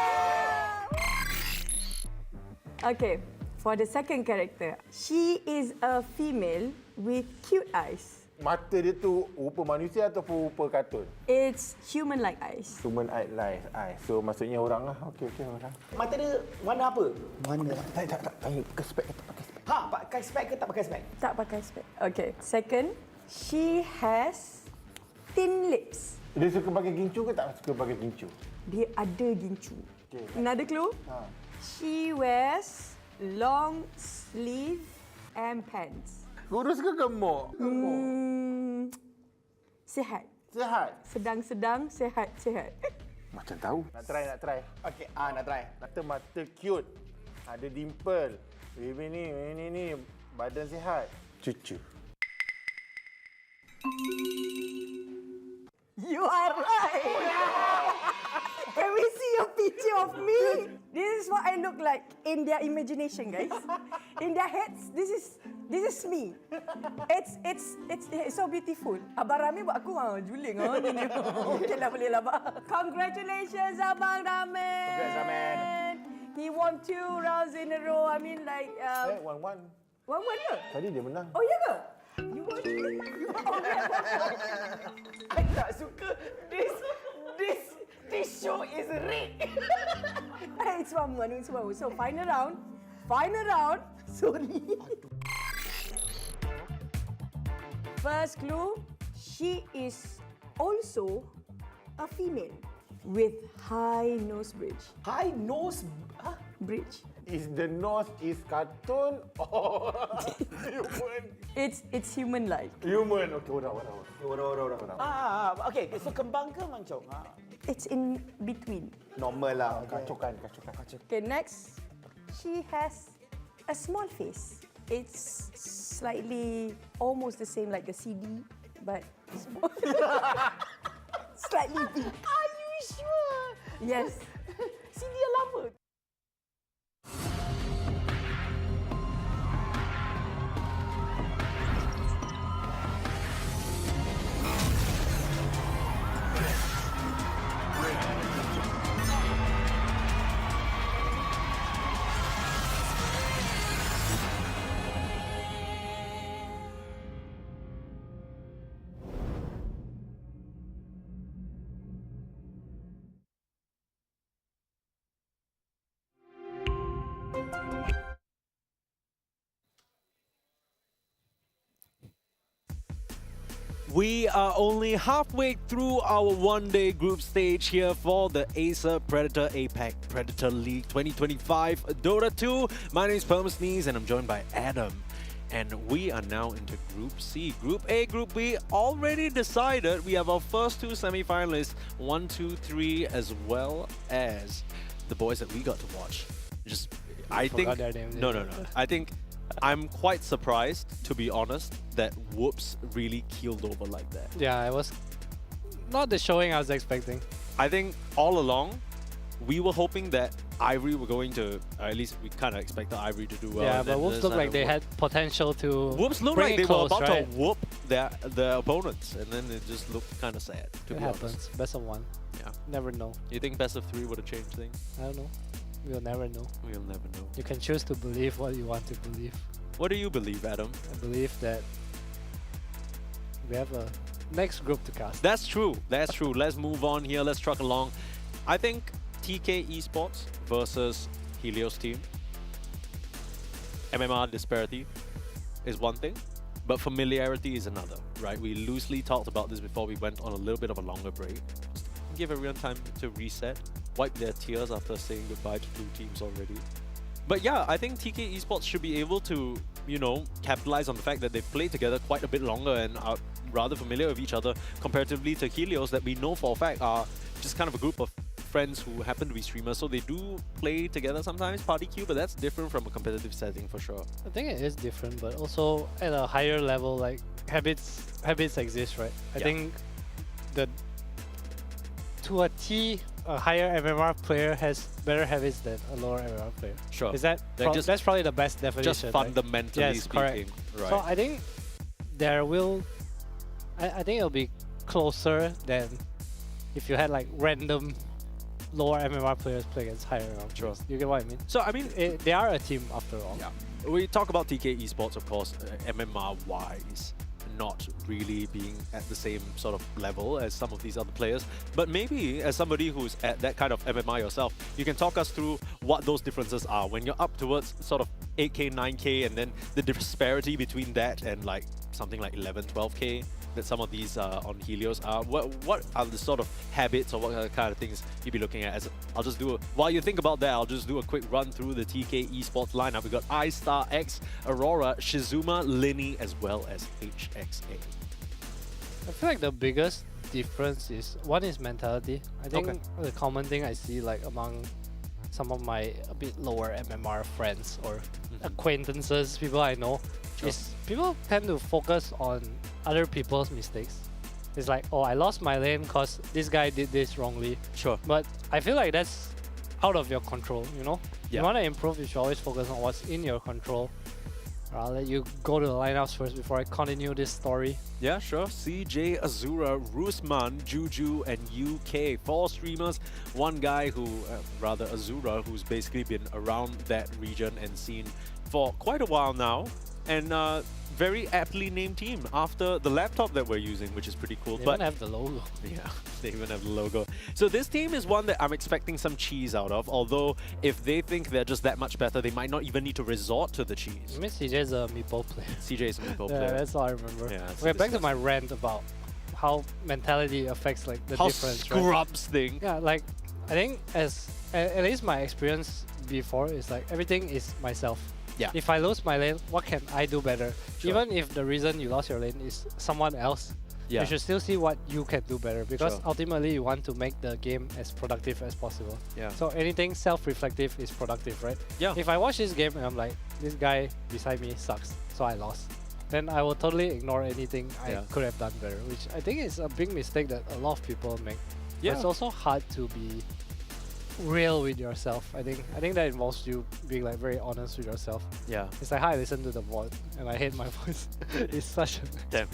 Okay, for the second character. She is a female with cute eyes. Mata dia tu rupa manusia ataupun rupa kartun? It's human-like eyes. Human eyes. So maksudnya orang lah. Okey, orang. Mata dia warna apa? Tak. Pakai spek ke tak pakai spek? Pakai spek ke tak pakai spek? Tak pakai spek. Okay, second. She has thin lips. Dia suka pakai gincu ke tak suka pakai gincu? Dia ada gincu. Okay. Another clue. She wears long sleeve and pants. Kurus ke gemuk? Sihat. Sihat? Sedang-sedang, sihat-sihat. Macam tahu. Nak try. Okey, nak try. Mata cute. Ada dimple. Baby ni. Badan sihat. Cucu. You are right. a picture of me. This is what I look like in their imagination, guys. In their heads, this is me. It's so beautiful. Abang Rami buat aku juling ni. Okay lah, boleh lah bang. Congratulations Abang Ramen. Congrats, Ramen. He won 2 rounds in a row. I mean like 1-1. 1-1 ke? Tadi dia menang. Oh ya ke? You won. You won. I tak suka this show is rigged. It's 1-1. So final round. Sorry. First clue, she is also a female with high nose bridge. High nose Bridge. Is the nose is cartoon or human? It's human-like. Human. Okay, orang. Okay, so kembang ke mancung? It's in between. Normal lah. Kacukan. Okay, next. She has a small face. It's slightly almost the same like the CD, but small. Slightly big. Are you sure? Yes. CD yang lama. We are only halfway through our one-day group stage here for the Acer Predator APAC Predator League 2025 Dota 2. My name is Permasneeze and I'm joined by Adam. And we are now into Group C. Group A, Group B, already decided. We have our first 2 semi-finalists, 1, 2, 3, as well as the boys that we got to watch. I think... their names. No. I think I'm quite surprised, to be honest, that Whoops really keeled over like that. Yeah, it was not the showing I was expecting. I think all along, we were hoping that Ivory were going to, or at least we kind of expected Ivory to do well. Yeah, but Whoops looked like they had potential to Whoops looked bring like they it close, were about right? to whoop their opponents, and then it just looked kind of sad, to It be happens. honest. Best of 1. Yeah. Never know. You think best of 3 would have changed things? I don't know. We'll never know. We'll never know. You can choose to believe what you want to believe. What do you believe, Adam? I believe that we have a next group to cast. That's true. That's true. Let's move on here. Let's truck along. I think TK Esports versus Helios team. MMR disparity is one thing, but familiarity is another, right? We loosely talked about this before we went on a little bit of a longer break. Just give everyone time to reset, wipe their tears after saying goodbye to 2 teams already. But yeah, I think TK Esports should be able to, you know, capitalize on the fact that they've played together quite a bit longer and are rather familiar with each other comparatively to Helios that we know for a fact are just kind of a group of friends who happen to be streamers. So they do play together sometimes, party queue, but that's different from a competitive setting for sure. I think it is different, but also at a higher level, like habits exist, right? I think the to a T, a higher MMR player has better habits than a lower MMR player. Sure. Is that that's probably the best definition? Just fundamentally yes, speaking. correct. Right. So I think there will, I think it'll be closer than if you had like random lower MMR players play against higher MMR players. You get what I mean? So I mean, they are a team after all. Yeah. We talk about TK Esports, of course, MMR-wise, not really being at the same sort of level as some of these other players. But maybe as somebody who's at that kind of MMR yourself, you can talk us through what those differences are. When you're up towards sort of 8K, 9K, and then the disparity between that and like something like 11, 12K that some of these on Helios are. What are the sort of habits or what are the kind of things you'd be looking at? While you think about that, I'll just do a quick run through the TK Esports lineup. We got iStar X, Aurora, Shizuma, Linny, as well as HXA. I feel like the biggest difference is, one is mentality. I think the common thing I see like among some of my a bit lower MMR friends or acquaintances, people I know, is people tend to focus on other people's mistakes. It's like, oh, I lost my lane because this guy did this wrongly. Sure. But I feel like that's out of your control, you know? Yeah. You want to improve, you should always focus on what's in your control. I'll let you go to the lineups first before I continue this story. Yeah, sure. CJ, Azura, Rusman, Juju, and UK. 4 streamers. One guy who, rather Azura, who's basically been around that region and seen for quite a while now. And very aptly named team after the laptop that we're using, which is pretty cool. They but even have the logo. Yeah, they even have the logo. So this team is one that I'm expecting some cheese out of, although if they think they're just that much better, they might not even need to resort to the cheese. I mean, CJ's a meeple player. CJ's a meeple Yeah, player. that's all I remember. Yeah, it's okay, back to disgusting. my rant about how mentality affects like the How difference, scrubs thing. Yeah, like I think at least my experience before is like everything is myself. Yeah. If I lose my lane, what can I do better? Sure. Even if the reason you lost your lane is someone else, Yeah. you should still see what you can do better because Sure. ultimately you want to make the game as productive as possible. Yeah. So anything self-reflective is productive, right? Yeah. If I watch this game and I'm like, this guy beside me sucks, so I lost, then I will totally ignore anything I could have done better, which I think is a big mistake that a lot of people make. But Yeah. it's also hard to be real with yourself. I think that involves you being like very honest with yourself. Yeah. It's like how I listen to the VOD and I hate my voice. It's such a Damn.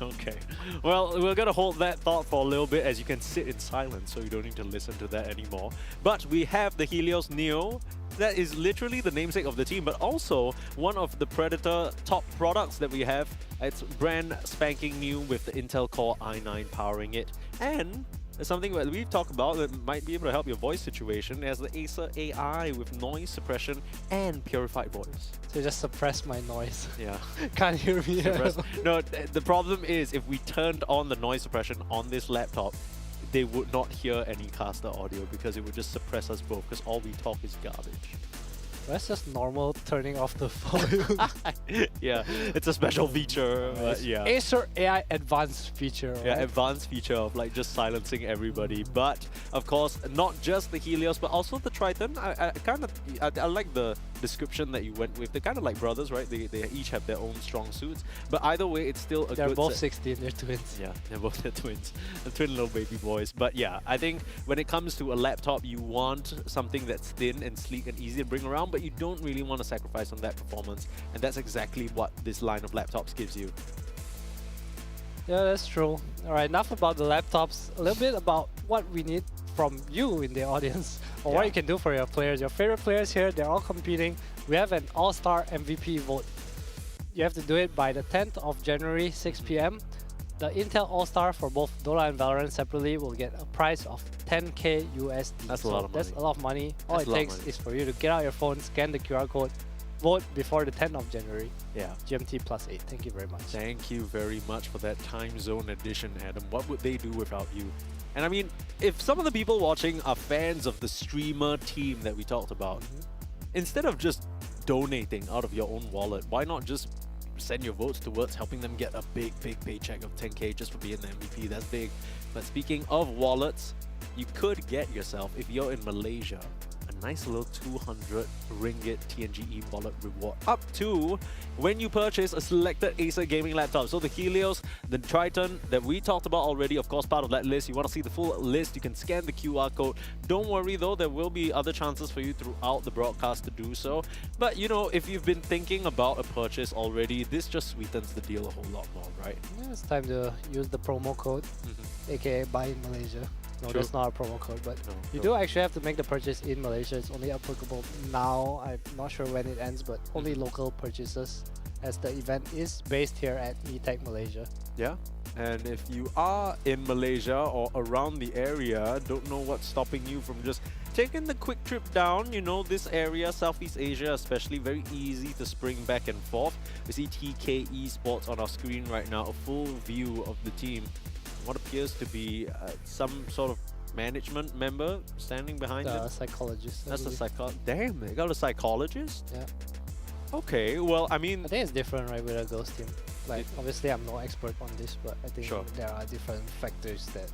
Okay. Well, we're going to hold that thought for a little bit as you can sit in silence so you don't need to listen to that anymore. But we have the Helios Neo. That is literally the namesake of the team, but also one of the Predator top products that we have. It's brand spanking new with the Intel Core i9 powering it. And there's something that we've talked about that might be able to help your voice situation. It has the Acer AI with noise suppression and purified voice. So just suppress my noise. Yeah. Can't hear me. No, the problem is if we turned on the noise suppression on this laptop, they would not hear any caster audio because it would just suppress us both because all we talk is garbage. That's just normal turning off the volume. Yeah, it's a special feature, but yeah. Acer AI advanced feature. Yeah, right? advanced feature of like just silencing everybody. But of course, not just the Helios, but also the Triton. I like the description that you went with. They're kind of like brothers, right? They each have their own strong suits. But either way, it's still a They're good both set. 16, they're twins. Yeah, they're both their twins. The twin little baby boys. But yeah, I think when it comes to a laptop, you want something that's thin and sleek and easy to bring around, but you don't really want to sacrifice on that performance. And that's exactly what this line of laptops gives you. Yeah, that's true. Alright, enough about the laptops. A little bit about what we need from you in the audience, or what you can do for your players. Your favorite players here, they're all competing. We have an all-star MVP vote. You have to do it by the 10th of January, 6 PM. The Intel All-Star for both Dota and Valorant separately will get a price of 10k USD. That's a lot of money. That's a lot of money. All That's it a lot of takes money. is for you to get out your phone, scan the QR code, vote before the 10th of January. Yeah. GMT +8. Thank you very much. Thank you very much for that time zone edition, Adam. What would they do without you? And I mean, if some of the people watching are fans of the streamer team that we talked about, instead of just donating out of your own wallet, why not just send your votes towards helping them get a big paycheck of 10k just for being the MVP? That's big. But speaking of wallets, you could get yourself, if you're in Malaysia, a nice little 200 ringgit TNGE wallet reward up to when you purchase a selected Acer gaming laptop. So the Helios, the Triton that we talked about already, of course, part of that list. You want to see the full list, you can scan the QR code. Don't worry though, there will be other chances for you throughout the broadcast to do so. But you know, if you've been thinking about a purchase already, this just sweetens the deal a whole lot more, right? Yeah, it's time to use the promo code, aka buy in Malaysia. No, True. that's not a promo code, but No, you no. do actually have to make the purchase in Malaysia. It's only applicable now. I'm not sure when it ends, but only local purchases, as the event is based here at eTech Malaysia. Yeah. And if you are in Malaysia or around the area, don't know what's stopping you from just taking the quick trip down. You know, this area, Southeast Asia especially, very easy to spring back and forth. We see TK Esports on our screen right now, a full view of the team. What appears to be some sort of management member standing behind The it. psychologist. I That's a believe. psychologist. Damn, they got a psychologist? Yeah. Okay, well, I mean... I think it's different, right, with a ghost team. Like, obviously I'm no expert on this, but I think Sure. there are different factors that...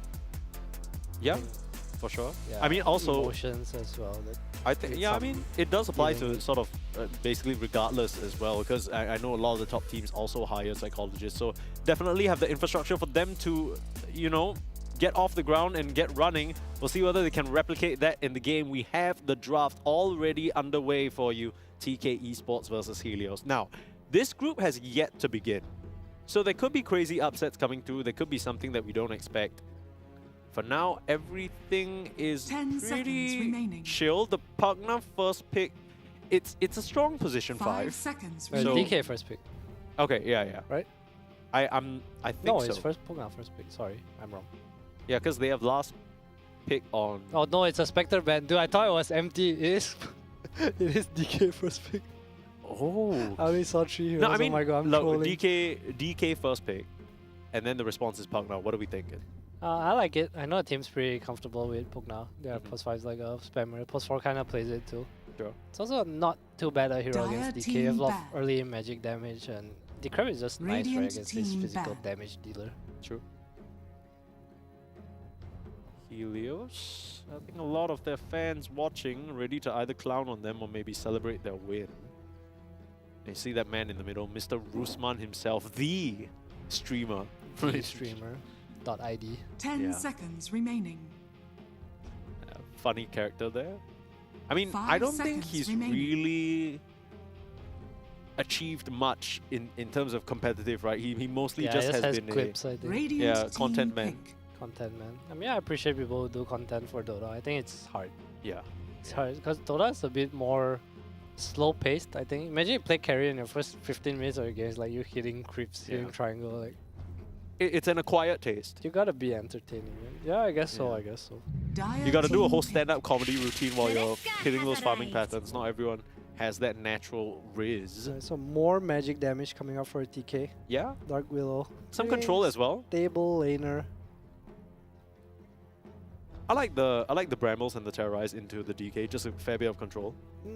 Yeah, for sure. Yeah, I mean, also... emotions as well. That I think, create yeah, I some mean, it does apply feeling. to sort of basically regardless as well, because I know a lot of the top teams also hire psychologists, so definitely have the infrastructure for them to, you know, get off the ground and get running. We'll see whether they can replicate that in the game. We have the draft already underway for you. TK Esports versus Helios. Now, this group has yet to begin. So there could be crazy upsets coming through. There could be something that we don't expect. For now, everything is pretty chill. The Pugna first pick, it's a strong position 5 seconds. So DK first pick. Okay, yeah. Right? I think no, so. it's Pugna first pick. Sorry, I'm wrong. Yeah, because they have last pick on. Oh no, it's a Spectre band. Dude, I thought it was empty. It is. It is DK first pick. Oh. I only saw 3 heroes. No, I mean, oh my god, I'm look, trolling. DK first pick, and then the response is Pugna. What are we thinking? I like it. I know the team's pretty comfortable with Pugna. Their +5's like a spammer. +4 kind of plays it too. Sure. It's also not too bad a hero Dire against DK. team You have a lot back. of early magic damage, and Decrep is just nice right Radiant against his team physical back. damage dealer. True. Helios. I think a lot of their fans watching, ready to either clown on them or maybe celebrate their win. You see that man in the middle, Mr. Rusman himself, the streamer. Streamer.id. 10 seconds remaining. Funny character there. I mean, 5 I don't think seconds he's remaining. really achieved much in terms of competitive, right? He mostly just has been clips, I think. Radiant content team man. pick. Content man. I mean, I appreciate people who do content for Dota. I think it's hard. Yeah. It's hard because Dota is a bit more slow paced, I think. Imagine you play carry in your first 15 minutes of your game, it's like you're hitting creeps, hitting triangle. Like It's an acquired taste. you gotta be entertaining. Man. Yeah, I guess so. I guess so. Dire You gotta do a team whole pick. stand-up comedy routine while you're hitting those farming patterns. Not everyone has that natural riz. So more magic damage coming up for a TK. Yeah. Dark Willow. Some control as well. Stable laner. I like the Brambles and the Terrorize into the DK, just a fair bit of control.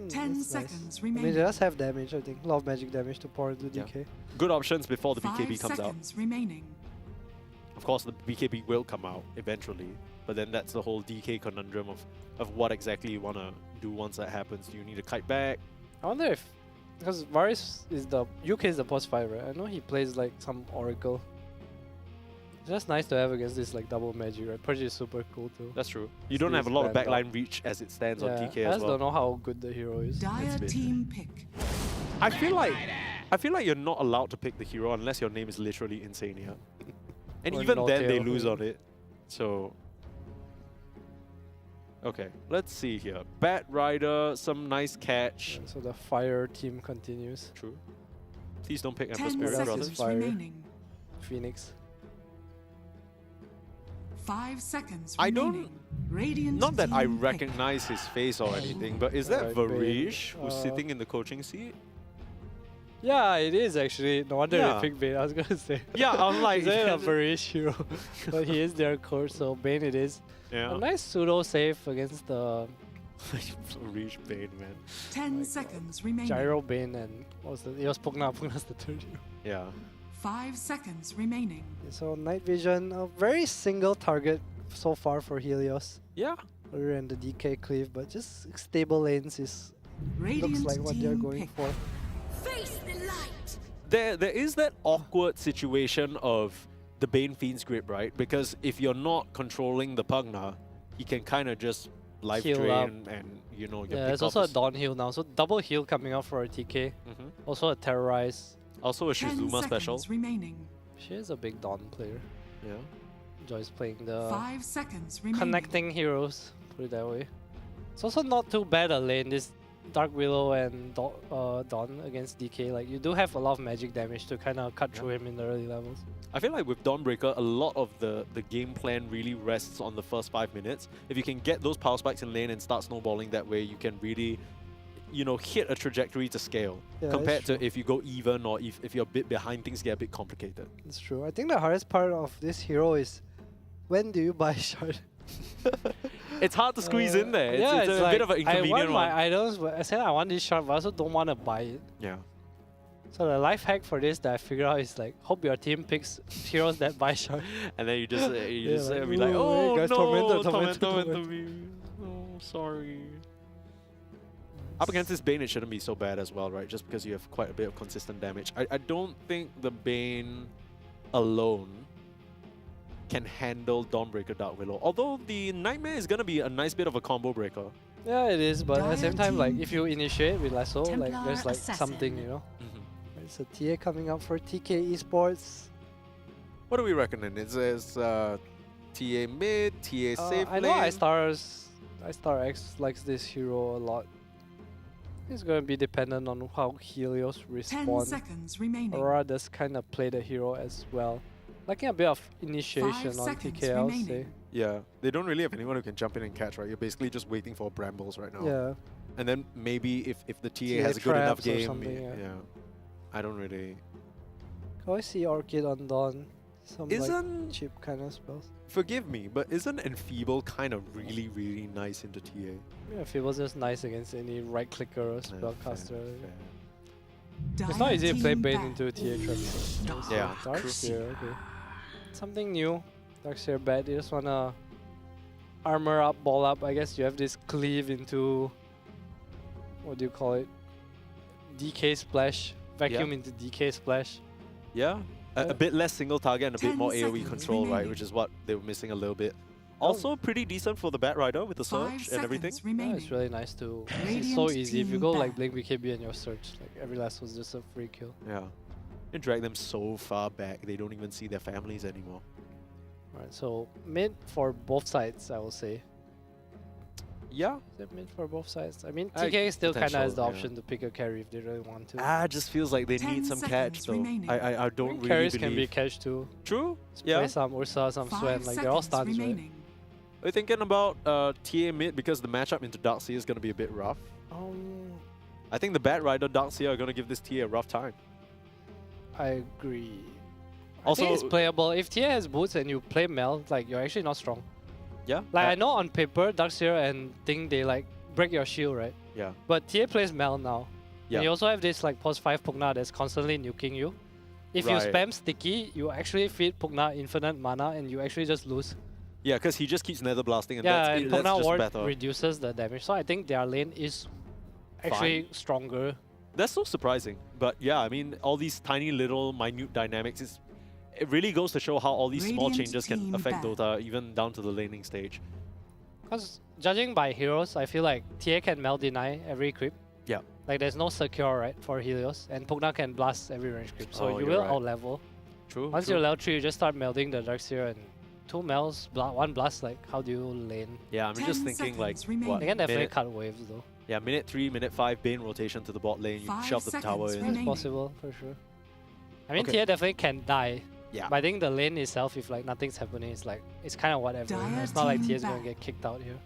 10 that's seconds nice. I remaining. mean, it does have damage, I think. A lot of magic damage to pour into Yeah. DK. Good options before the 5 BKB comes out. seconds remaining. Of course, the BKB will come out eventually, but then that's the whole DK conundrum of what exactly you want to do once that happens. Do you need to kite back? I wonder if, because Varys is the, UK is the +5, right? I know he plays like some Oracle. It's just nice to have against this like double magic, right? Purge is super cool too. That's true. You don't have a lot of Stand backline reach as it stands on Yeah, DK I as just well. don't know how good the hero is. Dire team pick. I feel like you're not allowed to pick the hero unless your name is literally Insania. And Or even then they Nortail. lose on it. So okay, let's see here. Bat Rider, some nice catch. So the fire team continues. True. Please don't pick Emperor 10 Spirit, seconds brothers. Fire. remaining. Phoenix. 5 seconds I remaining. don't- Radiant Not that I team pick. recognize his face or anything, but is that Alright, Bane. Varish who's sitting in the coaching seat? Yeah, it is actually. No wonder Yeah. they picked Bane. I was gonna say. Yeah, I'm like, He's not a Varish hero, but he is their coach, so Bane it is. Yeah. A nice pseudo save against the Varish Bane, man. 10 seconds remaining. Gyro Bane and what was the? It was Pugna. Pugna's the third hero. Yeah. 5 seconds remaining. So Night Vision, a very single target so far for Helios. Yeah. Other than the DK cleave, but just stable lanes is Radiant looks like what they're team going pick. for. Face the light. There is that awkward situation of the Bane Fiend's grip, right? Because if you're not controlling the Pugna, he can kind of just life Heal drain up. and, you know, your Yeah, there's pick also a off is- Dawn heal now, so double heal coming up for a TK. Mhm. Also a Terrorize. Also a 10 Shizuma special. seconds remaining. She is a big Dawn player. Yeah. Enjoys playing the 5 seconds remaining. connecting heroes, put it that way. It's also not too bad a lane, this Dark Willow and Dawn against DK. Like, you do have a lot of magic damage to kind of cut through him in the early levels. I feel like with Dawnbreaker, a lot of the game plan really rests on the first 5 minutes. If you can get those power spikes in lane and start snowballing that way, you can really, you know, hit a trajectory to scale. Yeah, compared that's to if you go even or if you're a bit behind, things get a bit complicated. It's true. I think the hardest part of this hero is when do you buy shard? It's hard to squeeze in there. Yeah, It's a like, bit of an I inconvenient want my one. items, but I said I want this shard, but I also don't want to buy it. Yeah. So the life hack for this that I figured out is like, hope your team picks heroes that buy shard. And then you just like, be like, "Ooh, oh hey guys, no, tormented tormented me. Oh, sorry. Up against this Bane, it shouldn't be so bad as well, right? Just because you have quite a bit of consistent damage. I don't think the Bane alone can handle Dawnbreaker Dark Willow. Although the Nightmare is gonna be a nice bit of a combo breaker. Yeah, it is, but at the same time, like if you initiate with Lasso, like there's like Assassin. something, you know. It's a TA coming up for TK Esports. What do we reckon? It's TA mid, TA safe I know lane. iStar X likes this hero a lot. It's going to be dependent on how Helios 10 respond. seconds remaining. Aurora does kind of play the hero as well. Lacking a bit of 5 initiation on seconds TK, I would say. remaining. Yeah, they don't really have anyone who can jump in and catch, right? You're basically just waiting for brambles right now. Yeah. And then maybe if the TA, TA has a good enough traps or game, something, yeah. I don't really. Can I see Orchid on Dawn? Some like Isn't- cheap kind of spells. Forgive me, but isn't Enfeeble kind of really, really nice into TA? Yeah, Feeble's just nice against any right clicker or spellcaster. It's Dire not easy to play team Bane back. into a TA trap. Yeah, Dark true. Sphere, okay. Something new. Dark Sphere bad. You just wanna armor up, ball up. I guess you have this cleave into, what do you call it? DK splash. Vacuum Yeah. into DK splash. Yeah, a bit less single target and a bit 10 more AoE seconds control, right? remaining. Which is what they were missing a little bit. Oh. Also, pretty decent for the Bat Rider with the 5 surge and everything. seconds Yeah, remaining. it's really nice to. It's Radiant so easy. If you team go like back. Blink BKB and your search, like every last was just a free kill. Yeah, and drag them so far back they don't even see their families anymore. Alright, so mid for both sides, I will say. Yeah, Is it mid for both sides? I mean, I- TK still kind of has the potential, yeah. option to pick a carry if they really want to. just feels like they 10 need some catch seconds though. remaining. I don't really Carries believe. can be catch too. True. Just Yeah. Play some Ursa, some 5 Swen, like they're all seconds stuns, right? remaining. Are you thinking about TA mid because the matchup into Darkseer is going to be a bit rough? I think the Bat Rider Darkseer are going to give this TA a rough time. I agree. Also, I think it's playable. If TA has boots and you play Mel, like you're actually not strong. yeah, Like I know on paper, Darkseer and Thing they like break your shield, right? yeah, But TA plays Mel now. yeah. And you also have this like +5 Pugna that's constantly nuking you. If you Right. spam sticky, you actually feed Pugna infinite mana and you actually just lose. Yeah, because he just keeps nether blasting and Yeah, that's, and that's Pugna just ward better. reduces the damage. So I think their lane is actually stronger. That's so surprising. But yeah, I mean, all these tiny little minute dynamics, it really goes to show how all these small Radiant changes can team affect back. Dota, even down to the laning stage. Because judging by heroes, I feel like TA can Mel deny every creep. Yeah. Like there's no secure, right, for Helios. And Pugna can blast every range creep. So Oh, you you're will right. out-level. True. Once true. you're level 3, you just start melding the Darkseer and 2 melds, one blast, like how do you lane? Yeah, I'm just 10 thinking like, seconds remaining. what, They can definitely minute, cut waves though. yeah, minute 3, minute 5, Bane rotation to the bot lane, you 5 shove the tower seconds in. It's remaining. possible, for sure. I mean, Okay. TA definitely can die. Yeah. But I think the lane itself, if like nothing's happening, it's like, it's kind of whatever. Dire It's not like team TA's gonna back. get kicked out here.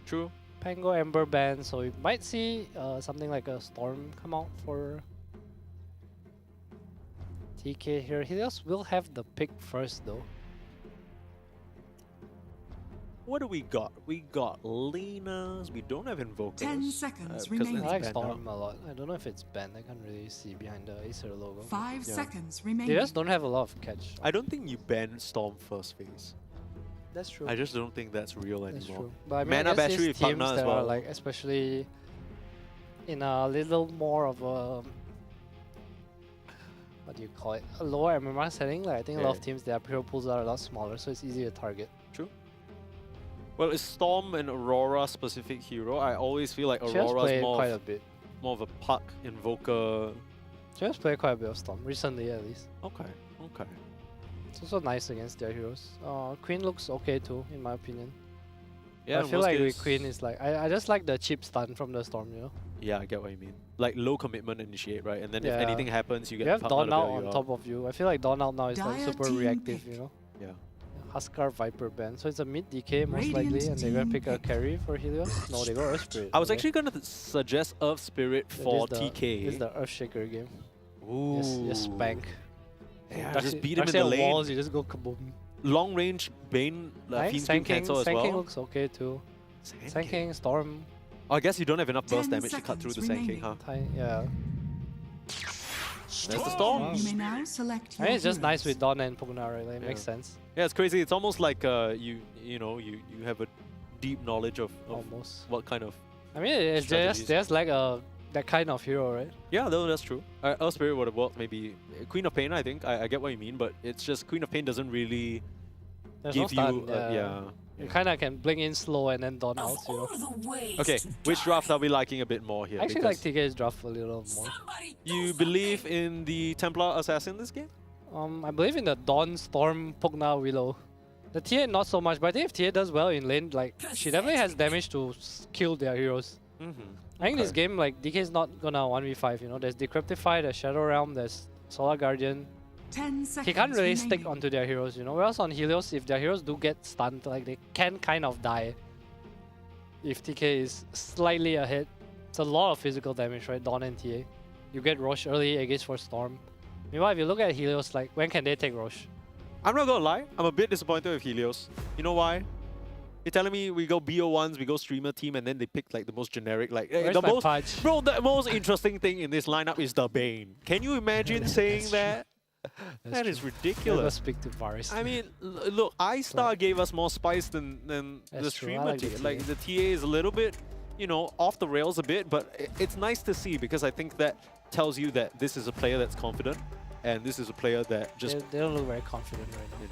True. Pango Ember ban, so we might see something like a Storm come out for TK here. Helios will have the pick first though. What do we got? We got Lenas, we don't have Invokers. 10 seconds because remaining. I Lena's like banned now. Storm a lot. I don't know if it's banned. I can't really see behind the Acer logo. 5 Yeah. seconds They remaining. just don't have a lot of catch. I don't think you ban Storm first phase. That's true. I just don't think that's real That's anymore. true. But I mean, Mana I guess battery these with teams Pugna as that are well. like, especially in a little more of a, what do you call it, a lower MMR setting. Like I think a lot of Yeah. teams, their hero pools are a lot smaller, so it's easy to target. True. Well, is Storm and Aurora specific hero? I always feel like She has Aurora's played more quite of, a bit. more of a Puck Invoker. She has played quite a bit of Storm recently, at least. Okay, okay. It's also nice against their heroes. Queen looks okay too, in my opinion. Yeah, I in feel most like case- with Queen is like I just like the cheap stun from the Storm, you know. Yeah, I get what you mean. Like low commitment initiate, right? And then Yeah. if anything happens, you get You have Pugna Dawn to out bail on you top of you. I feel like Dawn out now is like Dire super team reactive, pick. you know. Yeah. Huskar Viper ban, so it's a mid DK most likely, Radiant and they're gonna team pick a pick. carry for Helios. No, they go Earth Spirit. I was okay. actually gonna suggest Earth Spirit Yeah, for this is the- TK. This is the Earth Shaker game. Ooh. Just spank. Yeah, Dark just Se- beat him in Darkseid the on lane. walls, you just go kaboom. Long range Bane, Nice. Fiend Sand King King, cancel as Sand King well. looks okay too. Sand Sand King, Storm, Oh, I guess you don't have enough burst 10 damage to cut through the seconds Sand King, huh? yeah. There's the Storm. You may now select I your mean, it's just nice heroes. with Dawn and Pugna, right? Like, it makes Yeah. sense. Yeah, it's crazy. It's almost like you have a deep knowledge of Almost. what kind of. I mean, it's strategies. just like that kind of hero, right? Yeah, no, that's true. Earth Spirit would have worked maybe. Queen of Pain, I think. I get what you mean, but it's just Queen of Pain doesn't really There's give no you stun, yeah. You kind of can blink in slow and then dawn out, you know. Okay, which draft are we liking a bit more here? I actually like TK's draft a little more. You believe in the Templar Assassin this game? I believe in the Dawn, Storm, Pugna, Willow. The TA not so much, but I think if TA does well in lane, like she definitely has damage to kill their heroes. I think this game, like DK is not gonna 1v5. You know, there's Decryptify, there's Shadow Realm, there's Solar Guardian. 10 seconds He can't really remaining. stick onto their heroes, you know. Whereas on Helios, if their heroes do get stunned, like they can kind of die. If TK is slightly ahead, it's a lot of physical damage, right? Dawn and TA. You get Rosh early against for Storm. Meanwhile, if you look at Helios, like when can they take Rosh? I'm not gonna lie, I'm a bit disappointed with Helios. You know why? You're telling me we go BO1s, we go streamer team, and then they pick like the most generic, like Where's the my most. Pudge? Bro, the most interesting thing in this lineup is the Bane. Can you imagine saying that? That is ridiculous. Let's speak to Varys. I mean, look, iStar gave us more spice than the That's true, I streamer like the team. TA. Like the TA is a little bit, you know, off the rails a bit, but it's nice to see because I think that tells you that this is a player that's confident, and this is a player that just. They don't look very confident right now.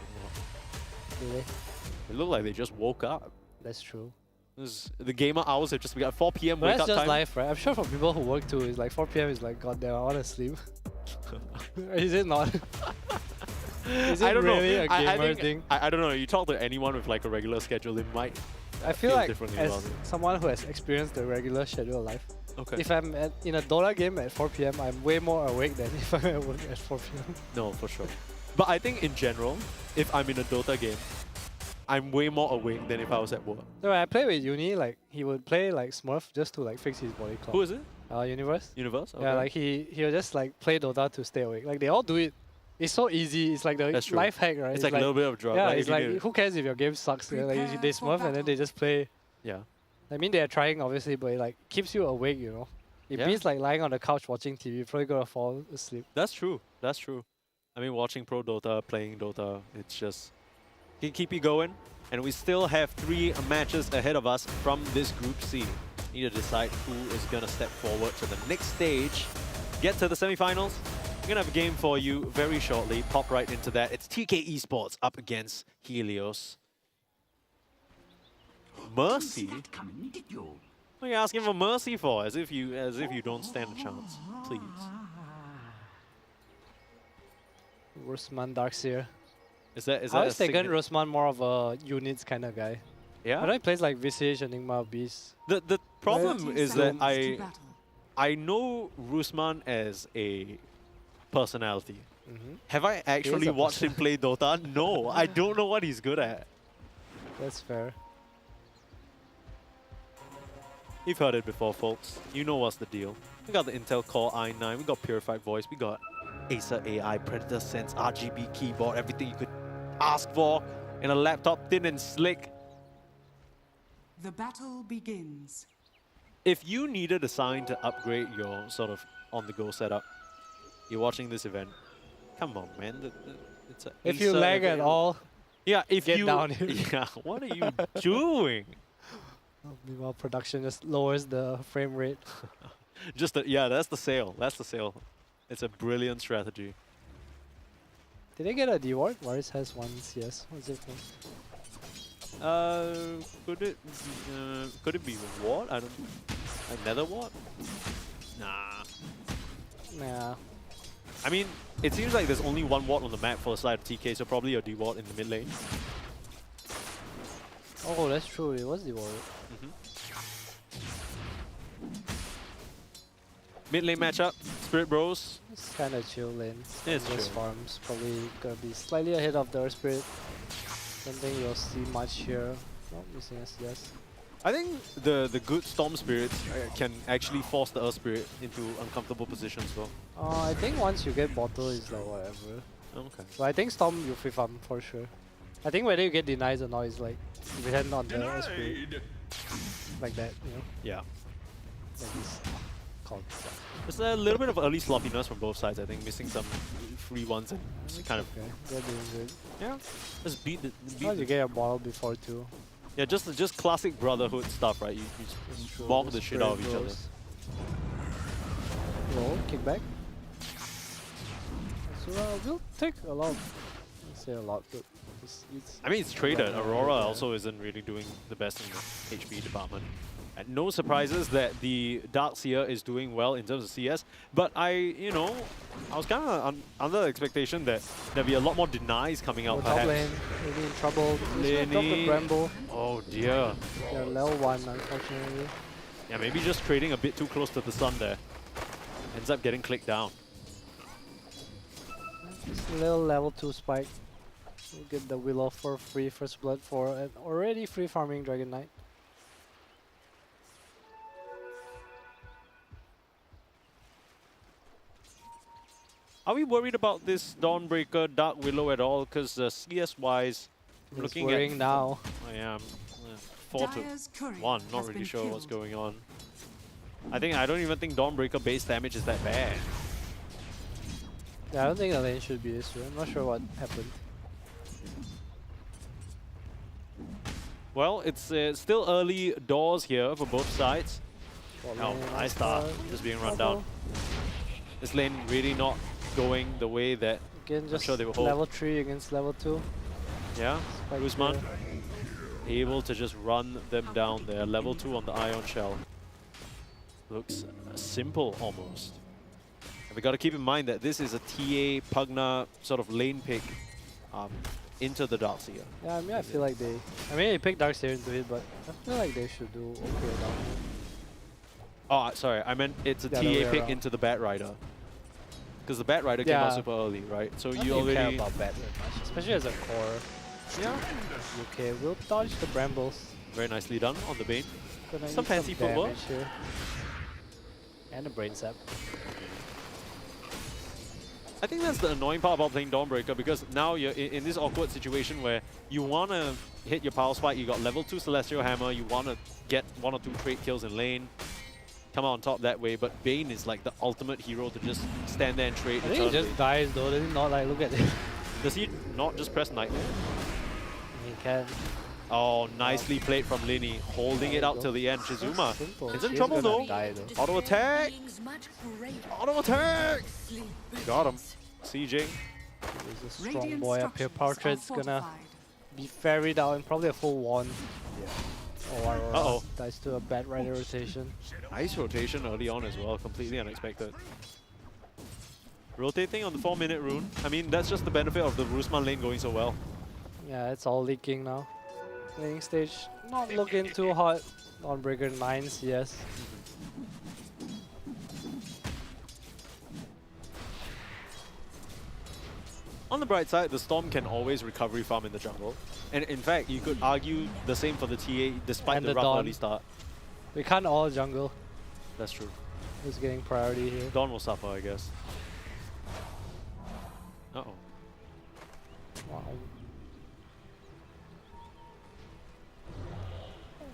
Do they? They look like they just woke up. That's true. The gamer hours have just begun. 4 p.m. But wake that's up just time. life, right? I'm sure for people who work too, it's like 4 p.m. is like, goddamn, I want to sleep. Is it not? Is it I don't really know. a gamer I think, thing? I don't know. You talk to anyone with like a regular schedule, they might. I feel like differently as about it. someone who has experienced the regular schedule life, Okay. if I'm in a Dota game at 4 p.m., I'm way more awake than if I'm at work at 4 p.m. No, for sure. But I think in general, if I'm in a Dota game, I'm way more awake than if I was at work. So when I play with Uni, like he would play like Smurf just to like fix his body clock. Who is it? Universe. Universe? Yeah, Okay. like he'll just like play Dota to stay awake. Like they all do it. It's so easy. It's like the That's true. life hack, right? It's like a little bit of drug. Yeah, like it's if you like did it. who cares if your game sucks? Yeah, like they Smurf and then they just play. Yeah. I mean they are trying obviously, but it like keeps you awake, you know. It Yeah. beats like lying on the couch watching TV. You're probably gonna fall asleep. That's true. That's true. I mean, watching Pro Dota, playing Dota, it's just can keep you going. And we still have 3 matches ahead of us from this Group C. Need to decide who is gonna step forward to the next stage, get to the semifinals. We're gonna have a game for you very shortly. Pop right into that. It's TK Esports up against Helios. Mercy. What are you asking for mercy for? As if you don't stand a chance. Please. Rusman Darkseer. Is that I always a taken signi- Rusman more of a units kind of guy. Yeah? I know he plays like Visage, Enigma, Beast. The problem is that seconds to I know Rusman as a personality. Mhm. Have I actually a watched him play Dota? No, I don't know what he's good at. That's fair. You've heard it before, folks. You know what's the deal. We got the Intel Core i9, we got Purified Voice, we got Acer AI, Predator Sense, RGB keyboard, everything you could ask for in a laptop, thin and slick. The battle begins. If you needed a sign to upgrade your sort of on-the-go setup, you're watching this event. Come on, man. It's a If you Acer lag at event. all, yeah, if get you down here. yeah, what are you doing? Meanwhile, production just lowers the frame rate. Just yeah, that's the sale. That's the sale. It's a brilliant strategy. Did they get a D-Ward? Varys has one CS. What's it for? Could it be ward? I don't. Another ward? Nah. Nah. I mean, it seems like there's only one ward on the map for the side of TK, so probably a D ward in the mid lane. Oh, that's true. It was D-Ward. Mid lane matchup, Spirit Bros. It's kind of chill lane. It's Just chill. farms. Probably gonna be slightly ahead of the Spirit. Don't think you'll see much here. Not missing a CS. I think the good Storm Spirits can actually force the Earth Spirit into uncomfortable positions though. I think once you get bottle, it's like whatever. Okay. So I think Storm you free farm for sure. I think whether you get denies or not is like depend on the Spirit. Like that, you know? Yeah. Like this. Called. There's a little bit of early sloppiness from both sides, I think, missing some free ones and kind of. Okay, they're doing good. Yeah. Just beat the. How you get your bottle before too? Yeah, just classic brotherhood stuff, right? You True, mock the shit out of each other. bros. Roll, kick back. So we'll take a lot. Let's say a lot, but It's I mean, it's traded. Aurora also isn't really doing the best in the HP department. And no surprises that the Darkseer is doing well in terms of CS. But I was kind of under the expectation that there'd be a lot more denies coming out. Top lane, really in trouble. Just drop the Bramble. Oh dear. Yeah, level 1, unfortunately. Yeah, maybe just trading a bit too close to the sun there. Ends up getting clicked down. Just a little level 2 spike. We'll get the Willow for free first blood for an already free farming Dragon Knight. Are we worried about this Dawnbreaker Dark Willow at all? Because CS-wise, I'm looking worrying at now. I am 4 to 1. Not really sure what's going on. I don't even think Dawnbreaker base damage is that bad. Yeah, I don't think the lane should be this way. I'm not sure what happened. Well, it's still early doors here for both sides. Oh, nice start. Just being run down. This lane really not going the way that Again, I'm just sure they will hope. level 3 against level 2. Yeah, Spike Guzman there. able to just run them down there. Level 2 on the Ion Shell. Looks simple almost. And we got to keep in mind that this is a TA Pugna sort of lane pick into the Darkseer. Yeah, I mean, I feel like they picked Darkseer into it, but I feel like they should do okay down here. Oh, sorry, I meant it's a The other way TA pick around. into the Bat Rider. Because the Bat Rider came out super early, right? So you already care about Bat very much, especially as a core. Yeah. Okay, we'll dodge the Brambles. Very nicely done on the Bane. Gonna Some need fancy footwork. damage here. And a Brain Sap. I think that's the annoying part about playing Dawnbreaker, because now you're in this awkward situation where you want to hit your power spike, you got level 2 Celestial Hammer, you want to get 1 or 2 trade kills in lane, come out on top that way, but Bane is like the ultimate hero to just stand there and trade. I think he just dies though, does he not like look at it? Does he not just press Nightmare? He can. Oh, nicely played from Lini, holding it out till the end. Shizuma is in trouble though. Auto attack! Auto attack! Got him. CJ. He's a strong boy up here. Portrait's gonna be ferried out in probably a full one. Oh, Aurora Uh-oh. dies to a Bat Rider rotation. Nice rotation early on as well, completely unexpected. Rotating on the 4-minute rune. I mean, that's just the benefit of the Rusman lane going so well. Yeah, it's all leaking now. Laning stage not looking too hot. Dawnbreaker 9 CS. On the bright side, the Storm can always recovery farm in the jungle. And in fact, you could argue the same for the TA despite And the the rough Dawn. early start. We can't all jungle. That's true. Who's getting priority here? Dawn will suffer, I guess. Uh-oh. Wow.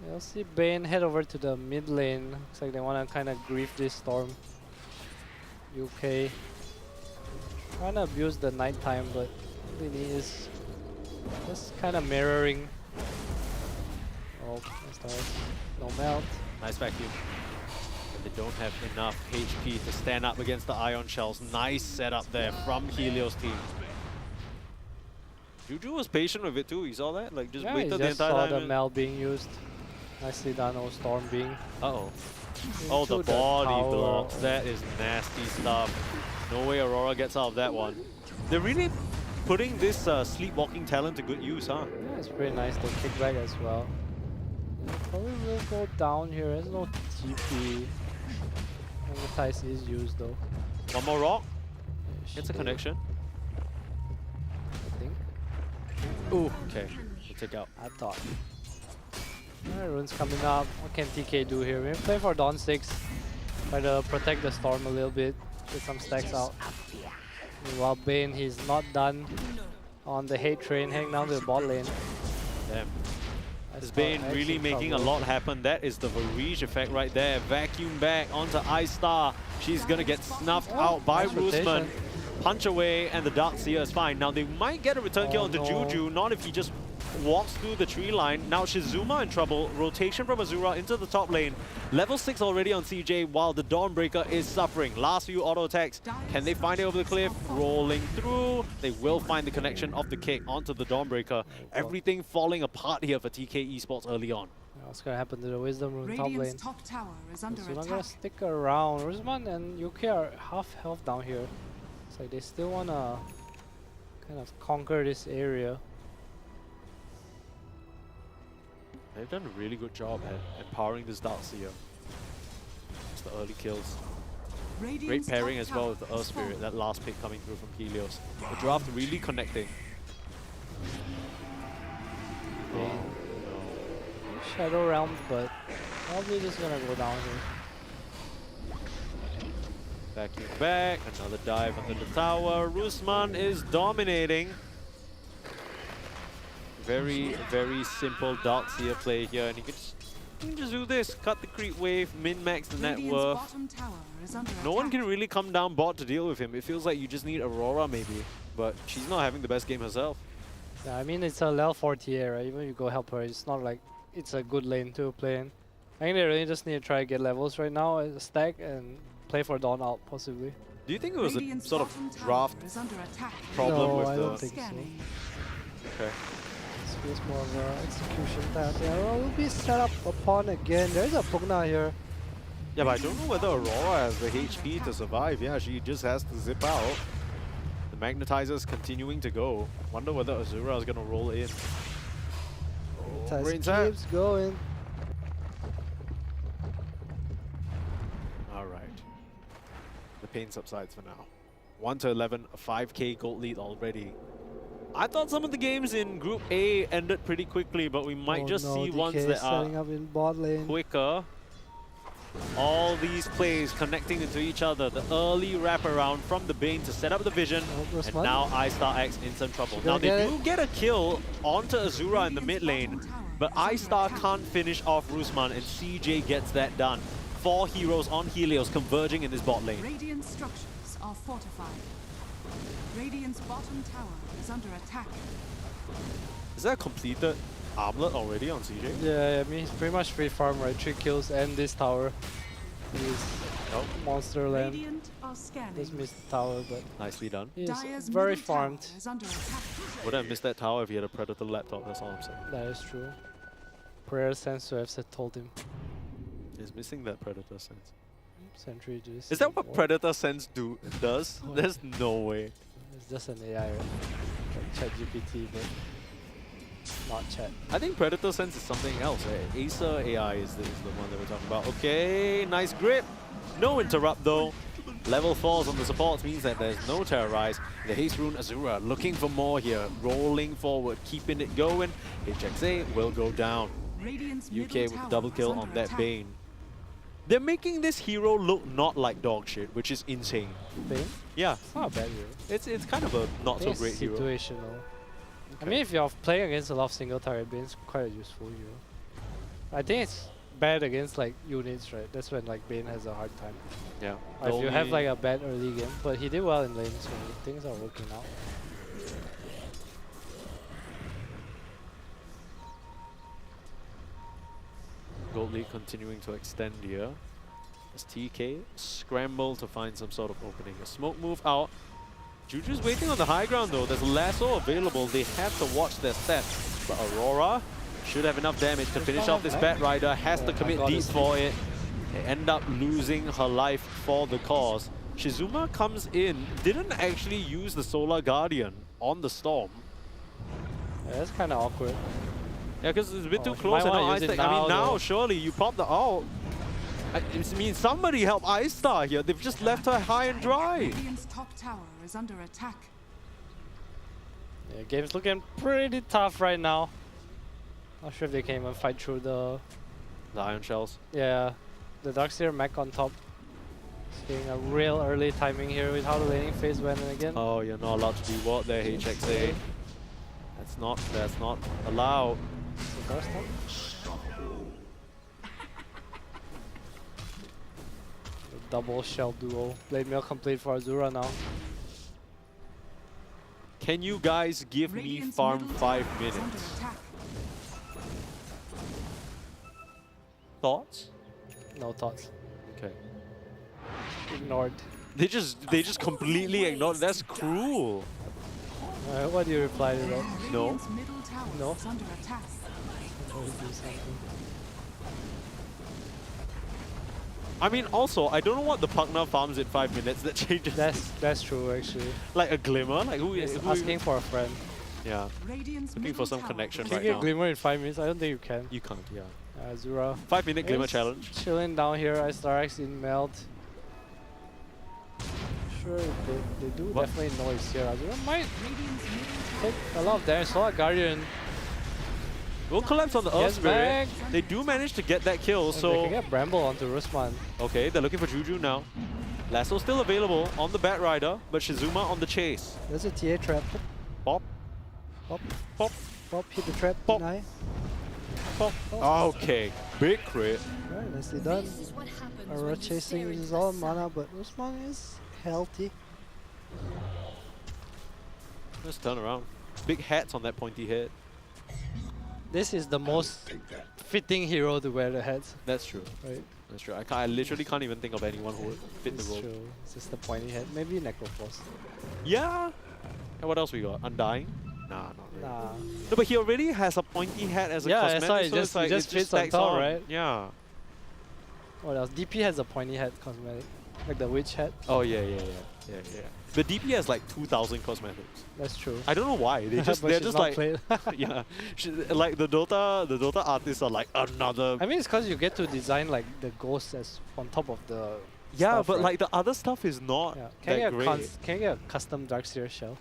You'll see Bane head over to the mid lane. Looks like they want to kind of grief this Storm. UK trying to abuse the nighttime, but Lini is just kind of mirroring. Oh, nice. No melt. Nice vacuum. But they don't have enough HP to stand up against the Ion Shells. Nice setup there from Helios team. Juju was patient with it too, you saw that? Like, just Yeah, waited he the just entire saw time. the and- melt being used. Nicely done, no Storm being. Uh-oh. Oh, the into the body tower. blocks. That is nasty stuff. No way Aurora gets out of that one. They're really putting this sleepwalking talent to good use, huh? Yeah, it's pretty nice. They kick back as well. Yeah, probably will go down here. There's no TP. Advertise is used though. One more rock. She Gets a did, connection. I think. Ooh, okay. We'll take out. I thought. Alright, runes coming up. What can TK do here? We're playing for Dawn 6. Try to protect the Storm a little bit. Get some stacks out. While Bane, he's not done on the hate train, heading down to the bot lane. Damn. I This thought Bane I really actually making a trouble. lot happen. That is the Varige effect right there. Vacuum back onto Ice Star. She's gonna get snuffed out by nice Rusman. rotation. Punch away, and the Darkseer is fine. Now they might get a return kill Oh, onto no. Juju. Not if he just walks through the tree line. Now Shizuma in trouble. Rotation from Azura into the top lane. Level 6 already on CJ while the Dawnbreaker is suffering. Last few auto attacks. Can they find it over the cliff? Rolling through. They will find the connection of the kick onto the Dawnbreaker. Everything falling apart here for TK Esports early on. What's gonna happen to the Wisdom Rune top lane? Radiant's top tower is under So I'm attack. gonna stick around. Rusman and UK are half health down here. It's like they still wanna kind of conquer this area. They've done a really good job at empowering this Darkseer. Just the early kills. Great pairing as well with the Earth Spirit, that last pick coming through from Helios. The draft really connecting. Shadow Realm, but probably just gonna go down here. Vacuum back, another dive under the tower. Rusman is dominating. Very, very simple Darkseer play here, and he can just do this. Cut the creep wave, min-max the net worth. No one can really come down bot to deal with him. It feels like you just need Aurora maybe, but she's not having the best game herself. Yeah, I mean it's a level 4 TA, right? Even if you go help her, it's not like it's a good lane to play in. I think they really just need to try to get levels right now, stack and play for Dawn out possibly. Do you think it was a sort of draft problem no, with I the... don't think so. Okay. This feels more of an execution type. Yeah, Aurora will be set up upon again. There's a Pugna here. Yeah, but I don't know whether Aurora has the HP to survive. Yeah, she just has to zip out. The Magnetizer's continuing to go. Wonder whether Azura is going to roll in. Magnetizer keeps going. Alright. The pain subsides for now. 1 to 11, a 5k gold lead already. I thought some of the games in Group A ended pretty quickly, but we might just see DK ones that are setting up in bot lane. quicker. All these plays connecting into each other. The early wraparound from the Bane to set up the vision. And now iStar X in some trouble. Now they do get a kill onto Azura in the mid lane, but iStar can't finish off Rusman, and CJ gets that done. 4 heroes on Helios converging in this bot lane. Radiant structures are fortified. Radiant's bottom tower is under attack. Is that a completed armlet already on CJ? Yeah, I mean he's pretty much free farm, right? 3 kills and this tower. He's monster land. Radiant are scanning. Just missed the tower, but nicely done. He's Dire's very middle tower farmed. is under attack. Would have missed that tower if he had a Predator laptop, that's all I'm saying. That is true. Prayer sense to have told him. He's missing that Predator sense. Sentry just. Is that what Predator sense does? There's no way. It's just an AI, right? Like ChatGPT, but not chat. I think Predator sense is something else. Acer AI is the one that we're talking about. Okay, nice grip. No interrupt though. Level 4s on the supports means that there's no terrorize. The Haste Rune Azura looking for more here. Rolling forward, keeping it going. HXA will go down. UK with the double kill on that Bane. They're making this hero look not like dog shit, which is insane. Bane? Yeah. It's not a bad hero. It's kind of a not so great hero. Situational. I mean, if you're playing against a lot of single target Bane, it's quite a useful hero. I think it's bad against like units, right? That's when like Bane has a hard time. Yeah. Or if you have like a bad early game, but he did well in lane, so things are working out. Gold lead continuing to extend here. As TK scramble to find some sort of opening. A smoke move out. Juju's waiting on the high ground though. There's a lasso available. They have to watch their step. But Aurora should have enough damage to finish off this Bat Rider. Has to commit deep for it. They end up losing her life for the cause. Shizuma comes in. Didn't actually use the Solar Guardian on the Storm. Yeah, that's kind of awkward. Yeah, because it's a bit too close. And now Ice Stack. I mean, now surely you pop the ult. It means somebody help Ice Star here. They've just left her high and dry. Radiant's top tower is under attack. Yeah, game's looking pretty tough right now. Not sure if they can even fight through the Iron Shells. Yeah, the Darkseer mech on top. Getting a real early timing here with how the laning phase went in again. Oh, you're not allowed to do what there, HXA. That's not allowed. Double shell duo. Blade mail complete for Azura now. Can you guys give me farm 5 minutes? Thoughts? No thoughts. Okay. Ignored. They just completely ignored. That's cruel. What do you reply to that? No. No. I mean, also, I don't know what the partner farms in 5 minutes that changes. That's true, actually. Like a glimmer? Like who is asking for a friend? Yeah. Looking for some connection Can right you now. get glimmer in 5 minutes? I don't think you can. You can't, yeah. Azura. 5 minute glimmer Is challenge. Chilling down here. Ice in meld. Sure, they do definitely know it's here. Azura might take a lot of damage. Solar Guardian. Will collapse on the Earth Spirit. They do manage to get that kill, so... They can get Bramble onto Rusman. Okay, they're looking for Juju now. Lasso still available on the Bat Rider, but Shizuma on the chase. There's a TA trap. Pop. Pop. Pop. Pop. Hit the trap. Pop. Deny. Pop. Okay, big crit. Right, nicely done. Aura chasing is all mana, but Rusman is healthy. Let's turn around. Big hats on that pointy head. This is the most fitting hero to wear the hats. That's true. Right. That's true. I literally can't even think of anyone who would fit the role. True. It's just the pointy head. Maybe Necrophos. Yeah. And what else we got? Undying? Nah, not really. Nah. No, but he already has a pointy hat as a cosmetic. That's why it so just, it's like, it just fits on stacks top, right? Yeah. What else? DP has a pointy hat cosmetic. Like the witch hat. Oh, yeah. The DP has like 2,000 cosmetics. That's true. I don't know why. They just But they're she's just not like played. yeah. Like the Dota artists are like another. I mean, it's because you get to design like the ghosts as on top of the. Yeah, stuff, but right? like the other stuff is not Can you that get great. can you get a custom Darkseer shell?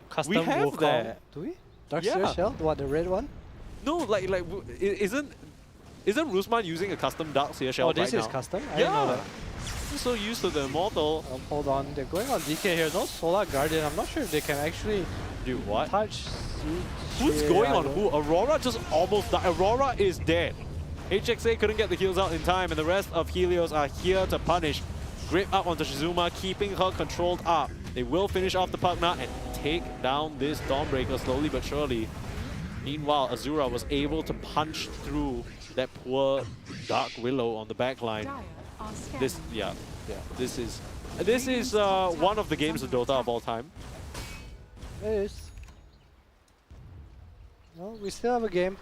Custom We have Wukong? that. Do we? Darkseer shell? What, the red one? No, like isn't Rusman using a custom Darkseer shell Oh, this right is now? custom? I didn't know that. He's so used to the Immortal. Hold on, they're going on DK here. No Solar Guardian. I'm not sure if they can actually do what? Touch. Who's going on who? Aurora just almost died. Aurora is dead. HXA couldn't get the heals out in time, and the rest of Helios are here to punish. Grip up onto Shizuma, keeping her controlled up. They will finish off the Pugna and take down this Dawnbreaker slowly but surely. Meanwhile, Azura was able to punch through that poor Dark Willow on the back line. This is one of the games of Dota of all time. It is. Well, we still have a game.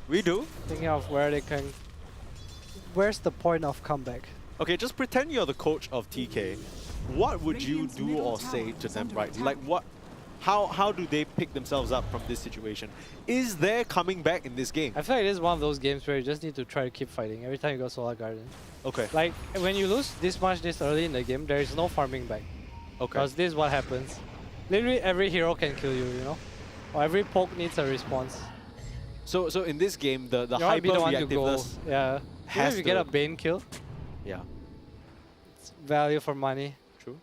We do. Thinking of where they can. Where's the point of comeback? Okay, just pretend you're the coach of TK. What would you do or say to them, right? Like what? How do they pick themselves up from this situation? Is there coming back in this game? I feel like this is one of those games where you just need to try to keep fighting every time you go Solar Guardian. Okay. Like when you lose this much this early in the game, there is no farming back. Okay. Because this is what happens. Literally every hero can kill you, you know? Or every poke needs a response. So in this game, the You wanna be the one to go. hyper-reactiveness Yeah. Even if you get a Bane kill, yeah. it's value for money. True.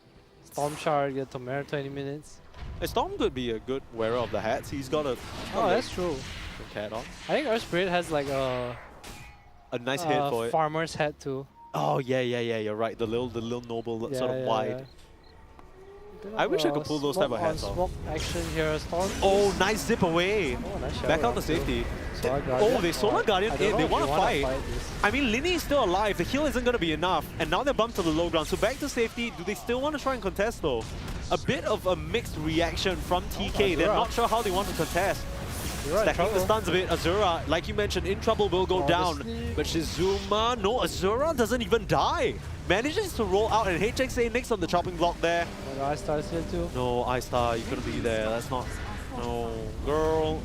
Storm Shard, get Tomera 20 minutes. Storm could be a good wearer of the hats. He's got a That's true. the cat on. I think Earth Spirit has like a nice head for it. Farmer's hat too. Oh yeah, you're right. The little noble sort of wide. I wish I could pull those type of hats off. Smoke action here, Storm. Oh, nice zip away. Oh, nice Back shower out the safety. Solar Guardian. Oh, they Solar Guardian. I don't know They if want to you wanna fight. this. I mean, Linny is still alive. The heal isn't going to be enough. And now they're bumped to the low ground. So back to safety. Do they still want to try and contest though? A bit of a mixed reaction from TK. They're not sure how they want to contest. Stacking the stuns a bit. Azura, like you mentioned, in trouble will go down. But Shizuma, no, Azura doesn't even die. Manages to roll out, and HXA next on the chopping block there. Oh, the Ice Star is here too. No, iStar, you couldn't be there. That's not. No, girl.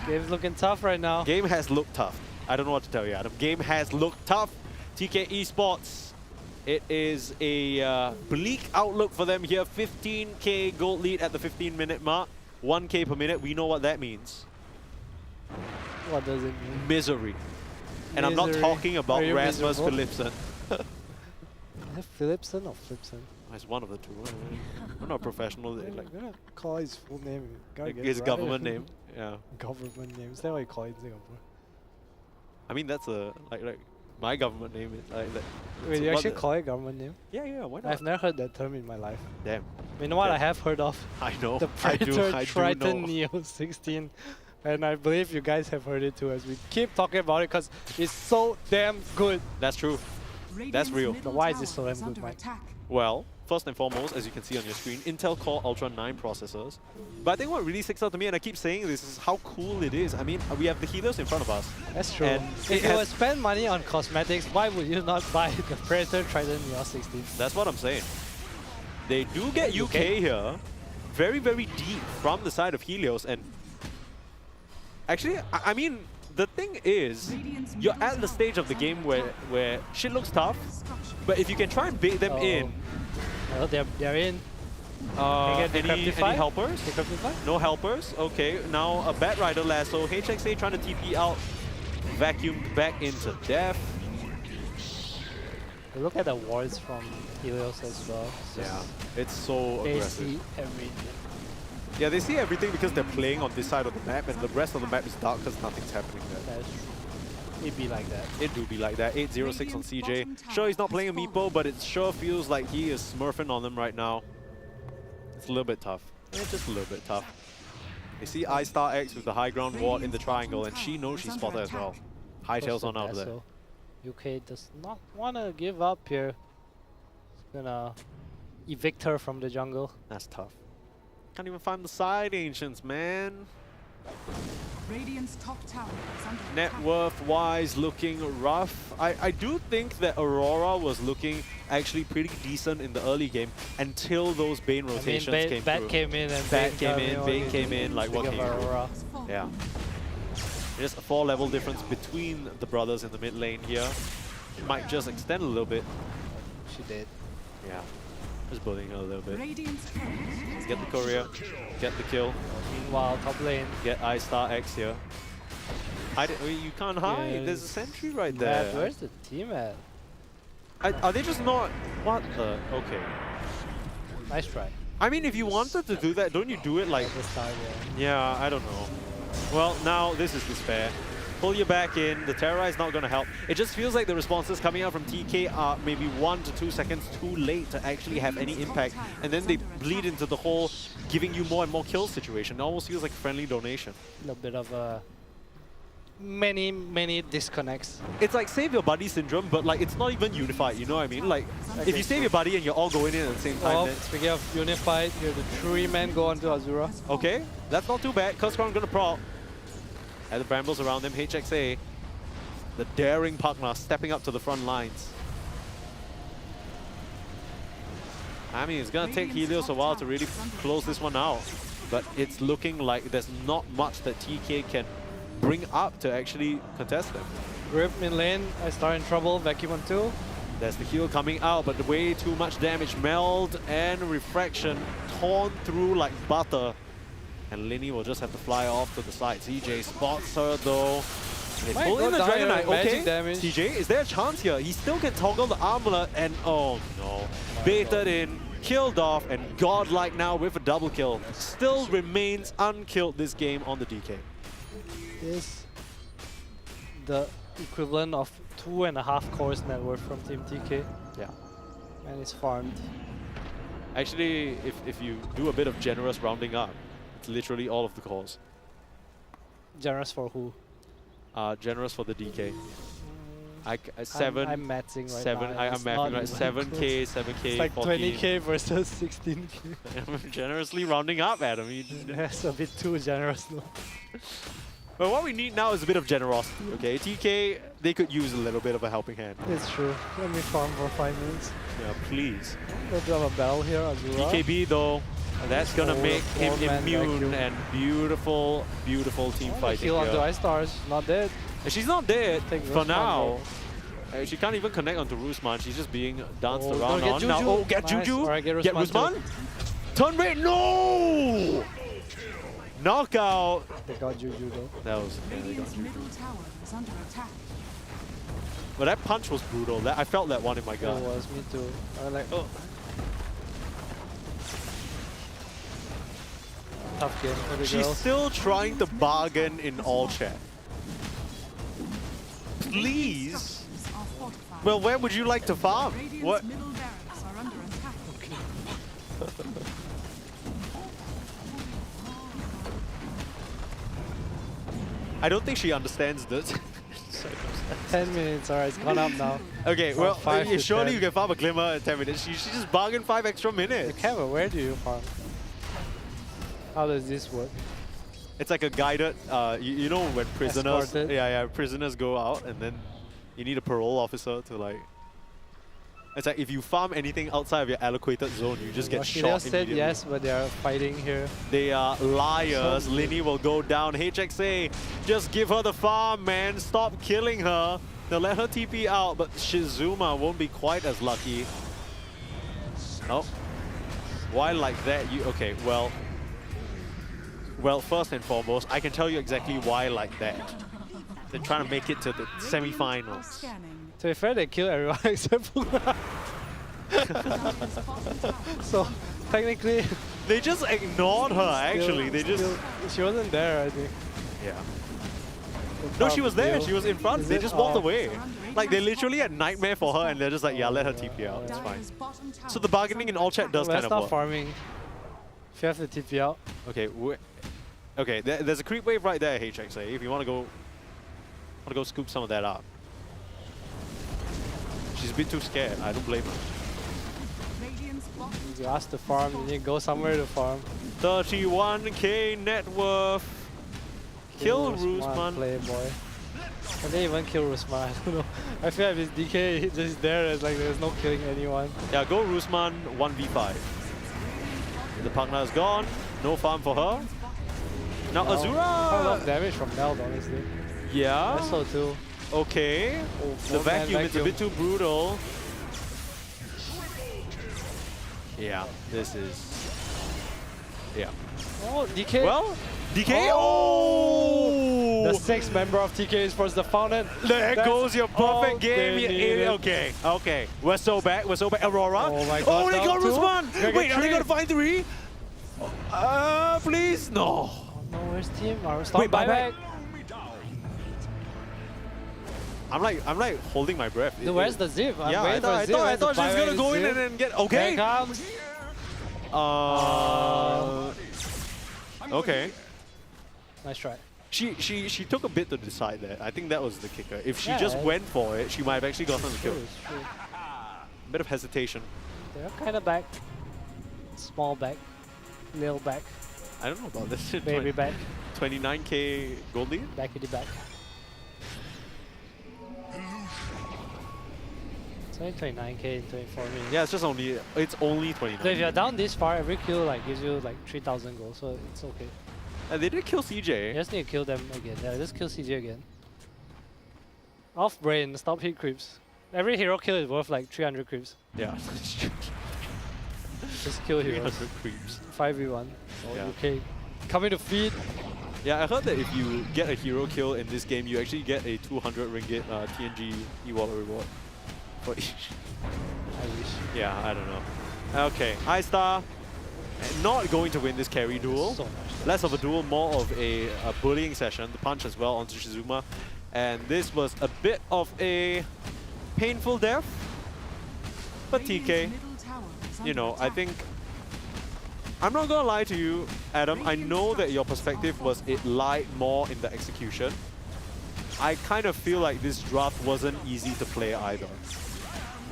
Game's looking tough right now. Game has looked tough. I don't know what to tell you, Adam. Game has looked tough. TK Esports. It is a bleak outlook for them here. 15k gold lead at the 15-minute mark. 1k per minute. We know what that means. What does it mean? Misery. And I'm not talking about Rasmus Philipsen. Is it Philipsen or Flipsen? It's one of the two. We're not professional. Like, I'm gonna call his full name. his government name. Yeah. Government name. Is that what you call it in Singapore? I mean, that's a like My government name is like that. Wait, So you what actually the- call it government name? Yeah, why not? I've never heard that term in my life. Damn. You know what Damn. I have heard of? I know. The I do- Predator I do Triton know. Neo 16. And I believe you guys have heard it too, as we keep talking about it because it's so damn good. That's true. That's real. But why is it so damn good, Mike? Well, first and foremost, as you can see on your screen, Intel Core Ultra 9 processors. But I think what really sticks out to me, and I keep saying this, is how cool it is. I mean, we have the Helios in front of us. That's true. And If it you would has- spend money on cosmetics, why would you not buy the Predator Triton Neo 16? That's what I'm saying. They do get UK here, very, very deep from the side of Helios. And actually, I mean, the thing is, you're at the stage of the game where shit looks tough, but if you can try and bait them in. Well, they're in. Any helpers? Decryptify? No helpers. Okay, now a Bat Rider lasso. HXA trying to TP out. Vacuum back into death. Look at the wards from Helios as well. Yeah, it's so They aggressive. see everything. Yeah, they see everything because they're playing on this side of the map, and the rest of the map is dark because nothing's happening there. That's true. It'd be like that. It do be like that. 806 on CJ. Sure, he's not playing a meepo, but it sure feels like he is smurfing on them right now. It's a little bit tough. It's just a little bit tough. They see I-Star X with the high ground ward in the triangle, and she knows she's spotted as well. Hightails on out of there. UK does not want to give up here. It's gonna evict her from the jungle. That's tough. Can't even find the side ancients, man. Radiant's top tower is under Net attack. worth-wise, looking rough. I do think that Aurora was looking actually pretty decent in the early game until those Bane rotations came Bat through. came in and Bat Bane Bane came in, like what Think can of you do? Aurora. Yeah. There's a 4-level difference between the brothers in the mid lane here. Might just extend a little bit. She did. Yeah. Just bullying her a little bit. Radiant's turret has Get the been courier, get the kill. Meanwhile, top lane. Get I-Star X here. You can't hide. Yeah. There's a sentry right Matt, there. where's the team at? Are they just not? What the? Okay. Nice try. I mean, if you wanted to do that, don't you do it like? This time, Yeah, I don't know. Well, now this is despair. Pull you back in. The Terrorize not going to help. It just feels like the responses coming out from TK are maybe 1 to 2 seconds too late to actually have any impact. And then they bleed into the whole giving you more and more kills situation. It almost feels like a friendly donation. A little bit of many disconnects. It's like save your buddy syndrome, but like it's not even unified, you know what I mean? Like if you save your buddy and you're all going in at the same time, Oh, then speaking of unified, here the 3 men go onto Azura. okay, that's not too bad. Kurskron gonna proc. And the brambles around him, HXA, the daring partner stepping up to the front lines. I mean, it's gonna take Helios a while to really close this one out, but it's looking like there's not much that TK can bring up to actually contest them. Grip in lane, I start in trouble, vacuum on 2. There's the heal coming out, but way too much damage. Meld and Refraction torn through like butter. And Linny will just have to fly off to the side. CJ spots her though. And they Might pull go in the down Dragon here, Knight. magic Okay, damage. CJ, is there a chance here? He still can toggle the armlet and oh no. Baited in, killed off, and godlike now with a double kill. Still remains unkilled this game on the DK. Is the equivalent of 2.5 cores net worth from Team TK. Yeah. And it's farmed. Actually, if you do a bit of generous rounding up, it's literally all of the cores. Generous for who? Generous for the DK. I'm mathsing right seven, now. I'm It's mathing not right. even 7k, close. 7k, It's like 14. 20k versus 16k. I'm generously rounding up, Adam. That's a bit too generous though. But what we need now is a bit of generosity, okay? TK, they could use a little bit of a helping hand. It's true. Let me farm for 5 minutes. Yeah, please. We'll do have a battle here, Azura. DKB though, that's gonna make him four-man immune vacuum. and beautiful, beautiful team fighting Heal onto here. I-Stars, not dead. She's not dead Take for Roosman, now. She can't even connect onto Roosman. She's just being danced Oh, around gonna on. get Now, Juju. oh, get Nice. Juju. Alright, get Get Roosman Roosman. Turn rate, no! Knockout. They got Juju though. That was, yeah, they got Radiant's Juju. middle tower is under attack. But that punch was brutal. I felt that one in my It gut. was, me too. I was like, oh. Tough game for the She's girls. still trying to bargain in all chat. Please fortified. Well, where would you like to farm? Radiant's What? middle barracks are under attack. I don't think she understands this. 10 minutes, alright, it's gone up now. Okay, From well, 5 to surely 10. you can farm a Glimmer in 10 minutes. She just bargained 5 extra minutes. You can, but where do you farm? How does this work? It's like a guided, you know when prisoners, Escorted? yeah, prisoners go out and then you need a parole officer to like. It's like if you farm anything outside of your allocated zone, you just get Rochdale shot said immediately. yes, but they are fighting here. They are liars. So- Linny will go down. HXA, just give her the farm, man. Stop killing her. They'll let her TP out, but Shizuma won't be quite as lucky. Oh. Why like that? You okay, well, first and foremost, I can tell you exactly why like that. They're trying to make it to the semi-finals. To be fair, they kill everyone except for So, technically... They just ignored her, actually. They just... She wasn't there, I think. Yeah. No, she was there. She was in front. They just walked away. Like, they literally had nightmare for her and they're just like, yeah, let her TP out. It's fine. So the bargaining in all chat does kind of Let's not work. farming. If you have to TP out. Okay, okay. There's a creep wave right there, HXA. If you want to go scoop some of that up. She's a bit too scared. I don't blame her. You ask to farm, you need to go somewhere to farm. 31k net worth. Kill Rusman. Playboy. Can they even kill Rusman? I don't know. I feel like if it's DK, he's just there. It's like there's no killing anyone. Yeah, go Rusman 1v5. The partner is gone. No farm for her. Now Quite a lot of Azura. damage from Meld, honestly. Yeah. So too. Okay. The four-man vacuum is a bit too brutal. Yeah, this is. Yeah. Oh, DK. Well, DK. Oh! The sixth member of TK Esports, the founder. There That's goes your all perfect game. they needed. Okay, okay. We're so back. We're so back. Aurora. Oh my Oh, god. they got down two. Rusman. Gonna get Wait, are they three. gonna find 3? Please, no. No, where's team? Stop Wait, bye buyback. I'm like holding my breath. Dude, where's the zip? I'm Yeah, waiting for I zip. thought Where's the she was buy gonna rate go in zip? and then get. Okay. There it comes. Okay. Nice try. She took a bit to decide that. I think that was the kicker. If she Yeah, just went for it, she might have actually gotten the kill. It's true. Bit of hesitation. They're kind of back. Small back. Little back. I don't know about this. Baby back. 29k gold lead. Backity back. It's only 29k in 24 minutes. Yeah, it's only 29. So if you're down this far, every kill like gives you like 3,000 gold, so it's okay. And they did kill CJ. You just need to kill them again. Yeah, just kill CJ again. Off brain, stop hit creeps. Every hero kill is worth like 300 creeps. Yeah. Just kill heroes. 300 creeps. 5v1. Oh, Yeah. okay. Coming to feed. Yeah, I heard that if you get a hero kill in this game, you actually get a 200 ringgit TNG e-wallet reward. For each. I wish. Yeah, I don't know. Okay, iStar not going to win this carry duel. So much. Less of a duel, more of a bullying session. The punch as well onto Shizuma. And this was a bit of a painful death. But TK, you know, I think... I'm not gonna lie to you, Adam. I know that your perspective was it lied more in the execution. I kind of feel like this draft wasn't easy to play either.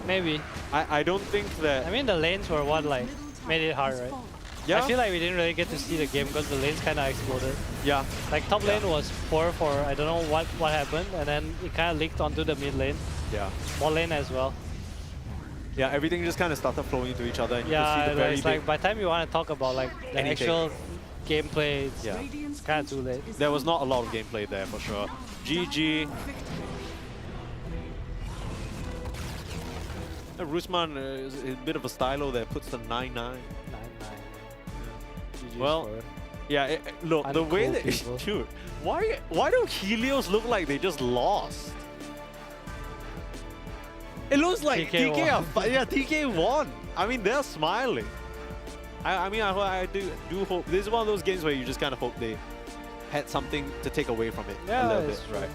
Maybe. I don't think that... I mean, the lanes were what like made it hard, right? Yeah. I feel like we didn't really get to see the game because the lanes kind of exploded. Yeah. Like top lane was poor for I don't know what happened, and then it kind of leaked onto the mid lane. Yeah. Bot lane as well. Yeah, everything just kind of started flowing into each other, and you could see Yeah, the very it's big... like by the time you want to talk about like the Anything. actual gameplay, it's, Yeah. it's kind of too late. There was not a lot of gameplay there for sure. GG. Rusman is a bit of a stylo there, puts the 9-9. 9-9. Well, yeah, look, the way that... people. Dude, why do Helios look like they just lost? It looks like TK TK won. I mean, they're smiling. I mean, I do hope... This is one of those games where you just kind of hope they had something to take away from it Yeah, a little it's bit, true. right?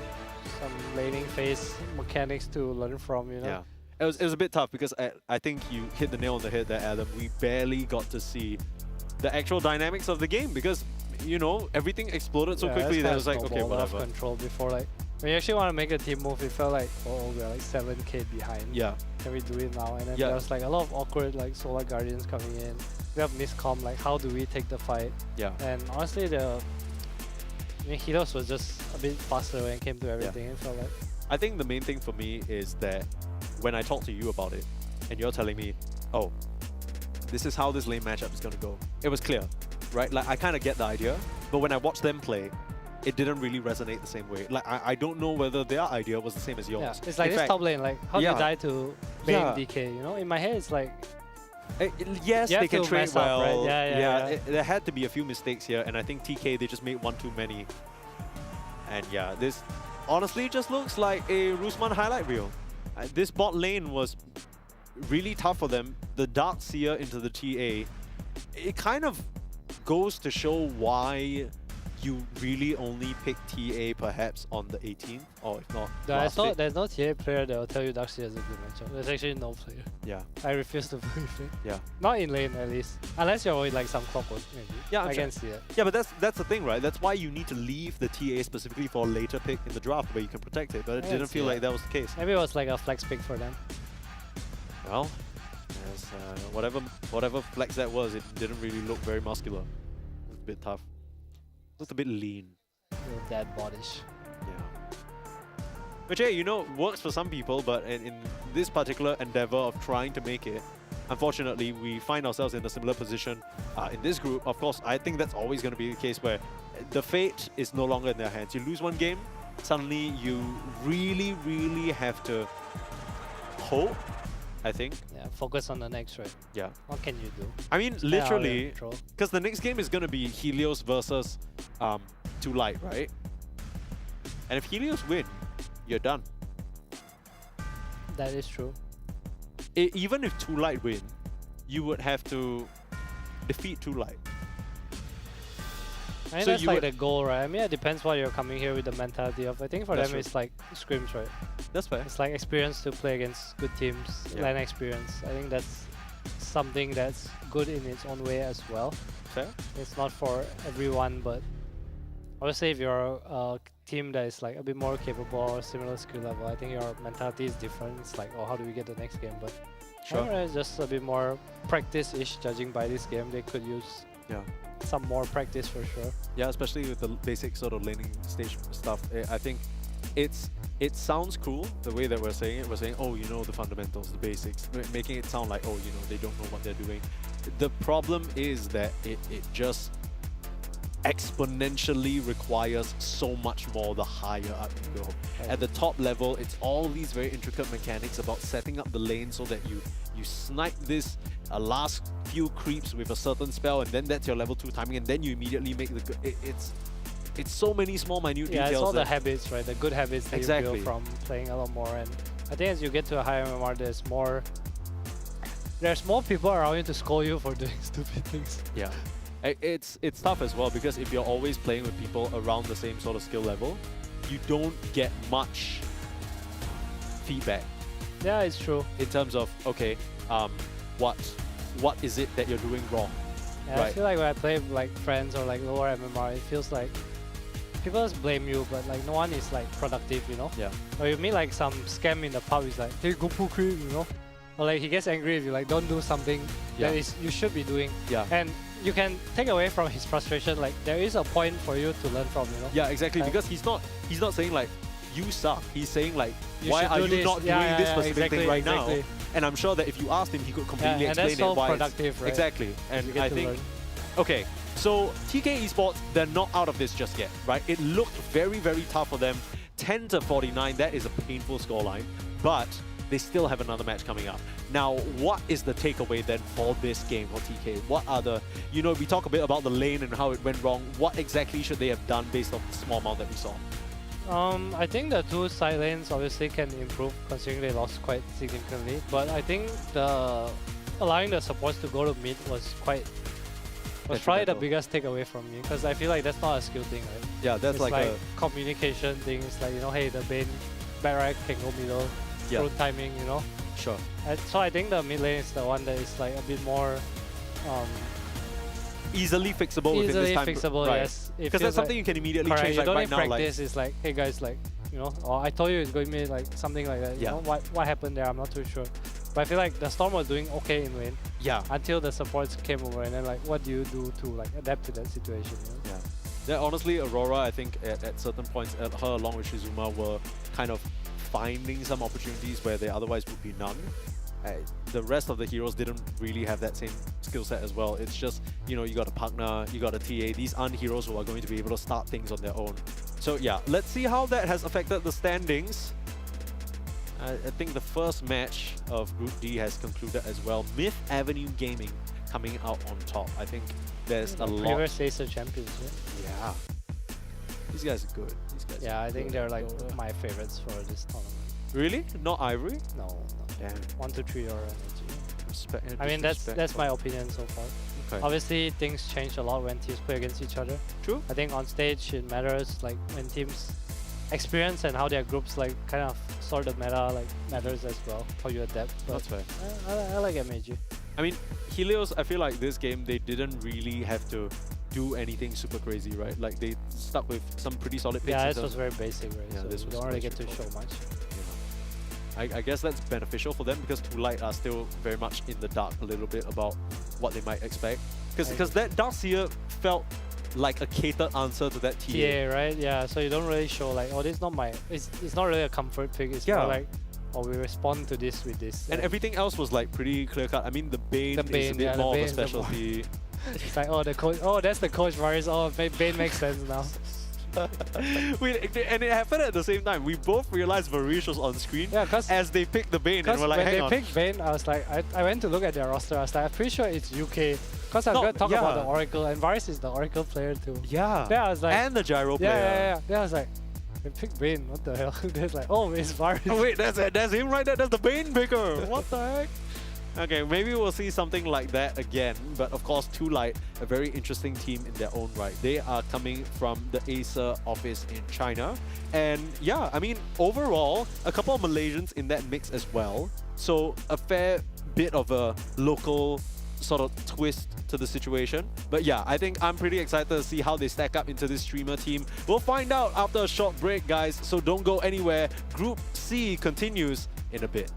some laning phase mechanics to learn from, you know. Yeah. It was a bit tough because I think you hit the nail on the head there, Adam. We barely got to see the actual dynamics of the game because, you know, everything exploded so quickly that it was like, okay, whatever. Control before, like, when you actually want to make a team move, it felt like, oh, we're like 7k behind. Yeah. Can we do it now? And then there was like a lot of awkward like Solar Guardians coming in. We have miscomm, like how do we take the fight? Yeah. And honestly, Helios was just a bit faster when it came to everything. It felt like. I think the main thing for me is that when I talk to you about it, and you're telling me, oh, this is how this lane matchup is going to go. It was clear, right? Like, I kind of get the idea, but when I watched them play, it didn't really resonate the same way. Like, I don't know whether their idea was the same as yours. Yeah, it's like this top lane, like, how do you die to Bane DK, you know? In my head, it's like... yes, they can trade well. Up, right? Yeah. There had to be a few mistakes here, and I think TK, they just made one too many. And yeah, this honestly just looks like a Rusman highlight reel. This bot lane was really tough for them. The Dark Seer into the TA, it kind of goes to show why you really only pick TA perhaps on the 18th, or if not, there's no TA player that will tell you Dark Seer is a good matchup. There's actually no player. Yeah. I refuse to believe it. Yeah. Not in lane at least. Unless you're with like some clockwork maybe. Yeah, I can see it. Yeah, but that's the thing, right? That's why you need to leave the TA specifically for a later pick in the draft where you can protect it, but it didn't feel like that was the case. Maybe it was like a flex pick for them. Well, as, whatever flex that was, it didn't really look very muscular. It was a bit tough. Looked a bit lean. Dead bodish. Yeah. Which, hey, you know, works for some people, but in this particular endeavor of trying to make it, unfortunately, we find ourselves in a similar position in this group. Of course, I think that's always going to be the case where the fate is no longer in their hands. You lose one game, suddenly you really, really have to hope, I think. Yeah, focus on the next, right? Yeah. What can you do? I mean, literally, because the next game is going to be Helios versus 2 Light, right? And if Helios win, you're done. That is true. Even if 2 Light win, you would have to defeat 2 Light. I think that's like the goal, right? I mean, it depends what you're coming here with the mentality of. I think for them, it's like scrims, right? That's fair. It's like experience to play against good teams, LAN experience. I think that's something that's good in its own way as well. Fair. It's not for everyone, but obviously if you're a team that is like a bit more capable or similar skill level, I think your mentality is different. It's like, oh, how do we get the next game? But it's just a bit more practice-ish, judging by this game. They could use some more practice for sure. Yeah, especially with the basic sort of laning stage stuff. I think it sounds cool the way that we're saying it. We're saying, oh, you know, the fundamentals, the basics, making it sound like, oh, you know, they don't know what they're doing. The problem is that it just exponentially requires so much more the higher up you go. At the top level, it's all these very intricate mechanics about setting up the lane so that you snipe this last few creeps with a certain spell, and then that's your level 2 timing, and then you immediately make the it's so many small minute details. Yeah, it's all the habits, right? The good habits that you build from playing a lot more. And I think as you get to a higher MMR, there's more people around you to scold you for doing stupid things. Yeah. It's tough as well, because if you're always playing with people around the same sort of skill level, you don't get much feedback. Yeah, it's true. In terms of, okay, what is it that you're doing wrong? Yeah, I feel like when I play with like friends or like lower MMR, it feels like people just blame you, but like no one is like productive, you know? Yeah. Or you meet like some scam in the pub, he's like, hey, go pull creep, you know? Or like he gets angry if you like don't do something that you should be doing. Yeah. And you can take away from his frustration, like there is a point for you to learn from, you know? Yeah, exactly. Because he's not saying like you suck. He's saying like, why are you not doing Yeah, this specific thing right now? exactly. And I'm sure that if you asked him, he could completely and explain that's so it why productive, right? Exactly. And You get I to think learn. okay, so TK Esports, they're not out of this just yet, right? It looked very, very tough for them. 10-49, that is a painful scoreline, but they still have another match coming up. Now, what is the takeaway then for this game for TK? What are the, you know, we talk a bit about the lane and how it went wrong. What exactly should they have done based on the small amount that we saw? I think the 2 side lanes obviously can improve considering they lost quite significantly, but I think allowing the supports to go to mid was quite was probably the biggest takeaway from me, because I feel like that's not a skill thing, right? Yeah, that's it's like a communication thing. It's like, you know, hey, the Bane back right can go middle, through timing, you know. Sure. And so I think the mid lane is the one that is like a bit more easily fixable within this time. Fixable, right. yes. Because that's something you can immediately correct, change. you Like don't right need now, practice. It's like, hey guys, like, you know, or I told you it's going to be like something like that. You know, what happened there? I'm not too sure. But I feel like the Storm was doing okay in lane. Yeah. Until the supports came over, and then like, what do you do to like adapt to that situation? You know? Yeah, honestly, Aurora, I think at certain points, her along with Shizuma were kind of finding some opportunities where there otherwise would be none. The rest of the heroes didn't really have that same skill set as well. It's just, you know, you got a Pugna, you got a TA. These aren't heroes who are going to be able to start things on their own. So yeah, let's see how that has affected the standings. I think the first match of Group D has concluded as well. Myth Avenue Gaming coming out on top. I think there's a lot. Previous Acer champions, yeah. These guys are good. These guys. Yeah, are I think good. they're like my favorites for this tournament. Really? Not Ivory? No. Damn. 1, 2, 3 or energy. Respect. I mean, that's my opinion so far. Okay. Obviously, things change a lot when teams play against each other. True. I think on stage it matters, like when teams experience and how their groups like kind of sort the meta like matters as well, how you adapt. But That's fair. I like MAG. I mean, Helios, I feel like this game, they didn't really have to do anything super crazy, right? Like, they stuck with some pretty solid picks. Yeah, this was very basic, right? Yeah, so this you was don't really very get to show much. I guess that's beneficial for them because Too Light are still very much in the dark a little bit about what they might expect. Because that Darkseer felt like a catered answer to that TA. TA, right? Yeah, so you don't really show like, oh, this is not my, it's not really a comfort pick. It's more like, oh, we respond to this with this. And everything else was like pretty clear cut. I mean, the Bane is a bit more of a specialty. It's like, oh, the coach, oh, that's the coach Varys. Oh, Bane makes sense now. And it happened at the same time. We both realized Varish was on screen as they picked the Bane, and we're like, hang on. When they picked Bane, I was like, I went to look at their roster. I was like, I'm pretty sure it's UK. Because I'm going to talk about the Oracle, and Varys is the Oracle player too. Yeah. Then I was like, and the Gyro player. Yeah. Then I was like, they picked Bane. What the hell? Then like, oh, it's Varys. Oh, wait, that's him right there. That's the Bane picker. What the heck? Okay, maybe we'll see something like that again. But of course, Too Light, a very interesting team in their own right. They are coming from the Acer office in China. And yeah, I mean, overall, a couple of Malaysians in that mix as well. So a fair bit of a local sort of twist to the situation. But yeah, I think I'm pretty excited to see how they stack up into this streamer team. We'll find out after a short break, guys. So don't go anywhere. Group C continues in a bit.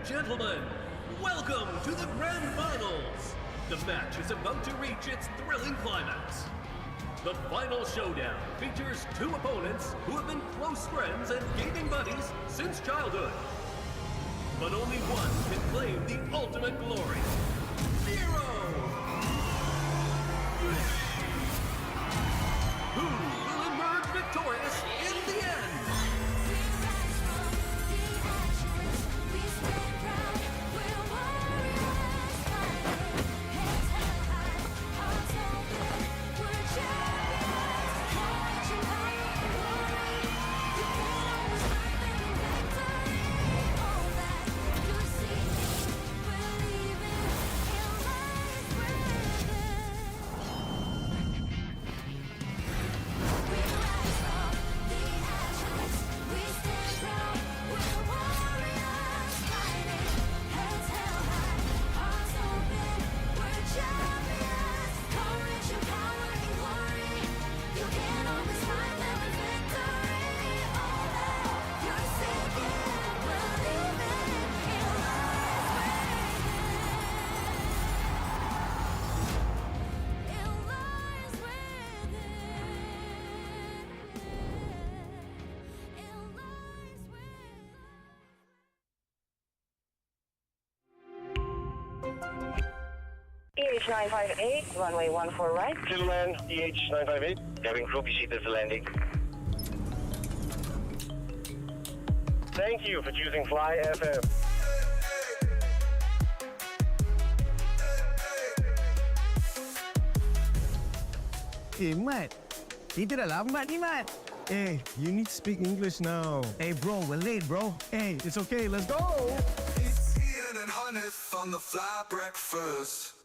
gentlemen, welcome to the Grand Finals. The match is about to reach its thrilling climax. The final showdown features two opponents who have been close friends and gaming buddies since childhood. But only one can claim the ultimate glory. Zero! Who will emerge victorious in the end? EH958, runway 14 right. Gentlemen, EH958, cabin crew, be seated for landing. Thank you for choosing Fly FM. Mat. Kita dah lambat ni, Mat. You need to speak English now. Bro, we're late, bro. It's okay, let's go. It's Ian and Hanif on the fly breakfast.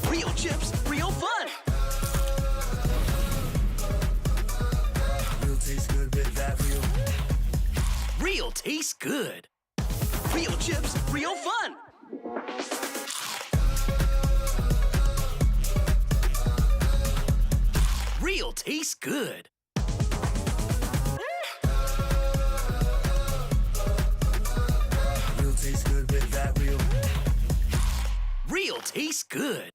Real chips, real fun! Real tastes good with that real. Real tastes good. Real chips, real fun! Real tastes good. Real tastes good with that real. Real tastes good.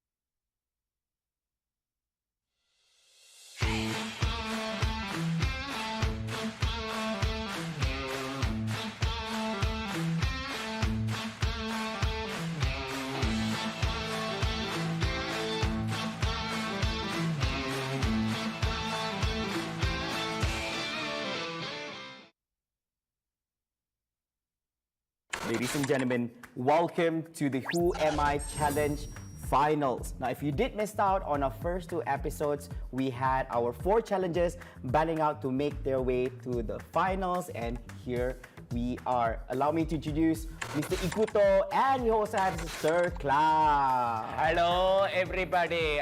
Ladies and gentlemen, welcome to the Who Am I Challenge Finals. Now, if you did miss out on our first two episodes, we had our 4 challenges battling out to make their way to the finals, and here we are. Allow me to introduce Mr. Ikuto, and you also have Sir Cloud. Hello, everybody.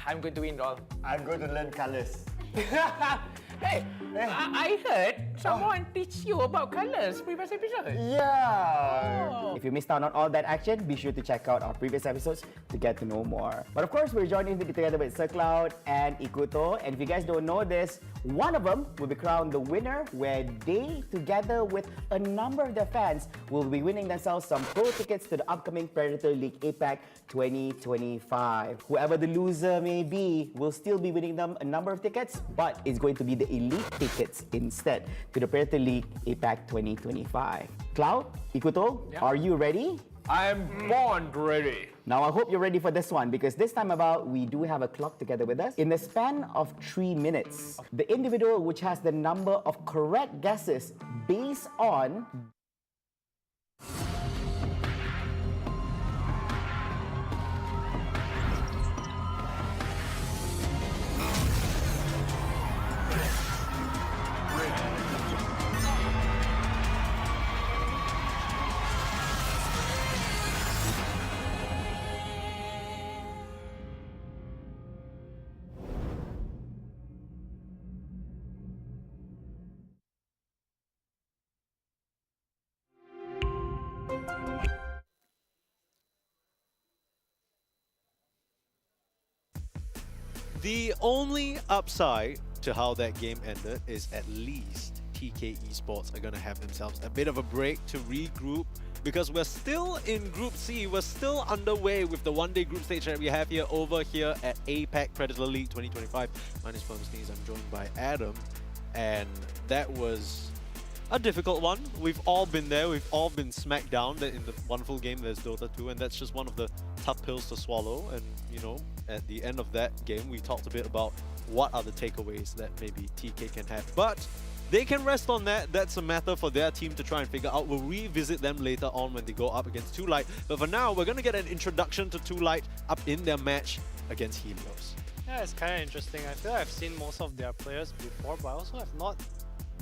I'm going to win all. I'm going to learn colors. Hey, I heard Someone teach you about colors previous episode. Yeah. If you missed out on all that action, be sure to check out our previous episodes to get to know more. But of course, we're joining together with SirCloud and Ikuto. And if you guys don't know this, one of them will be crowned the winner, where they, together with a number of their fans, will be winning themselves some pro tickets to the upcoming Predator League APAC 2025. Whoever the loser may be will still be winning them a number of tickets, but it's going to be the elite tickets instead to the Predator League APAC 2025. Cloud, Ikuto, are you ready? I'm born ready. Now, I hope you're ready for this one, because this time about, we do have a clock together with us. In the span of 3 minutes, the individual which has the number of correct guesses based on The only upside to how that game ended is at least TK Esports are going to have themselves a bit of a break to regroup, because we're still in Group C. We're still underway with the one-day group stage that we have here over here at APAC Predator League 2025. My name is Plum Sneeze. I'm joined by Adam, and that was a difficult one. We've all been there. We've all been smacked down. In the wonderful game, there's Dota 2, and that's just one of the tough pills to swallow. And, you know, at the end of that game, we talked a bit about what are the takeaways that maybe TK can have. But they can rest on that. That's a matter for their team to try and figure out. We'll revisit them later on when they go up against 2Light. But for now, we're going to get an introduction to 2Light up in their match against Helios. Yeah, it's kind of interesting. I feel I've seen most of their players before, but I also have not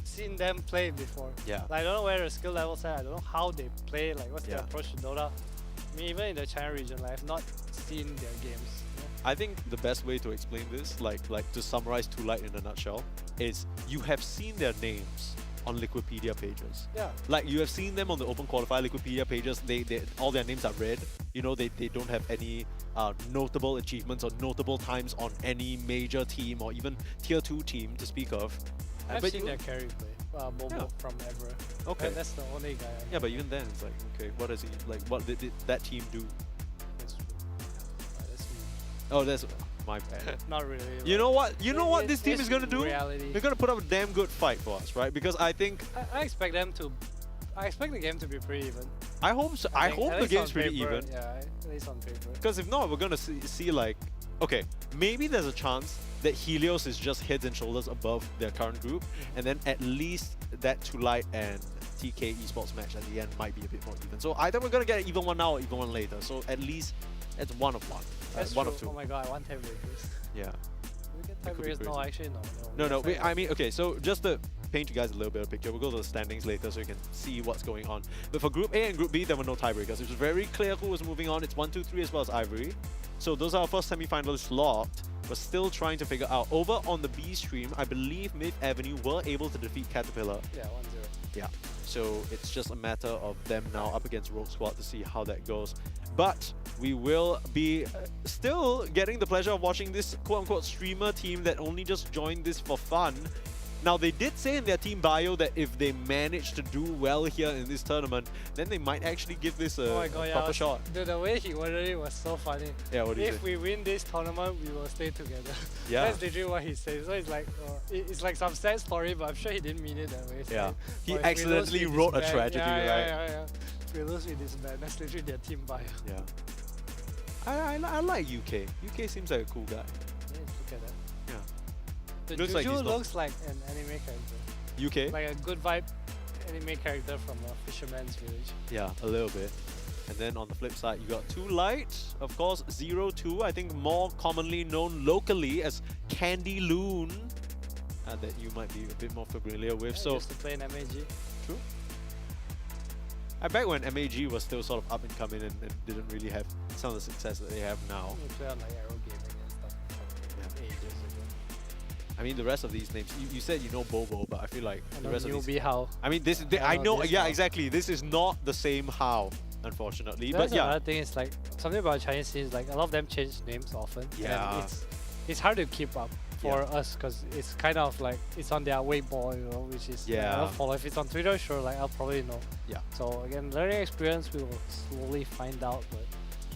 seen them play before. Yeah. Like, I don't know where their skill levels are. I don't know how they play. Like, what's their approach to Dota. I mean, even in the China region, like, I've not seen their games. I think the best way to explain this, like to summarize 2Light in a nutshell, is you have seen their names on Liquipedia pages. Yeah. Like, you have seen them on the Open Qualifier Liquipedia pages. They all their names are red. You know, they don't have any notable achievements or notable times on any major team or even tier 2 team to speak of. I've seen their carry play, Momo from Ever. Okay. That's the only guy I know. Yeah, but even then, it's like, okay, what does he, like, what did that team do? That's true. That's me. Oh, that's my bad. Not really. You know what? You know what this team it's is going to do? reality. They're going to put up a damn good fight for us, right? Because I think... I expect them to... I expect the game to be pretty even. I hope so. I hope the game's pretty paper, even. Yeah, at least on paper. Because if not, we're going to see like... Okay, maybe there's a chance that Helios is just heads and shoulders above their current group, and then at least that 2Light and TK Esports match at the end might be a bit more even. So either we're going to get an even one now or even one later. So at least it's one of one. That's one true. of two. Oh my god, I want tiebreakers. Yeah. We get It could be tiebreakers? No, crazy. actually No. I mean, okay, so just to paint you guys a little bit of a picture, we'll go to the standings later so you can see what's going on. But for Group A and Group B, there were no tiebreakers. It was very clear who was moving on. It's 1, 2, 3 as well as Ivory. So those are our first semi-finalists locked. We're still trying to figure out. Over on the B stream, I believe Myth Avenue were able to defeat Caterpillar. Yeah, 1-0. Yeah, so it's just a matter of them now up against Rogue Squad to see how that goes. But we will be still getting the pleasure of watching this quote-unquote streamer team that only just joined this for fun. Now, they did say in their team bio that if they manage to do well here in this tournament, then they might actually give this a proper shot. Dude, the way he worded it was so funny. Yeah, what did he say? If we win this tournament, we will stay together. Yeah. That's literally what he said. So it's like, it's like some sad story, but I'm sure he didn't mean it that way. So Yeah, like, he if we lose, accidentally we wrote a disband. tragedy, right? Yeah. If we lose, we disband. That's literally their team bio. Yeah. I like UK. UK seems like a cool guy. Yeah, look at that. Yeah. The Looks Juju like he's not- looks like an anime character. UK? Like a good vibe anime character from a fisherman's village. Yeah, a little bit. And then on the flip side, you got 2Light, of course, 0-2, I think more commonly known locally as Candy Loon, that you might be a bit more familiar with. Yeah, So used to play in MAG. True. Back when MAG was still sort of up and coming and didn't really have some of the success that they have now. We play on like Aero Gaming and stuff from ages ago. I mean, the rest of these names, you said you know Bobo, but I feel like I the know rest of these... newbie How. I mean, this is... I know know, this yeah, How. exactly. This is not the same How, unfortunately. That's But yeah. another thing is like something about Chinese scenes, like a lot of them change names often. Yeah. And it's hard to keep up for us because it's kind of like it's on their Weibo, you know, which is I don't follow. If it's on Twitter, sure, like I'll probably know. Yeah. So again, learning experience, we will slowly find out, but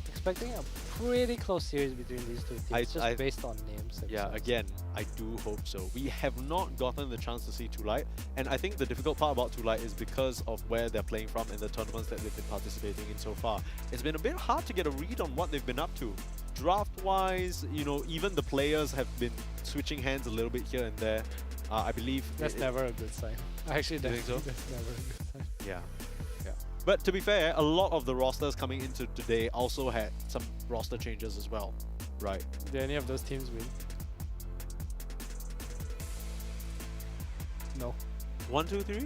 expecting a pretty close series between these two teams, just based on names. Yeah, themselves. again, I do hope so. We have not gotten the chance to see Too Light, and I think the difficult part about Too Light is because of where they're playing from in the tournaments that they've been participating in so far. It's been a bit hard to get a read on what they've been up to. Draft-wise, you know, even the players have been switching hands a little bit here and there. I believe... That's never a good sign. Actually, You think so? that's never a good sign. Yeah. But to be fair, a lot of the rosters coming into today also had some roster changes as well, right? Did any of those teams win? No. 1, 2, 3?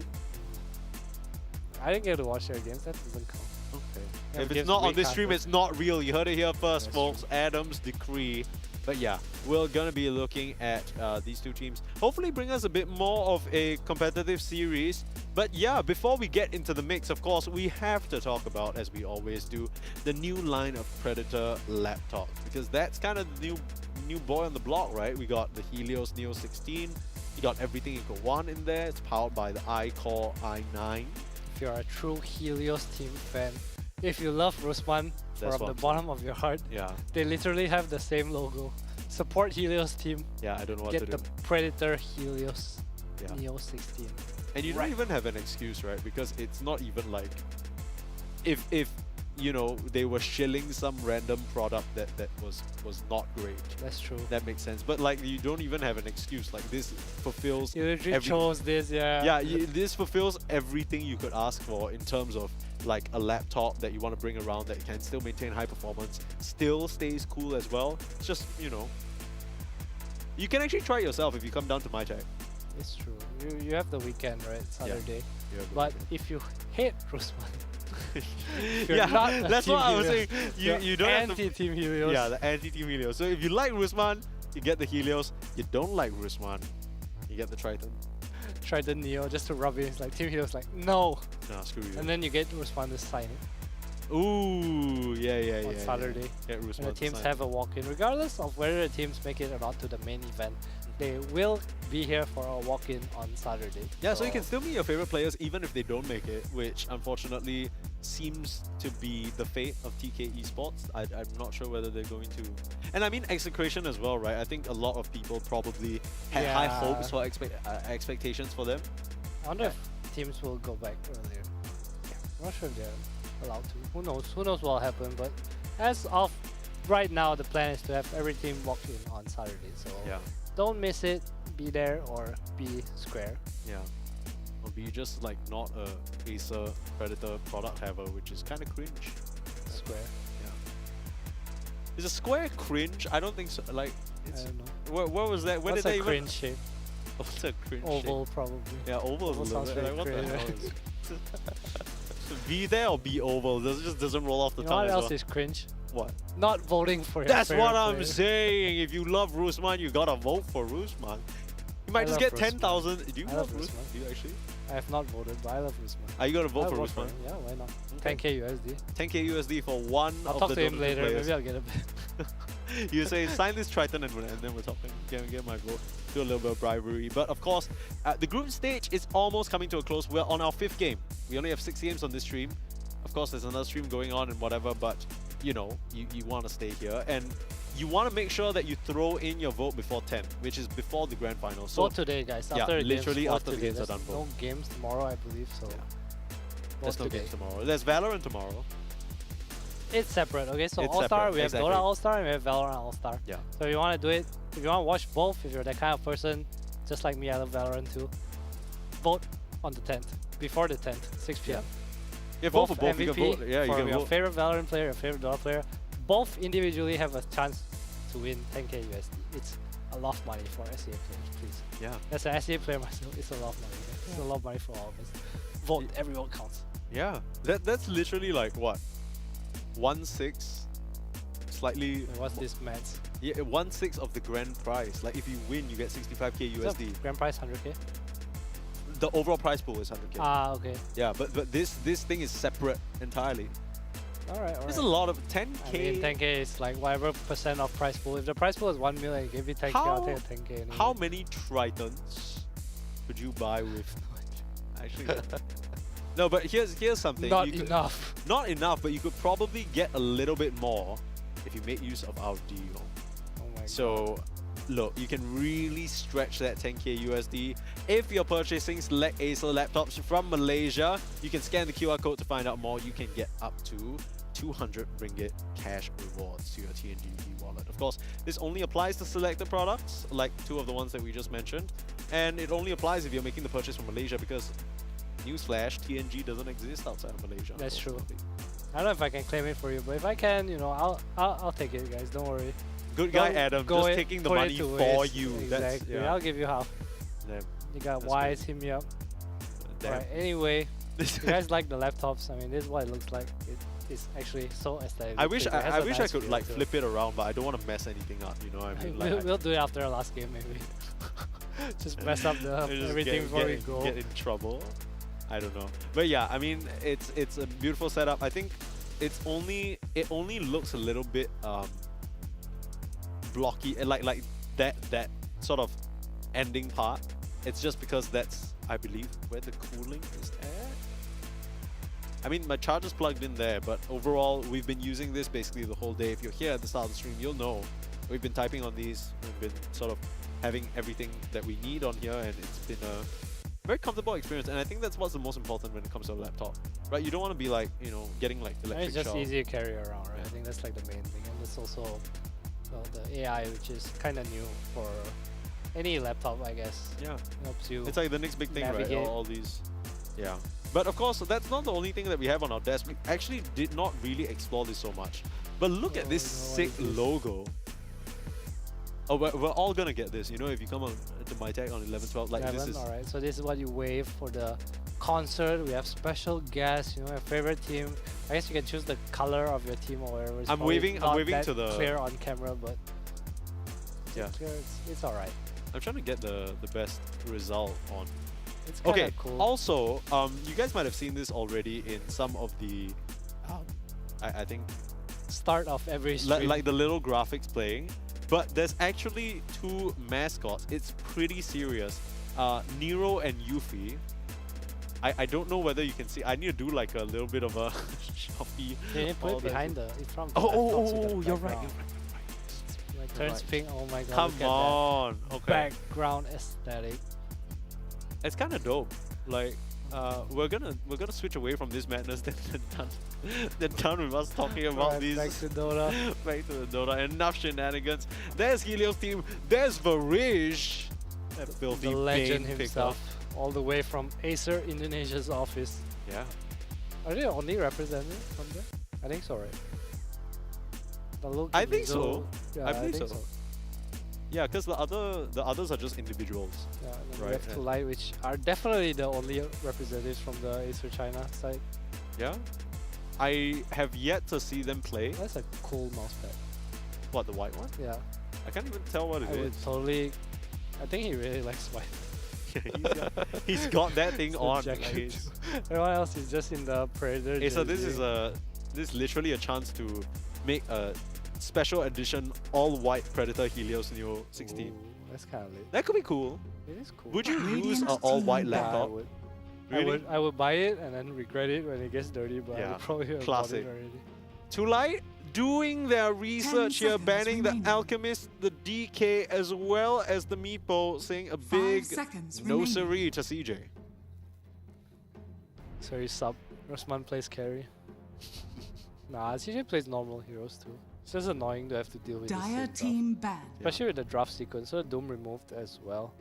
I didn't get to watch their games. That doesn't count. Okay. If it's not on this stream, it's not real. You heard it here first, folks. Adam's decree. But yeah, we're gonna be looking at these two teams. Hopefully bring us a bit more of a competitive series. But yeah, before we get into the mix, of course, we have to talk about, as we always do, the new line of Predator laptops. Because that's kind of the new boy on the block, right? We got the Helios Neo 16. You got everything you could want in there. It's powered by the iCore i9. If you're a true Helios team fan, if you love Rusman That's from what the I'm bottom of your heart, Yeah. they literally have the same logo. Support Helios team. Yeah, I don't know what Get to do. the Predator Helios Yeah. Neo 16. And you don't even have an excuse, right? Because it's not even like if you know they were shilling some random product that was not great. That's true. That makes sense. But like you don't even have an excuse. Like this fulfills. You literally chose this, yeah. Yeah, this fulfills everything you could ask for in terms of like a laptop that you want to bring around that can still maintain high performance, still stays cool as well. It's just, you know, you can actually try it yourself if you come down to my tech. It's true. You have the weekend, right? Saturday. You have the But if you hate Rusman, Yeah, that's what I was saying. You don't have to- anti-team Helios. Yeah, the anti-team Helios. So if you like Rusman, you get the Helios. You don't like Rusman, you get the Triton. Tried the Neo just to rub it. It's like Team Helios like, no. Nah, screw you. And then you get Rusman to sign it. Ooh, yeah. On Saturday. Get And Rusman the to teams sign. have a walk-in. Regardless of whether the teams make it or not to the main event, they will be here for a walk-in on Saturday. Yeah, so you can still meet your favorite players even if they don't make it, which unfortunately seems to be the fate of TK Esports. I'm not sure whether they're going to... And I mean Execration as well, right? I think a lot of people probably had high Yeah. hopes for expectations for them. I wonder if teams will go back earlier. I'm not sure if they're allowed to. Who knows? Who knows what will happen? But as of right now, the plan is to have every team walk in on Saturday. So Yeah. don't miss it. Be there or be square. Yeah. Or be just like not a Acer Predator product haver, which is kind of cringe. Square. Yeah. Is a square cringe? I don't think so. Like, it's, I don't know. Where was that? Where What's did they a even? cringe shape? What's a cringe Oval, shape? probably. Yeah, oval is a little sounds bit. very Like, what the cringe. hell is Be there or be oval? This just doesn't roll off the You know tongue what as else well. is cringe? What? Not voting for your That's favorite what I'm player. saying. If you love Rusman, you gotta vote for Rusman. You might I just love get 10,000. Do you I love love Rusman? Do you actually? I have not voted, but I love Rusman. Are you gonna vote I'll for vote Rusman? him. Yeah, why not? Okay. 10k USD. 10k USD for one I'll of talk the to him Dota later. players. Maybe I'll get a bit. You say sign this Triton and then we're talking. Get my vote. Do a little bit of bribery. But of course, the group stage is almost coming to a close. We're on our 5th game. We only have 6 games on this stream. Of course, there's another stream going on and whatever, but you know, you want to stay here. And you want to make sure that you throw in your vote before 10, which is before the grand final. So Vote today, guys. yeah, After the literally games, vote after the today. games are There's done. no Vote. games tomorrow, I believe, so. There's Vote no today. games tomorrow. There's Valorant tomorrow. It's separate, okay? So It's All-Star, separate, we have exactly. Dota All-Star, and we have Valorant All-Star. Yeah. So if you want to do it, if you want to watch both, if you're that kind of person, just like me, I love Valorant too, vote on the 10th, before the 10th, 6 p.m. Yeah, vote for both. You MVP can vote. Yeah, you for can your vote. favorite Valorant player, your favorite Dota player, both individually have a chance to win 10k USD. It's a lot of money for SEA players, please. Yeah. As an SEA player myself, it's a lot of money. Guys. It's a lot of money for all of us. Vote, everyone counts. Yeah, that's literally like what, 1/6, slightly. What's this maths? Yeah, 1/6 of the grand prize. Like if you win, you get 65k Is that USD. grand prize 100k? The overall prize pool is 100k. Ah, okay. Yeah, but this thing is separate entirely. Alright. There's a lot of 10k. I mean, 10k is like whatever percent of prize pool. If the prize pool is 1 million, you give me 10k, I'll take a 10k. Anyway. How many Tritons could you buy with? Actually, no. But here's something. Not You could- enough. Not enough, but you could probably get a little bit more if you make use of our deal. Oh my So, look, you can really stretch that 10k USD. If you're purchasing select Acer laptops from Malaysia, you can scan the QR code to find out more. You can get up to 200 ringgit cash rewards to your TNG e-wallet. Of course, this only applies to selected products, like two of the ones that we just mentioned. And it only applies if you're making the purchase from Malaysia because, newsflash, TNG doesn't exist outside of Malaysia. That's true. unfortunately. I don't know if I can claim it for you, but if I can, you know, I'll take it, guys. Don't worry. Good guy, Don't Adam, go just it- taking the put it money to for waste. you. Exactly. That's, yeah. I'll give you half. Yeah. You got That's Wise, hit me up. Damn. Alright, anyway, you guys like the laptops? I mean, this is what it looks like. It's actually so aesthetic. I wish It has I a wish nice I could feel like to it. flip it around, but I don't want to mess anything up. You know what I mean? Like, We'll do it after our last game, maybe. Just mess up the just everything before we go. Get in trouble. I don't know, but yeah, I mean, it's a beautiful setup. I think it only looks a little bit blocky, like that sort of ending part. It's just because that's, I believe, where the cooling is at. I mean, my charger's plugged in there, but overall, we've been using this basically the whole day. If you're here at the start of the stream, you'll know we've been typing on these. We've been sort of having everything that we need on here, and it's been a very comfortable experience. And I think that's what's the most important when it comes to a laptop, right? You don't want to be like, you know, getting like And electric it's just shock. easy to carry around, right? I think that's like the main thing. And it's also well, the AI, which is kind of new for any laptop, I guess. Yeah. Helps you. It's like the next big thing, right? navigate. All these. Yeah. But of course, that's not the only thing that we have on our desk. We actually did not really explore this so much. But look at this sick logo. Oh, we're all gonna get this. You know, if you come on to my tech on 11/12, like this is. Alright, so this is what you wave for the concert. We have special guests, you know, your favorite team. I guess you can choose the color of your team or whatever. It's I'm probably waving not to that the. clear on camera, but Yeah. clear, it's alright. I'm trying to get the best result on. It's kinda Okay. cool. Also, you guys might have seen this already in some of the. I think. Start of every stream. Like the little graphics playing. But there's actually two mascots. It's pretty serious. Nero and Yuffie. I don't know whether you can see. I need to do like a little bit of a Shopee. You need to put all it that behind shit. the in front. Oh, you're right. Like turns pink. Oh my god! Come look at on. that Okay. background aesthetic. It's kind of dope. Like, we're gonna switch away from this madness. Then done with us talking about Right, these. back to Dota. Back to the Dota. Enough shenanigans. There's Helios team. There's Varish. That filthy The legend Bane himself, all the way from Acer Indonesia's office. Yeah. Are they the only representative from there? I think so, right? The look I is think so. so- Yeah, I believe so. Yeah, because the others are just individuals. Yeah, and then right. we have and- Tulite, which are definitely the only representatives from the Acer China side. Yeah. I have yet to see them play. That's a cool mousepad. What, the white one? Yeah. I can't even tell what it I is. would totally. I think he really likes white. He's got that thing It's on. jacket like, he's- too. Everyone else is just in the Predator. Okay, so this jersey. is literally a chance to make a special edition all white Predator Helios Neo 16. Ooh, that's kind of lit. That could be cool. It is cool. Would you use an all white Yeah, laptop? I would. Really? I would buy it and then regret it when it gets dirty, but I Yeah, would probably have classic. bought it already. Tulite doing their research here, seconds banning the remaining. Alchemist, the DK, as well as the Meepo, saying a big seconds no remaining. siree to CJ. Sorry, sub. Rosman plays carry. Nah, CJ plays normal heroes too. It's just annoying to have to deal with this Dire shit, team banned. especially with the draft sequence. So Doom removed as well.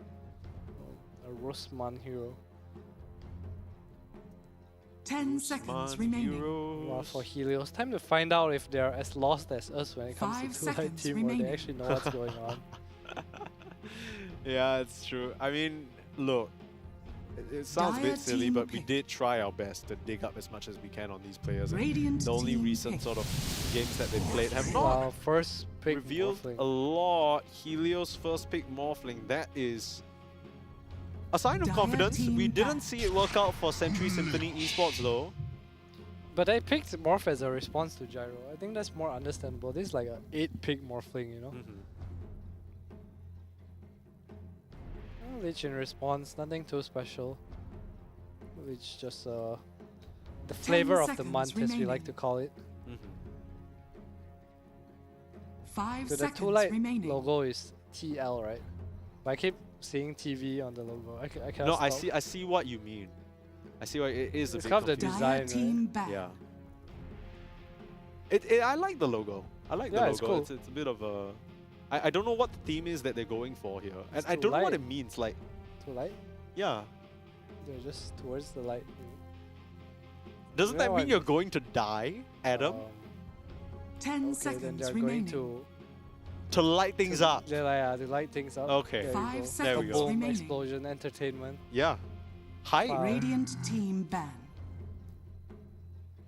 A Rosman hero. 10 seconds remaining. Well, for Helios, time to find out if they're as lost as us when it comes 5 to Tulite seconds team, or remaining. they actually know what's going on. Yeah, it's true. I mean, look, It sounds a Dire bit silly, team but we pick. did try our best to dig up as much as we can on these players. And Radiant the only team recent pick. sort of games that they've played have Wow, not first pick revealed Morphling. a lot. Helios first pick Morphling. That is a sign of Dire confidence. team We didn't back. see it work out for Century Symphony Esports though. But I picked Morph as a response to Gyro. I think that's more understandable. This is like a 8-pick Morphling, you know? Lich in response, nothing too special. Lich just the flavor of the seconds month, as we like remaining. to call it. 5 So the seconds Too Light remaining. logo is TL, right? But I keep seeing TV on the logo. I can't No, stop. I see what you mean. I see what it is a It's bit kind of the confusing. Dire design, team right? back. Yeah. I like the logo. I like the Yeah, logo. it's cool. It's a bit of a. I don't know what the theme is that they're going for here, and It's I too don't know what light. it means. Like, Too light? yeah, They're just towards the light. doesn't You that know mean what? you're going to die, Adam? 10 Okay, then seconds they're remaining. going to to light things up. They're like, they light things up. Okay. There you 5 go. There we seconds go. Boom, remaining. explosion, entertainment. Yeah. Hi. Wow. Radiant team ban.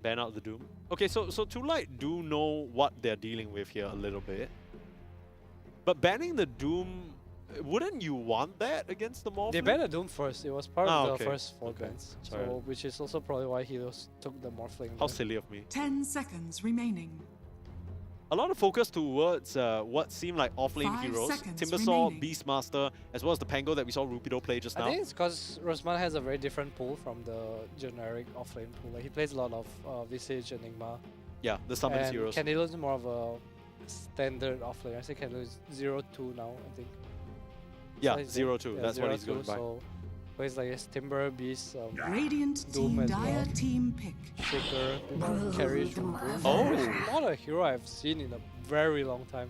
Ban out the Doom. Okay, so Too Light do know what they're dealing with here a little bit. But banning the Doom, wouldn't you want that against the Morphling? They banned the Doom first. It was part Ah, of the okay. first 4 Okay. bans. Alright. So, which is also probably why Helios took the Morphling. How ban. silly of me. 10 seconds remaining. A lot of focus towards what seemed like off-lane 5 heroes. seconds Timbersaw, remaining. Beastmaster, as well as the Pango that we saw Rupido play just I now. think it's because Rosman has a very different pool from the generic offlane pool. Like he plays a lot of Visage, Enigma. Yeah, the summon and heroes. Candelo is more of a standard offlane. I say Candelo is 0-2 now, I think. Yeah, he's 0-2. yeah, That's what he's 0-2, going by. So plays like his Timber, Beast, Radiant Doom team as dire well. team pick. Shaker, carries from Doom. Oh. It's not a hero I've seen in a very long time.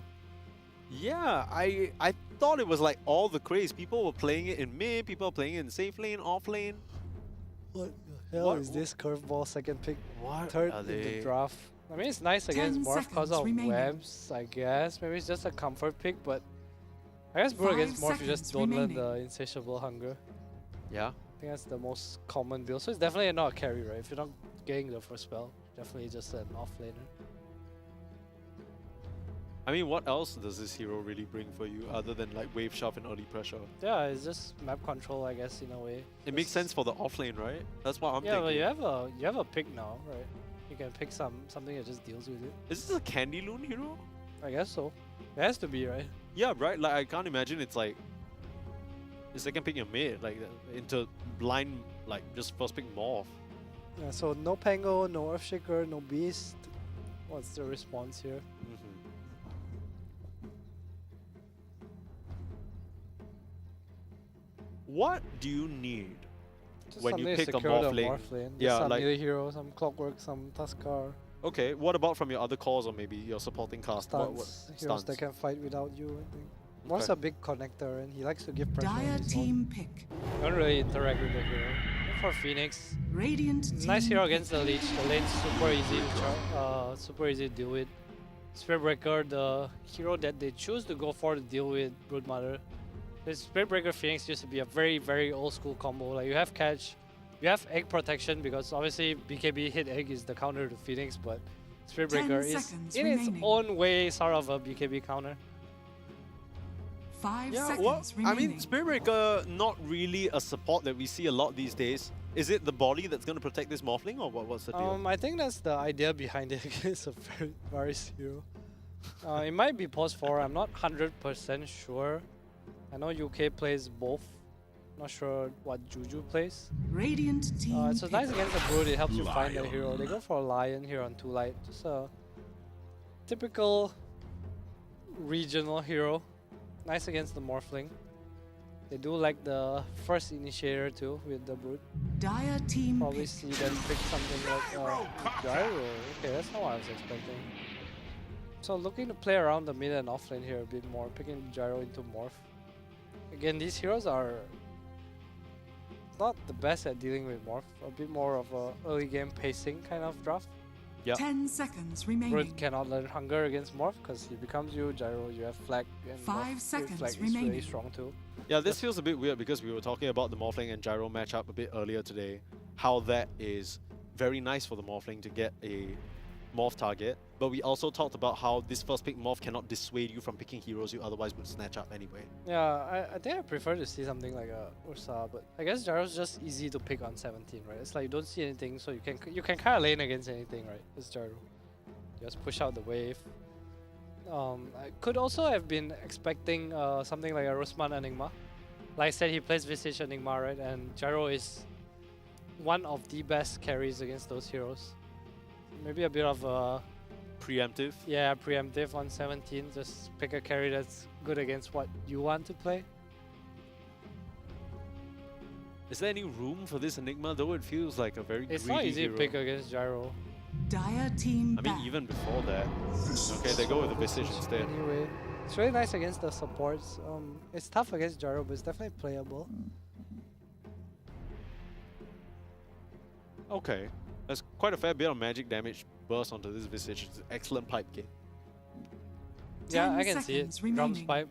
Yeah, I thought it was like all the craze. People were playing it in mid, people were playing it in safe lane, off lane. What the hell is this curveball second pick? What Third are in the they? draft. I mean, it's nice 10 against Morph because seconds of remaining. webs, I guess. Maybe it's just a comfort pick, but I guess bro 5 against Morph, you just seconds don't learn remaining. the insatiable hunger. Yeah. I think that's the most common build. So it's definitely not a carry, right? If you're not getting the first spell, definitely just an offlaner. I mean, what else does this hero really bring for you other than like wave shove and early pressure? Yeah, it's just map control, I guess, in a way. It makes Just- sense for the offlane, right? That's what I'm Yeah, thinking. but you have a pick now, right? You can pick something that just deals with it. Is this a Candy Loon hero? I guess so. It has to be, right? Yeah, right? Like, I can't imagine it's like the second pick you made, like into blind, like just first pick morph. Yeah, so no Pango, no Earthshaker, no Beast. What's the response here? What do you need Just when you something to pick a secure the morph lane? morph lane. Just Yeah, some like melee hero, some Clockwork, some Tuskar. okay. What about from your other calls or maybe your supporting cast? Stunts, heroes that can fight without you, I think. Morph's Okay. a big connector and he likes to give pressure. on Dire his own. team pick. Don't really interact with the hero. For Phoenix, Radiant nice team hero pick. against the Leech. The lane's super easy to super easy to deal with. Spiritbreaker, the hero that they choose to go for to deal with Broodmother. This Spiritbreaker Phoenix used to be a very, very old school combo. Like you have catch, you have egg protection because obviously BKB hit egg is the counter to Phoenix, but Spiritbreaker 10 is seconds in its remaining. own way sort of a BKB counter. 5 Yeah, seconds well, I remaining. mean, Spiritbreaker not really a support that we see a lot these days. Is it the body that's going to protect this morphling, or what's the deal? I think that's the idea behind it. It's a very Varys hero. It might be post 4. I'm not 100% sure. I know UK plays both. Not sure what Juju plays. Radiant team It's pick. nice against the Brood. It helps you find the hero. They go for a Lion here on 2 light. Just a typical regional hero. Nice against the Morphling. They do like the first initiator too with the Brood. Dire team Probably pick. see them pick something like Gyro. Okay, that's not what I was expecting. So looking to play around the mid and offlane here a bit more, picking Gyro into Morph. Again, these heroes are not the best at dealing with Morph. A bit more of a early game pacing kind of draft. Yeah. 10 seconds remaining. Brute cannot learn hunger against Morph because he becomes you. Gyro, you have flag. And 5 Morph with seconds flag is really remaining. strong too. Yeah, this feels a bit weird because we were talking about the Morphling and Gyro matchup a bit earlier today. How that is very nice for the Morphling to get a Morph target. But we also talked about how this first pick Morph cannot dissuade you from picking heroes you otherwise would snatch up anyway. Yeah, I think I prefer to see something like a Ursa, but I guess Gyro's just easy to pick on 17, right? It's like you don't see anything, so you can kind of lane against anything, right? It's Gyro. Just push out the wave. I could also have been expecting something like a Rusman Enigma. Like I said, he plays Visage Enigma, right? And Gyro is one of the best carries against those heroes. Maybe a bit of a... Preemptive? Yeah, preemptive on 17. Just pick a carry that's good against what you want to play. Is there any room for this Enigma? Though it feels like a very It's greedy not easy hero. to pick against Gyro. Dire team I mean, even before that. Okay, they go with the Visage instead. Anyway, it's really nice against the supports. It's tough against Gyro, but it's definitely playable. Okay, that's quite a fair bit of magic damage burst onto this Visage. It's an excellent pipe game. Yeah, I can see it. seconds Drums remaining. pipe.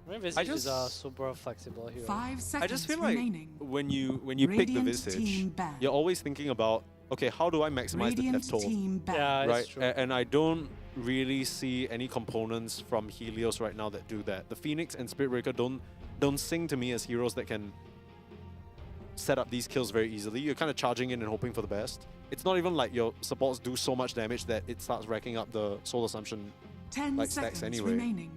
I mean, Visage is a just- super flexible hero. 5 seconds I just feel like remaining. when you pick the Radiant Visage, team ban. you're always thinking about, okay, how do I maximize the Radiant death toll? team ban. Yeah, Right, it's true. and I don't really see any components from Helios right now that do that. The Phoenix and Spirit Breaker don't sing to me as heroes that can set up these kills very easily. You're kind of charging in and hoping for the best. It's not even like your supports do so much damage that it starts racking up the Soul Assumption 10 like stacks seconds anyway. remaining.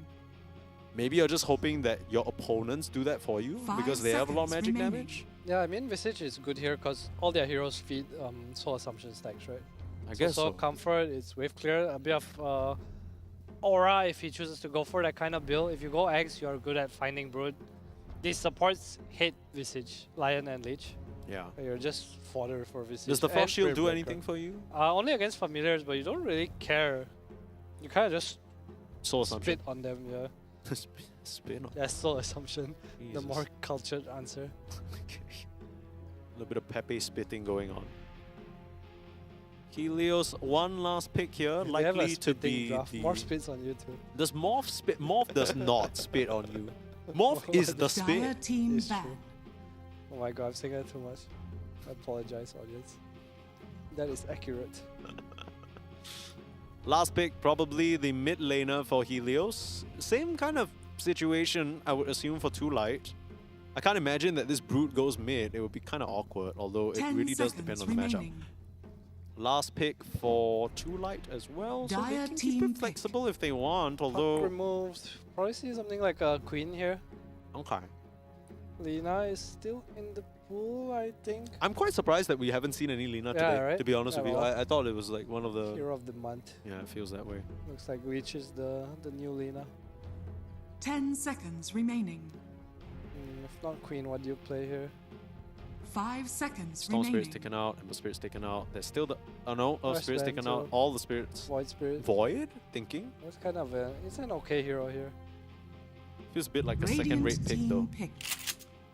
Maybe you're just hoping that your opponents do that for you 5 because they have a lot of seconds magic remaining. damage. Yeah, I mean, Visage is good here because all their heroes feed Soul Assumption stacks, right? I guess so. so. Comfort, it's wave clear, a bit of aura if he chooses to go for that kind of build. If you go X, you're good at finding Brood. These supports hate Visage, Lion and Lich. Yeah. You're just fodder for Visage. Does the Frost and Shield Spirit do Breaker. anything for you? Only against familiars, but you don't really care. You kind of just Soul Assumption. spit on them, yeah. Spin on. Yeah, Soul Assumption. Jesus. The more cultured answer. A little bit of Pepe spitting going on. Helios, one last pick here, They have a likely to spitting be draft. the... More spits on you too. Does Morph spit? Morph does not spit on you. Morph is the Dire spit. team It's ban. true. Oh my god, I'm saying that too much. I apologize, audience. That is accurate. Last pick, probably the mid laner for Helios. Same kind of situation, I would assume, for Too Light. I can't imagine that this Brute goes mid. It would be kind of awkward, although it 10 really does depend seconds on the matchup. remaining. Last pick for Too Light as well, so they Dire can keep team it pick. flexible if they want, Puck although... removed. Probably see something like a Queen here. Okay. Lina is still in the pool, I think. I'm quite surprised that we haven't seen any Lina Yeah, today, right? to be honest Yeah, with you. well. I thought it was like one of the... Hero of the month. Yeah, it feels that way. Looks like Leech is the new Lina. 10 seconds remaining. If not Queen, what do you play here? 5 seconds Storm remaining. Spirit's taken out, Ember Spirit's taken out. There's still the... Oh no, Earth West Spirit's Band taken out. too. All the spirits. Void Spirit. Void? Thinking? It's kind of a... It's an okay hero here. Feels a bit like a Radiant second-rate pick team though. pick.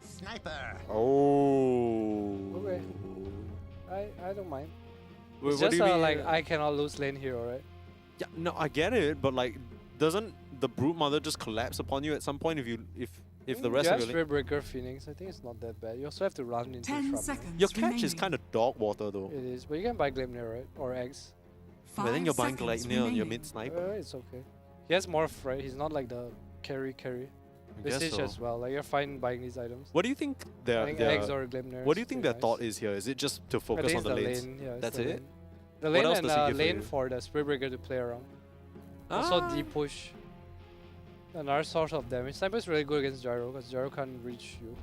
Sniper. Oh. Okay. I don't mind. Wait, It's what do just you mean? like I cannot lose lane hero, right? Yeah, no, I get it, but like, doesn't the Brute Mother just collapse upon you at some point if the rest you of have your lane... Spirit Breaker Phoenix. I think it's not that bad. You also have to run into 10 Shrub. seconds Your catch remaining. is kind of dog water though. It is, but you can buy Glimnir, right? Or eggs. But then you're buying 5 seconds Gleipnir on your remaining. mid-sniper. It's okay. He has more right? He's not like the carry. I guess Visage so. as well. Like you're fine buying these items. What do you think I think eggs or Glimnir. What do you think their thought is here? Is it just to I focus think on it's the the lanes? lane. Yeah, it's That's the it? lane. The What lane else and does he give for lane you? for the Spirit Breaker to play around. Also Ah. deep push. Another source of damage. Sniper is really good against Gyro because Gyro can't reach you.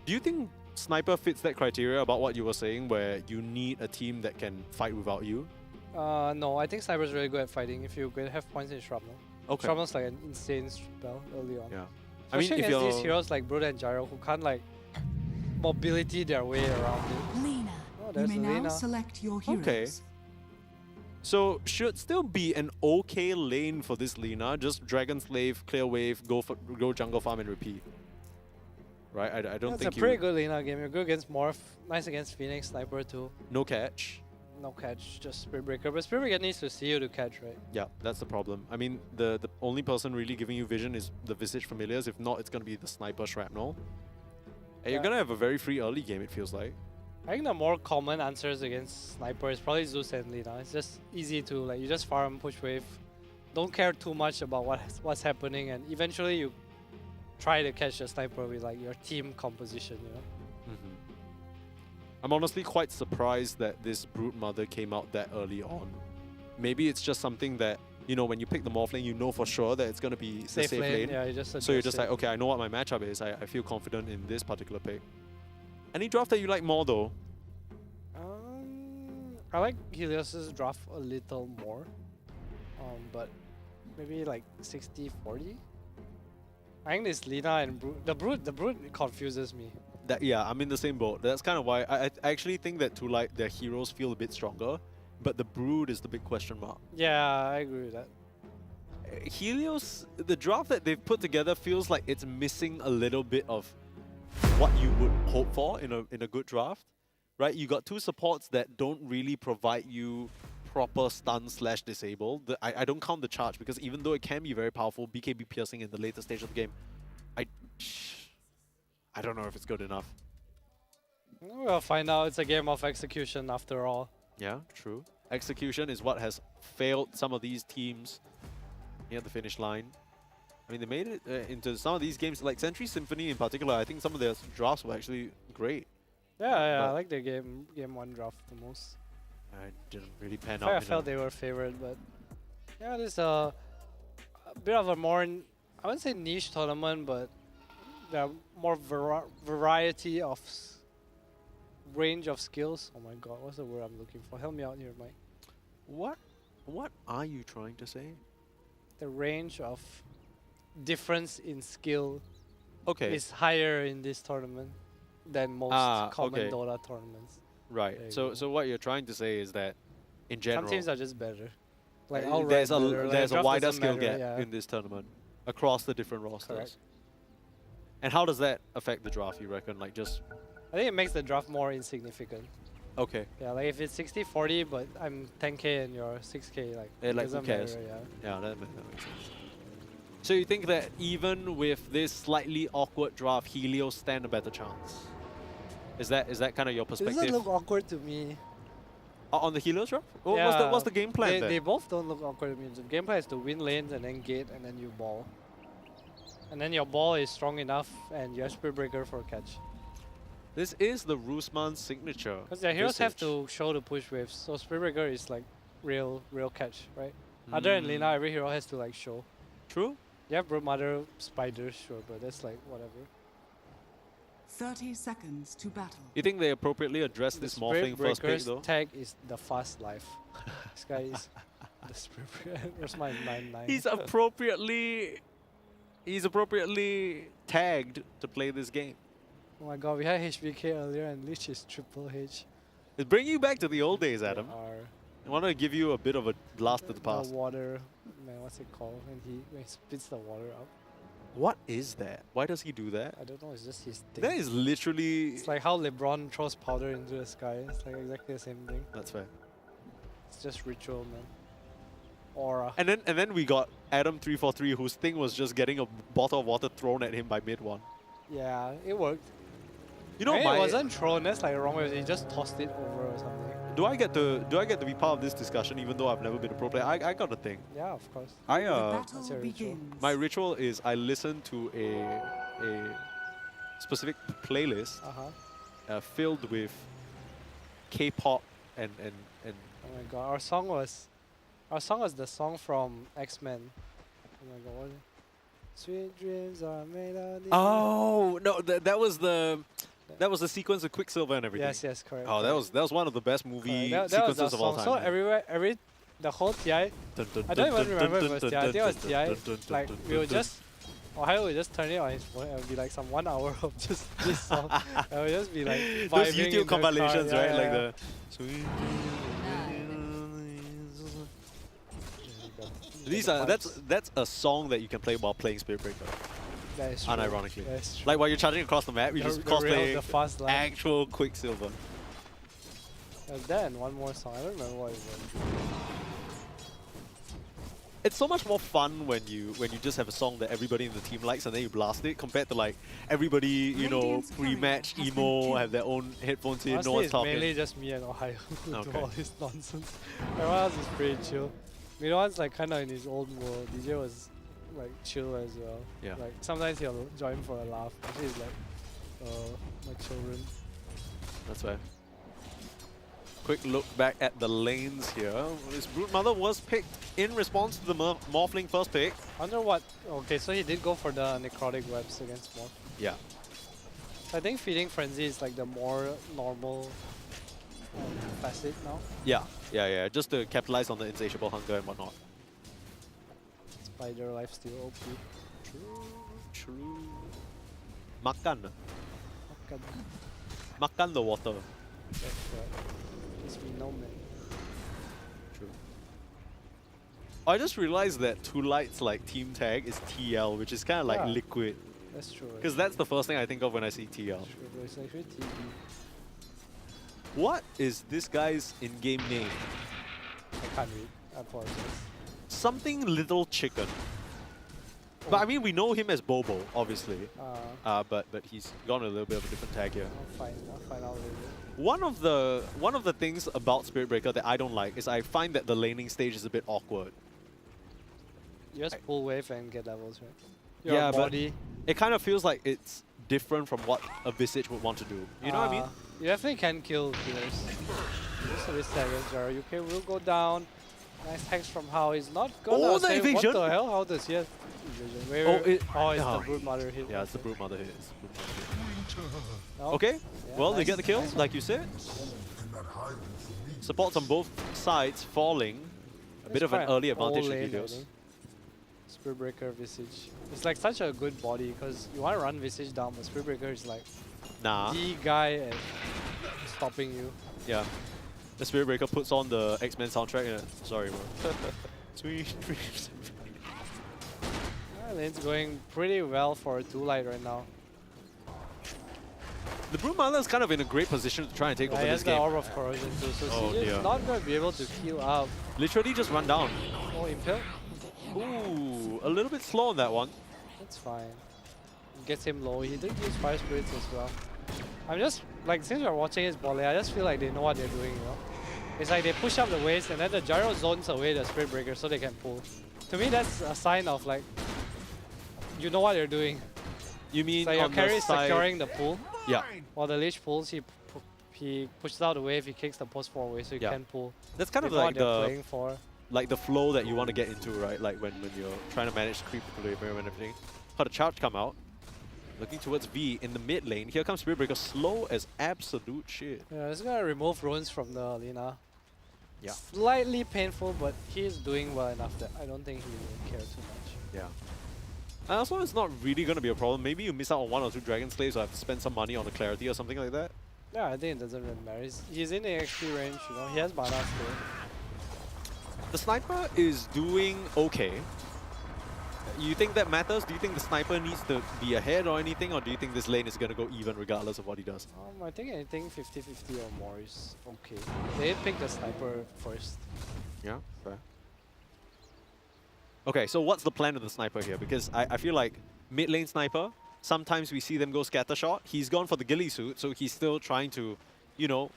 Do you think Sniper fits that criteria about what you were saying, where you need a team that can fight without you? No, I think Sniper is really good at fighting if you have points in Shrapnel. Okay. Shrapnel's like an insane spell early on. Yeah. I mean, Especially if against these you're... heroes like Brood and Gyro who can't like mobility their way around it. Lena. Oh, You there's may the now Lena. select your heroes. Okay. So should still be an okay lane for this Lina. Just Dragon Slave, clear wave, go jungle farm and repeat. Right? I don't It's think a you... pretty good Lena game. You're good against Morph, nice against Phoenix, Sniper too. No catch. No catch, just Spirit Breaker. But Spirit Breaker needs to see you to catch, right? Yeah, that's the problem. I mean, the only person really giving you vision is the Visage Familiars. If not, it's going to be the Sniper Shrapnel. And you're going to have a very free early game, it feels like. I think the more common answers against Sniper is probably Zeus and Lina. It's just easy to, like, you just farm, push wave. Don't care too much about what's happening, and eventually you try to catch a Sniper with, like, your team composition, you know? I'm honestly quite surprised that this Brood Mother came out that early on. Maybe it's just something that, you know, when you pick the Morph lane, you know for sure that it's going to be the safe lane. Yeah, you just so you're adjust just like, okay, I know what my matchup is. I feel confident in this particular pick. Any draft that you like more, though? I like Helios's draft a little more. But maybe like 60-40? I think this Lina and Brood, the Brood confuses me. Yeah, I'm in the same boat. That's kind of why I actually think that Tulite, their heroes feel a bit stronger, but the Brood is the big question mark. Yeah, I agree with that. Helios, the draft that they've put together feels like it's missing a little bit of what you would hope for in a good draft, right? You got two supports that don't really provide you proper stun / disable. I don't count the charge because even though it can be very powerful, BKB piercing in the later stage of the game, I don't know if it's good enough. We'll find out. It's a game of execution after all. Yeah, true. Execution is what has failed some of these teams near the finish line. I mean, they made it into some of these games, like Sentry Symphony in particular. I think some of their drafts were actually great. Yeah, I like the game 1 draft the most. I didn't really pan out. I felt they were favored, but yeah, there's a bit of a more, I wouldn't say niche tournament, but there are more variety of range of skills. Oh my god, what's the word I'm looking for? Help me out here, Mike. What are you trying to say? The range of difference in skill is higher in this tournament than most common Dota tournaments. Right. So what you're trying to say is that in general, some teams are just better. Like there's a wider skill matter, gap in this tournament across the different rosters. Correct. And how does that affect the draft, you reckon? Like just I think it makes the draft more insignificant. Okay. Yeah, like if it's 60-40, but I'm 10k and you're 6k, like it like who doesn't cares? matter, Yeah, that makes sense. So you think that even with this slightly awkward draft, Helios stand a better chance? Is that kind of your It perspective? doesn't look awkward to me. On the Helios draft? Oh, Yeah, what's the game plan then? They both don't look awkward to me. The game plan is to win lanes and then gate and then you ball. And then your ball is strong enough and you have Spirit Breaker for a catch. This is the Rusman signature. Because their heroes have Visage. to show the push waves, so Spirit Breaker is like real catch, right? Other than Lina, every hero has to like show. True. You have Brood Mother, Spiders, sure, but that's like whatever. 30 seconds to battle. You think they appropriately addressed this morphing first pick Breaker's though? tag is the fast life. This guy is the Spirit Breaker. Where's my 9-9? He's appropriately tagged to play this game. Oh my god, we had HBK earlier and Lich is triple H. It's bringing you back to the old days, Adam. Are I want to give you a bit of a blast to the past. The water, man, what's it called? When he spits the water out. What is that? Why does he do that? I don't know, it's just his thing. That is literally... It's like how LeBron throws powder into the sky. It's like exactly the same thing. That's fair. It's just ritual, man. Aura. And then we got Adam343, whose thing was just getting a bottle of water thrown at him by mid one. Yeah, it worked. You know, it wasn't thrown. That's like wrong way. He just tossed it over or something. Do I get to be part of this discussion even though I've never been a pro player? I got a thing. Yeah, of course. That's your ritual. My ritual is I listen to a specific playlist filled with K-pop and Oh my god, our song was the song from X-Men. Oh my god, what is it? Sweet dreams are made of these. Oh no, that was the sequence of Quicksilver and everything. Yes, correct. Oh, that was one of the best movie That sequences was of all song. time. So the whole TI, I don't even remember if it was TI. I think it was TI. Like we would just, Ohio would just turn it on his phone and it would be like some 1 hour of just this song. And it would just be like vibing those in YouTube the compilations, car. right? Yeah, Like yeah. the sweet. That's a song that you can play while playing Spirit Breaker. That is true. Unironically. That is true. Like while you're charging across the map, you just the real- cosplay the fast life. actual Quicksilver. Then one more song. I don't remember what it was. It's so much more fun when you just have a song that everybody in the team likes and then you blast it compared to like everybody, you know, pre-match emo, have their own headphones in, Honestly, no one's it's talking. mainly just me and Ohio who do Okay. all this nonsense. Everyone else is pretty chill. Minoan's like kind of in his own world. DJ was like chill as well. Yeah. Like sometimes he'll join for a laugh. Actually, he's like, my children. That's fair. Quick look back at the lanes here. This Brute Mother was picked in response to the Morphling first pick. I wonder what. Okay, so he did go for the necrotic webs against Morph. Yeah. So I think feeding frenzy is like the more normal facet now. Yeah. Just to capitalize on the insatiable hunger and whatnot. Spider life steal OP. True. Makan. Okay. Makan the water. That's right. Yes, we know, man. True. I just realized that Two Lights like team tag is TL, which is kind of like Yeah. liquid. That's true. Because that's the first thing I think of when I see TL. That's true, but it's actually TB. What is this guy's in-game name? I can't read. I apologize. Something Little Chicken. But I mean, we know him as Bobo, obviously. But he's gone a little bit of a different tag here. I'll find out later. One of the things about Spirit Breaker that I don't like is I find that the laning stage is a bit awkward. You just pull wave and get levels, right? Yeah, Your body. but it kind of feels like it's different from what a Visage would want to do. You know what I mean? You definitely can kill healers. Just a bit against Jaro. UK will go down. Nice hex from How. He's not gonna Oh, the save. evasion! What the hell? How does he have evasion? Wait, Oh, wait. it's the Brood Mother hit. Yeah, it's the Brute Mother hit. It's the Brute Mother hit. No. Okay, Yeah, well, they nice- get the kill, nice like you said. Supports on both sides falling. A bit It's of an quite early old advantage for lane, I Helios. think. Spirit Breaker, Visage. It's like such a good body because you want to run Visage down, but Spirit Breaker is like Nah. the guy at stopping you. Yeah. The Spirit Breaker puts on the X-Men soundtrack. Yeah. Sorry, bro. Sweet dreams. Lane's going pretty well for a 2-light right now. The Brute Mother is kind of in a great position to try and take Yeah, over he this has the game. Orb of Corrosion too, so Oh, CJ dear. is not going to be able to heal up. Literally just run down. Oh, Impale? Ooh, a little bit slow on that one. That's fine. Gets him low. He did use Fire Spirits as well. I'm just, like, since we're watching his volley, I just feel like they know what they're doing, you know? It's like they push up the waist and then the gyro zones away the Spirit Breaker so they can pull. To me, that's a sign of, like, you know what you're doing. You mean So your on the carry is side- securing the pull. Yeah. While the Lich pulls, he pushes out the wave, he kicks the post forward so you Yeah. can pull. That's kind of They know like what they're the playing for. like the flow that you want to get into, right? Like when you're trying to manage creep equilibrium and everything. Got a charge come out. Looking towards V in the mid lane. Here comes Spirit Breaker, slow as absolute shit. Yeah, it's gonna remove runes from the arena. Yeah. Slightly painful, but he's doing well enough that I don't think he will care too much. Yeah. And also, it's not really going to be a problem. Maybe you miss out on 1 or 2 Dragon Slaves or have to spend some money on the Clarity or something like that. Yeah, I think it doesn't really matter. He's in the XP range, you know, he has mana still. The Sniper is doing okay. You think that matters? Do you think the Sniper needs to be ahead or anything? Or do you think this lane is going to go even regardless of what he does? I think anything 50-50 or more is okay. They picked the Sniper first. Yeah, fair. Okay, so what's the plan of the Sniper here? Because I feel like mid lane Sniper, sometimes we see them go scatter shot. He's gone for the ghillie suit, so he's still trying to, you know,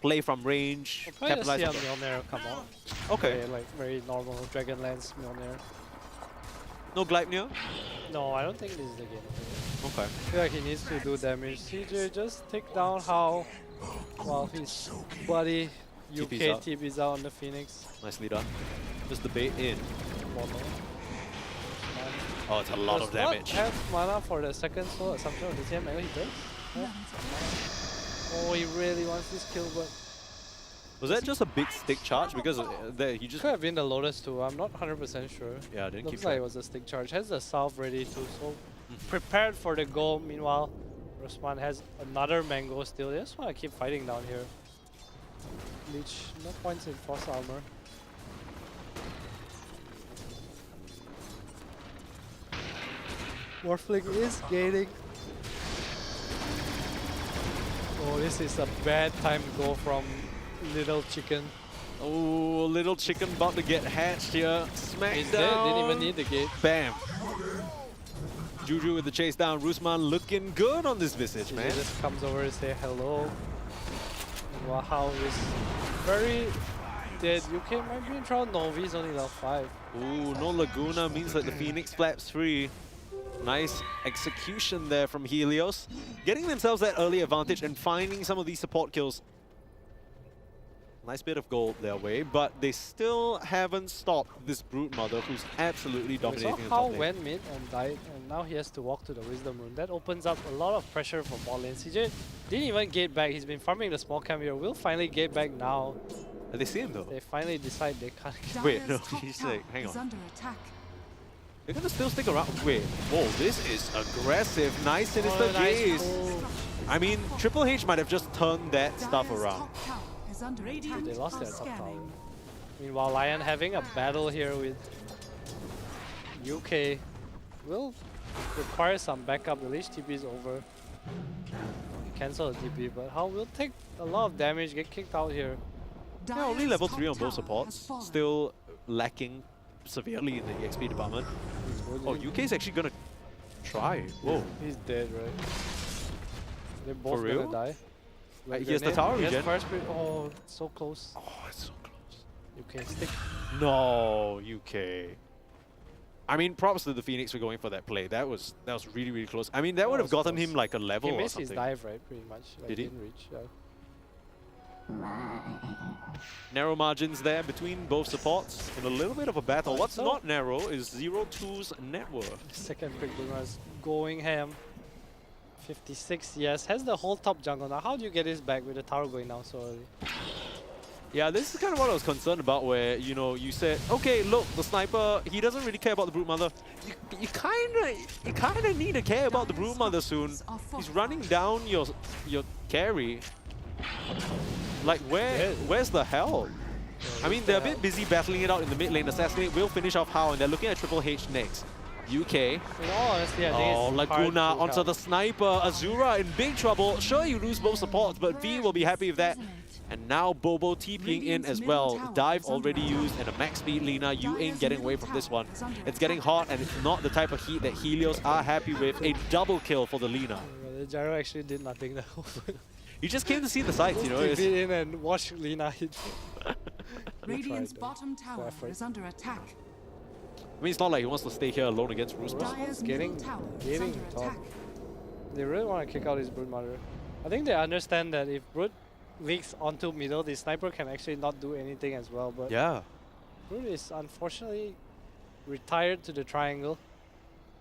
play from range, We'll probably just capitalize see a on the... Mjolnir come out. Okay. Very, like very normal Dragonlance Mjolnir. No Gleipnir? No, I don't think this is the game. Okay. I feel like he needs to do damage. CJ just take down How while his buddy UK TP's out. TP's out on the Phoenix. Nicely done. Just the bait in. Mono. Oh, it's a lot of damage. Does not have mana for the second soul assumption of the same angle he does? Yeah. Oh, he really wants this kill, but Was that just a big stick charge? Because there he just... could have been the Lotus too. I'm not 100% sure. Yeah, I didn't Looks keep like track. it was a stick charge. Has the salve ready too, so prepared for the goal. Meanwhile, Rosman has another mango still. They just want to keep fighting down here. Leech, no points in force armor. Morphling is gaining. Oh, this is a bad time to go from Little Chicken. Oh, Little Chicken about to get hatched here. Smack He's down. dead, didn't even need the gate. Bam. Juju with the chase down. Rusman looking good on this Visage, man. He just comes over to say hello. Wow, is very dead. UK might be in trouble. No, he's only level 5. Ooh, no Laguna means that the Phoenix flaps free. Nice execution there from Helios. Getting themselves that early advantage and finding some of these support kills. Nice bit of gold their way, but they still haven't stopped this Brute Mother who's absolutely dominating the We top saw how lane. went mid and died, and now he has to walk to the Wisdom Rune. That opens up a lot of pressure for bot lane. CJ didn't even gate back. He's been farming the small camp here. Will finally gate back now. They see him though. They finally decide they can't get Wait, no, he's like, hang on. Under attack. They're gonna still stick around. Wait, whoa, this is aggressive. Nice sinister nice gaze. pull. I mean, Triple H might have just turned that stuff around. Is under attack. They lost Are their top tower. scanning. Meanwhile, Lion having a battle here with UK will require some backup. The Lich TP is over. Cancel the TP, but How will take a lot of damage, get kicked out here. Yeah, only level 3 on both supports. Still lacking severely in the EXP department. Oh, UK is actually gonna try. Whoa. He's dead, right? They're both For real? gonna die. He has the tower He has regen. first spirit. Oh, so close. Oh, it's so close. UK stick. No, UK. I mean, props to the Phoenix for going for that play. That was really, really close. I mean, that would have gotten him like a level He or missed his something. dive, right? Pretty much. Like, Did he? Didn't reach. Yeah. Narrow margins there between both supports in a little bit of a battle. What's So- not narrow is 0-2's net worth. Second pick is going ham. 56, yes. Has the whole top jungle. Now, how do you get this back with the tower going down so early? Yeah, this is kind of what I was concerned about, where, you know, you said, okay, look, the sniper, he doesn't really care about the Brute Mother. You kind of need to care about the Brute Mother soon. He's running down your carry. Like, where's the hell? I mean, they're a bit busy battling it out in the mid lane. Assassinate will finish off How, and they're looking at Triple H next. UK. In all honesty, I think Oh, it's hard Laguna to onto count. the sniper. Azura in big trouble. Sure, you lose both supports, but V will be happy with that. And now Bobo TPing in as well. Dive already used and a max speed Lina. You ain't getting away from this one. It's getting hot and it's not the type of heat that Helios are happy with. A double kill for the Lina. The gyro actually did nothing though. You just came to see the sights, you know. TP It's, in and watch Lina hit. Radiant's though. bottom tower effort. is under attack. I mean, it's not like he wants to stay here alone against Rusma. Dire's Getting, middle tower is getting under top. attack. They really want to kick out his Brood Mother. I think they understand that if Brood leaks onto middle, the sniper can actually not do anything as well. But Yeah. Brood is unfortunately retired to the triangle.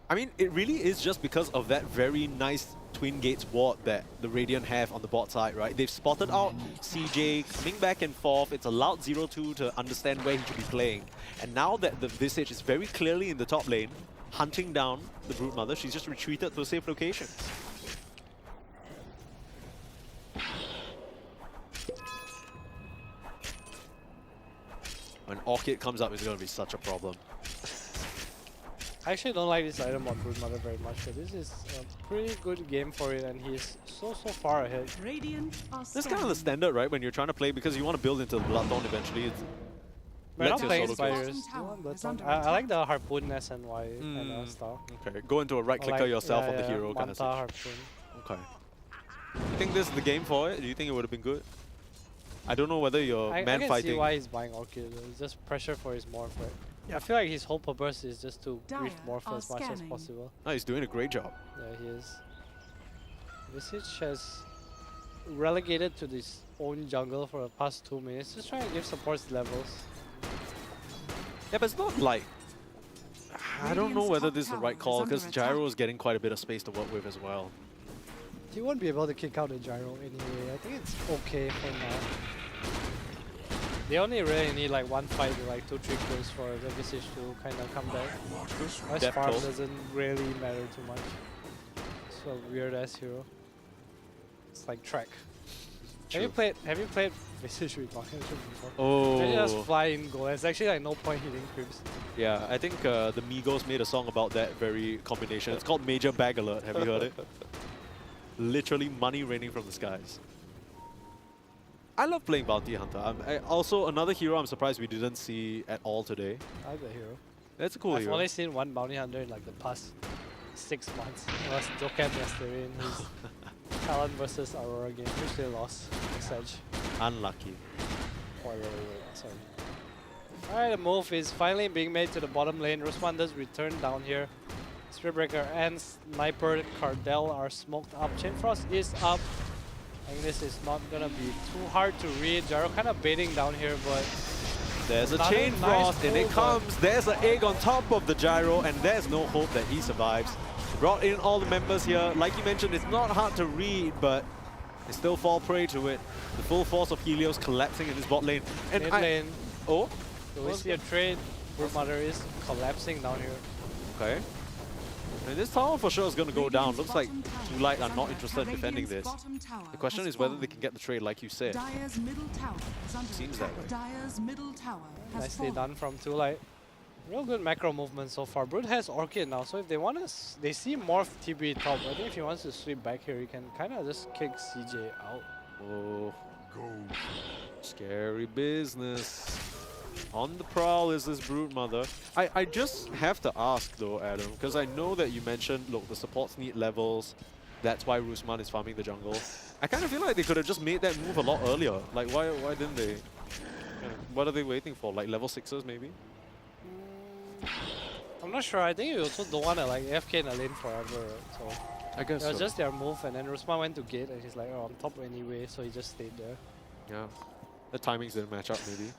I mean, it really is just because of that very nice Twin Gates ward that the Radiant have on the bot side, right? They've spotted out CJ coming back and forth. It's allowed 0-2 to understand where he should be playing. And now that the Visage is very clearly in the top lane, hunting down the Brute Mother, she's just retreated to a safe location. When Orchid comes up, it's going to be such a problem. I actually don't like this item on Brood Mother very much, but this is a pretty good game for it, and he's so far ahead. Radiant are That's kind of the standard, right? When you're trying to play, because you want to build into the Bloodthorn eventually. It's We're not lets your playing solo kills. Spiders. Tower But is under I like the Harpoon SNY kind of Mm. style. Okay, go into a right Or clicker like- yourself yeah, on the yeah, hero kind of Manta situation. Harpoon. Okay. You think this is the game for it? Do you think it would have been good? I don't know whether you're I man can fighting. see why he's buying Orchid. It's just pressure for his morph, right? I feel like his whole purpose is just to grief Dire morph are as much as scanning. possible. No, he's doing a great job. Yeah, he is. Visage has relegated to his own jungle for the past 2 minutes, just trying to give supports levels. Yeah, but it's not like... I don't know whether this is the right call, because Gyro is getting quite a bit of space to work with as well. He won't be able to kick out the gyro anyway. I think it's okay for now. They only really need like one fight with like 2-3 kills for the Visage to kind of come back. West Death farm toll. doesn't really matter too much. It's a weird ass hero. It's like track. Have you played Visage with Market before? Oh. They just fly in goal. There's actually like no point hitting creeps. Yeah, I think the Migos made a song about that very combination. It's called Major Bag Alert. Have you heard it? Literally money raining from the skies. I love playing Bounty Hunter. Also, another hero I'm surprised we didn't see at all today. I like the hero. That's a cool I've hero. only seen one bounty hunter in like the past 6 months. It was DOTA yesterday in his Talon versus Aurora game, which they lost. Sedge. Unlucky. Oh, wait, sorry. Alright, the move is finally being made to the bottom lane. Rusman does return down here. Spiritbreaker and Sniper Cardell are smoked up. Chain Frost is up. I think this is not gonna be too hard to read. Gyro kind of baiting down here, but there's a Chain Frost, and it comes. There's an egg on top of the Gyro, and there's no hope that he survives. Brought in all the members here. Like you mentioned, it's not hard to read, but they still fall prey to it. The full force of Helios collapsing in his bot lane. And mid lane. Oh? Do we see a trade? Broodmother is collapsing down here. Okay. And this tower for sure is going to go down. Looks like Too Light are not interested in defending this. The question is whether they can get the trade, like you said. Seems that way. Nicely done from Too Light. Real good macro movement so far. Brood has Orchid now, so if they want to, they see Morph TB top. I think if he wants to sweep back here, he can kind of just kick CJ out. Oh, scary business. On the prowl is this Broodmother. I just have to ask though, Adam, because I know that you mentioned, look, the supports need levels. That's why Rusman is farming the jungle. I kind of feel like they could have just made that move a lot earlier. Like, why didn't they? What are they waiting for? Like level 6s maybe? I'm not sure. I think you also don't want to like AFK in a lane forever, right? So I guess it was so. just their move, and then Rusman went to gate, and he's like, oh, I'm top anyway, so he just stayed there. Yeah, the timings didn't match up maybe.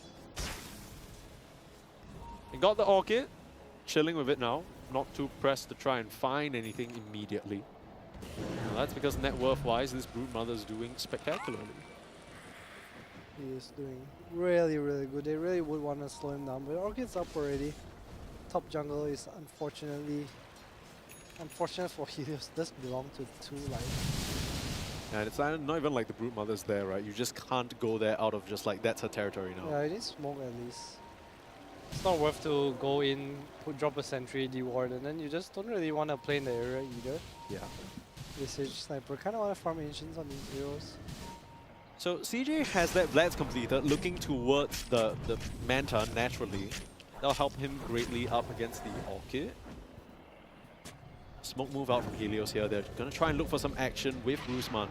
He got the Orchid, chilling with it now. Not too pressed to try and find anything immediately. Now that's because net worth-wise, this Broodmother is doing spectacularly. He is doing really, really good. They really would want to slow him down, but Orchid's up already. Top jungle is unfortunate for Helios. Does belong to Too Light. And it's not even like the Broodmother's there, right? You just can't go there out of just like, that's her territory now. Yeah, it needs smoke at least. It's not worth to go in, drop a sentry, deward, and then you just don't really want to play in the area either. Yeah. Visage Sniper kind of want to farm ancients on these heroes. So CJ has that Vlad's completed, looking towards the Manta naturally. That'll help him greatly up against the Orchid. Smoke move out from Helios here. They're going to try and look for some action with Rusman.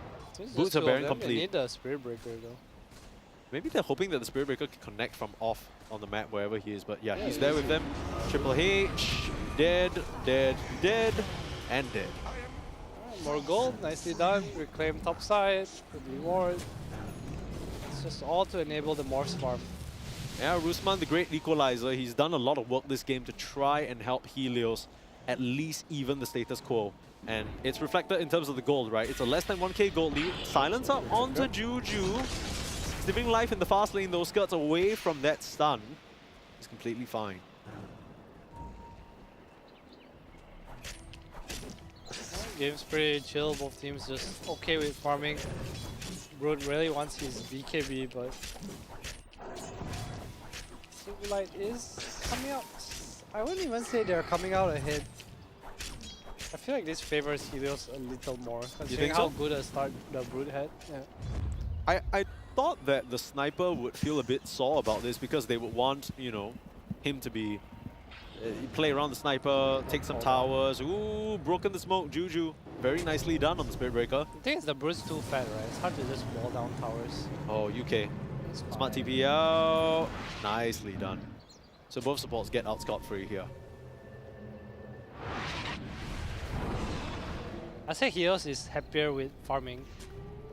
Boots are bearing complete. They need the Spirit Breaker though. Maybe they're hoping that the Spirit Breaker can connect from off on the map wherever he is, but yeah, he's there with them. Triple H, dead, dead, dead, and dead. More gold, nicely done. Reclaim top side, good reward. It's just all to enable the Morphs farm. Yeah, Rusman, the great equalizer, he's done a lot of work this game to try and help Helios at least even the status quo. And it's reflected in terms of the gold, right? It's a less than 1k gold lead. Silence up onto Juju. Living life in the fast lane, those skirts away from that stun. He's completely fine. Game's pretty chill, both teams just okay with farming. Brood really wants his BKB, but Silverlight is coming out. I wouldn't even say they're coming out ahead. I feel like this favors Helios a little more, considering how good a start the Brood had. Yeah. I thought that the Sniper would feel a bit sore about this because they would want, you know, him to be play around the Sniper, take some towers. Ooh, broken the smoke, Juju. Very nicely done on the Spirit Breaker. I think it's the Brood's too fat, right? It's hard to just wall down towers. Oh, UK. Smart TP out. Nicely done. So both supports get out scot-free here. I say Helios is happier with farming.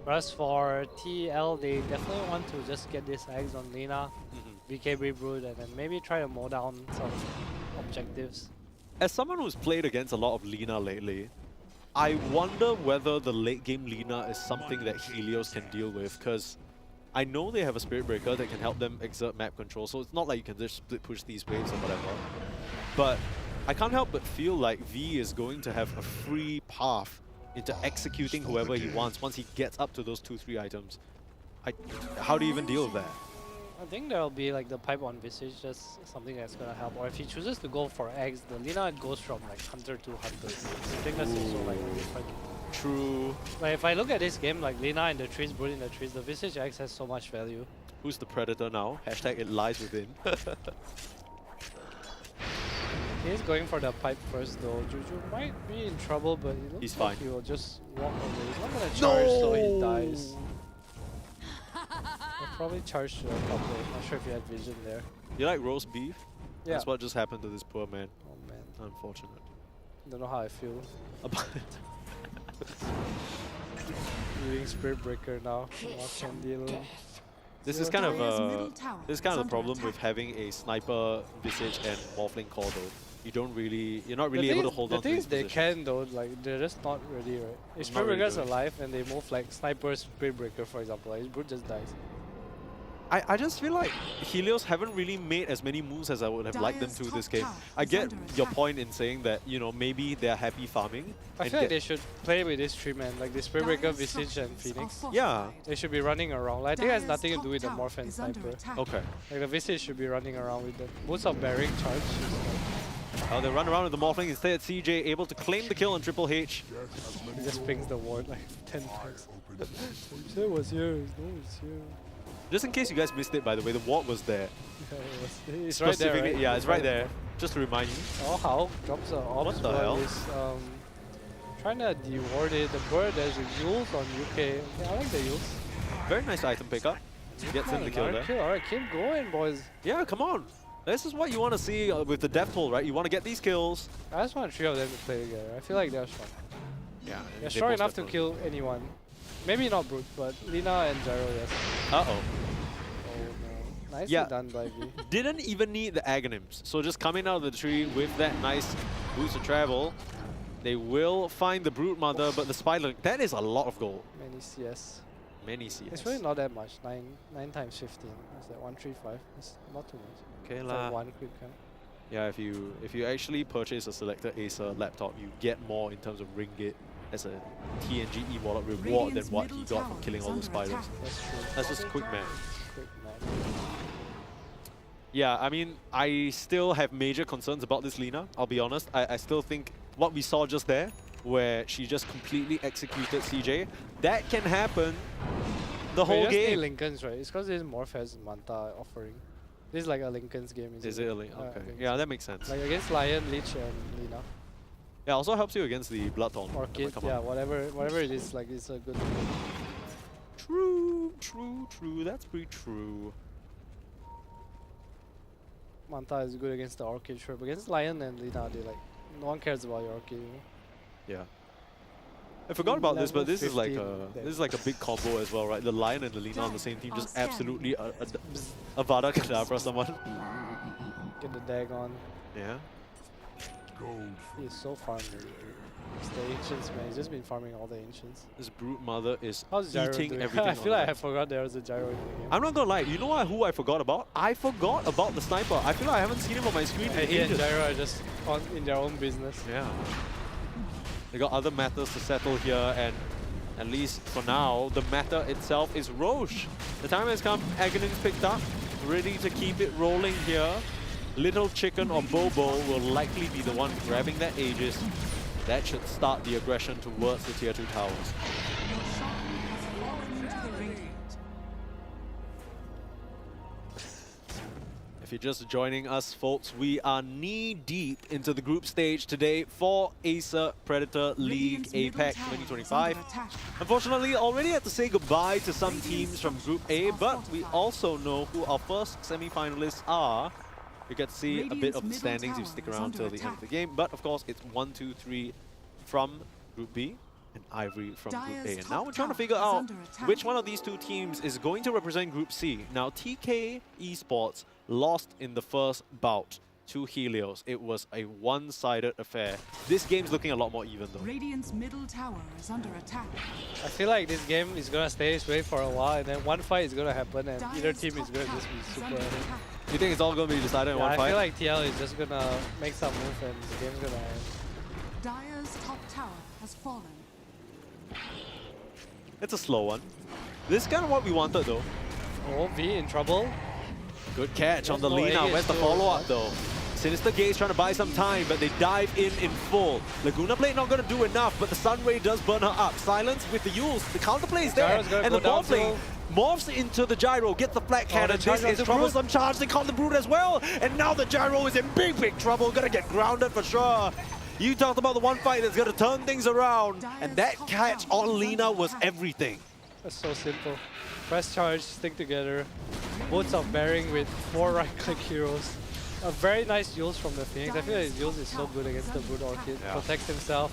Whereas for TL, they definitely want to just get this eggs on Lina, BKB Brood, and then maybe try to mow down some objectives. As someone who's played against a lot of Lina lately, I wonder whether the late game Lina is something that Helios can deal with, because I know they have a Spirit Breaker that can help them exert map control, so it's not like you can just split push these waves or whatever. But I can't help but feel like V is going to have a free path into executing whoever he wants once he gets up to those 2-3 items. How do you even deal with that? I think there'll be like the pipe on Visage, just something that's gonna help. Or if he chooses to go for eggs, the Lina goes from like hunter to hunter. I think that's also like a different True. Like if I look at this game, like Lina in the trees, Brood in the trees, the Visage X has so much value. Who's the Predator now? Hashtag it lies within. He's going for the pipe first though. Juju might be in trouble, but he looks He's like fine. he will just walk away. He's not gonna charge, so he dies. He'll probably charge to a couple. Not sure if he had vision there. You like roast beef? Yeah. That's what just happened to this poor man. Oh man. Unfortunate. Don't know how I feel. About it. Eating Spirit Breaker now. This is kind of the problem with having a sniper Visage and Morphling core though. You're not really able to hold on to these they positions. can though, like they're just not ready, right? If Spirit really Breaker's doing it. alive and they move like Sniper Spirit Breaker for example, like his Brood just dies. I just feel like Helios haven't really made as many moves as I would have liked them to this game. I get your point in saying that, you know, maybe they're happy farming. I and feel like get- they should play with this three man, like the Spirit Breaker, Visage and Phoenix. Yeah. They should be running around. Like, I think it has nothing to do with the Morph and Sniper. Okay. Like the Visage should be running around with them. Most of Bearing charge. Oh, they run around with the Morphling instead. CJ able to claim the kill on Triple H. He just pings the ward like 10 times. It was here. No, it's here. Just in case you guys missed it, by the way, the ward was there. Yeah, it's right there, Specifically- right? Yeah, it's right there. Just to remind you. Oh, how drops the orbs. What the hell? Is, trying to deward it. The bird, there's a Yules on UK. Yeah, I like the Yules. Very nice item pickup. Gets in the kill there. Alright, keep going, boys. Yeah, come on. This is what you want to see with the death toll, right? You want to get these kills. I just want three of them to play together. I feel like they're strong. Yeah, They're they strong most enough to definitely- kill anyone. Maybe not Brood, but Lina and Gyro, yes. Uh-oh. Oh no. Nicely Yeah. done by V. Didn't even need the Aghanims. So just coming out of the tree with that nice boost of travel, they will find the Brood Mother, but the Spider, that is a lot of gold. Many CS. Many CS. It's really not that much. 9 times 15. Is that 135? It's not too much. Okay It's lah. like one quick count. Yeah, if you actually purchase a selected Acer laptop, you get more in terms of ringgit as a TNG e-wallet reward than what he got from killing all the spiders. That's true. That's just quick math. Quick man. Yeah, I mean, I still have major concerns about this Lina, I'll be honest. I still think what we saw just there, where she just completely executed CJ, that can happen the whole just need game. Lincoln's, right? It's because this Morph has Manta offering. This is like a Lincoln's game, isn't Is it a Link? I Okay. think Yeah, so. that makes sense. Like against Lion, Lich, and Lina. Yeah, also helps you against the Bloodthorn. Orchid, Come yeah, on. whatever it is, like it's a good thing. True. That's pretty true. Manta is good against the Orchid, sure. But against Lion and Lina, they like, no one cares about your Orchid, you know? Yeah. I forgot about this, but Level this is like 15 a big combo as well, right? The Lion and the Lina on the same team, just absolutely Avada Kedavra someone. Get the dag on. Yeah. He is so farmed. It's the Ancients, man. He's just been farming all the Ancients. This Brute Mother is How's Gyro eating doing? everything. I feel on like that. I forgot there was a Gyro in the game. I'm not gonna lie, you know who I forgot about? I forgot about the sniper. I feel like I haven't seen him on my screen in He and ages. Gyro are just in their own business. Yeah. They got other matters to settle here, and at least for now, the matter itself is Roche. The time has come, Aghanim's picked up, ready to keep it rolling here. Little Chicken or Bobo will likely be the one grabbing that Aegis. That should start the aggression towards the tier 2 towers. If you're just joining us, folks, we are knee-deep into the group stage today for Acer Predator League APAC 2025. Unfortunately, already had to say goodbye to some teams from Group A, but we also know who our first semi-finalists are. You get to see a bit of the standings if you stick around till the end of the game. But of course, it's 1, 2, 3 from Group B and Ivory from Group A. And now we're trying to figure out which one of these two teams is going to represent Group C. Now, TK Esports lost in the first bout to Helios. It was a one-sided affair. This game's looking a lot more even though. Radiant's middle tower is under attack. I feel like this game is gonna stay this way for a while, and then one fight is gonna happen, and either team is gonna just be super ahead. You think it's all going to be decided in one I fight? feel like TL is just gonna make some move, and the game's gonna end. Dire's top tower has fallen. It's a slow one. This is kind of what we wanted though. Oh, V in trouble. Good catch on the There's no Lina. Aegis Where's the too. follow-up though? Sinister Gaze trying to buy some time, but they dive in full. Laguna Blade not going to do enough, but the Sun Ray does burn her up. Silence with the Yules. The counterplay is there. And the Morphling morphs into the Gyro, gets the flat cannon. This is troublesome charge. They caught the Brute as well. And now the Gyro is in big trouble. Gonna get grounded for sure. You talked about the one fight that's gonna turn things around. And that catch on Lina was everything. That's so simple. Press charge, stick together. Boats of bearing with 4 right-click heroes. A very nice Yules from the Phoenix. I feel like his Yules is so good against the Brood Orchid. Yeah. Protects himself.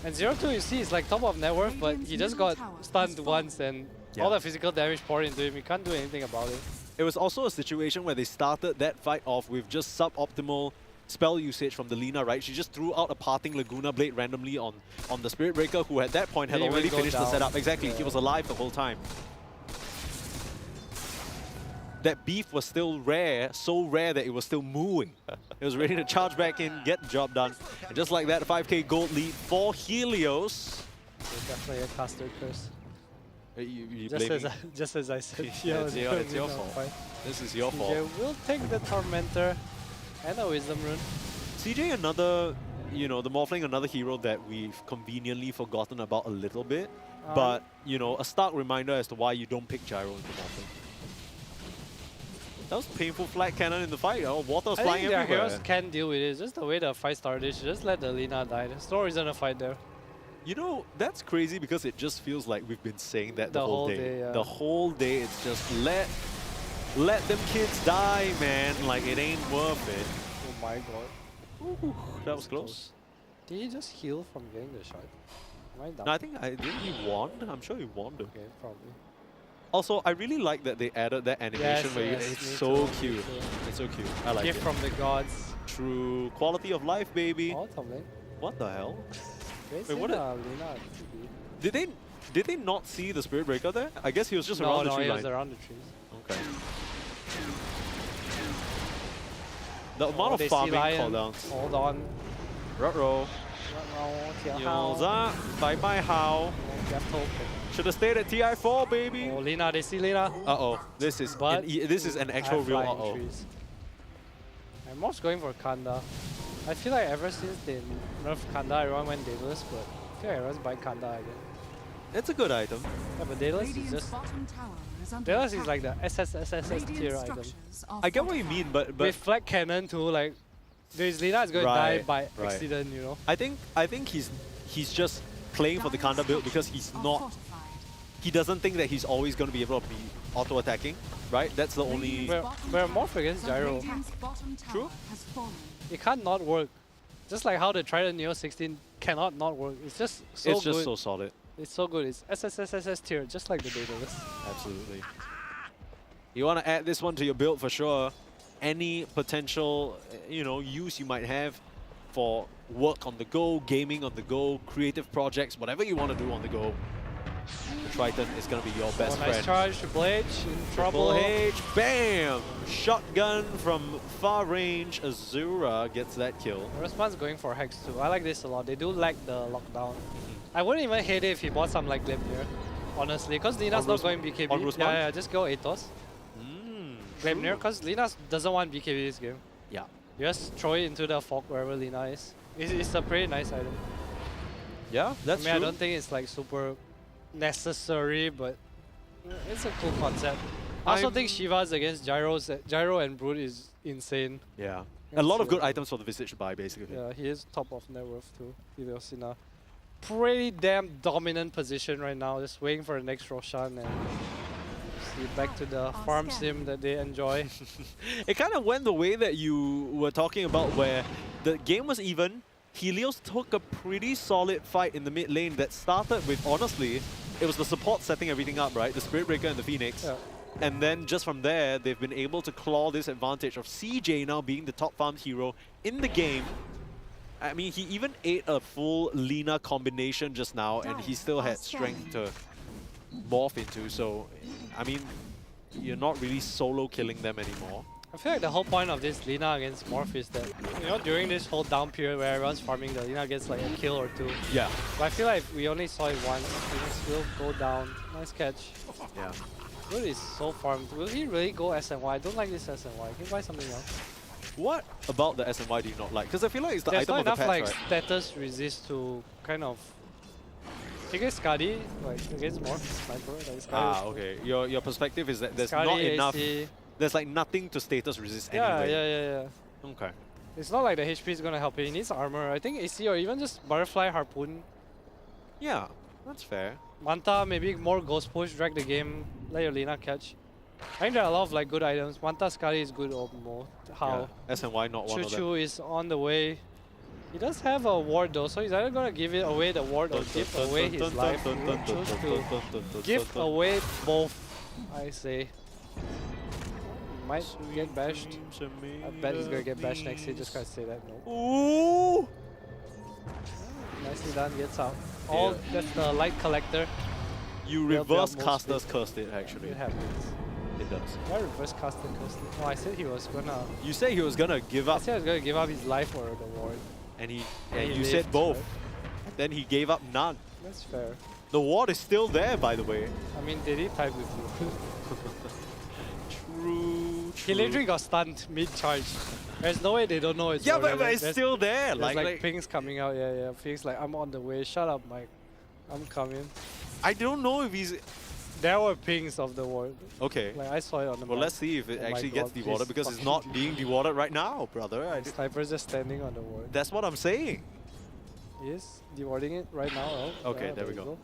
And 0-2 you see is like top of net worth, but he just got stunned once and all the physical damage poured into him. He can't do anything about it. It was also a situation where they started that fight off with just suboptimal spell usage from the Lina, right? She just threw out a parting Laguna Blade randomly on the Spirit Breaker, who at that point had Didn't already even go finished the down. setup. Exactly, he was alive the whole time. That beef was still rare, so rare that it was still mooing. It was ready to charge back in, get the job done. And just like that, 5k gold lead for Helios. Definitely a caster curse. You Just as I said. Yeah, it's your fault. This is your fault. CJ will take the Tormentor and a Wisdom Rune. CJ, another, you know, the Morphling, another hero that we've conveniently forgotten about a little bit. But, you know, a stark reminder as to why you don't pick Gyro into Morphling. That was painful flat cannon in the fight. Oh, water was flying their everywhere. heroes can deal with it. It's just the way the fight started. They should just let the Lina die. There's no reason to fight there. You know, that's crazy because it just feels like we've been saying that the The whole whole day. day, yeah. The whole day, it's just let them kids die, man. Like, it ain't worth it. Oh my god. Ooh, that was close. Did he just heal from getting the shot? Am I dumb? No, I think didn't he wand? I'm sure he wand. Okay, probably. Also, I really like that they added that animation where yes, it's me so too, cute. me too. It's so cute. I like Gift it. from the gods. True quality of life, baby. Oh, top lane. What the hell? Wait, what Lina Did they not see the Spirit Breaker there? I guess he was just no, around the no, tree he line. was around the trees. Okay. The amount of they see farming Lion. cooldowns. Hold on. Ruh-roh. Yoza, bye-bye how. Should have stayed at TI4, baby. Oh, Lina, they see Lina. Uh-oh. This is an actual real uh-oh. I'm most going for Kanda. I feel like ever since they nerfed Kanda, everyone went Daedalus, but I feel like everyone's buying Kanda again. It's a good item. Yeah, but Daedalus is just... Daedalus is like the SSSS tier item. I get what you mean, but with flat cannon too, like this Lina is going to die by accident, you know. I think he's just playing for the Kanda build because he doesn't think that he's always going to be able to be auto attacking, right? That's the only. We're Morph against Gyro. True. It can't not work. Just like how the Trident Neo 16 cannot not work. It's just so It's good. just so solid. It's so good. It's SSSS tier, just like the Daedalus. Absolutely. You want to add this one to your build for sure. Any potential, you know, use you might have for work on the go, gaming on the go, creative projects, whatever you want to do on the go. The Triton is going to be your best friend. Nice charge, Triple H in trouble. Triple H, bam! Shotgun from far range. Azura gets that kill. Respawn's going for Hex too. I like this a lot. They do like the lockdown. I wouldn't even hate it if he bought some like Gleipnir, honestly, because Lina's not going BKB. Yeah, just go Athos. Gleipnir, because Lina doesn't want BKB this game. Yeah. You just throw it into the fog wherever Lina is. It's a pretty nice item. Yeah, that's true. I true. don't think it's like super necessary, but it's a cool concept. I also think Shiva's against Gyro and Brood is insane. Yeah. A lot of good items for the Visage to buy, basically. Yeah, he is top of net worth too. Helios in a pretty damn dominant position right now, just waiting for the next Roshan and see back to the farm sim that they enjoy. It kind of went the way that you were talking about, where the game was even. Helios took a pretty solid fight in the mid lane that started with, honestly, it was the support setting everything up, right? The Spirit Breaker and the Phoenix. Yeah. And then just from there, they've been able to claw this advantage of CJ now being the top farmed hero in the game. I mean, he even ate a full Lina combination just now, and he still had strength to morph into. So, I mean, you're not really solo killing them anymore. I feel like the whole point of this Lina against Morph is that, you know, during this whole down period where everyone's farming, the Lina gets like a kill or two. Yeah. But I feel like we only saw it once. He will go down. Nice catch. Yeah. Brood is so farmed. Will he really go SNY? I don't like this SNY. Can you buy something else? What about the SNY do you not like? Because I feel like it's the There's item not of the enough patch, like right? status resist to kind of against Skadi, like against more sniper. Like Skadi Ah, okay. Your perspective is that there's Skadi, not enough. AC. There's like nothing to status resist Yeah, anyway. yeah. Okay. It's not like the HP is gonna help it. He needs armor. I think AC or even just butterfly harpoon. Yeah, that's fair. Manta maybe more ghost push, drag the game, let your Lina catch. I think there are a lot of like good items. Manta Skadi is good almost. How? Yeah. SNY not one of them. Choo is on the way. He does have a ward though, so he's either gonna give it away the ward or give away his life. He will choose to give away both, I say. Might get bashed. I bet he's gonna get bashed next hit, just gotta say that. No. Ooh! Nicely done, gets out. All that's the light collector. You They'll be reverse utmost casters speed. cursed it actually. It happens. It does. I reverse caster cursed it. Oh, I said he was gonna. You said he was gonna give I up, said he was gonna give up his life or the ward. and he And he you said lived, both. right? Then he gave up none. That's fair. The ward is still there, by the way. I mean, did he type with you? True. He literally got stunned mid-charge. There's no way they don't know it's Yeah, over. but it's There's- still there. There's like Like pings coming out. Yeah. Pings like, I'm on the way. Shut up, Mike. I'm coming. I don't know if he's There were pings of the ward. okay. Like I saw it on the Well, map. let's see if it Oh my actually gets God, dewatered please because it's fucking not being dewatered right now, brother. Sniper's just standing on the ward. That's what I'm saying. He is dewarding it right now. Oh, Okay, yeah, there we you go.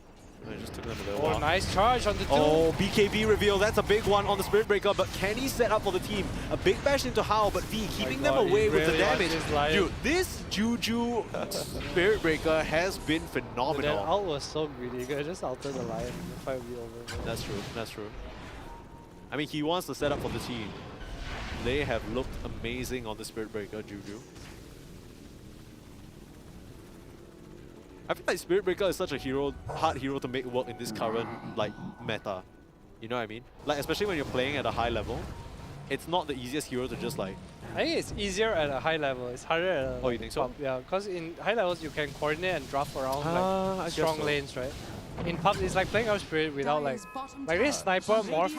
I just took them a little Oh, while. nice charge on the two. Oh, BKB reveal. That's a big one on the Spirit Breaker, but can he set up for the team? A big bash into Hao, but V keeping them God, he away with the really wants damage. his life. Dude, this Juju Spirit Breaker has been But that phenomenal. ult was so greedy. You could just alter the line and the fight would be over. That's true, that's true. I mean, he wants to set up for the team. They have looked amazing on the Spirit Breaker, Juju. I feel like Spirit Breaker is such a hard hero to make work in this current like meta. You know what I mean? Like especially when you're playing at a high level, it's not the easiest hero to just like. I think it's easier at a high level. It's harder at a Oh, you think so? pub. Yeah, because in high levels you can coordinate and draft around I like guess strong so. lanes, right? In pubs, it's like playing out Spirit without like this sniper morph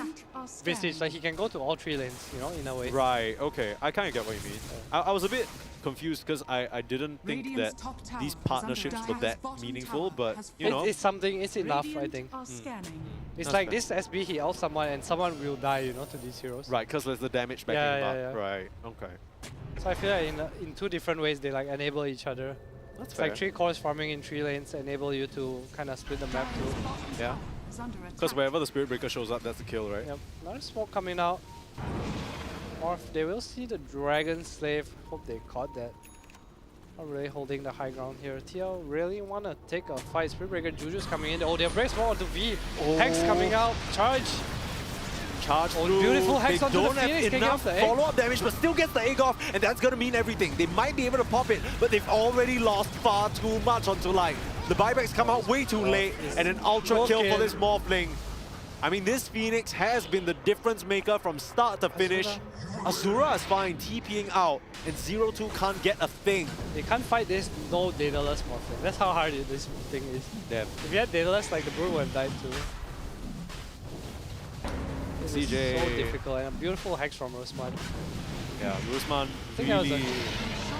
Visage. Like he can go to all three lanes, you know, in a way. Right. Okay. I kind of get what you mean. I was a bit confused because I didn't think that these partnerships were that meaningful, but you know. It's something. It's enough, I think. Scanning. It's That's like fair. this SB he ult someone and someone will die, you know, to these heroes. Right, because there's the damage backing Yeah, up. yeah, yeah. Right. Okay. So I feel like in two different ways they like enable each other. That's It's fair. like 3 cores farming in 3 lanes enable you to kind of split the map too. Yeah. Because wherever the Spirit Breaker shows up, that's a kill, right? Yep. Another smoke coming out. Morph, they will see the Dragon Slave. Hope they caught that. Not really holding the high ground here. TL really want to take a fight. Spirit Breaker Juju's coming in. Oh, they're break smoke onto V. Hex coming out. Charge. Charge Oh, through. beautiful hex They onto the don't have Phoenix, can get enough off the egg. follow-up damage, but still gets the egg off, and that's gonna mean everything. They might be able to pop it, but they've already lost far too much onto like the buybacks come out way too late, and an ultra kill for this Morphling. I mean, this Phoenix has been the difference maker from start to finish. Azura is fine, TPing out, and 0-2 can't get a thing. They can't fight this no Daedalus Morphling. That's how hard this thing is. Damn. If you had Daedalus, like the Brood would have died too. This is CJ. so difficult, and a beautiful hex from Rosman. Yeah, Rusman I think that was a really...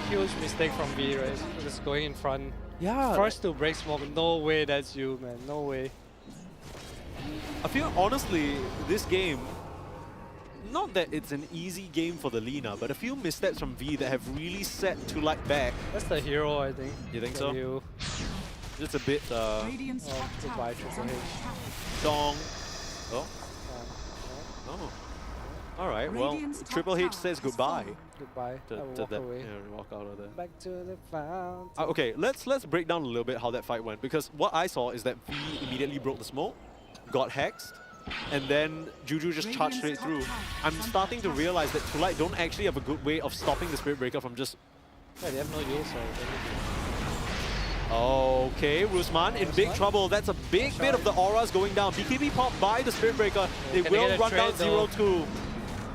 huge mistake from V, right? Just going in front. Yeah. First to break smoke. No way that's you, man. No way. I feel honestly, this game, not that it's an easy game for the Lina, but a few missteps from V that have really set Tulite back. That's the hero, I think. You think The so? hero. Just a bit, Oh, goodbye, Triple H. dong. Oh. Oh. Alright, well, Triple H says goodbye. Goodbye. To I will to walk that, away. yeah, walk out of there. Back to the fountain. Okay, let's break down a little bit how that fight went, because what I saw is that V immediately broke the smoke, got hexed, and then Juju just charged straight through. I'm starting to realize that Tulite don't actually have a good way of stopping the Spirit Breaker from just... Yeah, they have no use, so Okay, Rusman in big trouble. That's a big bit of the auras going down. BKB popped by the Spirit Breaker. They Can they will get a run down trade, though? 0-2.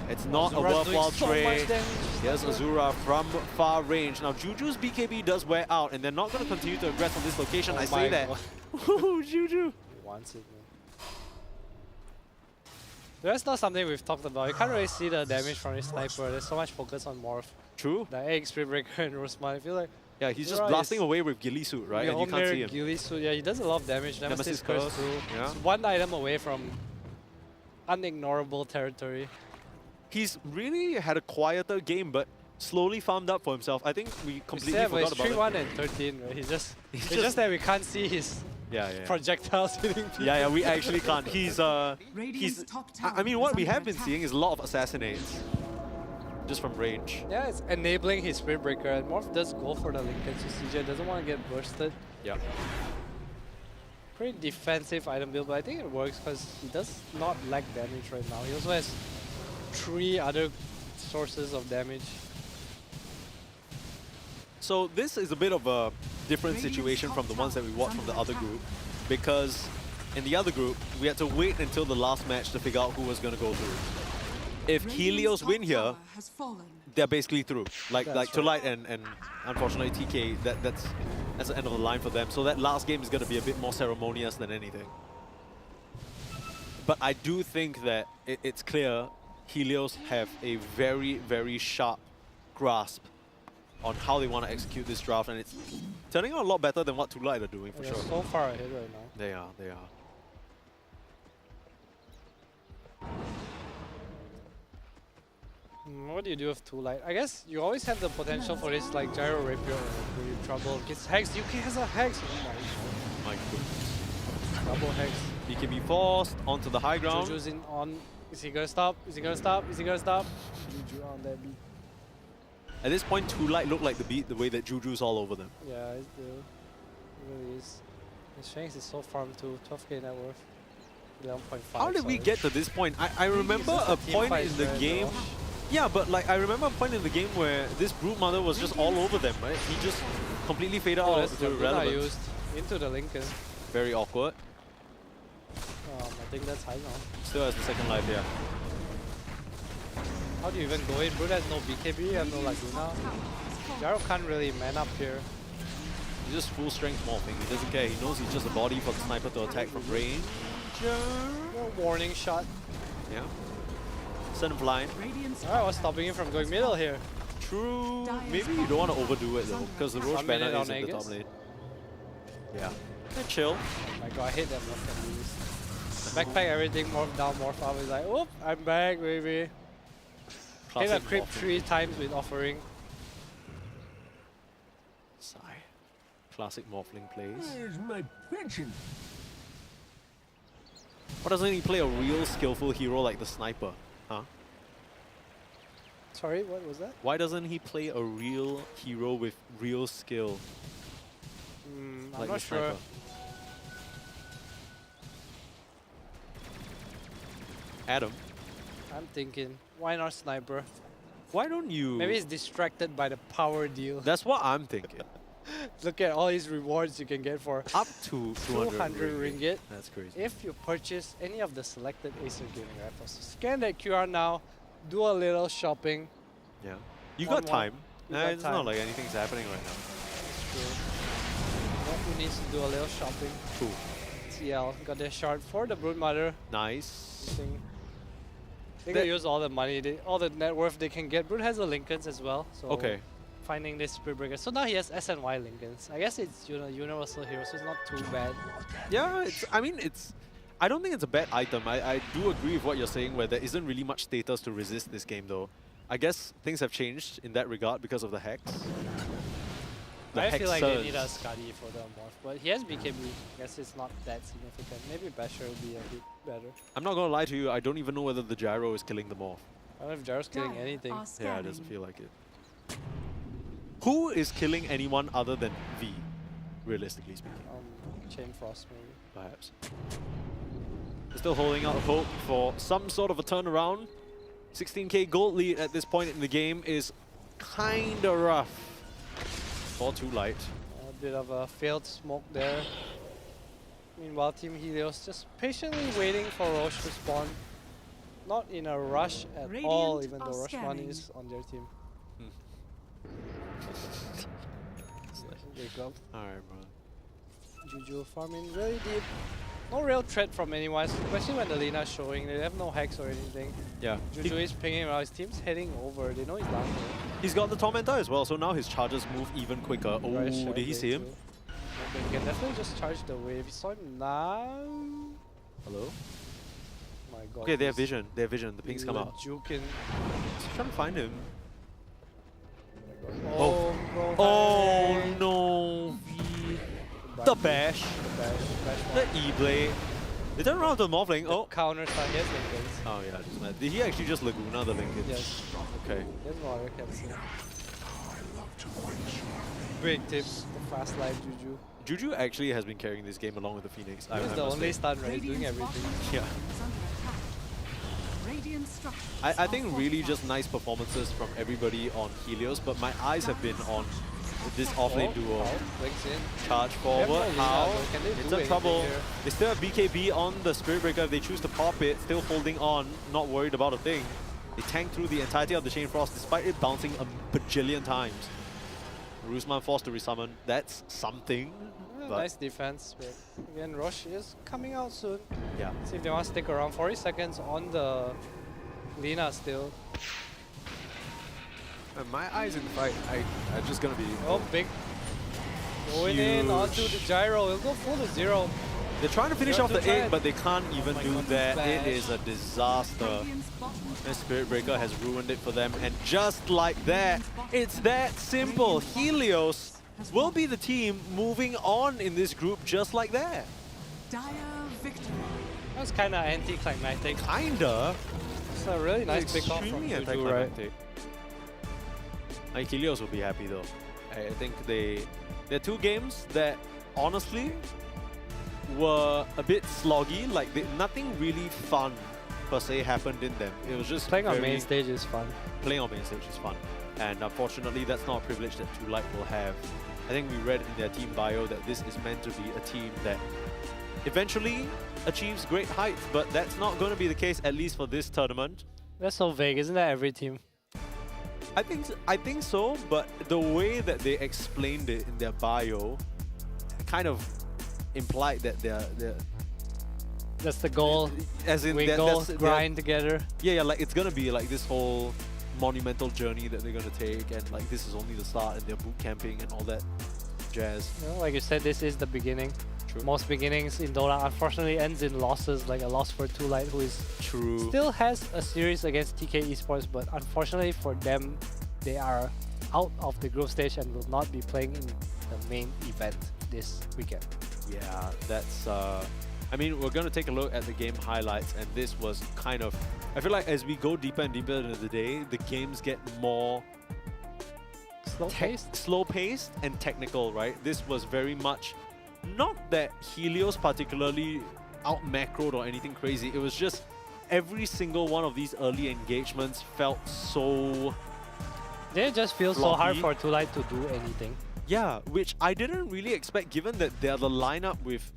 It's not a Azura's doing worthwhile so much trade. damage. Here's Azura from far range. Now Juju's BKB does wear out, and they're not going to continue to aggress on this location. I say that. Ooh, Juju. He wants it, man. That's not something we've talked about. You can't really see the damage from his sniper. There's so much focus on Morph. True. The egg, Spirit Breaker, and Roseman. I feel like Yeah, he's just Zora blasting is away with Ghillie Suit, right? And you can't see him. Ghillie Suit, yeah, he does a lot of damage. Nemesis Curse Curse, too. yeah. It's one item away from unignorable territory. He's really had a quieter game, but slowly farmed up for himself. I think we completely forgot about it. 3-1 and 13, right? It's just that we can't see his projectiles hitting people. Yeah, we actually can't. He's I mean, what we have been seeing is a lot of assassinates. Just from range. Yeah, it's enabling his Spirit Breaker, and Morph does go for the Lincoln, so CJ doesn't want to get bursted. Yeah. Pretty defensive item build, but I think it works because he does not lack damage right now. He also has 3 other sources of damage. So this is a bit of a different situation from the ones that we watched from the other group, because in the other group, we had to wait until the last match to figure out who was going to go through. If Helios win here, they're basically through. Like Tulight and unfortunately TK, that's the end of the line for them. So that last game is going to be a bit more ceremonious than anything. But I do think that it's clear Helios have a very, very sharp grasp on how they want to execute this draft, and it's turning out a lot better than what Tulight are doing for They're sure. so far ahead right now. They are, they are. What do you do with Tulight? I guess you always have the potential for this like Gyro Rapier where you trouble. Gets Hex, UK has a Hex! Oh my goodness. Double Hex. He can be forced onto the high ground. Juju's in on. Is he gonna stop? Is he gonna stop? Is he gonna stop? Juju on that beat. At this point, Tulight look like the beat the way that Juju's all over them. Yeah, it's do. It really is. His Shanks is so farmed too. 12k net worth. 11.5. How did we get to this point? I remember a point in the game. Yeah, but like I remember a point in the game where this Broodmother was just all over them, right? He just completely faded out to irrelevance. Used into the Lincoln. Very awkward. I think that's high now. Still has the second life, yeah. How do you even go in? Brood has no BKB, you have no Laguna. Gyro can't really man up here. He's just full strength morphing. He doesn't care. He knows he's just a body for the sniper to attack from range. No warning shot. Yeah. Send him blind. Alright, what's stopping him from going middle here? True. Maybe you don't want to overdo it though, because the Roche banner is in the top Aegis. lane. Yeah. And chill. Oh my god, I hate that left and lose. Backpack everything, morph down, morph up. He's like, whoop, I'm back, baby. Hit a creep 3 times with offering. Sigh. Classic morphling plays. Where's my pension? Why doesn't he play a real skillful hero like the sniper? Huh? Sorry, what was that? Why doesn't he play a real hero with real skill? I'm like not the sure. sniper? Adam, I'm thinking, why not sniper? why don't you... Maybe he's distracted by the power deal. That's what I'm thinking. Look at all these rewards you can get for Up to 200 ringgit. That's crazy. If you purchase any of the selected Acer Gaming rifles. So scan that QR now, do a little shopping. Yeah. You One got more. time. You got It's time. not like anything's happening right now. That's true. Who needs to do a little shopping? Cool. TL got their shard for the Broodmother. Nice. I think they use all the money, all the net worth they can get. Brood has the Lincolns as well. So Okay. finding this Spirit Breaker. So now he has SNY Lincolns. I guess it's universal hero, so it's not too bad. Yeah, I don't think it's a bad item. I do agree with what you're saying where there isn't really much status to resist this game though. I guess things have changed in that regard because of the Hex. I feel like surge. they need a Scuddy for the morph, but he has BKB. I guess it's not that significant. Maybe Basher will be a bit better. I'm not gonna lie to you, I don't even know whether the gyro is killing the morph. I don't know if Gyro's killing anything. Yeah, it doesn't feel like it. Who is killing anyone other than V, realistically speaking? Chain Frost maybe. Perhaps. They're still holding out hope for some sort of a turnaround. 16k gold lead at this point in the game is kinda rough. For Tulight. A bit of a failed smoke there. Meanwhile, Team Helios just patiently waiting for Roche to spawn. Not in a rush at all, even though Roshman is on their team. Wake up. Alright, bro. Juju farming really deep. no real threat from anyone, especially when the Lena's showing. They have no hacks or anything. Yeah. Juju is pinging around. His team's heading over. They know he's down there. He's got the Tormentor as well, so now his charges move even quicker. Oh, Right, did he see him? Okay, he can definitely just charge the wave. He saw him now. Hello? My god. Okay, they have vision. They have vision. The pings come out. Jukin. Just trying to find him. Oh, bro. Oh no! The bash. The E-blade. They turn around to the Morphling. Oh. Counter stun. Yes, Lincolns. Oh yeah, just mad. Did he actually just Laguna the Lincoln? Yes. Okay. There's water cancel. Great tips. The fast life Juju. Juju actually has been carrying this game along with the Phoenix. He's the only stun, right? He's doing everything. Yeah. I think really just nice performances from everybody on Helios, but my eyes have been on this offlane duo. Charge forward, how? It's a trouble. They still have BKB on the Spirit Breaker. If they choose to pop it, still holding on, not worried about a thing. They tank through the entirety of the Chain Frost despite it bouncing a bajillion times. Rusman forced to resummon. That's something. But Nice defense, but again, Roche is coming out soon. Yeah. See if they want to stick around. 40 seconds on the Lina still. my eyes in the fight, I'm just gonna be. Oh, big. Going in onto the gyro. He'll go full to 0. They're trying to finish off the 8, but they can't even do that. It is a disaster. And Spirit Breaker has ruined it for them. And just like that, it's that simple. Helios will be the team moving on in this group just like that. Dire victory. That was kind of anticlimactic. Kinda. It's a really nice pick off from Extremely Juju, right? anticlimactic. Like Helios will be happy though. I think they're two games that honestly were a bit sloggy. Like nothing really fun per se happened in them. It was just Playing on main stage is fun. Playing on main stage is fun. And unfortunately, that's not a privilege that Too Light will have. I think we read in their team bio that this is meant to be a team that eventually achieves great heights, but that's not going to be the case, at least for this tournament. That's so vague, isn't that every team? I think so, but the way that they explained it in their bio kind of implied that they're that's the goal. As in we go grind together. Yeah, like it's gonna be like this whole monumental journey that they're gonna take, and like this is only the start, and they're boot camping and all that jazz. You know, like you said, this is the beginning. True. Most beginnings in Dota unfortunately ends in losses, like a loss for Too Light, who is still has a series against TK Esports, but unfortunately for them, they are out of the group stage and will not be playing in the main event this weekend. Yeah, that's I mean, we're going to take a look at the game highlights, and this was kind of... I feel like as we go deeper and deeper into the day, the games get more... slow-paced and technical, right? This was very much... Not that Helios particularly out-macroed or anything crazy. It was just every single one of these early engagements felt so... They just feel so hard for Too Light to do anything. Yeah, which I didn't really expect, given that they're the lineup with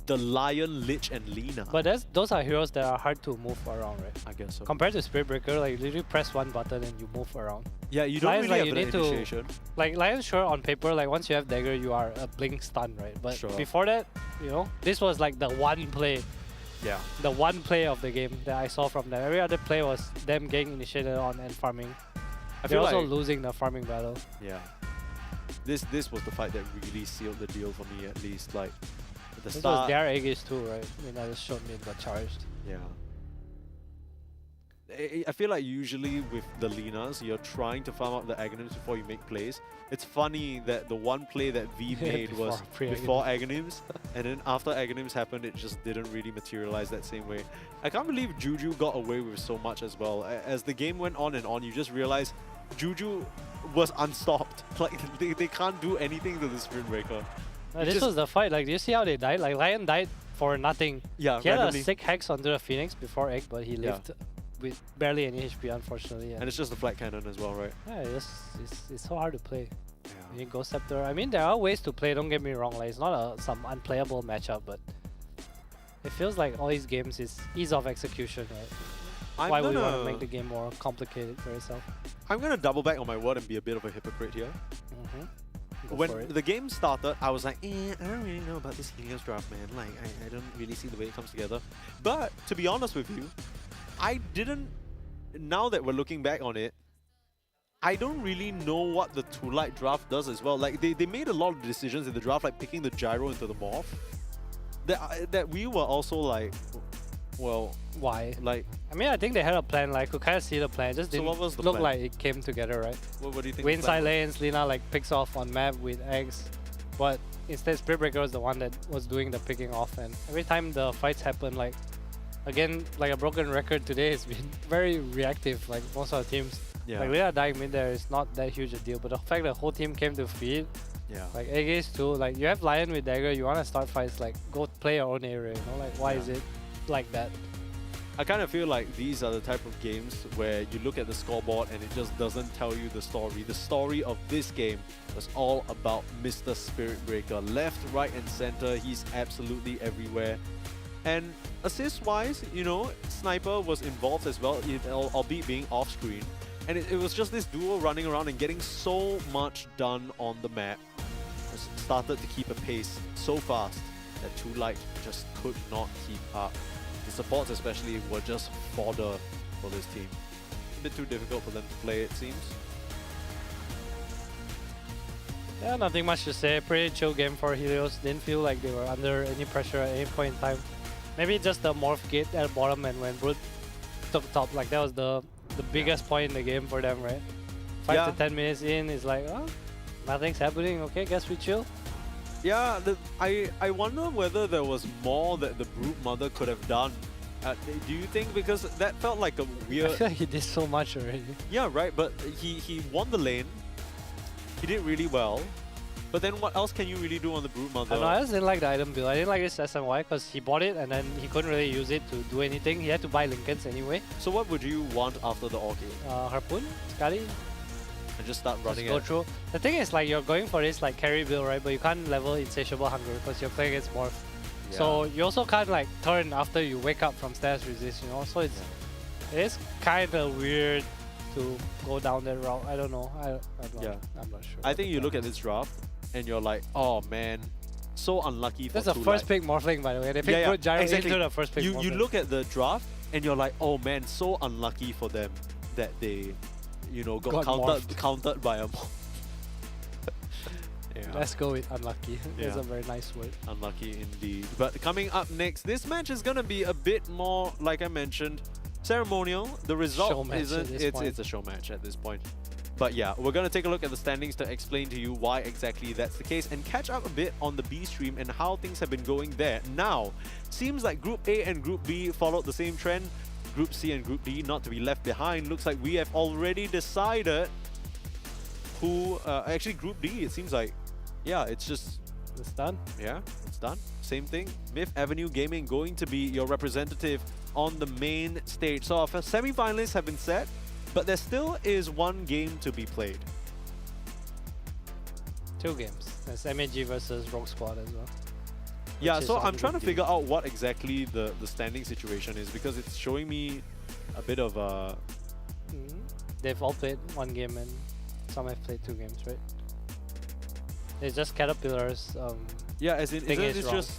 the Lion, Lich, and Lina. But those are heroes that are hard to move around, right? I guess so. Compared to Spirit Breaker, like you literally press one button and you move around. Yeah, you don't Lion's really like, have you an need initiation. Like Lion's sure on paper, like once you have Dagger, you are a blink stun, right? But before that, you know, this was like the one play. Yeah. The one play of the game that I saw from them. Every other play was them getting initiated on and farming. They're also losing the farming battle. Yeah. This was the fight that really sealed the deal for me, at least. Like at the This start. was their Aegis too, right? I mean, I just showed me it got charged. Yeah. I feel like usually with the Linas, you're trying to farm up the Aghanims before you make plays. It's funny that the one play that V made was before Aghanims, and then after Aghanims happened, it just didn't really materialize that same way. I can't believe Juju got away with so much as well. As the game went on and on, you just realize Juju was unstopped. Like, they can't do anything to the Spirit Breaker. This was the fight. Like, do you see how they died? Like, Lion died for nothing. Yeah, he had randomly. a sick hex onto the Phoenix before Egg, but he lived with barely any HP, unfortunately. And it's just the flat cannon as well, right? Yeah, it's so hard to play. You need Ghost Scepter. I mean, there are ways to play, don't get me wrong. Like, it's not some unplayable matchup, but it feels like all these games is ease of execution, right? Why would you want to make the game more complicated for yourself? I'm going to double back on my word and be a bit of a hypocrite here. go when for it. the game started, I was like, I don't really know about this Helios draft, man. Like, I don't really see the way it comes together. But to be honest with you, I didn't. Now that we're looking back on it, I don't really know what the Two-Light draft does as well. Like, they made a lot of decisions in the draft, like picking the gyro into the morph. That we were also like, well, why? Like, I mean, I think they had a plan. Like, could kind of see the plan. It just So didn't what was the look plan? like it came together, right? what do you think? We the plan inside was? lanes, Lina like picks off on map with eggs, but instead Spirit Breaker was the one that was doing the picking off. And every time the fights happen, like again, like a broken record today, it's been very reactive. Like most of the teams, Yeah. like Lina dying mid there is not that huge a deal, but the fact the whole team came to feed. Yeah. Like Aegis too, like you have Lion with Dagger, you want to start fights, like go play your own area, you know, like why Yeah. is it like that? I kind of feel like these are the type of games where you look at the scoreboard and it just doesn't tell you the story. The story of this game was all about Mr. Spirit Breaker. Left, right and center, he's absolutely everywhere. And assist-wise, you know, Sniper was involved as well, albeit being off-screen. And it was just this duo running around and getting so much done on the map. Started to keep a pace so fast that Two-Light just could not keep up. The supports especially were just fodder for this team. A bit too difficult for them to play, it seems. Yeah, nothing much to say. Pretty chill game for Helios. Didn't feel like they were under any pressure at any point in time. Maybe just the morph gate at the bottom and when Brood took top, like that was the biggest point in the game for them, right? 5 to 10 minutes in is like, oh, nothing's happening. Okay, guess we chill. Yeah, I wonder whether there was more that the Brute Mother could have done. Do you think? Because that felt like a weird... I feel like he did so much already. Yeah, right, but he won the lane. He did really well. But then what else can you really do on the Brute Mother? I know, I just didn't like the item build. I didn't like this SMY because he bought it and then he couldn't really use it to do anything. He had to buy Lincolns anyway. So what would you want after the Orchid? Harpoon? Skadi? And just start Just running go it. through. The thing is, like, you're going for this like carry build, right? But you can't level Insatiable Hunger because you're playing against Morph. Yeah. So you also can't like turn after you wake up from status resist, you know? So it is kind of weird to go down that route. I don't know. I'm not sure. I think you look at this draft and you're like, oh man, so unlucky for That's the first pick Morphling, by the way. They picked Brute Gyro into the first pick You Morphling. look at the draft and you're like, oh man, so unlucky for them that they, you know, got countered by a morph. Yeah. Let's go with unlucky. That's Yeah. a very nice word. Unlucky indeed. But coming up next, this match is gonna be a bit more, like I mentioned, ceremonial. The result Show match isn't. at this It's point. a show match at this point. But yeah, we're gonna take a look at the standings to explain to you why exactly that's the case and catch up a bit on the B stream and how things have been going there. Now, seems like Group A and Group B followed the same trend. Group C and Group D not to be left behind. Looks like we have already decided who. Actually, Group D. It seems like, yeah, it's done. Yeah, it's done. Same thing. Myth Avenue Gaming going to be your representative on the main stage. So our semi-finalists have been set, but there still is one game to be played. 2 games. There's MAG versus Rogue Squad as well. Yeah, which so is I'm on trying to Group D. figure out what exactly the standing situation is because it's showing me a bit of a... They've all played 1 game and some have played 2 games, right? It's just Caterpillars. Yeah, as in, thing isn't is it wrong. just...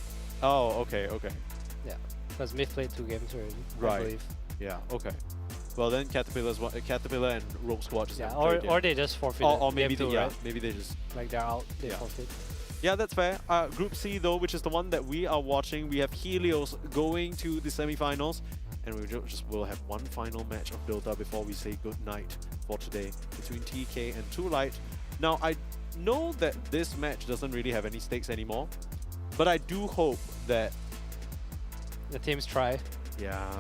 Oh, okay, okay. Yeah, because Myth played 2 games already, I Right. believe. Yeah, okay. Well then Caterpillar and Rogue Squad just Yeah, haven't played or yet. they just forfeited. Or maybe game they, 2, yeah, right? maybe they just... Like they're out, they Yeah. forfeit. Yeah, that's fair. Group C though, which is the one that we are watching, we have Helios going to the semi-finals, and we will have one final match of Dota before we say good night for today between TK and Two-Light. Now, I know that this match doesn't really have any stakes anymore, but I do hope that the teams try. Yeah.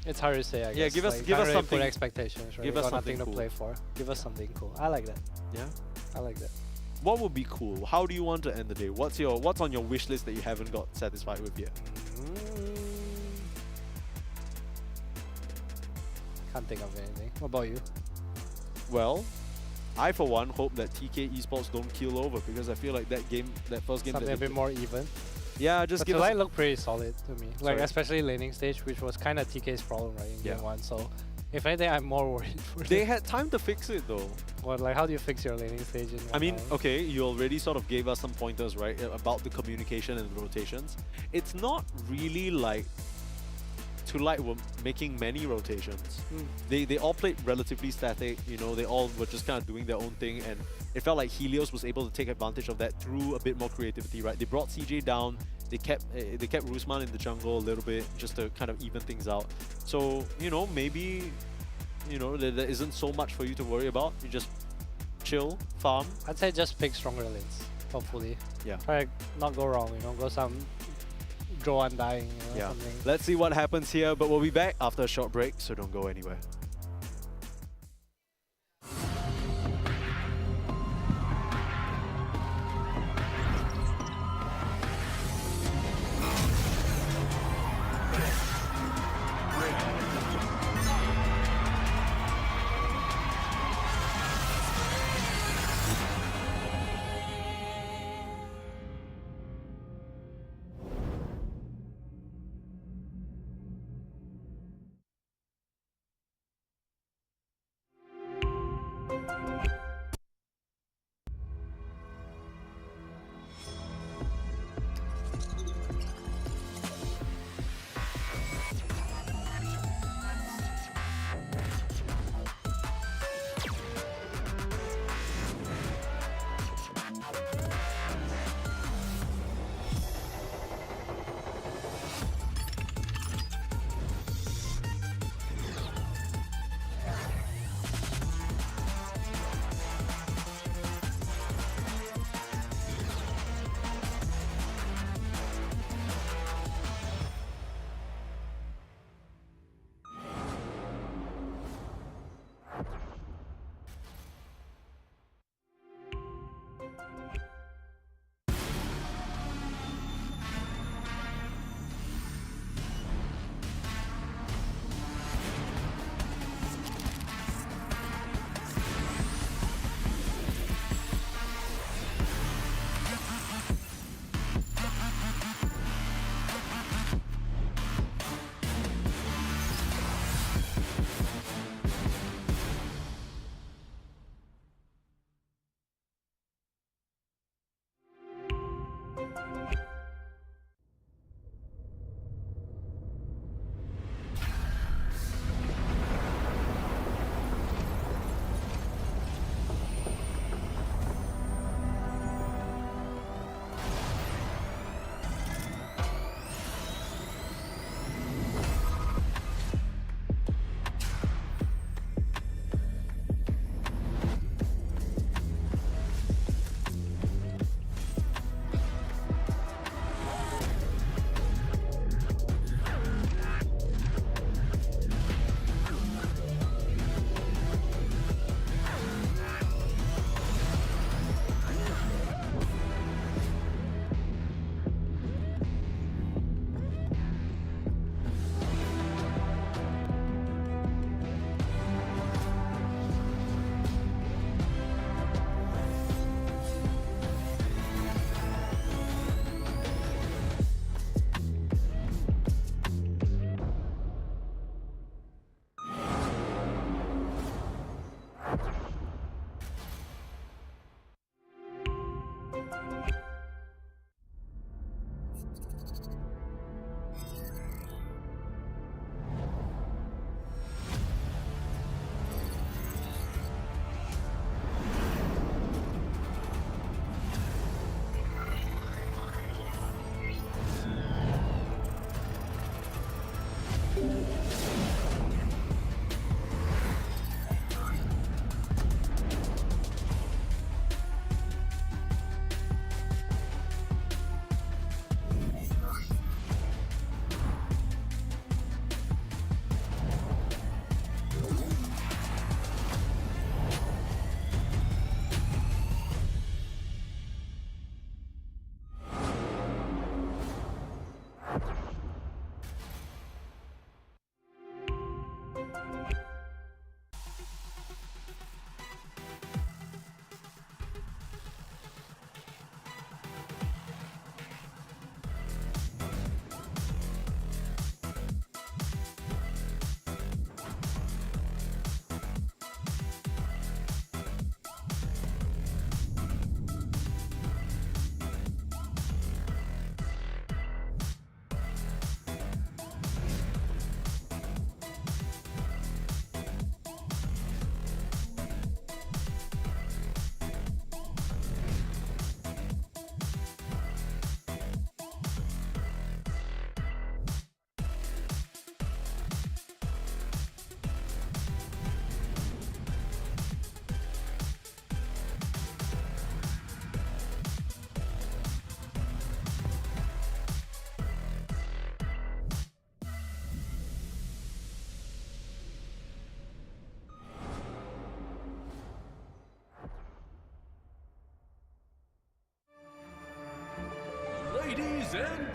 It's hard to say, I guess. Yeah, give us Like, can't really something. put expectations, right? Give We us got something nothing cool. to play for. Give us something cool. I like that. Yeah. I like that. What would be cool? How do you want to end the day? What's on your wish list that you haven't got satisfied with yet? Can't think of anything. What about you? Well, I for one hope that TK Esports don't keel over because I feel like that first game Something that a bit more even. Yeah, just but give July us... looked pretty solid to me. Like Sorry. especially laning stage, which was kind of TK's problem, right, in Yeah. game 1. So If anything, I'm more worried for They them. had time to fix it though. What, like, how do you fix your laning stage in 1 I mean, hour? okay, you already sort of gave us some pointers, right, about the communication and the rotations. It's not really like Tonight were making many rotations. They all played relatively static, you know, they all were just kind of doing their own thing, and it felt like Helios was able to take advantage of that through a bit more creativity, right? They brought CJ down, they kept Rusman in the jungle a little bit just to kind of even things out. So, you know, maybe, you know, there isn't so much for you to worry about. You just chill, farm. I'd say just pick stronger lanes, hopefully. Yeah. Try to not go wrong, you know, go some draw undying, you know, Yeah. something. Let's see what happens here, but we'll be back after a short break, so don't go anywhere.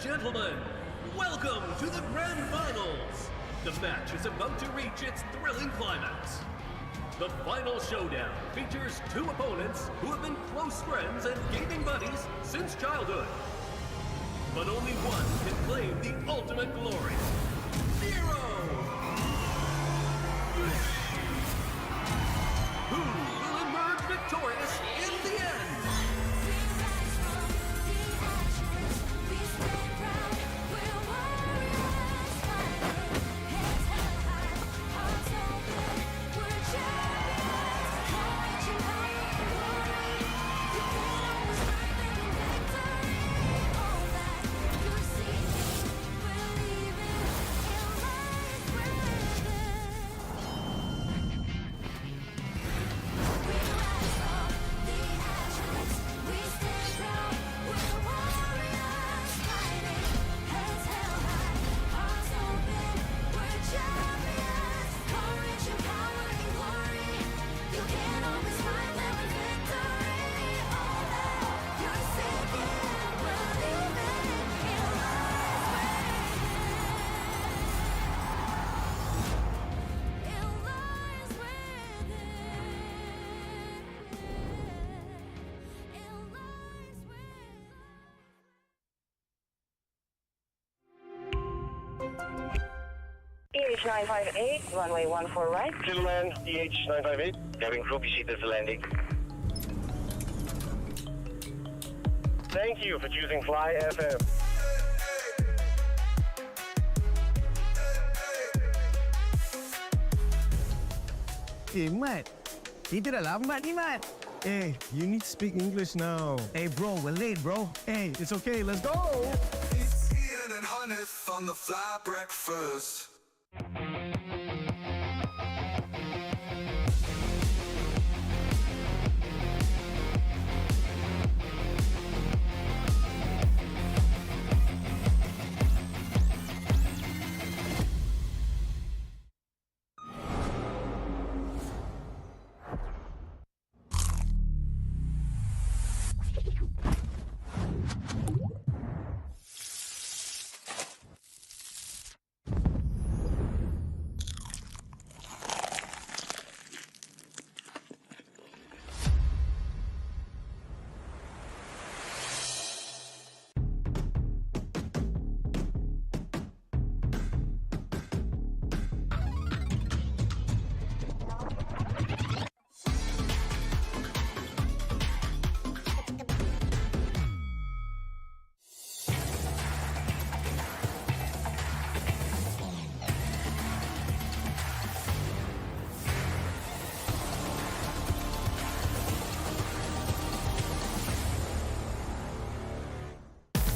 gentlemen, welcome to the Grand Finals. The match is about to reach its thrilling climax. The final showdown features two opponents who have been close friends and gaming buddies since childhood. But only one can claim the ultimate glory. Zero! Who will emerge victorious in the end? EH958, runway 14 right. Gentlemen, EH958, cabin crew, be seated for landing. Thank you for choosing Fly FM. Mat, kita dah lambat ni, Mat. You need to speak English now. Bro, we're late, bro. It's okay, let's go. It's Ian and Hanif on the fly breakfast.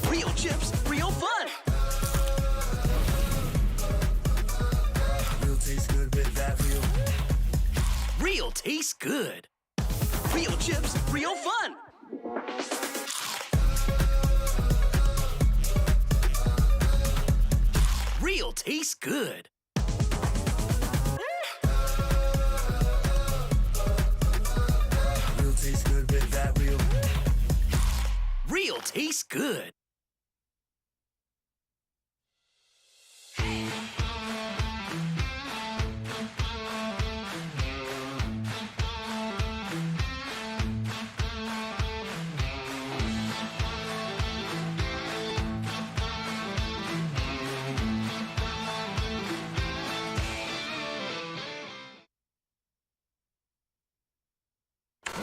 Real chips, real fun. Real tastes good with that real. Real tastes good. Real chips, real fun. Real tastes good. Real tastes good with that real. Real tastes good.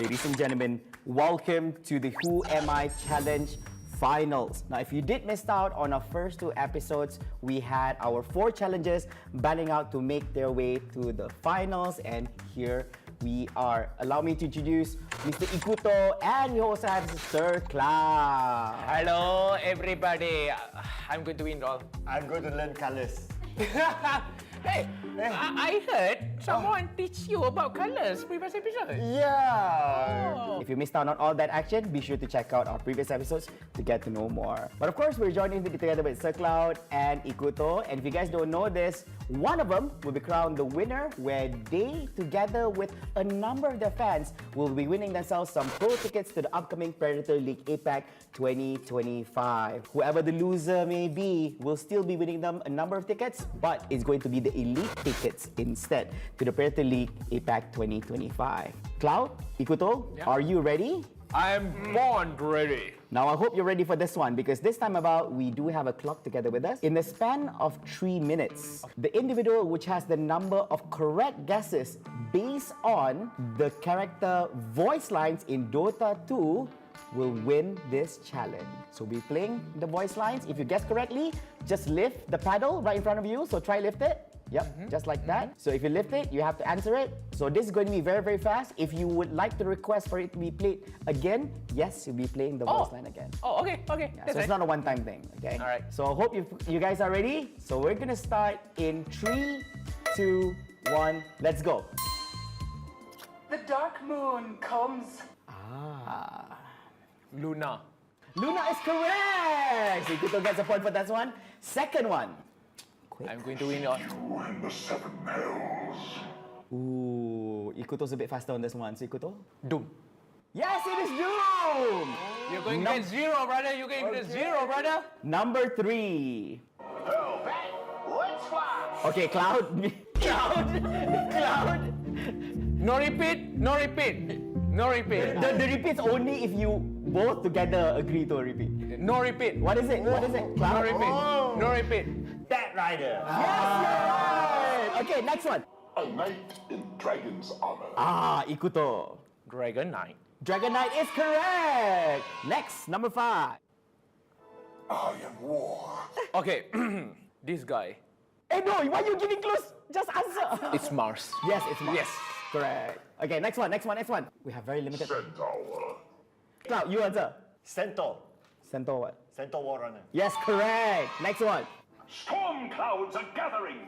Ladies and gentlemen, welcome to the Who Am I Challenge Finals. Now, if you did miss out on our first two episodes, we had our 4 challenges battling out to make their way to the finals, and here we are. Allow me to introduce Mr. Ikuto, and we also have Sir Cloud. Hello, everybody. I'm going to win all. I'm going to learn colors. Hey, I heard Someone teach you about colors previous episode. Yeah. Oh. If you missed out on all that action, be sure to check out our previous episodes to get to know more. But of course, we're joining together with SirCloud and Ikuto. And if you guys don't know this, one of them will be crowned the winner, where they, together with a number of their fans, will be winning themselves some pro tickets to the upcoming Predator League APAC 2025. Whoever the loser may be will still be winning them a number of tickets, but it's going to be the elite tickets instead to the Predator League APAC 2025. Cloud, Ikuto, are you ready? I'm born ready. Now I hope you're ready for this one, because this time about we do have a clock together with us. In the span of 3 minutes, the individual which has the number of correct guesses based on the character voice lines in Dota 2 will win this challenge. So we're playing the voice lines. If you guess correctly, just lift the paddle right in front of you. So try lift it. Yep, just like that. So if you lift it, you have to answer it. So this is going to be very, very fast. If you would like to request for it to be played again, yes, you'll be playing the voice line again. Oh, okay. Yeah, so it's not a one-time thing, okay? All right. So I hope you guys are ready. So we're gonna start in 3, 2, 1, let's go. The dark moon comes. Luna. Luna is correct! So Ikuto gets a point for that one. Second one. I'm going to win your... The seven hells. Ooh, Ikuto's a bit faster on this one. So Ikuto? Doom. Yes, it is Doom! You're going to get 0, brother. You're going to get 0, brother. Number 3. Go back. Let's fly. Okay, Cloud. Cloud. No repeat. No repeat. No repeat. The repeat's only if you both together agree to a repeat. No repeat. What is it? What is it? Cloud? No repeat. No repeat. That Rider. Yes, you're right! Okay, next one. A knight in dragon's armor. Ikuto. Dragon Knight. Dragon Knight is correct! Next, number 5. I am war. Okay, this guy. Hey, no, why are you giving clues? Just answer. It's Mars. Yes, it's Mars. Yes. Correct. Okay, next one. We have very limited. Centaur. Cloud, you answer. Centaur. Centaur what? Centaur War Runner. Yes, correct. Next one. Storm clouds are gathering.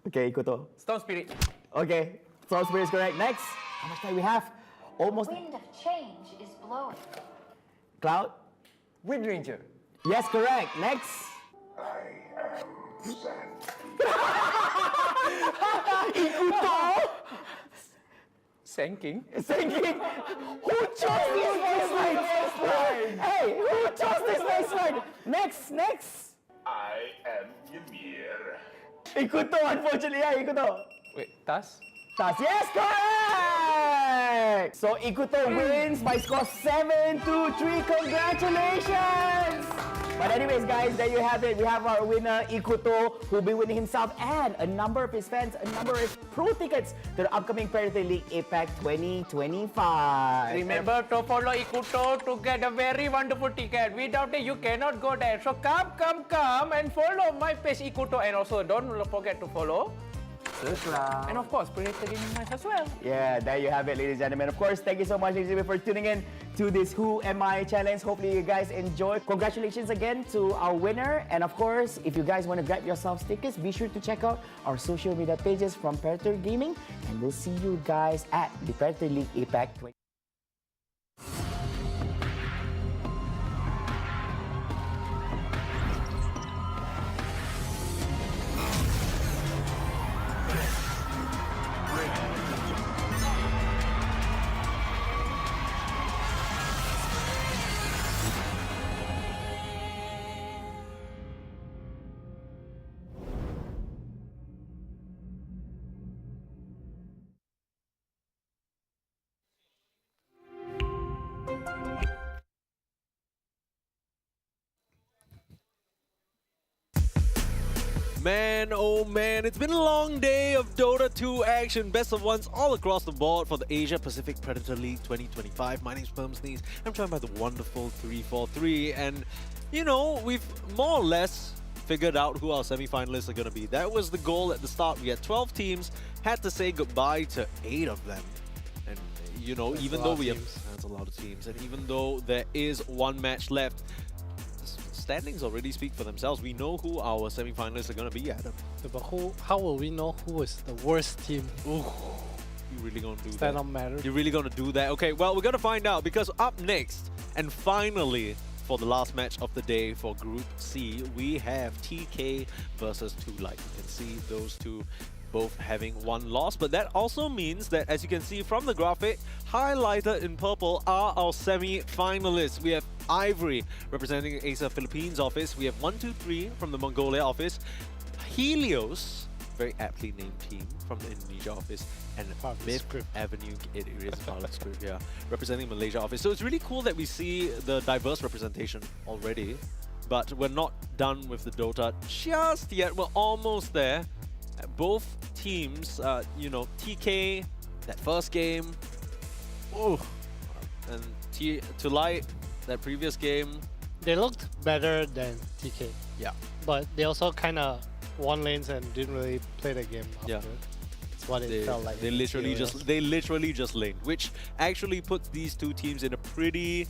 Okay, Ikuto. Storm Spirit. Okay, Storm Spirit is correct. Next. How much time we have? Almost. Wind of change is blowing. Cloud. Wind Ranger. Yes, correct. Next. I am sand. Ikuto. Sinking. Who chose this voice line? Hey, who chose this voice line? Next. I am Ymir. Ikuto, unfortunately, Ikuto. Wait, Tas? Tas, yes, correct! So Ikuto wins by score 7-3. Congratulations! But anyways, guys, there you have it. We have our winner, Ikuto, who'll be winning himself and a number of his fans, a number of his pro tickets to the upcoming Predator League APAC 2025. Remember to follow Ikuto to get a very wonderful ticket. Without it, you cannot go there. So come and follow my page Ikuto. And also, don't forget to follow SirCloud. And of course, Predator Gaming Nice as well. Yeah, there you have it, ladies and gentlemen. Of course, thank you so much, ladies and gentlemen, for tuning in to this Who Am I challenge. Hopefully, you guys enjoy. Congratulations again to our winner. And of course, if you guys want to grab yourself stickers, be sure to check out our social media pages from Predator Gaming. And we'll see you guys at the Predator League APAC 20. Man, oh man, it's been a long day of Dota 2 action. Best of ones all across the board for the Asia Pacific Predator League 2025. My name's Permsneeze. I'm joined by the wonderful 343. And, you know, we've more or less figured out who our semi-finalists are going to be. That was the goal at the start. We had 12 teams, had to say goodbye to 8 of them. And, you know, even though we have... That's a lot of teams. And even though there is one match left, standings already speak for themselves. We know who our semi-finalists are going to be, Adam. But how will we know who is the worst team? Ooh, you really going to do Does that? that not matter? You're really going to do that? Okay, well, we're going to find out, because up next, and finally, for the last match of the day for Group C, we have TK versus 2 Light. You can see those two both having one loss, but that also means that, as you can see from the graphic, highlighted in purple are our semi-finalists. We have Ivory representing Asia Philippines office. We have 123 from the Mongolia office. Helios, very aptly named team, from the Indonesia office, and Myth Avenue, it is part of the script, yeah, representing Malaysia office. So it's really cool that we see the diverse representation already, but we're not done with the Dota just yet. We're almost there. Both teams, you know, TK, that first game, ooh, and to Light, that previous game. They looked better than TK. Yeah. But they also kind of won lanes and didn't really play the game after. Yeah. It's what it felt like. They literally just laned, which actually puts these two teams in a pretty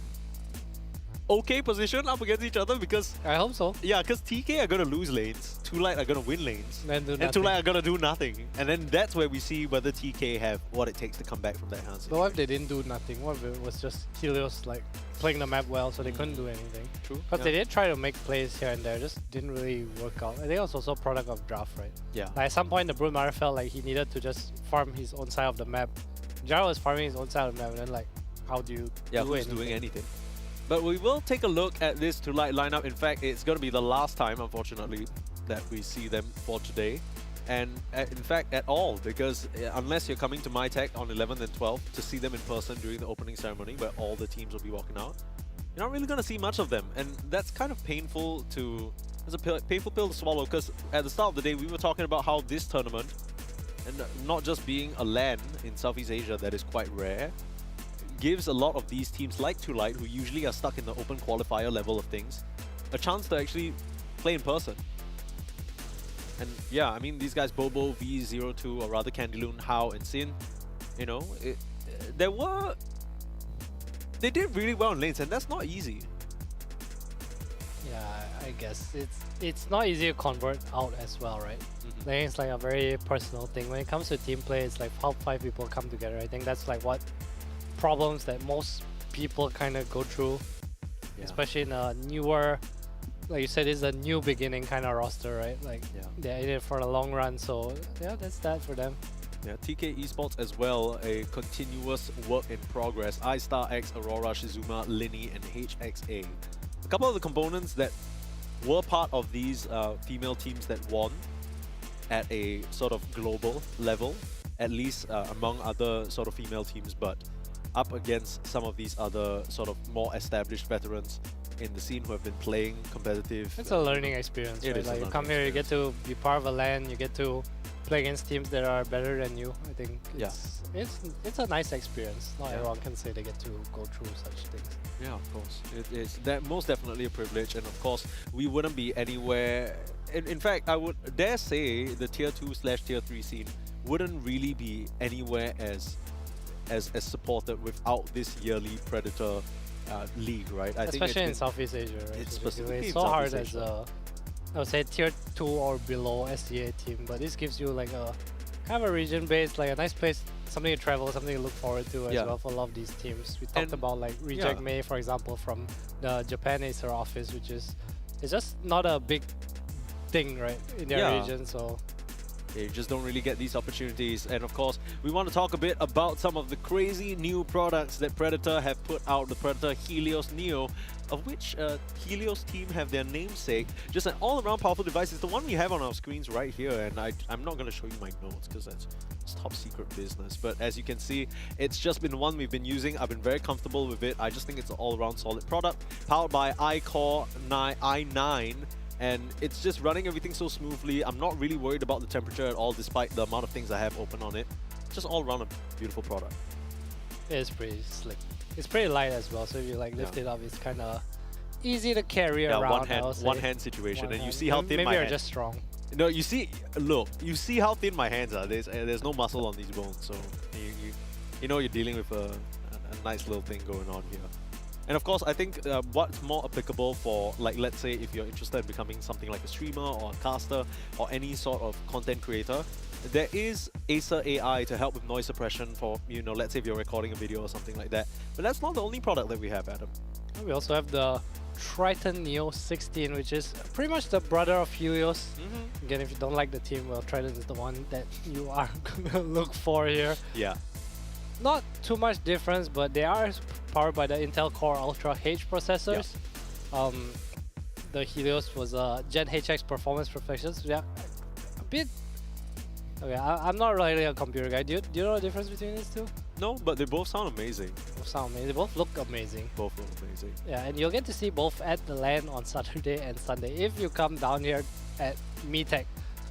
okay position up against each other, because I hope so. Yeah, because TK are gonna lose lanes, 2 Light are gonna win lanes, and 2 Light are gonna do nothing, and then that's where we see whether TK have what it takes to come back from that hand. But what if they didn't do nothing? What if it was just Helios like playing the map well, so they couldn't do anything? True. Because they did try to make plays here and there, just didn't really work out. I think it was also a product of draft, right? Yeah. Like at some point, the Broodmother felt like he needed to just farm his own side of the map. Jaro was farming his own side of the map, and then like, how do you do who's anything? doing anything? But we will take a look at this 2 Light lineup. In fact, it's going to be the last time, unfortunately, that we see them for today. And in fact, at all, because unless you're coming to MyTech on 11th and 12th to see them in person during the opening ceremony, where all the teams will be walking out, you're not really going to see much of them. And that's kind of painful to... It's a painful pill to swallow, because at the start of the day, we were talking about how this tournament, and not just being a LAN in Southeast Asia that is quite rare, gives a lot of these teams like 2 Light, who usually are stuck in the open qualifier level of things, a chance to actually play in person. And yeah, I mean, these guys, Bobo, V02, or rather Candyloon, Hao, and Sin, you know, they did really well in lanes, and that's not easy. Yeah, I guess it's not easy to convert out as well, right? Laning is like a very personal thing. When it comes to team play, it's like how 5 people come together. I think that's like what problems that most people kind of go through, especially in a newer, like you said, it's a new beginning kind of roster, right? Like they're in it for a long run, so yeah, that's that for them. Yeah, TK Esports as well, a continuous work in progress. iStar X, Aurora, Shizuma, Linny, and HXA. A couple of the components that were part of these female teams that won at a sort of global level, at least among other sort of female teams, but up against some of these other sort of more established veterans in the scene who have been playing competitive. It's a learning experience, right? Like you come here, you get to be part of a LAN, you get to play against teams that are better than you. I think it's a nice experience. Not everyone can say they get to go through such things. Yeah, of course. It is most definitely a privilege, and of course, we wouldn't be anywhere. In fact, I would dare say the Tier 2/Tier 3 scene wouldn't really be anywhere as supported without this yearly Predator league, right? I Especially think in Southeast Asia, right? It's specifically it's in so hard Southeast as Asia. I would say Tier 2 or below SDA team, but this gives you like a kind of a region-based, like a nice place, something to travel, something to look forward to as well for a lot of these teams. We talked about like Reject May, for example, from the Japan Acer office, which is it's just not a big thing, right, in their region, so. You just don't really get these opportunities. And of course, we want to talk a bit about some of the crazy new products that Predator have put out. The Predator Helios Neo, of which Helios team have their namesake. Just an all-around powerful device. It's the one we have on our screens right here. And I'm not going to show you my notes because that's top secret business. But as you can see, it's just been one we've been using. I've been very comfortable with it. I just think it's an all-around solid product. Powered by iCore i9. And it's just running everything so smoothly. I'm not really worried about the temperature at all, despite the amount of things I have open on it. Just all around a beautiful product. It is pretty slick. It's pretty light as well, so if you like lift it up, it's kind of easy to carry around. One hand situation, and you see how thin maybe my you're hand. just strong. No, you see, look, you see how thin my hands are. There's no muscle on these bones, so you know you're dealing with a nice little thing going on here. And of course, I think what's more applicable for, like, let's say if you're interested in becoming something like a streamer or a caster or any sort of content creator, there is Acer AI to help with noise suppression for, you know, let's say if you're recording a video or something like that. But that's not the only product that we have, Adam. We also have the Triton Neo 16, which is pretty much the brother of Helios. Again, if you don't like the team, well, Triton is the one that you are gonna look for here. Yeah. Not too much difference, but they are powered by the Intel Core Ultra H processors. The Helios was a Gen HX performance perfection. So yeah, a bit. Okay, I'm not really a computer guy. Do you know the difference between these two? No, but they both sound amazing. Both sound amazing. They both look amazing. Both look amazing. Yeah, and you'll get to see both at the LAN on Saturday and Sunday if you come down here at MeTech.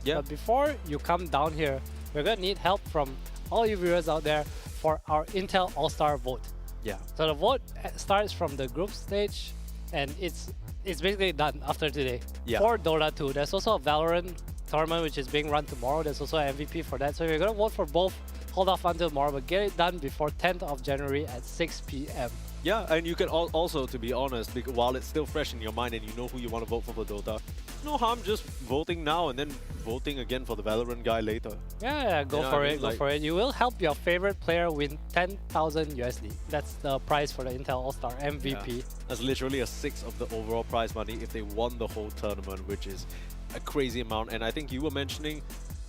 Yeah. But before you come down here, we're gonna need help from all you viewers out there for our Intel All-Star vote. Yeah. So the vote starts from the group stage, and it's basically done after today. Yeah. For Dota 2, there's also a Valorant tournament which is being run tomorrow. There's also an MVP for that. So if you're gonna vote for both, hold off until tomorrow, but get it done before 10th of January at 6 p.m. Yeah, and you can also, to be honest, because while it's still fresh in your mind and you know who you want to vote for Dota, no harm just voting now and then voting again for the Valorant guy later. Yeah, go for it, go for it. You will help your favorite player win 10,000 USD. That's the prize for the Intel All-Star MVP. Yeah. That's literally a sixth of the overall prize money if they won the whole tournament, which is a crazy amount. And I think you were mentioning,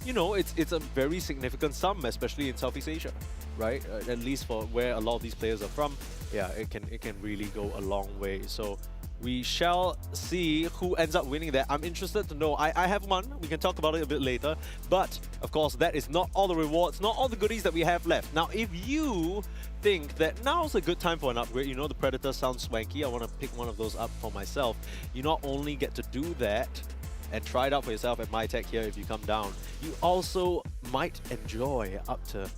you know, it's a very significant sum, especially in Southeast Asia, right? At least for where a lot of these players are from. Yeah, it can really go a long way. So we shall see who ends up winning that. I'm interested to know. I have one. We can talk about it a bit later. But, of course, that is not all the rewards, not all the goodies that we have left. Now, if you think that now's a good time for an upgrade, you know, the Predator sounds swanky, I want to pick one of those up for myself. You not only get to do that and try it out for yourself at MyTech here if you come down, you also might enjoy up to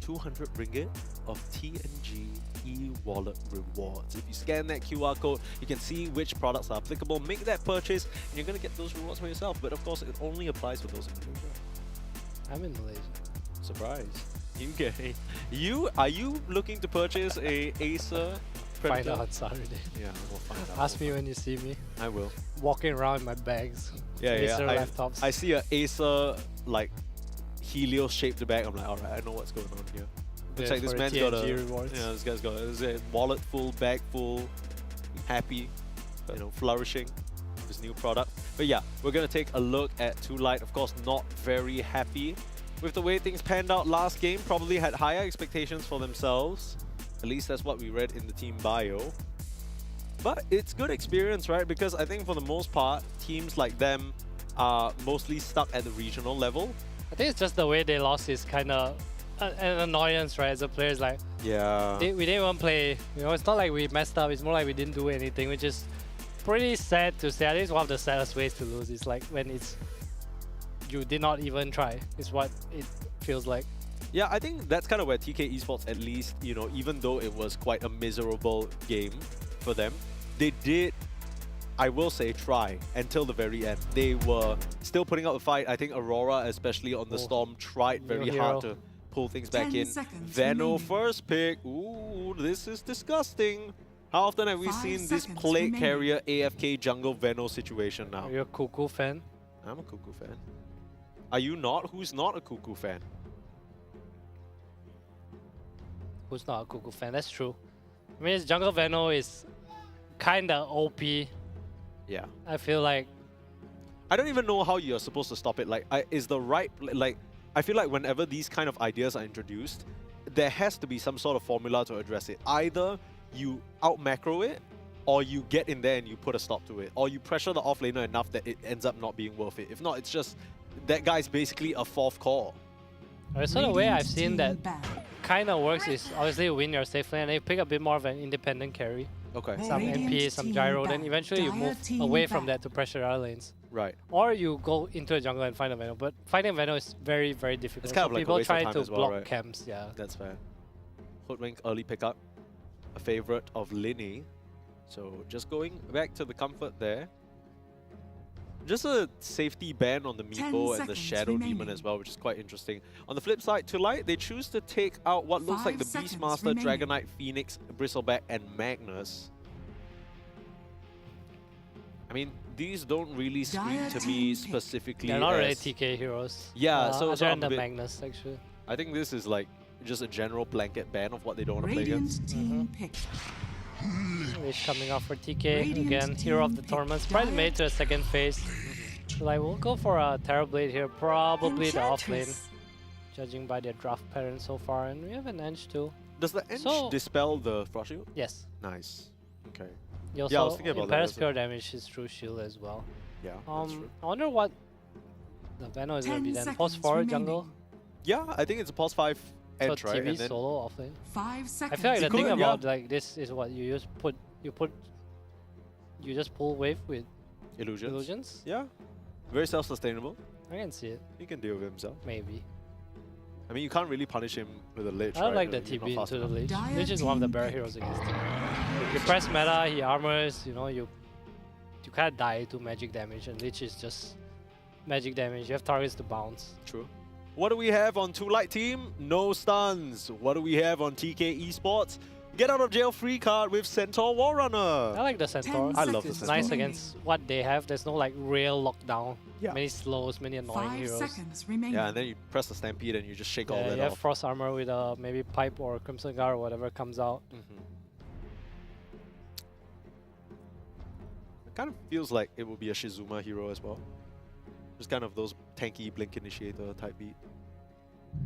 200 ringgit of TNG e-wallet rewards. If you scan that QR code, you can see which products are applicable, make that purchase, and you're going to get those rewards for yourself. But of course, it only applies for those in Malaysia. I'm in Malaysia. Surprise. Are you looking to purchase a Acer Predator? Find out on Saturday. Yeah, we'll find out. Ask me when you see me. I will. Walking around in my bags. Yeah, Acer yeah. laptops. I see a Acer like Helios shaped bag. I'm like, alright, I know what's going on here. Looks like this man's got a rewards. Yeah, this guy's got a wallet full, bag full, happy, you know, flourishing this new product. But yeah, we're gonna take a look at Too Light. Of course, not very happy with the way things panned out last game. Probably had higher expectations for themselves. At least that's what we read in the team bio. But it's good experience, right? Because I think for the most part, teams like them are mostly stuck at the regional level. I think it's just the way they lost is kind of an annoyance, right? As a player, it's like, yeah, we didn't even play. You know, it's not like we messed up. It's more like we didn't do anything, which is pretty sad to say. I think it's one of the saddest ways to lose. It's like when you did not even try. Is what it feels like. Yeah, I think that's kind of where TK Esports, at least, you know, even though it was quite a miserable game for them, they did, I will say, try until the very end. They were still putting up a fight. I think Aurora, especially on the Storm, tried very hard to pull things back in. Veno first pick. Ooh, this is disgusting. How often have we seen this plate carrier AFK jungle Veno situation now? Are you a Cuckoo fan? I'm a Cuckoo fan. Are you not? Who's not a Cuckoo fan? Who's not a Cuckoo fan? That's true. I mean, jungle Veno is kinda OP. Yeah. I feel like I don't even know how you're supposed to stop it. Like, is the right, like, I feel like whenever these kind of ideas are introduced, there has to be some sort of formula to address it. Either you out macro it, or you get in there and you put a stop to it, or you pressure the offlaner enough that it ends up not being worth it. If not, it's just that guy's basically a fourth core. So the way I've seen that kind of works is obviously you win your safe lane and you pick a bit more of an independent carry. Okay. Some MP, some gyro, then eventually you move away from that to pressure other lanes. Right. Or you go into a jungle and find a Veno, but finding Veno is very, very difficult. It's kind of like people a waste of try time to as well, block right? camps, yeah. That's fair. Hoodwink early pickup, a favorite of Linny. So just going back to the comfort there. Just a safety ban on the Meepo and the Shadow Demon as well, which is quite interesting. On the flip side, Too Light, they choose to take out what looks like the Beastmaster, Dragonite, Phoenix, Bristleback, and Magnus. I mean, these don't really scream to me specifically. They're not really as- TK heroes. Yeah, so other I'm than a the bit- Magnus, actually. I think this is like just a general blanket ban of what they don't want to play Radiant against. team pick. Lich coming off for TK. Radiant Again, hero of the team tournament. pick Probably made Dire to the second phase. So like, we'll go for a Terrorblade here. Probably the off lane. Enchantress. Judging by their draft pattern so far. And we have an ENG too. Does the Eng So- dispel the Frost Shield? Yes. Nice. Okay. He also Yeah, I was thinking about that. impairs as pure damage his true shield as well. Yeah, that's true. I wonder what the Veno is going to be 10 then. Post seconds forward remaining. jungle. Yeah, I think it's a pulse 5 So edge, right? TV And then solo off lane. 5 I seconds. feel like the thing could, about yeah. like this is what you just pull wave with illusions. Yeah. Very self-sustainable. I can see it. He can deal with himself. Maybe. I mean, you can't really punish him with a lich, I don't right? like the He's not TB fast into the enough. Lich. Lich is one of the better heroes against him. You press meta, he armors, you know, you can't die to magic damage, and Lich is just magic damage. You have targets to bounce. True. What do we have on Two Light Team? No stuns. What do we have on TK Esports? Get out of jail free card with Centaur Warrunner. I like the Centaur. I love the It's Centaur. nice against what they have. There's no like real lockdown. Yeah. Many slows, many annoying 5 heroes. seconds remaining. Yeah, and then you press the Stampede and you just shake all Yeah, that you have off. Frost Armor with maybe Pipe or Crimson Guard or whatever comes out. It kind of feels like it would be a Shizuma hero as well. Just kind of those tanky Blink Initiator type beat.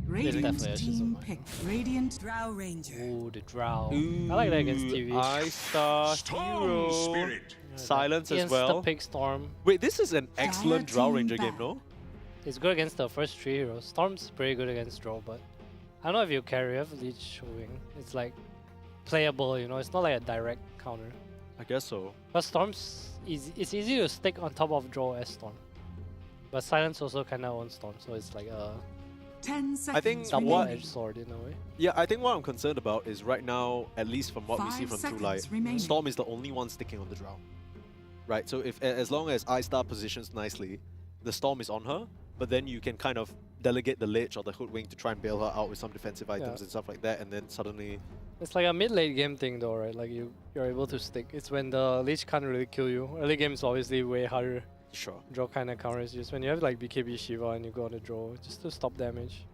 Radiant definitely a team Shizuma. pick. Radiant Drow Ranger. Ooh, the Drow. I like that against TV. I-Star Hero. Spirit. Silence as well. Insta-pick Storm. Wait, this is an excellent Drow team Ranger game, back. no? It's good against the first 3 heroes. Storm's pretty good against Drow, but I don't know if you carry. You have Leech Wing. It's like playable, you know. It's not like a direct counter. I guess so. But Storm's easy. It's easy to stick on top of Drow as Storm. But Silence also kind of owns Storm, so it's like a 10 seconds I think double-edged remaining. sword in a way. Yeah, I think what I'm concerned about is right now, at least from what we see 5 from Two seconds Light, remaining. Storm is the only one sticking on the Drow. Right, so if as long as I-Star positions nicely, the Storm is on her, but then you can kind of delegate the Lich or the Hoodwing to try and bail her out with some defensive items and stuff like that, and then suddenly... It's like a mid-late game thing though, right? Like you're able to stick. It's when the Lich can't really kill you. Early game is obviously way harder. Sure. Draw kind of counters just when you have like BKB Shiva and you go on the draw just to stop damage.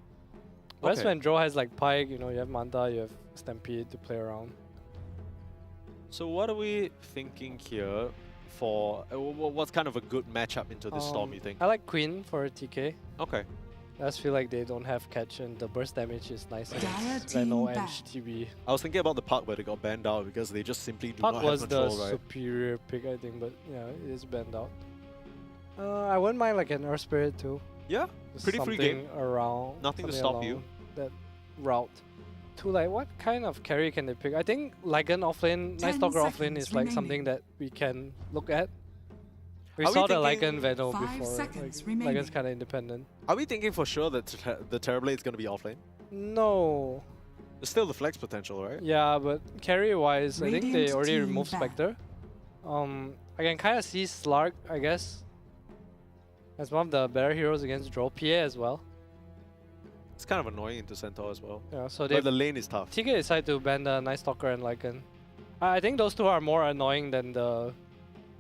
Whereas Okay. when draw has like Pike, you know, you have Manta, you have Stampede to play around. So what are we thinking here for... what's kind of a good matchup into this Storm, you think? I like Queen for TK. Okay. I just feel like they don't have catch and the burst damage is nice Dire against team Veno back. and TB. I was thinking about the Puck where they got banned out because they just simply do Puck not have was control, the right? superior pick, I think, but yeah, it is banned out. I wouldn't mind like an Earth Spirit too. Yeah, Just pretty free game. something around. Nothing to something stop you. along That route. To like, what kind of carry can they pick? I think Lycan offlane, Night 10 Stalker offlane seconds is like remaining. something that we can look at. We Are we saw the thinking- Lycan Veno 5 before. seconds Like, remaining. Lycan's kind of independent. Are we thinking for sure that the Terrorblade is going to be offlane? No. There's still the flex potential, right? Yeah, but carry wise, I think they Radiant already team removed back. Spectre. I can kind of see Slark, I guess, as one of the better heroes against Draw. PA as well. It's kind of annoying into Centaur as well. Yeah, so they But the lane is tough. TK decided to ban the Night Stalker and Lycan. I think those two are more annoying than the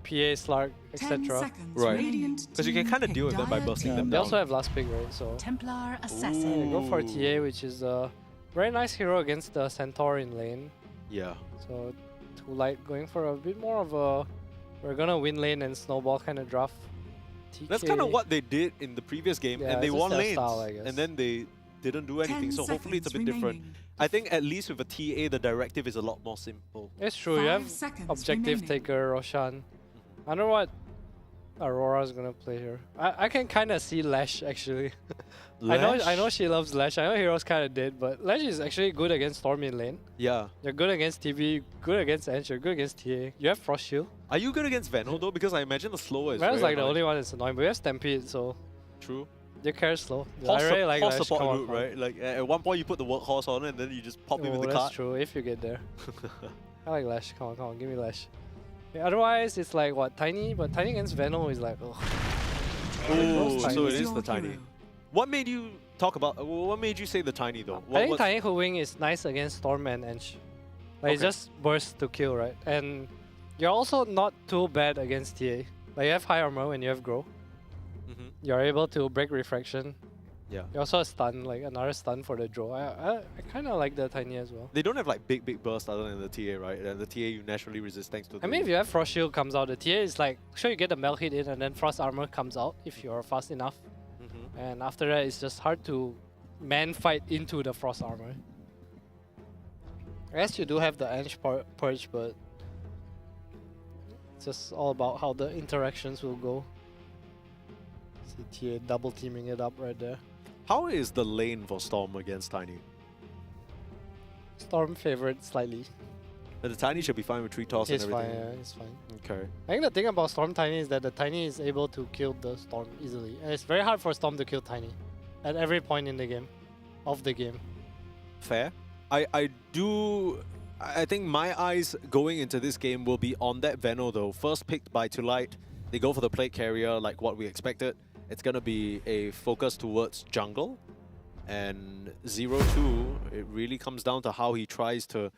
PA, Slark, 10 etc. seconds Right. Radiant Because you can team kind of pick. deal with them by Dire bursting team them They down. also have last pick, right? So Templar yeah, Assassin. they go for Ooh. TA, which is a very nice hero against the Centaur in lane. Yeah. So Two Light going for a bit more of a we're gonna win lane and snowball kind of draft. TK. That's kind of what they did in the previous game, Yeah, and they it's just won their lanes. style, I guess. And then they didn't do anything, 10 so hopefully it's a bit seconds different. remaining. I think at least with a TA, the directive is a lot more simple. It's true. You 5 have seconds objective remaining. taker Roshan. I don't know what Aurora's gonna play here. I can kind of see Lash actually. I know she loves Lash. I know Heroes kind of did, but Lash is actually good against Storm in lane. Yeah. You're good against TV, good against Ench, you're good against TA. You have Frost Shield. Are you good against Veno though? Because I imagine the slower is Veno's very like the annoying. only one that's annoying, but we have Stampede, so True. you carry slow. Horse, I really like horse Lash. support Come on, route, come on. right? Like at one point you put the workhorse on and then you just pop him Oh, in the that's cart. true, if you get there. I like Lash. Come on, give me Lash. Yeah, otherwise, it's like what, Tiny? But Tiny against Veno is like, oh. Ooh, so Tiny. it is the tiny. What made you talk about? What made you say the tiny though? I think what's- Tiny Hoodwing is nice against Storm and Ench. Like, it Okay. just bursts to kill, right? And you're also not too bad against TA. Like you have high armor when you have grow. You're able to break refraction. Yeah. You also have stun, like another stun for the draw. I kind of like the tiny as well. They don't have like big burst other than the TA, right? And the TA you naturally resist thanks to I mean, if you have Frost Shield comes out, the TA is like, sure you get the melt hit in and then Frost Armor comes out if you're fast enough. And after that, it's just hard to man fight into the Frost Armor. I guess you do have the Edge Purge, but it's just all about how the interactions will go. See TA double teaming it up right there. How is the lane for Storm against Tiny? Storm favorite slightly. But the Tiny should be fine with tree toss and He's everything. fine, yeah, he's fine. Okay. I think the thing about Storm Tiny is that the Tiny is able to kill the Storm easily. And it's very hard for Storm to kill Tiny at every point in the game, of the game. Fair. I think my eyes going into this game will be on that Veno though. First picked by Tulight. They go for the plate carrier like what we expected. It's going to be a focus towards jungle. And 0-2, it really comes down to how he tries to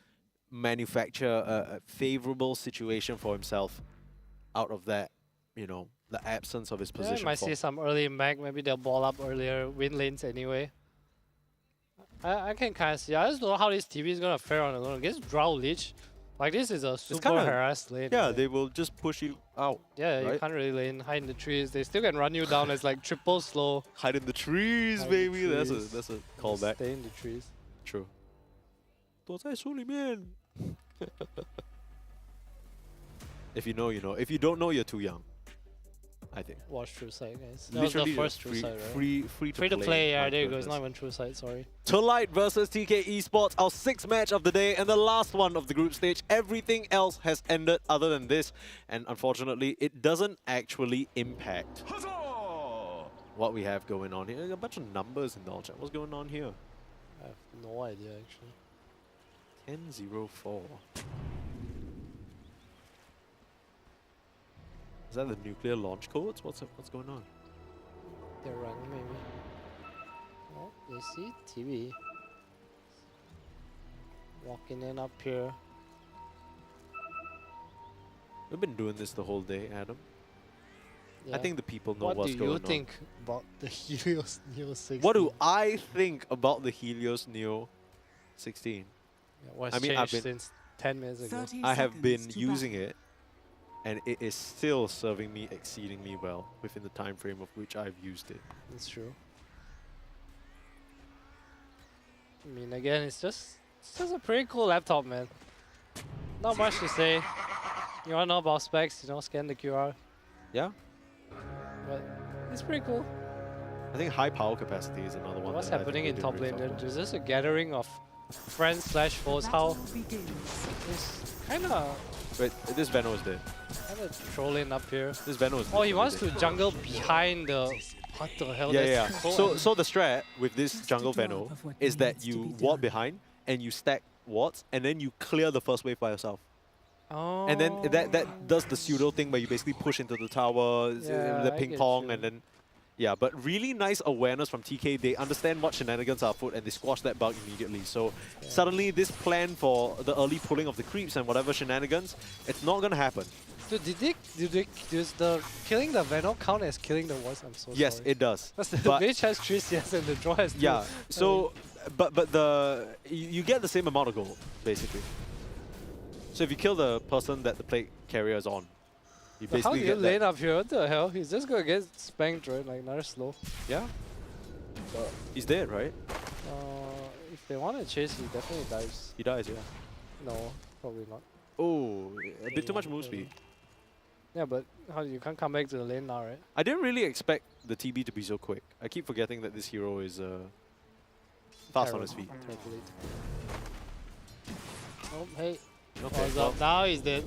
manufacture a favorable situation for himself out of that, you know, the absence of his position. Yeah, you might see some early mag, maybe they'll ball up earlier, win lanes anyway. I can kind of see. I just don't know how this TV is going to fare on alone. Against Drow Lich, like this is a super harassed lane. Yeah, they will just push you out. Yeah, right? you can't really lane, hide in the trees. They still can run you down as like triple slow. Hide in the trees, Hide baby. in the That's trees. a callback. Stay in the trees. True. 躲在树里面. If you know, you know. If you don't know, you're too young. I think. Watch True Sight, guys. That was the Literally first free, True Sight, right? free to Free to play, yeah, My there you go. It's goodness. not even True Sight, sorry. Tulight versus TK Esports, our sixth match of the day and the last one of the group stage. Everything else has ended other than this, and unfortunately, it doesn't actually impact what we have going on here. There's a bunch of numbers in the chat. What's going on here? I have no idea, actually. 10-0-4. Is that the nuclear launch codes? What's going on? They're running, maybe. Oh, you see? TV. Walking in up here. We've been doing this the whole day, Adam. Yeah. I think the people know what what's going on. What do you think about the Helios Neo 16? What do I think about the Helios Neo 16? Yeah, what's I mean, changed since 10 minutes ago? I have been using it, and it is still serving me exceedingly well within the time frame of which I've used it. That's true. I mean, again, it's just a pretty cool laptop, man. Not much to say. You wanna know about specs? You know, scan the QR. Yeah. But it's pretty cool. I think high power capacity is another one. What's that I think happening they in did top really lane? well. There's just a gathering of friends / foes. How it's kind of Wait, this Veno is dead. trolling up here. This Veno is Oh, he literally wants dead. to jungle behind the. What the hell? Yeah, That's yeah. So the strat with this jungle Veno is that you ward behind and you stack wards and then you clear the first wave by yourself. Oh. And then that does the pseudo thing where you basically push into the tower, Yeah, the I ping get pong, you. and then yeah. But really nice awareness from TK. They understand what shenanigans are afoot and they squash that bug immediately. So suddenly this plan for the early pulling of the creeps and whatever shenanigans, it's not gonna happen. Dude, does the killing the Venom count as killing the wards? I'm so Yes, sorry. it does. Because the But- mage has 3 CS and the draw has 2. Yeah. So, but you get the same amount of gold basically. So if you kill the person that the plate carrier is on, you But how basically do you get lane that. up here? What the hell? He's just gonna get spanked, right? Like another slow. Yeah. He's dead, right? If they want to chase, he definitely dies. He dies, yeah. No, probably not. Oh, a bit too much move speed. Yeah, but how you can't come back to the lane now, right? I didn't really expect the TB to be so quick. I keep forgetting that this hero is fast on his feet. Oh, hey. Okay, What's well, up? Now he's dead.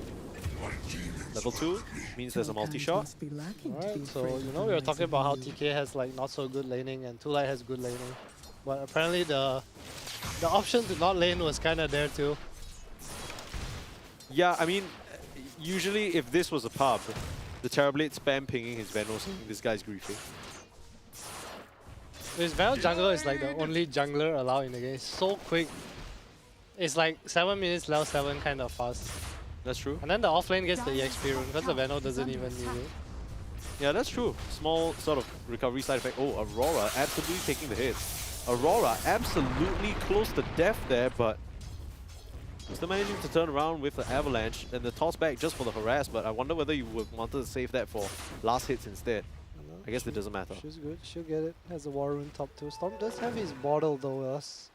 level 2 means there's a multi-shot. Alright, so you know we were talking about how TK has like not so good laning and Tulight has good laning. But apparently the option to not lane was kinda there too. Yeah, I mean, usually if this was a pub, the Terrorblade spam pinging his Venom saying this guy's griefing. His Venom jungler is like the only jungler allowed in the game. It's so quick. It's like 7 minutes level 7 kind of fast. That's true. And then the offlane gets the EXP rune because the Venom doesn't even need it. Yeah, that's true. Small sort of recovery side effect. Oh, Aurora absolutely taking the hits. Aurora absolutely close to death there, but still managing to turn around with the avalanche and the toss back just for the harass, but I wonder whether you would want to save that for last hits instead. I guess it doesn't matter. She's good. She'll get it. Has a War Rune top 2. Storm does have his bottle though, else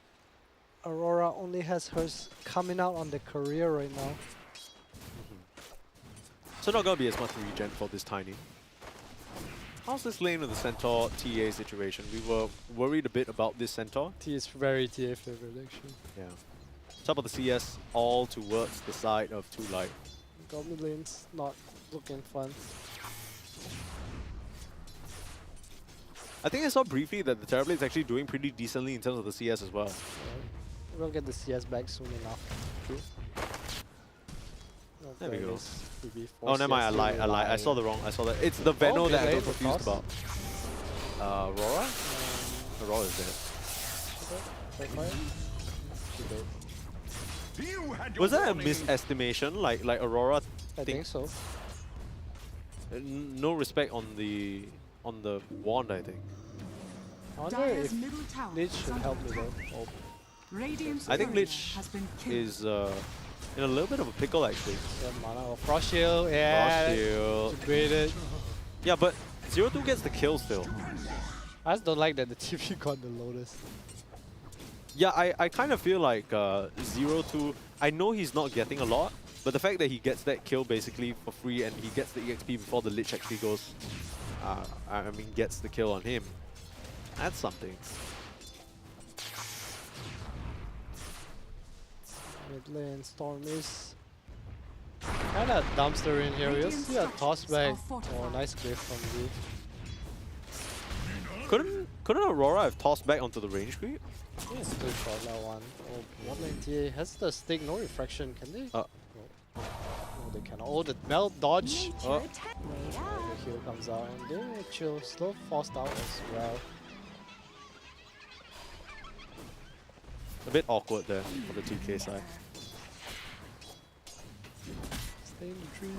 Aurora only has hers coming out on the career right now. So not gonna be as much regen for this Tiny. How's this lane with the Centaur TA situation? We were worried a bit about this Centaur. T is very TA favorite actually. Yeah. Top of the CS all towards the side of 2 Light. Goblin lane's not looking fun. I think I saw briefly that the Terrorblade is actually doing pretty decently in terms of the CS as well. We'll get the CS back soon enough. True. There we go. Oh, never mind, I lied. I saw the wrong. I saw that. It's the Venno that I got confused about. Aurora? Aurora is dead. Was that a misestimation? Like Aurora? I think so. No respect on the wand, I think. I wonder if Lich should help me though. Oh. I think Lich is in a little bit of a pickle actually. Yeah, mana or Frost Shield, yeah. Frost Shield. Degraded. Yeah, but 0-2 gets the kill still. I just don't like that the TP got the Lotus. Yeah, I kind of feel like 0-2, I know he's not getting a lot, but the fact that he gets that kill basically for free and he gets the EXP before the Lich actually goes, gets the kill on him, that's something. Mid lane, Storm is kind of dumpster in here. We'll see a toss back. Oh, nice cliff from Leaf. Couldn't Aurora have tossed back onto the range creep? Yeah, it's too short that one. Oh, bot lane TA has the stick, no refraction, can they? No, they cannot. Oh, the melt dodge. Oh. The heal comes out and they chill. Slow forced out as well. A bit awkward there for the 2K side. Stay in the trees.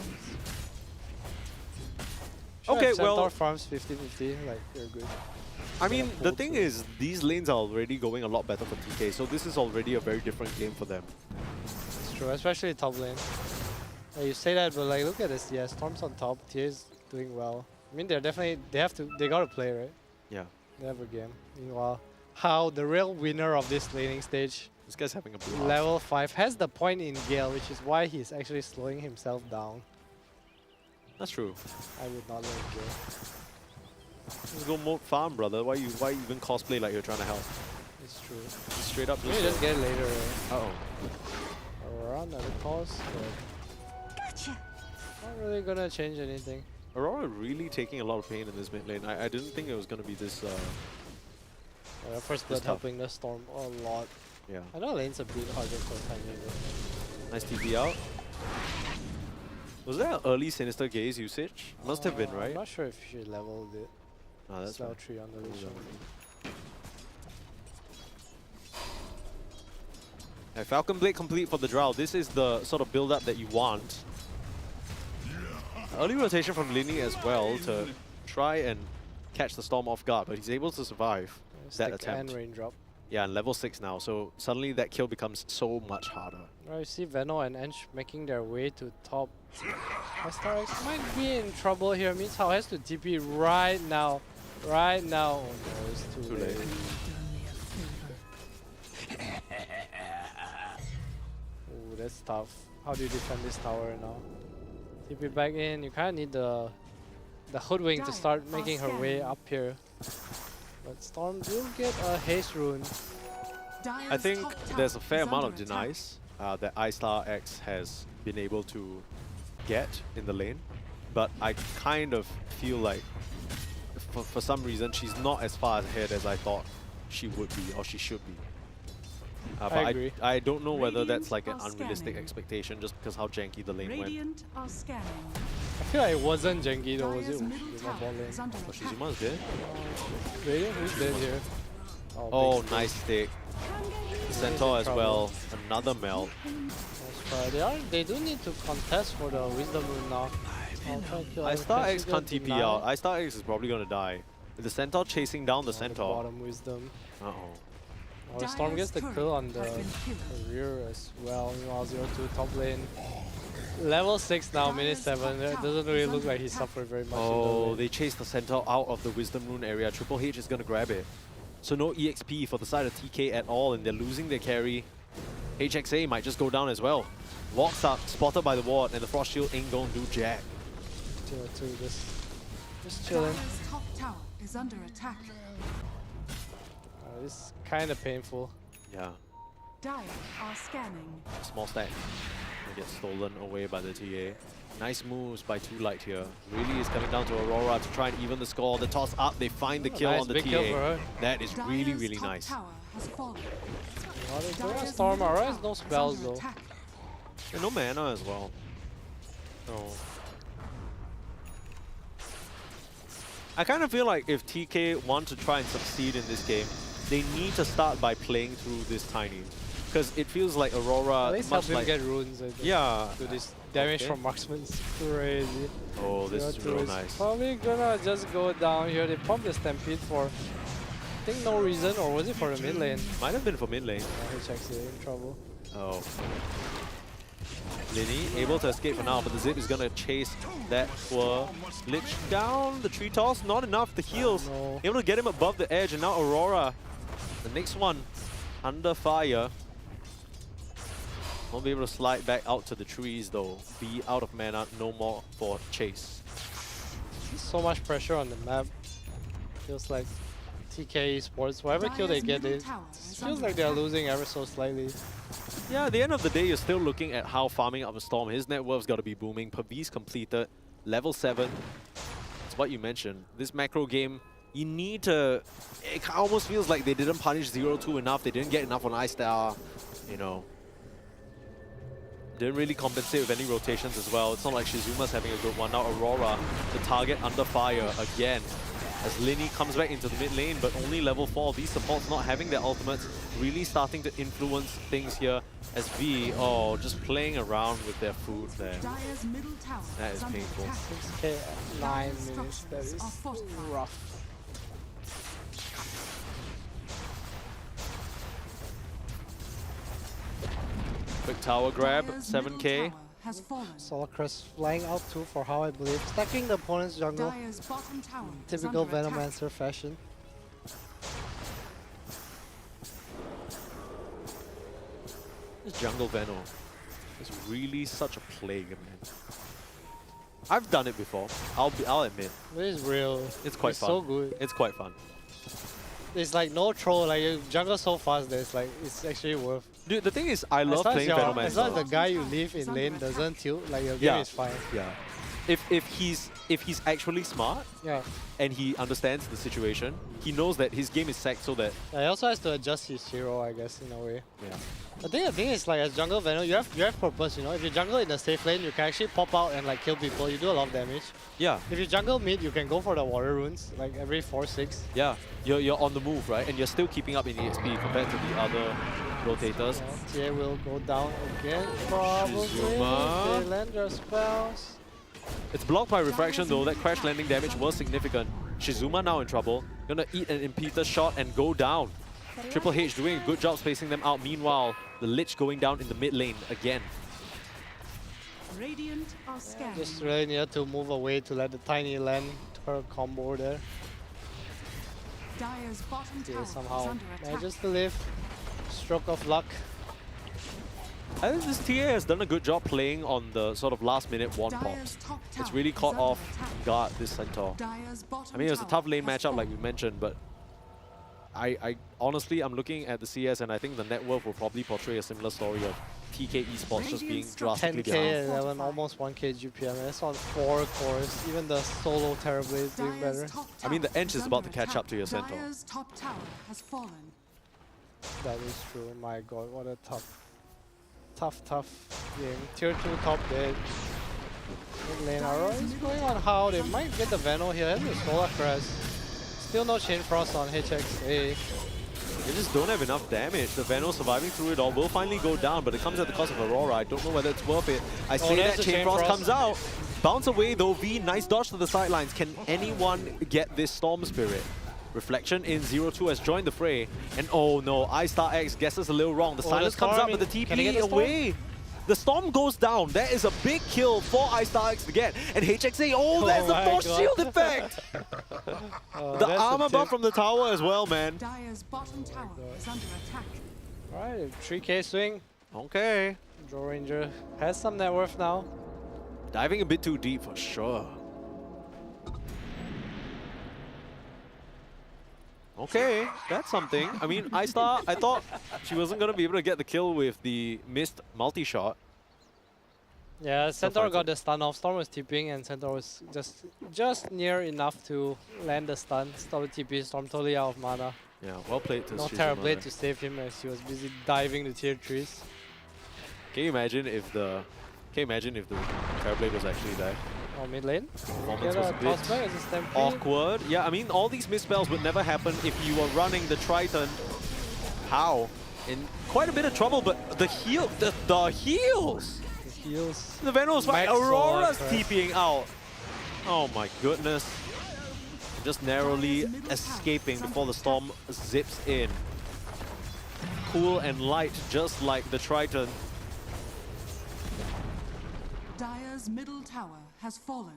Okay, Centaur well, farms 50-50, like they're good. I mean, the thing is, these lanes are already going a lot better for 2K, so this is already a very different game for them. It's true, especially top lane. Yeah, you say that, but like, look at this. Yeah, Storm's on top. TA is doing well. I mean, they're definitely they gotta play, right? Yeah. They have a game. Meanwhile, How, the real winner of this laning stage, this guy's having a blue level 5, has the point in Gale, which is why he's actually slowing himself down. That's true. I would not let Gale. Just go mode farm, brother. Why even cosplay like you're trying to help? It's true. Just straight up. Maybe just get it later. Right? Uh-oh. Around another pause. Gotcha. Not really gonna change anything. Aurora really taking a lot of pain in this mid lane. I didn't think it was gonna be this. First blood helping the Storm a lot. Yeah. I know lane's a bit harder for timing. Nice TP out. Was there an early Sinister Gaze usage? Must have been, right? I'm not sure if she leveled it. No, that's level right. 3 on the Lucian. Falcon Blade complete for the Drow. This is the sort of build-up that you want. Early rotation from Linny as well to try and catch the Storm off guard, but he's able to survive that attempt. And raindrop. Yeah, and level 6 now, so suddenly that kill becomes so much harder. Right, you see Venno and ENG making their way to top. StarX might be in trouble here. Means how has to TP right now. Right now. Oh no, it's too late. Ooh, that's tough. How do you defend this tower now? TP back in. You kind of need the Hoodwink to start making her way up here. But Storm will get a haste rune. I think there's a fair amount of denies that iStarX has been able to get in the lane, but I kind of feel like for some reason she's not as far ahead as I thought she would be or she should be. But I agree. I don't know whether that's like an unrealistic expectation just because how janky the lane went. Are scanning. I feel like it wasn't janky though, was it? Shizuma bot lane. Oh, Shizuma's dead? Radiant, who's dead here? Oh, nice stick. Centaur as well. Another melt. They do need to contest for the Wisdom Rune now. I'll try and kill I Star Ivory. X can't TP out. I Star X is probably gonna die. With the Centaur chasing down the Centaur. Bottom wisdom. Uh-oh. Oh, the Storm gets the kill on the rear as well. Meanwhile, 0-2 top lane. Level 6 now, minute 7. It doesn't really look like he suffered very much. Oh, they chased the Centaur out of the Wisdom Rune area. Triple H is gonna grab it. So no EXP for the side of TK at all, and they're losing their carry. HXA might just go down as well. Walks up, spotted by the ward, and the Frost Shield ain't gonna do jack. 0-2, just chilling. Dire's top tower is under attack. It's kind of painful. Yeah, Dire are scanning. small stack. They get stolen away by the TA. Nice moves by Too Light here. Really is coming down to Aurora to try and even the score. The toss up, they find the kill nice on the big kill for TA. her. That is really, Dire's really top nice. tower has fallen. Oh, they throw a Dire's Storm. middle Aurora has tower no is spells under though. attack. And no mana as well. Oh. I kind of feel like if TK want to try and succeed in this game, they need to start by playing through this Tiny. Because it feels like Aurora, At least much help him like, get runes, I think. yeah. Do this damage Okay. from marksman is crazy. Oh, this is 0-2 real nice. Probably gonna just go down here. They pump the Stampede for, I think, no reason, or was it for the mid lane? Might have been for mid lane. HXA in trouble. Oh. Linny able to escape for now, but the Zip is gonna chase that poor Lich down. The tree toss, not enough. The heals no. able to get him above the edge, and now Aurora, the next one, under fire. Won't be able to slide back out to the trees though. Be out of mana, no more for chase. So much pressure on the map. Feels like TK esports, whatever kill they get, it feels like they're losing ever so slightly. Yeah, at the end of the day, you're still looking at how farming up a Storm. His net worth's got to be booming. Pavi's completed. Level 7. It's what you mentioned. This macro game, you need to... It almost feels like they didn't punish 0-2 enough. They didn't get enough on Ice Star. You know. Didn't really compensate with any rotations as well. It's not like Shizuma's having a good one. Now Aurora, the target under fire again. As Linny comes back into the mid lane, but only level 4. These supports not having their ultimates, really starting to influence things here. As V, oh, just playing around with their food there. Dire's middle tower That is under painful. attack. 6k at 9 minutes, that is Are fortified. rough. Quick tower grab, Dire's 7k. middle tower has fallen. Solar Crest flying out too for how I believe. Stacking the opponent's jungle. Dire's bottom tower is Typical under attack. Venomancer fashion. This jungle Veno is really such a plague, man. I've done it before. I'll admit. It is real. It's quite fun. So good. It's quite fun. It's like no troll. Like you jungle so fast that it's like it's actually worth. Dude, the thing is, I love playing As Venomancer. long as the guy you leave in lane doesn't tilt, like your game is fine. Yeah. If he's actually smart, Yeah. and he understands the situation, he knows that his game is sacked so that Yeah, he also has to adjust his hero, I guess, in a way. yeah. I think the thing is like as jungle Venom, you have purpose, you know. If you jungle in the safe lane, you can actually pop out and like kill people. You do a lot of damage. Yeah. If you jungle mid, you can go for the water runes like every 4-6. Yeah, you're on the move, right? And you're still keeping up in EXP compared to the other rotators. TA will go down again, probably. Shizuma. They land their spells. It's blocked by refraction though. That crash landing damage was significant. Shizuma now in trouble. Gonna eat an impetus shot and go down. Triple H doing a good job spacing them out. Meanwhile, the Lich going down in the mid lane again. Radiant are scanning. Just really needed to move away to let the tiny land her combo there. Dire's bottom tower Yeah, is somehow under attack. manages to live. Stroke of luck. I think this TA has done a good job playing on the sort of last minute one pops. Dire's top tower It's really is caught under off attack. guard this Centaur. Dire's bottom I mean, it was a tower tough lane has matchup like fallen. we mentioned, but I honestly, I'm looking at the CS and I think the net worth will probably portray a similar story of TK esports just being drastically 10k, behind. 11, almost 1k GPM. That's on 4 cores. Even the solo Terrorblade is doing better. I mean, the Ench is about to catch up to your Centaur. Dire's top tower has fallen. That is true. My god, what a tough game. Tier 2 top dead. Mid lane Aurora is going on how they might get the Veno here. And the Solar Crest. Still no Chain Frost on HXA. They just don't have enough damage. The Veno surviving through it all will finally go down, but it comes at the cost of Aurora. I don't know whether it's worth it. I say there's that the Chain Chain Frost Frost. comes out. Bounce away though, V. Nice dodge to the sidelines. Can anyone get this Storm Spirit? Reflection in 0-2 has joined the fray. And oh no, iStar X guesses a little wrong. The silence comes out, but the TP away. The Storm goes down. That is a big kill for iStar X to get. And HXA, oh, that's the my force God. shield effect! The armor buff from the tower as well, man. Dire's bottom tower is under attack. Alright, 3k swing. Okay. Draw Ranger has some net worth now. Diving a bit too deep for sure. Okay, that's something. I mean, iStar, I thought she wasn't going to be able to get the kill with the missed multi-shot. Yeah, Centaur got the stun off. Storm was TPing and Centaur was just near enough to land the stun. Stop the TP. Storm totally out of mana. Yeah, well played to No Shizuma Terrorblade there. to save him as he was busy diving the tier 3s. Can you imagine if the Terrorblade was actually there? Oh, mid lane? Performance Get was a a bit toss back as a stampede. awkward. Yeah, I mean, all these misspells would never happen if you were running the Triton. How? In quite a bit of trouble, but the heals! The heals. The Venom's fight. Max Aurora's Solar, correct. TPing out. Oh my goodness. Just narrowly escaping before the Storm zips in. Cool and light, just like the Triton. Dire's middle tower has fallen.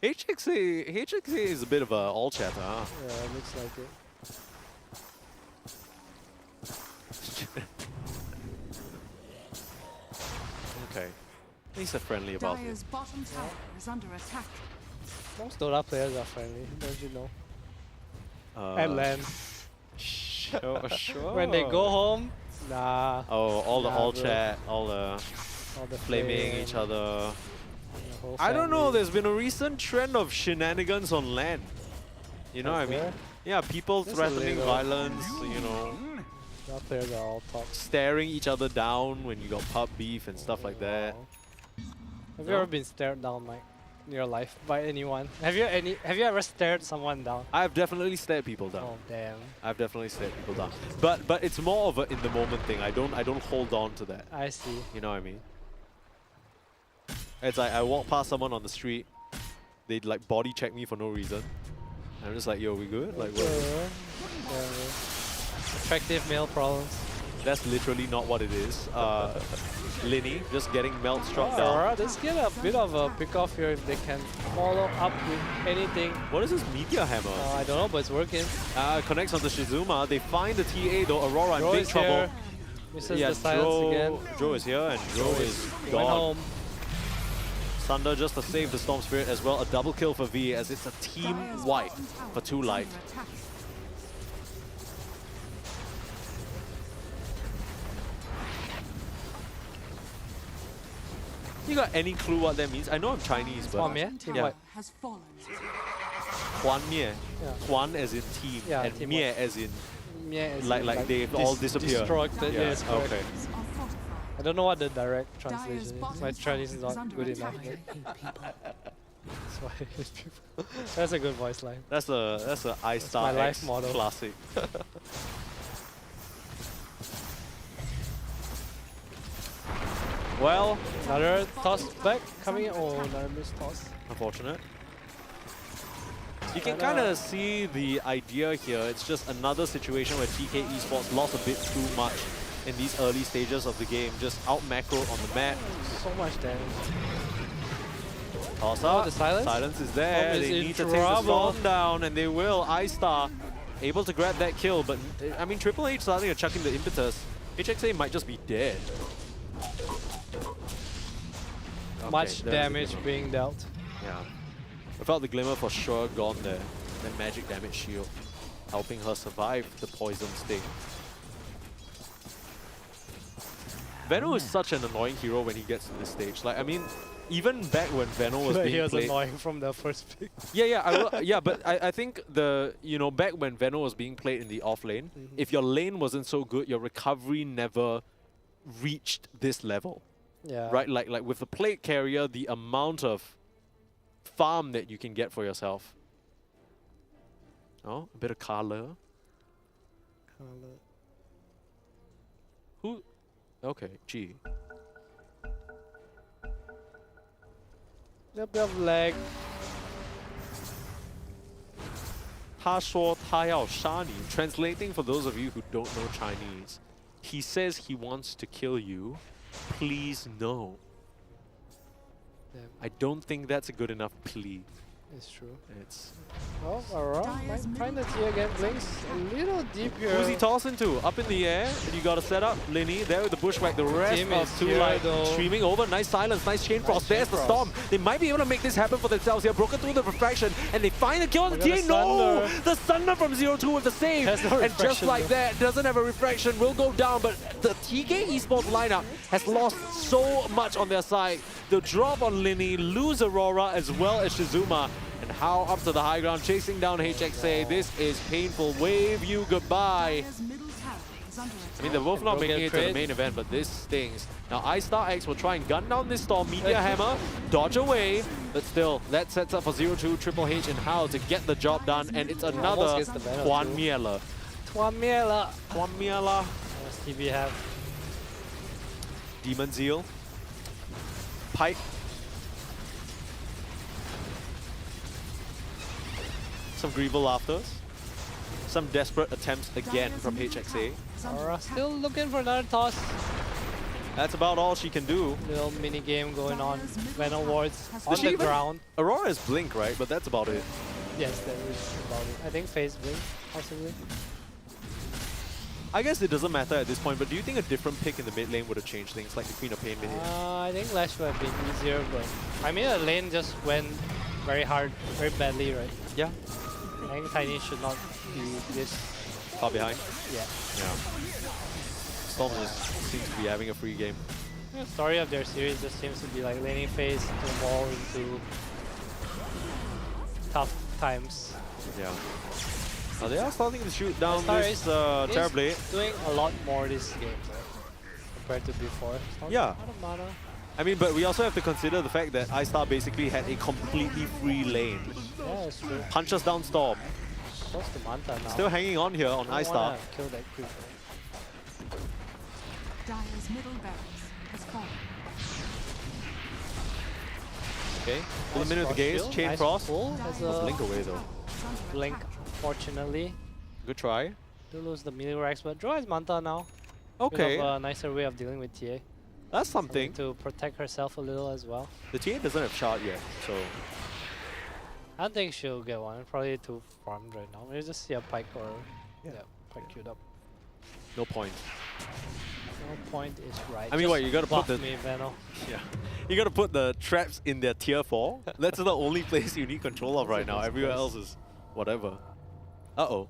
HXA is a bit of a all chatter, huh? Yeah, it looks like it. Okay. At least they're friendly about it. Dire's bottom tower is under attack. Most Dota players are friendly, don't you know? Uh, At LAN. Sure. When they go home, nah. Oh, all the Nah, all bro. chat, all the flaming flame, each other. the whole I don't know, family. there's been a recent trend of shenanigans on LAN. You know what I mean? there? Yeah, people Just a threatening little. violence, you know, Dota players are all top. staring each other down when you got pub beef and stuff like that. Have you ever been stared down, Mike, in your life by anyone? Have you ever stared someone down? I've definitely stared people down. Oh damn. I've definitely stared people down. But it's more of a in the moment thing. I don't hold on to that. I see. You know what I mean? It's like I walk past someone on the street, they'd like body check me for no reason. I'm just like, yo, we good? Like, what? Attractive male problems. That's literally not what it is. Linny just getting melt struck down. Alright, let's get a bit of a pick off here if they can follow up with anything. What is this meteor hammer? I don't know, but it's working. Connects onto Shizuma. They find the TA though. Aurora in Dro big is trouble. here. Misses the silence again. Dro is here and Dro is Went gone. home. Thunder just to save the Storm Spirit as well. A double kill for V as it's a team wipe for 2 light. You got any clue what that means? I know I'm Chinese, but Team yeah. wipe. Has fallen. Huan Mie. Yeah. Huan as in team Yeah, and team Mie wipe. as in Yeah, it's like they all disappear. Destroyed. Yeah, Yes, correct. okay. I don't know what the direct translation is. My Chinese is not good enough. That's why I hate people. That's a good voice line. That's a my iStar life X motto. classic. Well, another toss back coming in. Oh, another missed toss. Unfortunate. You can kind of see the idea here. It's just another situation where TK Esports lost a bit too much in these early stages of the game. Just out macro on the map. So much damage. Toss Oh, up. the silence? Silence is there. Storm is They in need to take the trouble. Storm down, and they will. iStar able to grab that kill, but I mean, Triple H starting to chuck in the impetus. HXA might just be dead. Much there's the damage glimmer. being dealt. Yeah. I felt the glimmer for sure gone there. That magic damage shield helping her survive the poison sting. Veno is such an annoying hero when he gets to this stage. Like, I mean, even back when Veno was He being was played... annoying from the first pick. Yeah, but I think back when Veno was being played in the off lane, if your lane wasn't so good, your recovery never reached this level. Yeah. Right? Like with the plate carrier, the amount of farm that you can get for yourself. Oh, a bit of color. Who? Okay, G. Little bit of lag. 他说他要杀你. Translating for those of you who don't know Chinese, he says he wants to kill you. Please no. I don't think that's a good enough plea. It's true. It's. Oh, Aurora might find the T again. Blinks a little deep here. Who's he tossing to? Up in the air. You got to set up Linny there with the bushwhack. The rest Team of is Two here, Light though. streaming over. Nice silence, nice chain frost. There's the storm. They might be able to make this happen for themselves here. Broken through the refraction, and they find the kill on the Look at TA. the No! Thunder. The Thunder from 0-2 with the save. Has no And just refraction, like though. that, doesn't have a refraction, will go down. But the TK esports lineup has lost so much on their side. The drop on Linny, lose Aurora as well as Shizuma. And how up to the high ground, chasing down HXA. This is painful. Wave you goodbye. I mean, they're both not making it to the main event, but this stings. Now, iStar X will try and gun down this storm. Meteor Hammer, dodge away. But still, that sets up for 0-2 Triple H and How to get the job done. And it's another Tuan Miele. Tuan Miele. Tuan Miele. What does TB have? Demon Zeal. Pike. Some Greeble laughters. Some desperate attempts again from HXA. Aurora still looking for another toss. That's about all she can do. Little mini game going on. Venom wards on Does she the even- ground. Aurora is Blink, right? But that's about it. Yes, there is about it. I think phase blink, possibly. I guess it doesn't matter at this point, but do you think a different pick in the mid lane would have changed things, like the Queen of Pain mid? I think Lash would have been easier, but I mean the lane just went very hard, very badly, right? Yeah. I think Tiny should not be this Far behind? Yeah. Yeah. Storm just seems to be having a free game. The story of their series just seems to be like laning phase to evolve into tough times. Yeah. Now they are starting to shoot down Star this is Terrorblade. doing a lot more this game, right? Compared to before. Star Yeah. out of mana. I mean, but we also have to consider the fact that iStar basically had a completely free lane. Yeah, that's true. Punches down Storm. Close to Manta now. Still hanging on here on Don't iStar. wanna kill that creep. Dire's middle barracks has fallen. Okay. Full Nice minute of the frost gaze. shield, Chain nice Frost. pull as a Blink away though. Blink, fortunately. Good try. Do lose the melee racks, but draw is Manta now. Okay. Bit of a nicer way of dealing with TA. That's something. To protect herself a little as well. The TA doesn't have shard yet, so I don't think she'll get one. Probably too farmed right now. Maybe just see a Pike or Pike queued up. no point. No point is right. I mean, Just what, you gotta put buff the- me, Veno. Yeah. You gotta put the traps in their tier 4. That's the only place you need control of right now. Everywhere else is whatever. Uh-oh.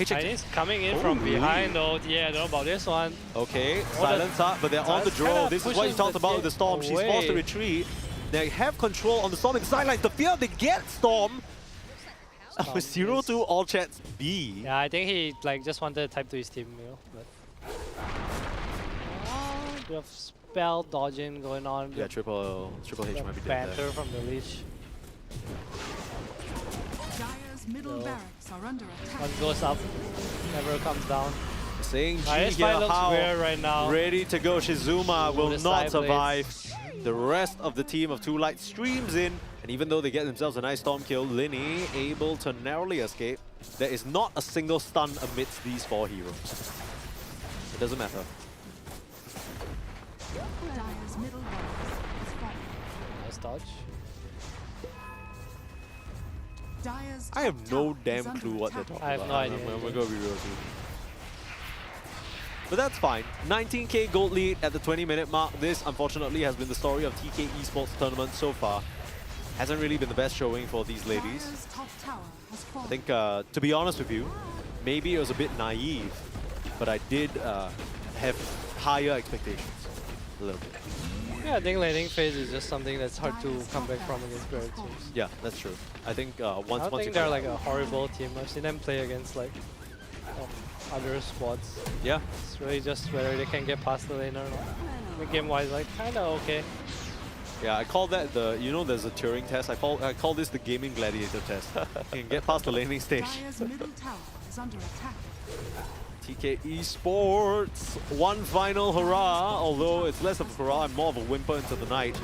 Chinese coming in from Holy. behind though. Yeah, I don't know about this one. Okay, Oh, silence up, but they're on the Silence draw. kinda This is what you pushes talked the about with the TA Storm. She's forced to away. retreat. They have control on the Storm in the sidelines. The fear they get Storm. With 0-2 all chats B. Yeah, I think he like just wanted to type to his team, you know. But bit of spell dodging going on. Yeah, Triple H might be dead there. Banter from the leash. Dire's middle So, barracks are under attack. one goes up, never comes down. Saying G This here, fight looks how weird right now. ready to go. Shizuma will the not side survive. The rest of the team of Two Light streams in, and even though they get themselves a nice Storm kill, Linny able to narrowly escape. There is not a single stun amidst these 4 heroes. It doesn't matter. Dire's middle barracks has fallen. Nice dodge. Dire's I have top no tower damn is under clue what they're attack. talking I have about. no idea We're either. gonna be real soon. But that's fine. 19k gold lead at the 20-minute mark. This, unfortunately, has been the story of TK esports tournament so far. Hasn't really been the best showing for these ladies. Dire's top tower has I fallen. think, to be honest with you, maybe it was a bit naive, but I did have higher expectations. A little bit. Yeah, I think laning phase is just something that's hard to come back from against better teams. Yeah, that's true. I think I once don't you think they're like a horrible team. I've seen them play against like other squads. Yeah. It's really just whether they can get past the lane or not. I mean, game-wise, like kinda okay. Yeah, I call that the, you know, there's a Turing test. I call this the gaming gladiator test. You can get past the laning stage. Dire's middle tower is under attack. TK Esports, one final hurrah, although it's less of a hurrah and more of a whimper into the night.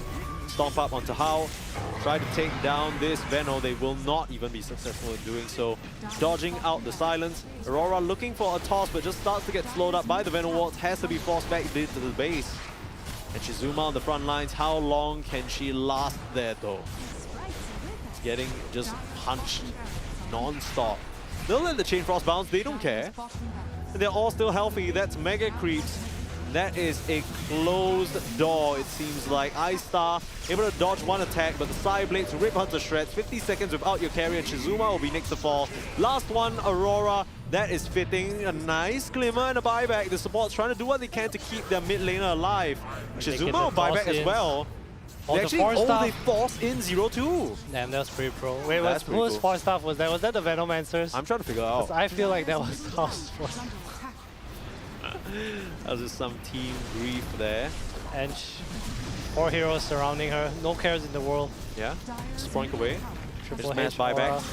Stomp up onto Hao, try to take down this Veno. They will not even be successful in doing so. Dodging out the silence. Aurora looking for a toss, but just starts to get slowed up by the Veno wards. Has to be forced back into the base. And Shizuma on the front lines. How long can she last there though? Getting just punched non-stop. They'll let the Chain Frost bounce, they don't care. They're all still healthy. That's Mega Creeps. That is a closed door, it seems like. Ice Star able to dodge one attack, but the Side Blades rip her to shreds. 50 seconds without your carry, and Shizuma will be next to fall. Last one, Aurora. That is fitting. A nice glimmer and a buyback. The support's trying to do what they can to keep their mid laner alive. Shizuma will buyback as well. They actually, they force in 0-2. Damn, that was pretty pro. Wait, whose force stuff was that? Was that the Venomancers? I'm trying to figure out. I feel like that was House force. That was just some team grief there. And 4 heroes surrounding her. No cares in the world. Yeah, Spoink away. Triple Smash H buyback. aura.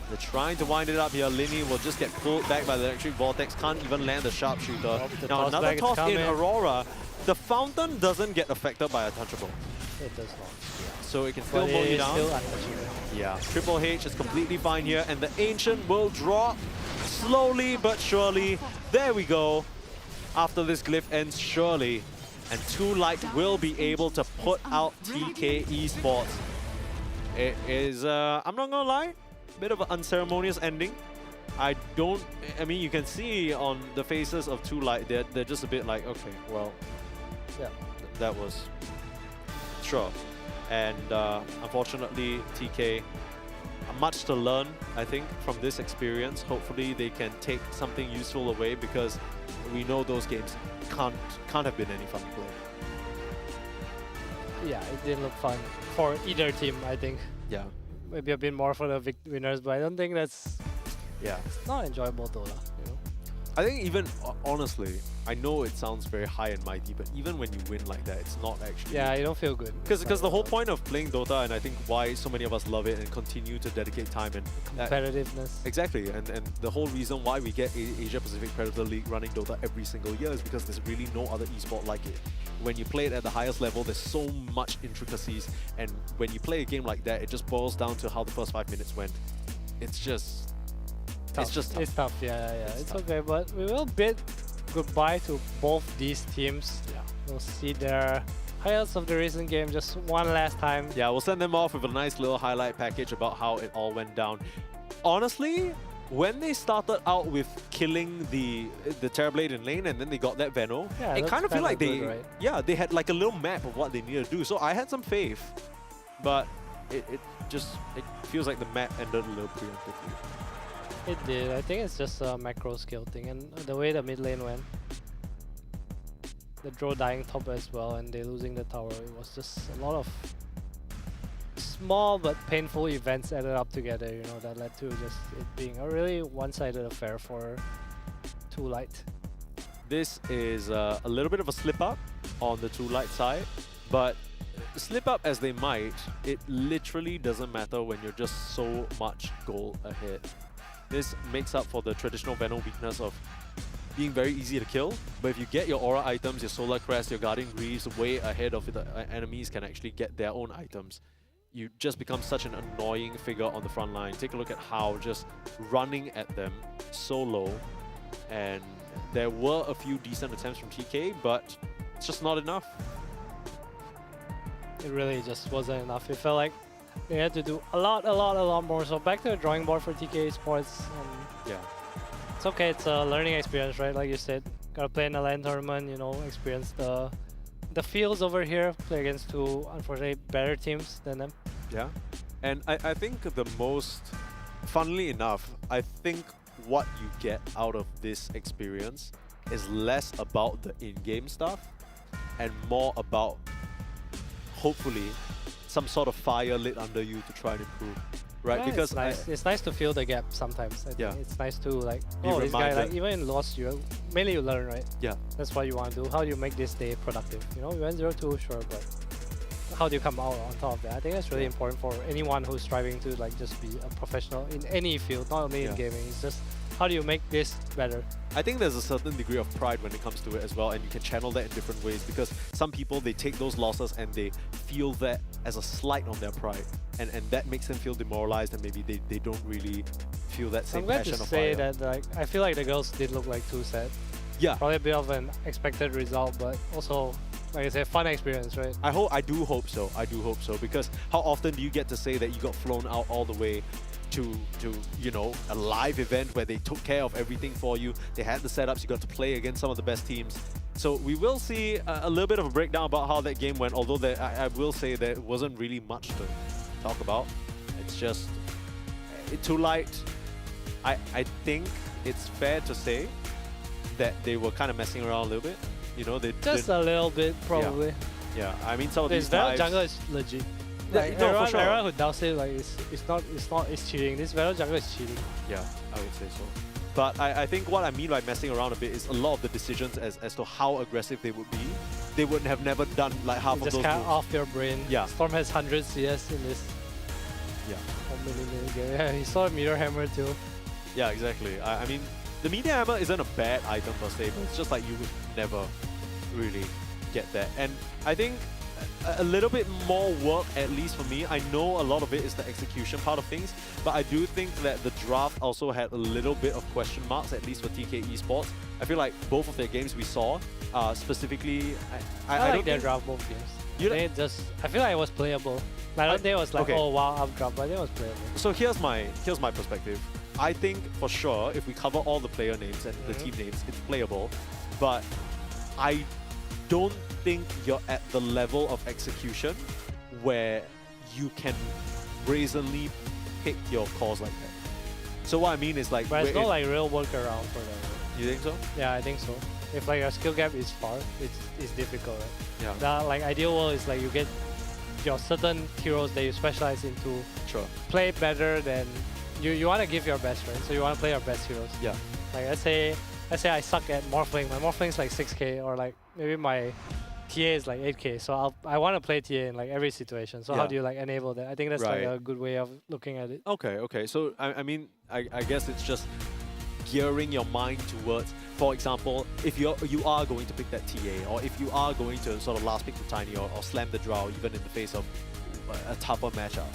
They're trying to wind it up here. Linny will just get pulled back by the electric vortex. Can't even land the sharpshooter. Now another toss in Aurora. The fountain doesn't get affected by a touchable. It does not. So it can still mow you down. Yeah, Triple H is completely fine here, and the Ancient will drop slowly but surely. There we go. After this glyph ends, surely. And 2 Light will be able to put out TK Esports. It is, I'm not gonna lie, a bit of an unceremonious ending. I mean, you can see on the faces of 2 Light, they're just a bit like, okay, well, yeah, that was, sure. And unfortunately, TK, much to learn, I think, from this experience. Hopefully they can take something useful away, because we know those games can't have been any fun to play. Yeah, it didn't look fun for either team, I think. Yeah. Maybe a bit more for the winners, but I don't think that's... Yeah. It's not enjoyable though, you know? I think even, honestly, I know it sounds very high and mighty, but even when you win like that, it's not actually... Yeah, you don't feel good. Because the whole point of playing Dota, and I think why so many of us love it and continue to dedicate time and... competitiveness. Exactly, and the whole reason why we get Asia Pacific Predator League running Dota every single year is because there's really no other esport like it. When you play it at the highest level, there's so much intricacies, and when you play a game like that, it just boils down to how the first 5 minutes went. It's just... Tough. It's just tough. It's tough, yeah. It's okay, but we will bid goodbye to both these teams. Yeah. We'll see their highlights of the recent game just one last time. Yeah, we'll send them off with a nice little highlight package about how it all went down. Honestly, when they started out with killing the Terrorblade in lane and then they got that Veno, Yeah, it kind of feel like good, they, right? yeah, they had like a little map of what they needed to do. So I had some faith, but it feels like the map ended a little preemptively. It did. I think it's just a macro skill thing, and the way the mid lane went. The draw dying top as well, and they losing the tower. It was just a lot of small but painful events added up together, you know, that led to just it being a really one-sided affair for 2 Light. This is a little bit of a slip up on the 2 Light side, but slip up as they might, it literally doesn't matter when you're just so much goal ahead. This makes up for the traditional Venom weakness of being very easy to kill, but if you get your aura items, your Solar Crest, your Guardian Greaves way ahead of the enemies can actually get their own items, you just become such an annoying figure on the front line. Take a look at how just running at them so low, and there were a few decent attempts from TK, but it's just not enough. It really just wasn't enough. It felt like they had to do a lot more. So back to the drawing board for TK Esports. Yeah. It's okay, it's a learning experience, right? Like you said, gotta play in a LAN tournament, you know, experience the fields over here, play against 2, unfortunately, better teams than them. Yeah. And I think the most, funnily enough, I think what you get out of this experience is less about the in-game stuff and more about, hopefully, some sort of fire lit under you to try and improve, right? Yeah, because it's nice to fill the gap sometimes. I think it's nice to like, oh, this guy, like, even in loss, mainly you learn, right? Yeah. That's what you want to do. How do you make this day productive? You know, you went 0-2, sure, but how do you come out on top of that? I think that's really important for anyone who's striving to like just be a professional in any field, not only in gaming. It's just how do you make this better? I think there's a certain degree of pride when it comes to it as well, and you can channel that in different ways, because some people, they take those losses and they feel that as a slight on their pride, and that makes them feel demoralized, and maybe they don't really feel that same I'm glad passion to of say fire. that like I feel like the girls did look like too sad. Yeah. Probably a bit of an expected result, but also, like I said, fun experience, right? I do hope so. I do hope so, because how often do you get to say that you got flown out all the way to you know, a live event where they took care of everything for you, they had the setups, you got to play against some of the best teams. So we will see a little bit of a breakdown about how that game went, although I will say there wasn't really much to talk about. It's just too light. I think it's fair to say that they were kind of messing around a little bit. You know, they Just a little bit, probably. Yeah, I mean, some of these Venom dives... jungle is legit. Yeah, Like, no, everyone, for sure. everyone who doubts it, like, it's cheating. This Venom jungle is cheating. Yeah, I would say so. But I think what I mean by messing around a bit is a lot of the decisions as to how aggressive they would be, they would have never done like half You of just those cut moves. off your brain. Yeah. Storm has 100 CS in this. Yeah. 1 million game. Yeah, he saw a meter hammer too. Yeah, exactly. I mean, the media hammer isn't a bad item per se, but it's just like you would never really get that. And I think a little bit more work, at least for me. I know a lot of it is the execution part of things, but I do think that the draft also had a little bit of question marks, at least for TK Esports. I feel like both of their games we saw, specifically, I don't like their think draft both games. You I feel like it was playable. I don't think it was like, okay. oh wow, up draft, but I think it was playable. So here's my perspective. I think for sure if we cover all the player names and the team names, it's playable. But I don't think you're at the level of execution where you can brazenly pick your calls like that. So what I mean is like, But there's no like real workaround for that. You think so? Yeah, I think so. If like your skill gap is far, it's difficult, right? Yeah. The like ideal world is like you get your certain heroes that you specialize into play better than you want to give your best, right? So you want to play your best heroes. Yeah. Like let's say I suck at Morphling. My Morphling is like 6k, or like maybe my TA is like 8k. So I want to play TA in like every situation. So how Yeah. do you like enable that? I think that's like a good way of looking at it. Okay. So I mean, I guess it's just gearing your mind towards, for example, if you are going to pick that TA, or if you are going to sort of last pick the Tiny or slam the Drow even in the face of a tougher matchup,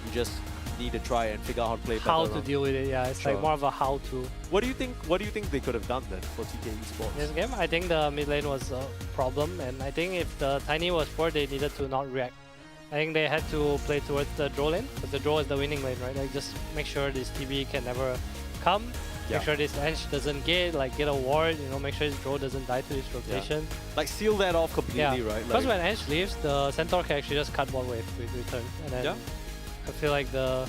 you just need to try and figure out how to play better. How to deal with it, yeah. It's like more of a how to. What do you think they could have done then for TK Esports? This game, I think the mid lane was a problem, and I think if the Tiny was poor, they needed to not react. I think they had to play towards the draw lane, because the draw is the winning lane, right? Like just make sure this TB can never come. Make sure this Ench doesn't get a ward, you know, make sure his draw doesn't die to his rotation. Like seal that off completely, right? Because Like, when Ench leaves, the Centaur can actually just cut one wave with return. And then I feel like the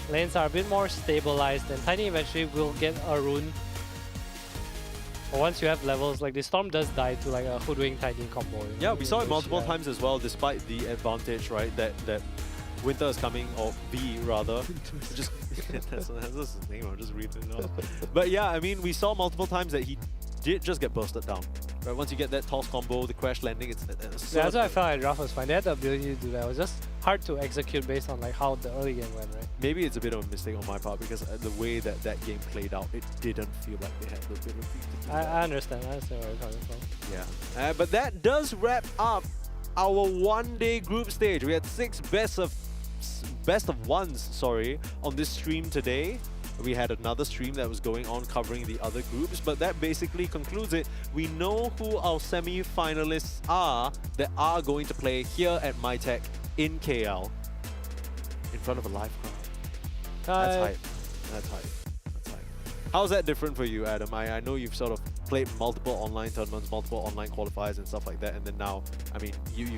lanes are a bit more stabilized, and Tiny eventually will get a rune. But once you have levels, like the Storm does die to like a hoodwink Tiny combo. You know, we saw it which, multiple times as well, despite the advantage, right? That Winter is coming, or V rather. Just that's his name. I'm just reading it off. But yeah, I mean, we saw multiple times that he did just get bursted down. Right, once you get that toss combo, the crash landing, it's Yeah, that's why I felt like draft was fine. They had the ability to do that. It was just hard to execute based on like how the early game went, right? Maybe it's a bit of a mistake on my part, because the way that game played out, it didn't feel like they had the ability to do that. I understand. I understand where you're coming from. Yeah, but that does wrap up our one-day group stage. We had 6 best of ones, on this stream today. We had another stream that was going on covering the other groups, but that basically concludes it. We know who our semi-finalists are that are going to play here at MyTech in KL in front of a live crowd. That's hype. That's hype. How's that different for you, Adam? I know you've sort of played multiple online tournaments, multiple online qualifiers and stuff like that, and then now, I mean, you've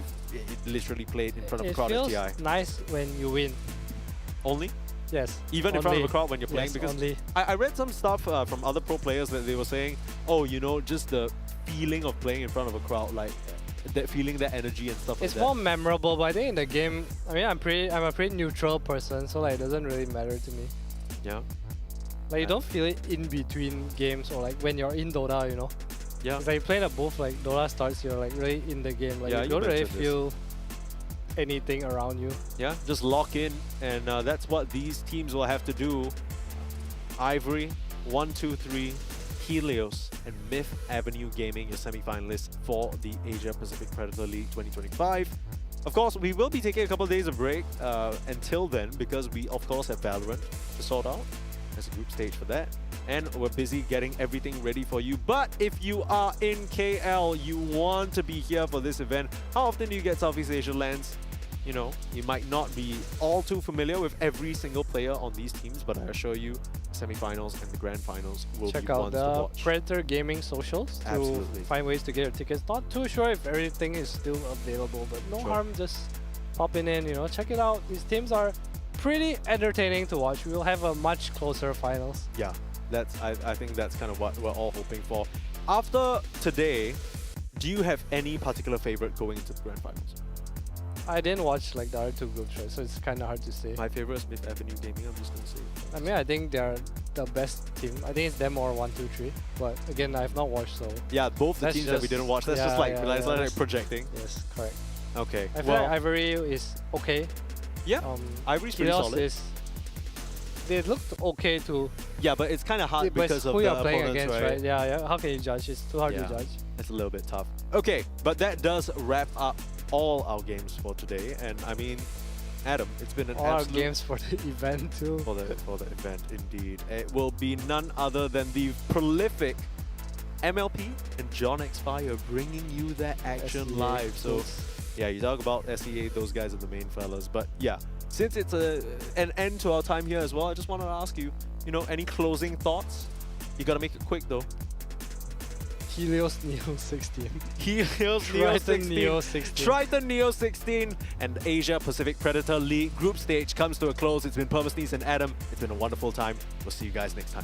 literally played in front of a crowd at TI. It feels nice when you win. Only? Yes. Even in front of a crowd when you're playing? Yes, because only. I read some stuff from other pro players that they were saying, oh, you know, just the feeling of playing in front of a crowd, like that feeling, that energy and stuff It's like that. more memorable, but I think in the game, I mean, I'm a pretty neutral person, so like it doesn't really matter to me. Yeah. Like you don't feel it in between games, or like when you're in Dota, you know. Yeah. It's like you play the both, like Dota starts, you're like really in the game. Like Yeah, you you don't really mentioned this. feel anything around you. Yeah, just lock in, and that's what these teams will have to do. Ivory, 1, 2, 3, Helios, and Myth Avenue Gaming, your semi-finalists for the Asia Pacific Predator League 2025. Of course, we will be taking a couple of days of break until then, because we, of course, have Valorant to sort out. There's a group stage for that. And we're busy getting everything ready for you. But if you are in KL, you want to be here for this event, how often do you get Southeast Asia lands? You know, you might not be all too familiar with every single player on these teams, but I assure you, semi-finals and the grand finals will Check be out ones to the watch. Predator Gaming socials to Absolutely. find ways to get your tickets. Not too sure if everything is still available, but no harm just popping in, you know, check it out. These teams are pretty entertaining to watch. We will have a much closer finals. Yeah, I think that's kind of what we're all hoping for. After today, do you have any particular favorite going into the grand finals? I didn't watch like the other two groups, right? So it's kind of hard to say. My favorite is Myth Avenue Gaming, I'm just going to say. I mean, I think they're the best team. I think it's them or 1, 2, 3. But again, I've not watched, so... Yeah, both the that's teams that we didn't watch, that's just like, that's like projecting. Yes, correct. Okay, I feel well... like Ivory is okay. Yeah, Ivory's pretty Helios solid. They looked okay to... Yeah, but it's kind of hard but because of who the you're playing opponents, against, right? Yeah, how can you judge? It's too hard to judge. It's a little bit tough. Okay, but that does wrap up all our games for today. And I mean, Adam, it's been an all absolute... our games for the event too. For the event, indeed. It will be none other than the prolific MLP and John X Fire bringing you that action SEA, live. So, those. yeah, you talk about SEA, those guys are the main fellas. But yeah, since it's an end to our time here as well, I just wanted to ask you, you know, any closing thoughts? You gotta make it quick though. Helios Neo 16. Helios Neo 16. Neo 16. Triton Neo 16 and Asia Pacific Predator League group stage comes to a close. It's been Permasneeze and Adam. It's been a wonderful time. We'll see you guys next time.